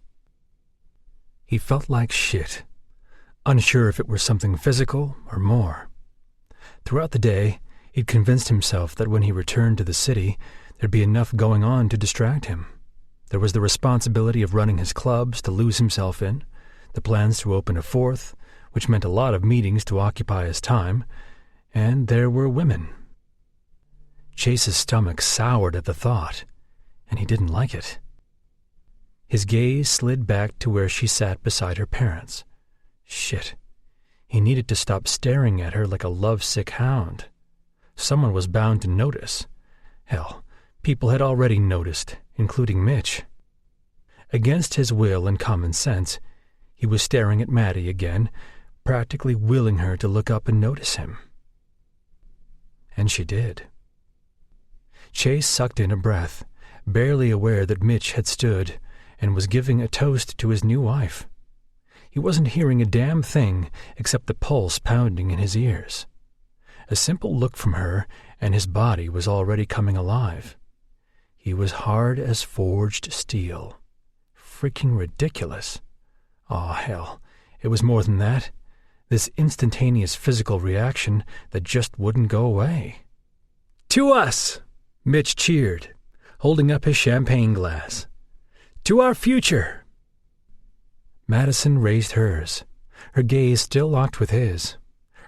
Speaker 1: He felt like shit, unsure if it were something physical or more. Throughout the day, he'd convinced himself that when he returned to the city, there'd be enough going on to distract him. There was the responsibility of running his clubs to lose himself in, the plans to open a fourth, which meant a lot of meetings to occupy his time, and there were women. Chase's stomach soured at the thought, and he didn't like it. His gaze slid back to where she sat beside her parents. Shit. He needed to stop staring at her like a lovesick hound. Someone was bound to notice. Hell, people had already noticed, including Mitch. Against his will and common sense, he was staring at Maddie again, practically willing her to look up and notice him. And she did. Chase sucked in a breath, barely aware that Mitch had stood and was giving a toast to his new wife. He wasn't hearing a damn thing except the pulse pounding in his ears. A simple look from her, and his body was already coming alive. He was hard as forged steel, freaking ridiculous. Aw, hell, it was more than that. This instantaneous physical reaction that just wouldn't go away. "To us!" Mitch cheered, holding up his champagne glass. "To our future!" Madison raised hers, her gaze still locked with his.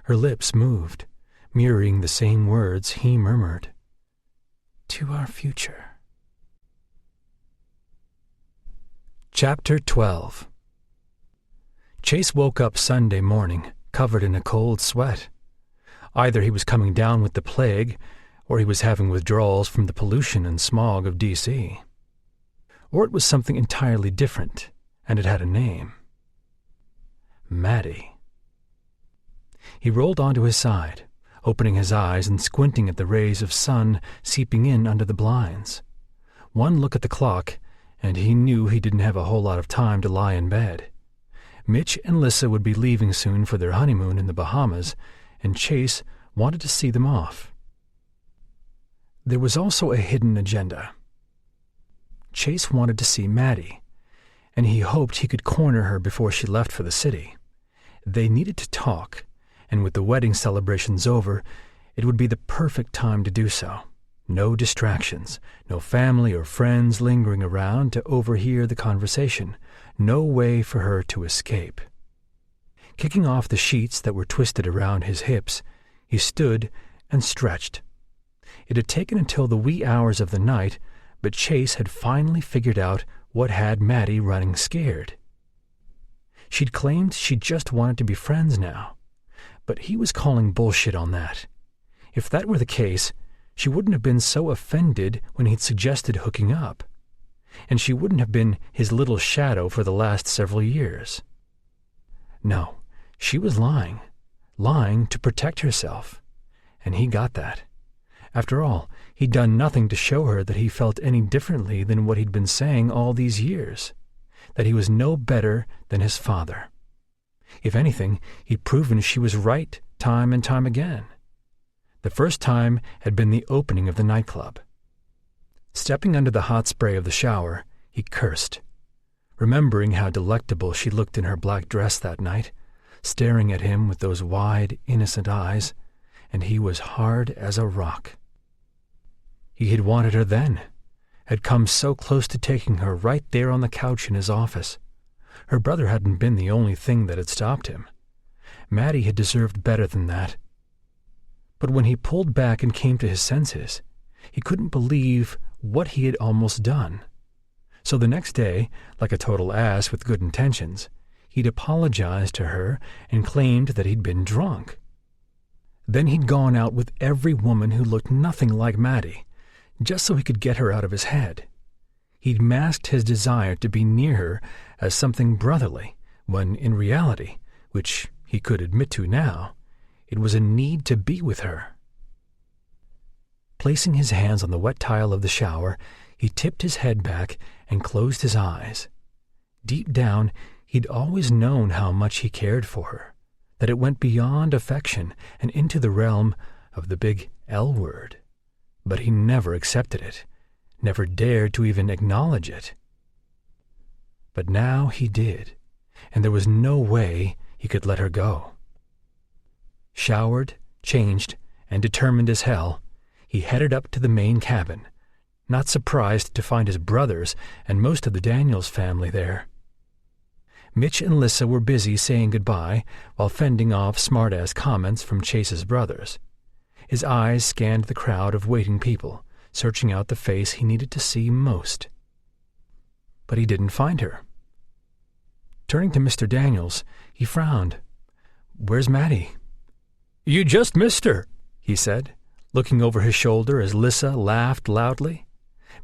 Speaker 1: Her lips moved, mirroring the same words he murmured. "To our future." Chapter 12. Chase woke up Sunday morning, covered in a cold sweat. Either he was coming down with the plague, or he was having withdrawals from the pollution and smog of D.C. Or it was something entirely different, and it had a name. Maddie. He rolled onto his side, opening his eyes and squinting at the rays of sun seeping in under the blinds. One look at the clock, and he knew he didn't have a whole lot of time to lie in bed. Mitch and Lissa would be leaving soon for their honeymoon in the Bahamas, and Chase wanted to see them off. There was also a hidden agenda. Chase wanted to see Maddie, and he hoped he could corner her before she left for the city. They needed to talk, and with the wedding celebrations over, it would be the perfect time to do so. No distractions, no family or friends lingering around to overhear the conversation, no way for her to escape. Kicking off the sheets that were twisted around his hips, he stood and stretched. It had taken until the wee hours of the night, but Chase had finally figured out what had Maddie running scared. She'd claimed she just wanted to be friends now, but he was calling bullshit on that. If that were the case, she wouldn't have been so offended when he'd suggested hooking up, and she wouldn't have been his little shadow for the last several years. No, she was lying to protect herself, and he got that. After all, he'd done nothing to show her that he felt any differently than what he'd been saying all these years, that he was no better than his father. If anything, he'd proven she was right time and time again. The first time had been the opening of the nightclub. Stepping under the hot spray of the shower, he cursed, remembering how delectable she looked in her black dress that night, staring at him with those wide, innocent eyes, and he was hard as a rock. He had wanted her then, had come so close to taking her right there on the couch in his office. Her brother hadn't been the only thing that had stopped him. Maddie had deserved better than that. But when he pulled back and came to his senses, he couldn't believe what he had almost done. So the next day, like a total ass with good intentions, he'd apologized to her and claimed that he'd been drunk. Then he'd gone out with every woman who looked nothing like Maddie, just so he could get her out of his head. He'd masked his desire to be near her as something brotherly, when in reality, which he could admit to now, it was a need to be with her. Placing his hands on the wet tile of the shower, he tipped his head back and closed his eyes. Deep down, he'd always known how much he cared for her, that it went beyond affection and into the realm of the big L word. But he never accepted it, never dared to even acknowledge it. But now he did, and there was no way he could let her go. Showered, changed, and determined as hell, he headed up to the main cabin, not surprised to find his brothers and most of the Daniels family there. Mitch and Lissa were busy saying goodbye while fending off smart-ass comments from Chase's brothers. His eyes scanned the crowd of waiting people, searching out the face he needed to see most. But he didn't find her. Turning to Mr. Daniels, he frowned. "Where's Maddie?" "You just missed her," he said, looking over his shoulder as Lissa laughed loudly.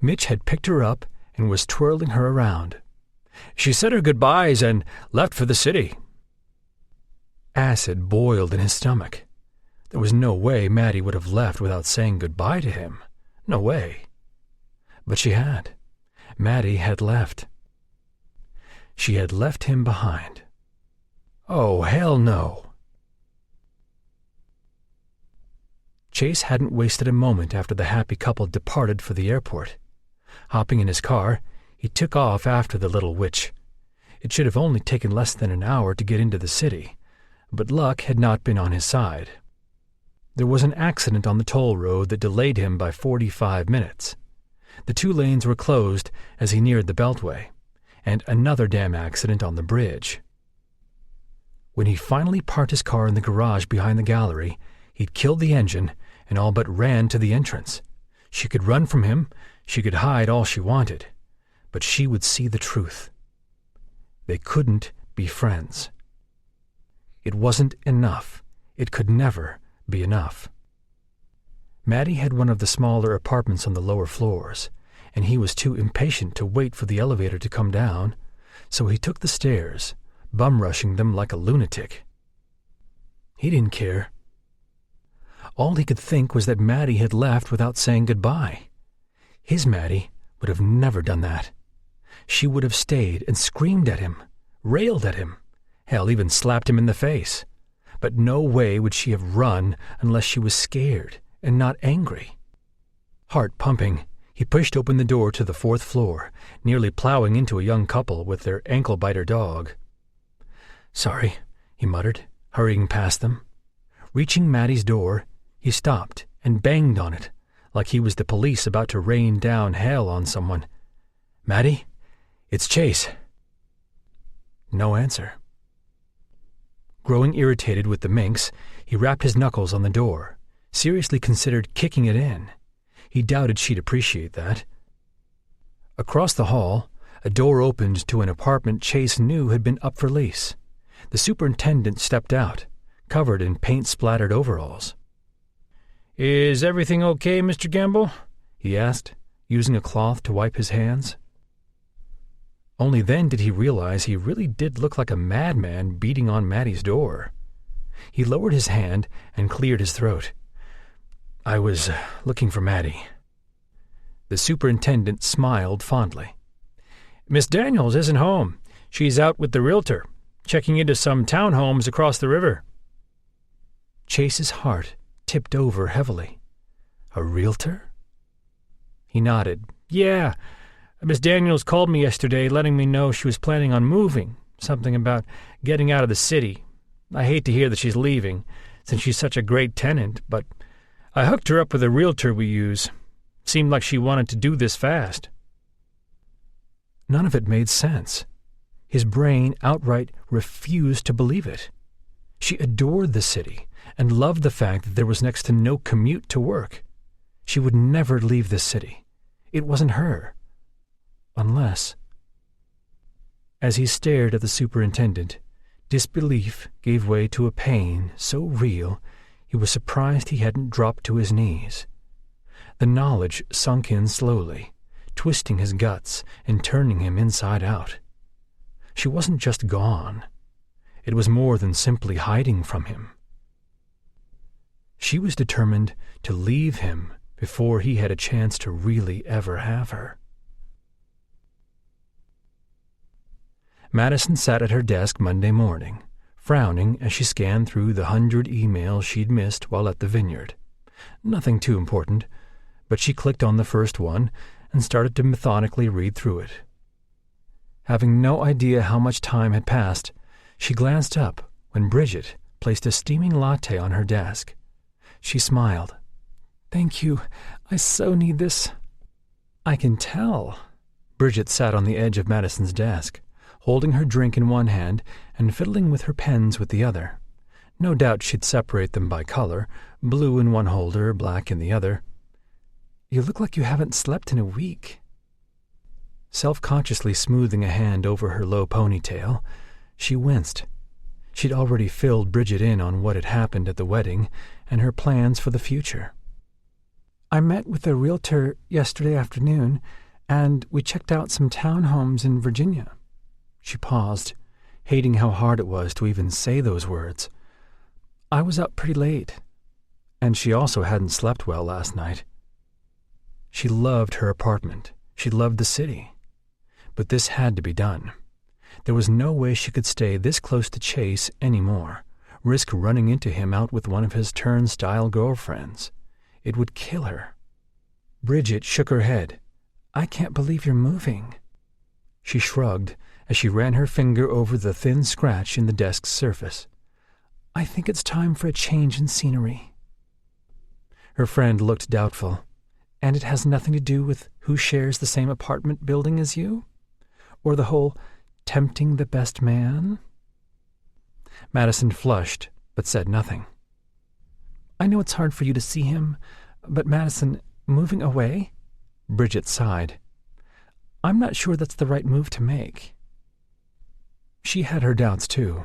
Speaker 1: Mitch had picked her up and was twirling her around. "She said her goodbyes and left for the city." Acid boiled in his stomach. There was no way Maddie would have left without saying goodbye to him. No way. But she had. Maddie had left. She had left him behind. Oh, hell no. Chase hadn't wasted a moment after the happy couple departed for the airport. Hopping in his car, He took off after the little witch. It should have only taken less than an hour to get into the city, but luck had not been on his side. There was an accident on the toll road that delayed him by 45 minutes. The 2 lanes were closed as he neared the Beltway, and another damn accident on the bridge. When he finally parked his car in the garage behind the gallery, he'd killed the engine and all but ran to the entrance. She could run from him, she could hide all she wanted, but she would see the truth. They couldn't be friends. It wasn't enough. It could never be enough. Maddie had one of the smaller apartments on the lower floors, and he was too impatient to wait for the elevator to come down, so he took the stairs, bum-rushing them like a lunatic. He didn't care. All he could think was that Maddie had left without saying goodbye. His Maddie would have never done that. She would have stayed and screamed at him, railed at him, hell, even slapped him in the face. But no way would she have run unless she was scared and not angry. Heart pumping, he pushed open the door to the 4th floor, nearly plowing into a young couple with their ankle-biter dog. "Sorry," he muttered, hurrying past them. Reaching Maddie's door, he stopped and banged on it, like he was the police about to rain down hell on someone. "Maddie, it's Chase." No answer. Growing irritated with the minx, he rapped his knuckles on the door, seriously considered kicking it in. He doubted she'd appreciate that. Across the hall, a door opened to an apartment Chase knew had been up for lease. The superintendent stepped out, covered in paint-splattered overalls. "Is everything okay, Mr. Gamble?" he asked, using a cloth to wipe his hands. Only then did he realize he really did look like a madman beating on Maddie's door. He lowered his hand and cleared his throat. "I was looking for Maddie." The superintendent smiled fondly. "Miss Daniels isn't home. She's out with the realtor, checking into some townhomes across the river." Chase's heart tipped over heavily. "A realtor?" He nodded. "Yeah. Miss Daniels called me yesterday letting me know she was planning on moving, something about getting out of the city. I hate to hear that she's leaving, since she's such a great tenant, but I hooked her up with a realtor we use. Seemed like she wanted to do this fast." None of it made sense. His brain outright refused to believe it. She adored the city and loved the fact that there was next to no commute to work. She would never leave this city. It wasn't her. Unless... As he stared at the superintendent, disbelief gave way to a pain so real he was surprised he hadn't dropped to his knees. The knowledge sunk in slowly, twisting his guts and turning him inside out. She wasn't just gone. It was more than simply hiding from him. She was determined to leave him before he had a chance to really ever have her. Madison sat at her desk Monday morning, frowning as she scanned through the 100 emails she'd missed while at the vineyard. Nothing too important, but she clicked on the first one and started to methodically read through it. Having no idea how much time had passed, she glanced up when Bridget placed a steaming latte on her desk. She smiled. "Thank you. I so need this." "I can tell." Bridget sat on the edge of Madison's desk, holding her drink in one hand and fiddling with her pens with the other. No doubt she'd separate them by color, blue in one holder, black in the other. "You look like you haven't slept in a week." Self-consciously smoothing a hand over her low ponytail, she winced. She'd already filled Bridget in on what had happened at the wedding and her plans for the future. "I met with a realtor yesterday afternoon, and we checked out some townhomes in Virginia." She paused, hating how hard it was to even say those words. "I was up pretty late, and she also hadn't slept well last night." She loved her apartment. She loved the city. But this had to be done. There was no way she could stay this close to Chase anymore, risk running into him out with one of his turnstile girlfriends. It would kill her. Bridget shook her head. "I can't believe you're moving." She shrugged as she ran her finger over the thin scratch in the desk's surface.
Speaker 2: I think it's time for a change in scenery.
Speaker 1: Her friend looked doubtful.
Speaker 2: And it has nothing to do with who shares the same apartment building as you? Or the whole tempting the best man?
Speaker 1: Madison flushed, but said nothing.
Speaker 2: I know it's hard for you to see him, but Madison, moving away?
Speaker 1: Bridget sighed.
Speaker 2: I'm not sure that's the right move to make.
Speaker 1: She had her doubts, too,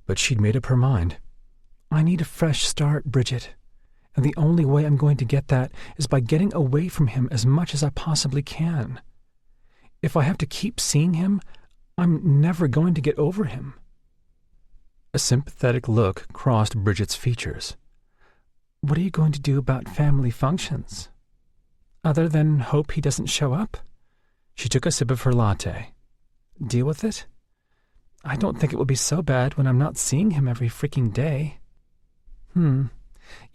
Speaker 1: but she'd made up her mind.
Speaker 2: I need a fresh start, Bridget. And the only way I'm going to get that is by getting away from him as much as I possibly can. If I have to keep seeing him, I'm never going to get over him.
Speaker 1: A sympathetic look crossed Bridget's features.
Speaker 2: What are you going to do about family functions? Other than hope he doesn't show up?
Speaker 1: She took a sip of her latte.
Speaker 2: Deal with it? I don't think it will be so bad when I'm not seeing him every freaking day. You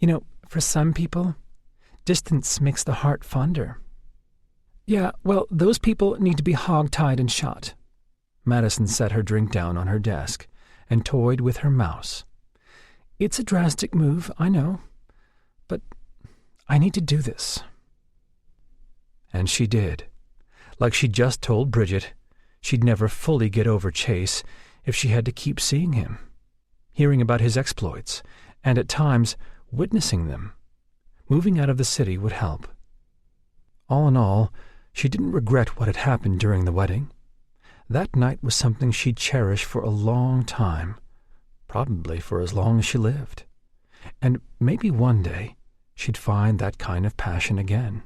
Speaker 2: know, for some people, distance makes the heart fonder. Yeah, well, those people need to be hog-tied and shot.
Speaker 1: Madison set her drink down on her desk and toyed with her mouse.
Speaker 2: It's a drastic move, I know, but I need to do this.
Speaker 1: And she did. Like she'd just told Bridget, she'd never fully get over Chase if she had to keep seeing him, hearing about his exploits, and at times witnessing them. Moving out of the city would help. All in all, she didn't regret what had happened during the wedding. That night was something she'd cherish for a long time, probably for as long as she lived. And maybe one day she'd find that kind of passion again.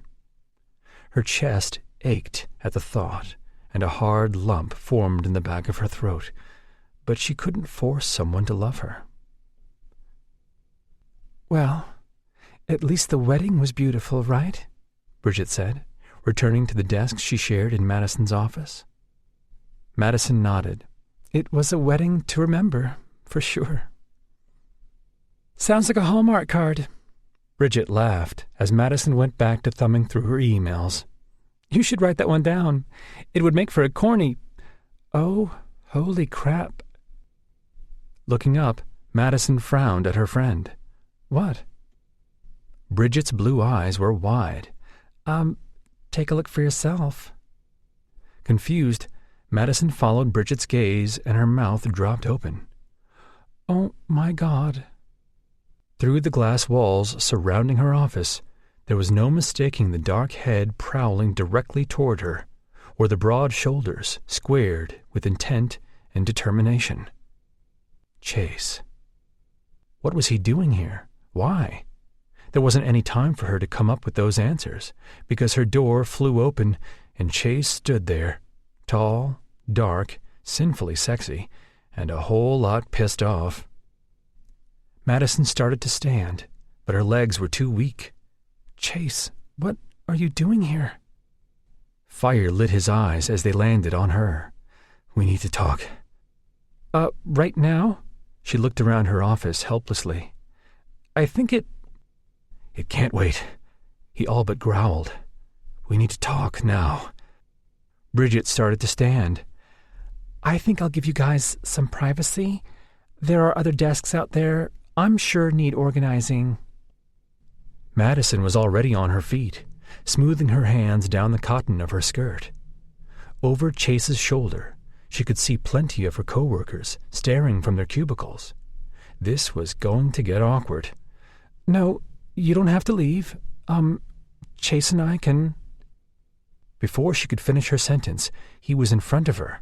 Speaker 1: Her chest ached at the thought, and a hard lump formed in the back of her throat, but she couldn't force someone to love her.
Speaker 2: Well, at least the wedding was beautiful, right?
Speaker 1: Bridget said, returning to the desk she shared in Madison's office. Madison nodded.
Speaker 2: It was a wedding to remember, for sure. Sounds like a Hallmark card.
Speaker 1: Bridget laughed as Madison went back to thumbing through her emails.
Speaker 2: You should write that one down. It would make for a corny... Oh, holy crap.
Speaker 1: Looking up, Madison frowned at her friend.
Speaker 2: What?
Speaker 1: Bridget's blue eyes were wide.
Speaker 2: Take a look for yourself.
Speaker 1: Confused, Madison followed Bridget's gaze and her mouth dropped open.
Speaker 2: Oh, my God.
Speaker 1: Through the glass walls surrounding her office, there was no mistaking the dark head prowling directly toward her, or the broad shoulders squared with intent and determination. Chase. What was he doing here? Why? There wasn't any time for her to come up with those answers, because her door flew open and Chase stood there, tall, dark, sinfully sexy, and a whole lot pissed off. Madison started to stand, but her legs were too weak.
Speaker 2: Chase, what are you doing here?
Speaker 1: Fire lit his eyes as they landed on her. We need to talk.
Speaker 2: Right now?
Speaker 1: She looked around her office helplessly.
Speaker 2: I think it
Speaker 1: can't wait. He all but growled. We need to talk now. Bridget started to stand.
Speaker 2: I think I'll give you guys some privacy. There are other desks out there I'm sure need organizing.
Speaker 1: Madison was already on her feet, smoothing her hands down the cotton of her skirt. Over Chase's shoulder, she could see plenty of her coworkers staring from their cubicles. This was going to get awkward.
Speaker 2: No, you don't have to leave. Chase and I can...
Speaker 1: Before she could finish her sentence, he was in front of her.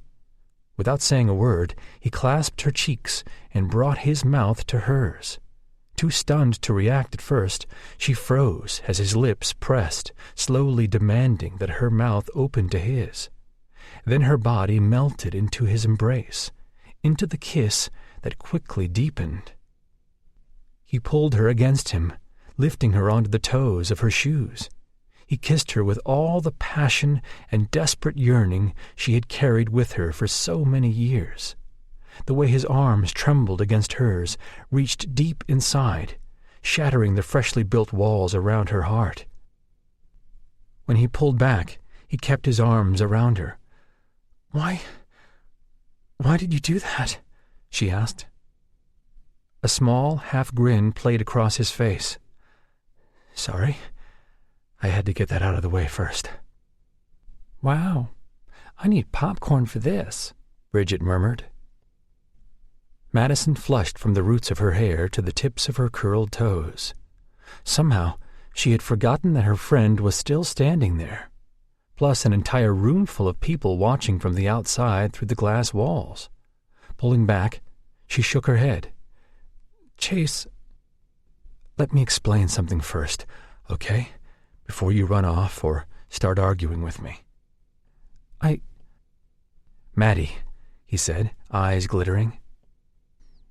Speaker 1: Without saying a word, he clasped her cheeks and brought his mouth to hers. Too stunned to react at first, she froze as his lips pressed, slowly demanding that her mouth open to his. Then her body melted into his embrace, into the kiss that quickly deepened. He pulled her against him, lifting her onto the toes of her shoes. He kissed her with all the passion and desperate yearning she had carried with her for so many years. The way his arms trembled against hers reached deep inside, shattering the freshly built walls around her heart. When he pulled back, he kept his arms around her.
Speaker 2: Why did you do that? She asked. A small half-grin played across his face. Sorry. I had to get that out of the way first. Wow. I need popcorn for this, Bridget murmured. Madison flushed from the roots of her hair to the tips of her curled toes. Somehow, she had forgotten that her friend was still standing there, plus an entire room full of people watching from the outside through the glass walls. Pulling back, she shook her head. Chase, let me explain something first, okay? Before you run off or start arguing with me. Maddie, he said, eyes glittering.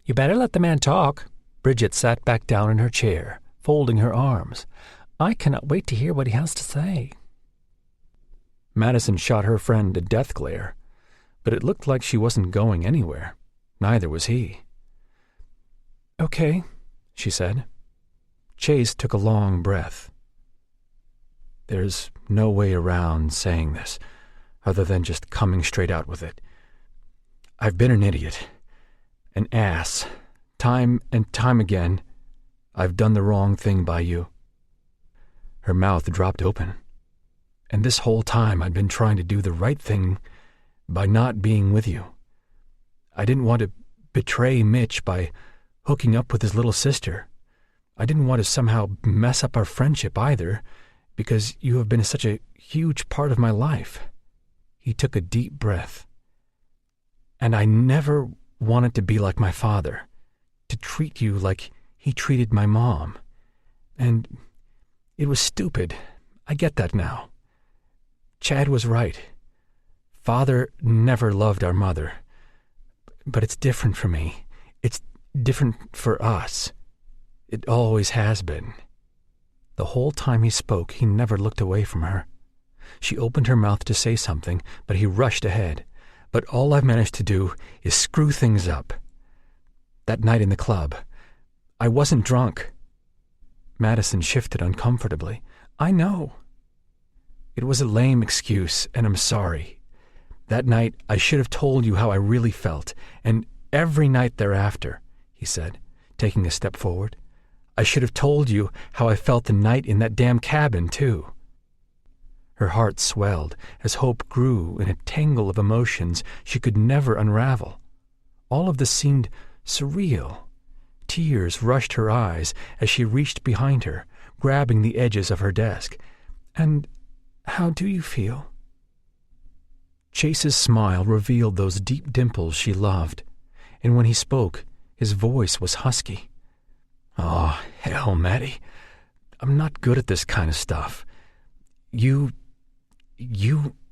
Speaker 2: You better let the man talk. Bridget sat back down in her chair, folding her arms. I cannot wait to hear what he has to say. Madison shot her friend a death glare, but it looked like she wasn't going anywhere. Neither was he. Okay, she said. Chase took a long breath. There's no way around saying this, other than just coming straight out with it. I've been an idiot, an ass, time and time again. I've done the wrong thing by you. Her mouth dropped open. And this whole time I'd been trying to do the right thing by not being with you. I didn't want to betray Mitch by hooking up with his little sister. I didn't want to somehow mess up our friendship either, because you have been such a huge part of my life. He took a deep breath. And I never wanted to be like my father, to treat you like he treated my mom. And it was stupid. I get that now. Chad was right. Father never loved our mother. But it's different for me. It's different for us. It always has been. The whole time he spoke, he never looked away from her. She opened her mouth to say something, but he rushed ahead. But all I've managed to do is screw things up. That night in the club, I wasn't drunk. Madison shifted uncomfortably. I know. It was a lame excuse, and I'm sorry. That night, I should have told you how I really felt, and every night thereafter, he said, taking a step forward. I should have told you how I felt the night in that damn cabin, too. Her heart swelled as hope grew in a tangle of emotions she could never unravel. All of this seemed surreal. Tears rushed her eyes as she reached behind her, grabbing the edges of her desk. And how do you feel? Chase's smile revealed those deep dimples she loved, and when he spoke, his voice was husky. Oh, hell, Maddie. I'm not good at this kind of stuff. You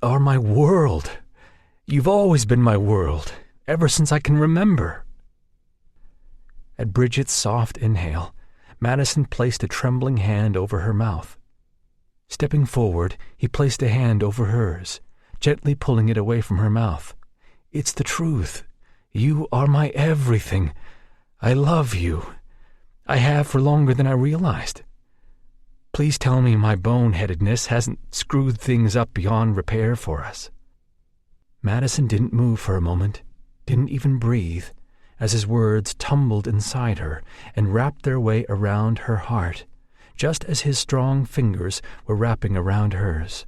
Speaker 2: are my world. You've always been my world, ever since I can remember. At Bridget's soft inhale, Madison placed a trembling hand over her mouth. Stepping forward, he placed a hand over hers, gently pulling it away from her mouth. It's the truth. You are my everything. I love you. I have for longer than I realized. Please tell me my boneheadedness hasn't screwed things up beyond repair for us. Madison didn't move for a moment, didn't even breathe, as his words tumbled inside her and wrapped their way around her heart, just as his strong fingers were wrapping around hers.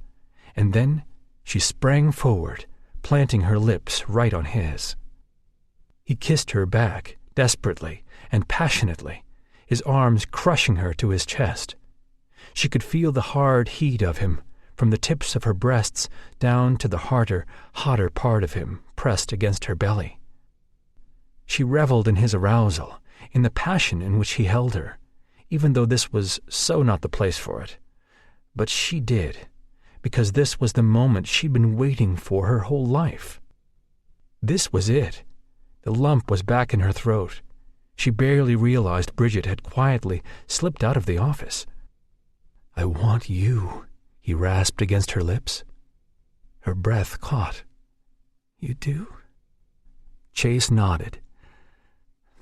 Speaker 2: And then she sprang forward, planting her lips right on his. He kissed her back, desperately and passionately, his arms crushing her to his chest. She could feel the hard heat of him, from the tips of her breasts down to the harder, hotter part of him pressed against her belly. She reveled in his arousal, in the passion in which he held her, even though this was so not the place for it. But she did, because this was the moment she'd been waiting for her whole life. This was it. The lump was back in her throat. She barely realized Bridget had quietly slipped out of the office. I want you, he rasped against her lips. Her breath caught. You do? Chase nodded.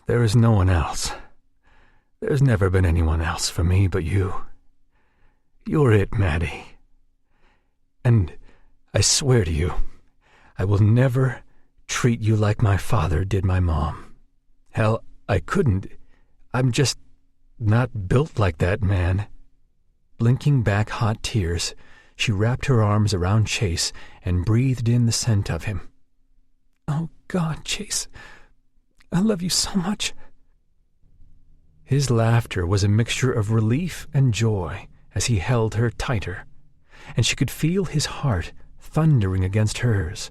Speaker 2: There is no one else. There's never been anyone else for me but you. You're it, Maddie. And I swear to you,
Speaker 1: I will never treat you like my father did my mom. Hell, I couldn't. I'm just not built like that, man." Blinking back hot tears, she wrapped her arms around Chase and breathed in the scent of him.
Speaker 2: "Oh, God, Chase, I love you so much."
Speaker 1: His laughter was a mixture of relief and joy as he held her tighter, and she could feel his heart thundering against hers.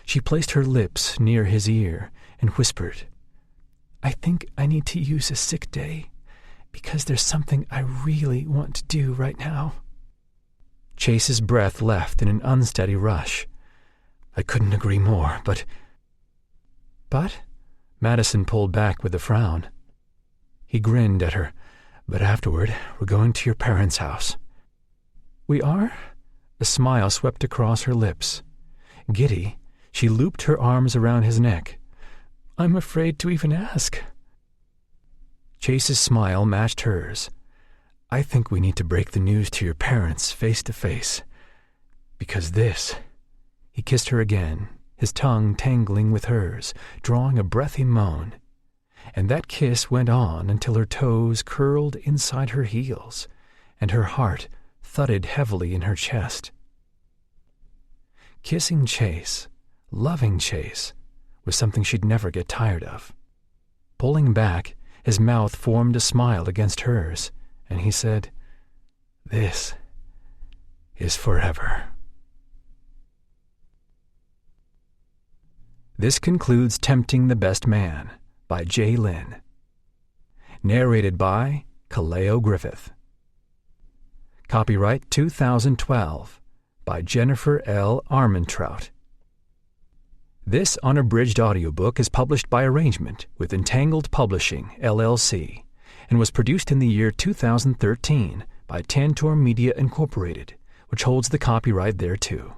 Speaker 1: She placed her lips near his ear and whispered,
Speaker 2: "I think I need to use a sick day, because there's something I really want to do right now."
Speaker 1: Chase's breath left in an unsteady rush. "I couldn't agree more, but—" "But?" Madison pulled back with a frown. He grinned at her. "But afterward, we're going to your parents' house."
Speaker 2: "We are?"
Speaker 1: A smile swept across her lips. Giddy, she looped her arms around his neck.
Speaker 2: "I'm afraid to even ask."
Speaker 1: Chase's smile matched hers. "I think we need to break the news to your parents face to face. Because this—" He kissed her again, his tongue tangling with hers, drawing a breathy moan. And that kiss went on until her toes curled inside her heels, and her heart thudded heavily in her chest. Kissing Chase, loving Chase, was something she'd never get tired of. Pulling back, his mouth formed a smile against hers, and he said, "This is forever." This concludes Tempting the Best Man by J. Lynn. Narrated by Kaleo Griffith. Copyright 2012 by Jennifer L. Armentrout. This unabridged audiobook is published by arrangement with Entangled Publishing, LLC, and was produced in the year 2013 by Tantor Media Incorporated, which holds the copyright thereto.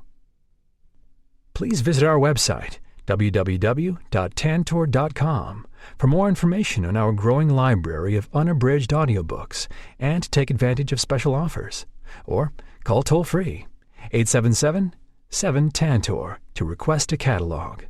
Speaker 1: Please visit our website, www.tantor.com, for more information on our growing library of unabridged audiobooks and to take advantage of special offers. Or call toll-free 877-7-TANTOR to request a catalog.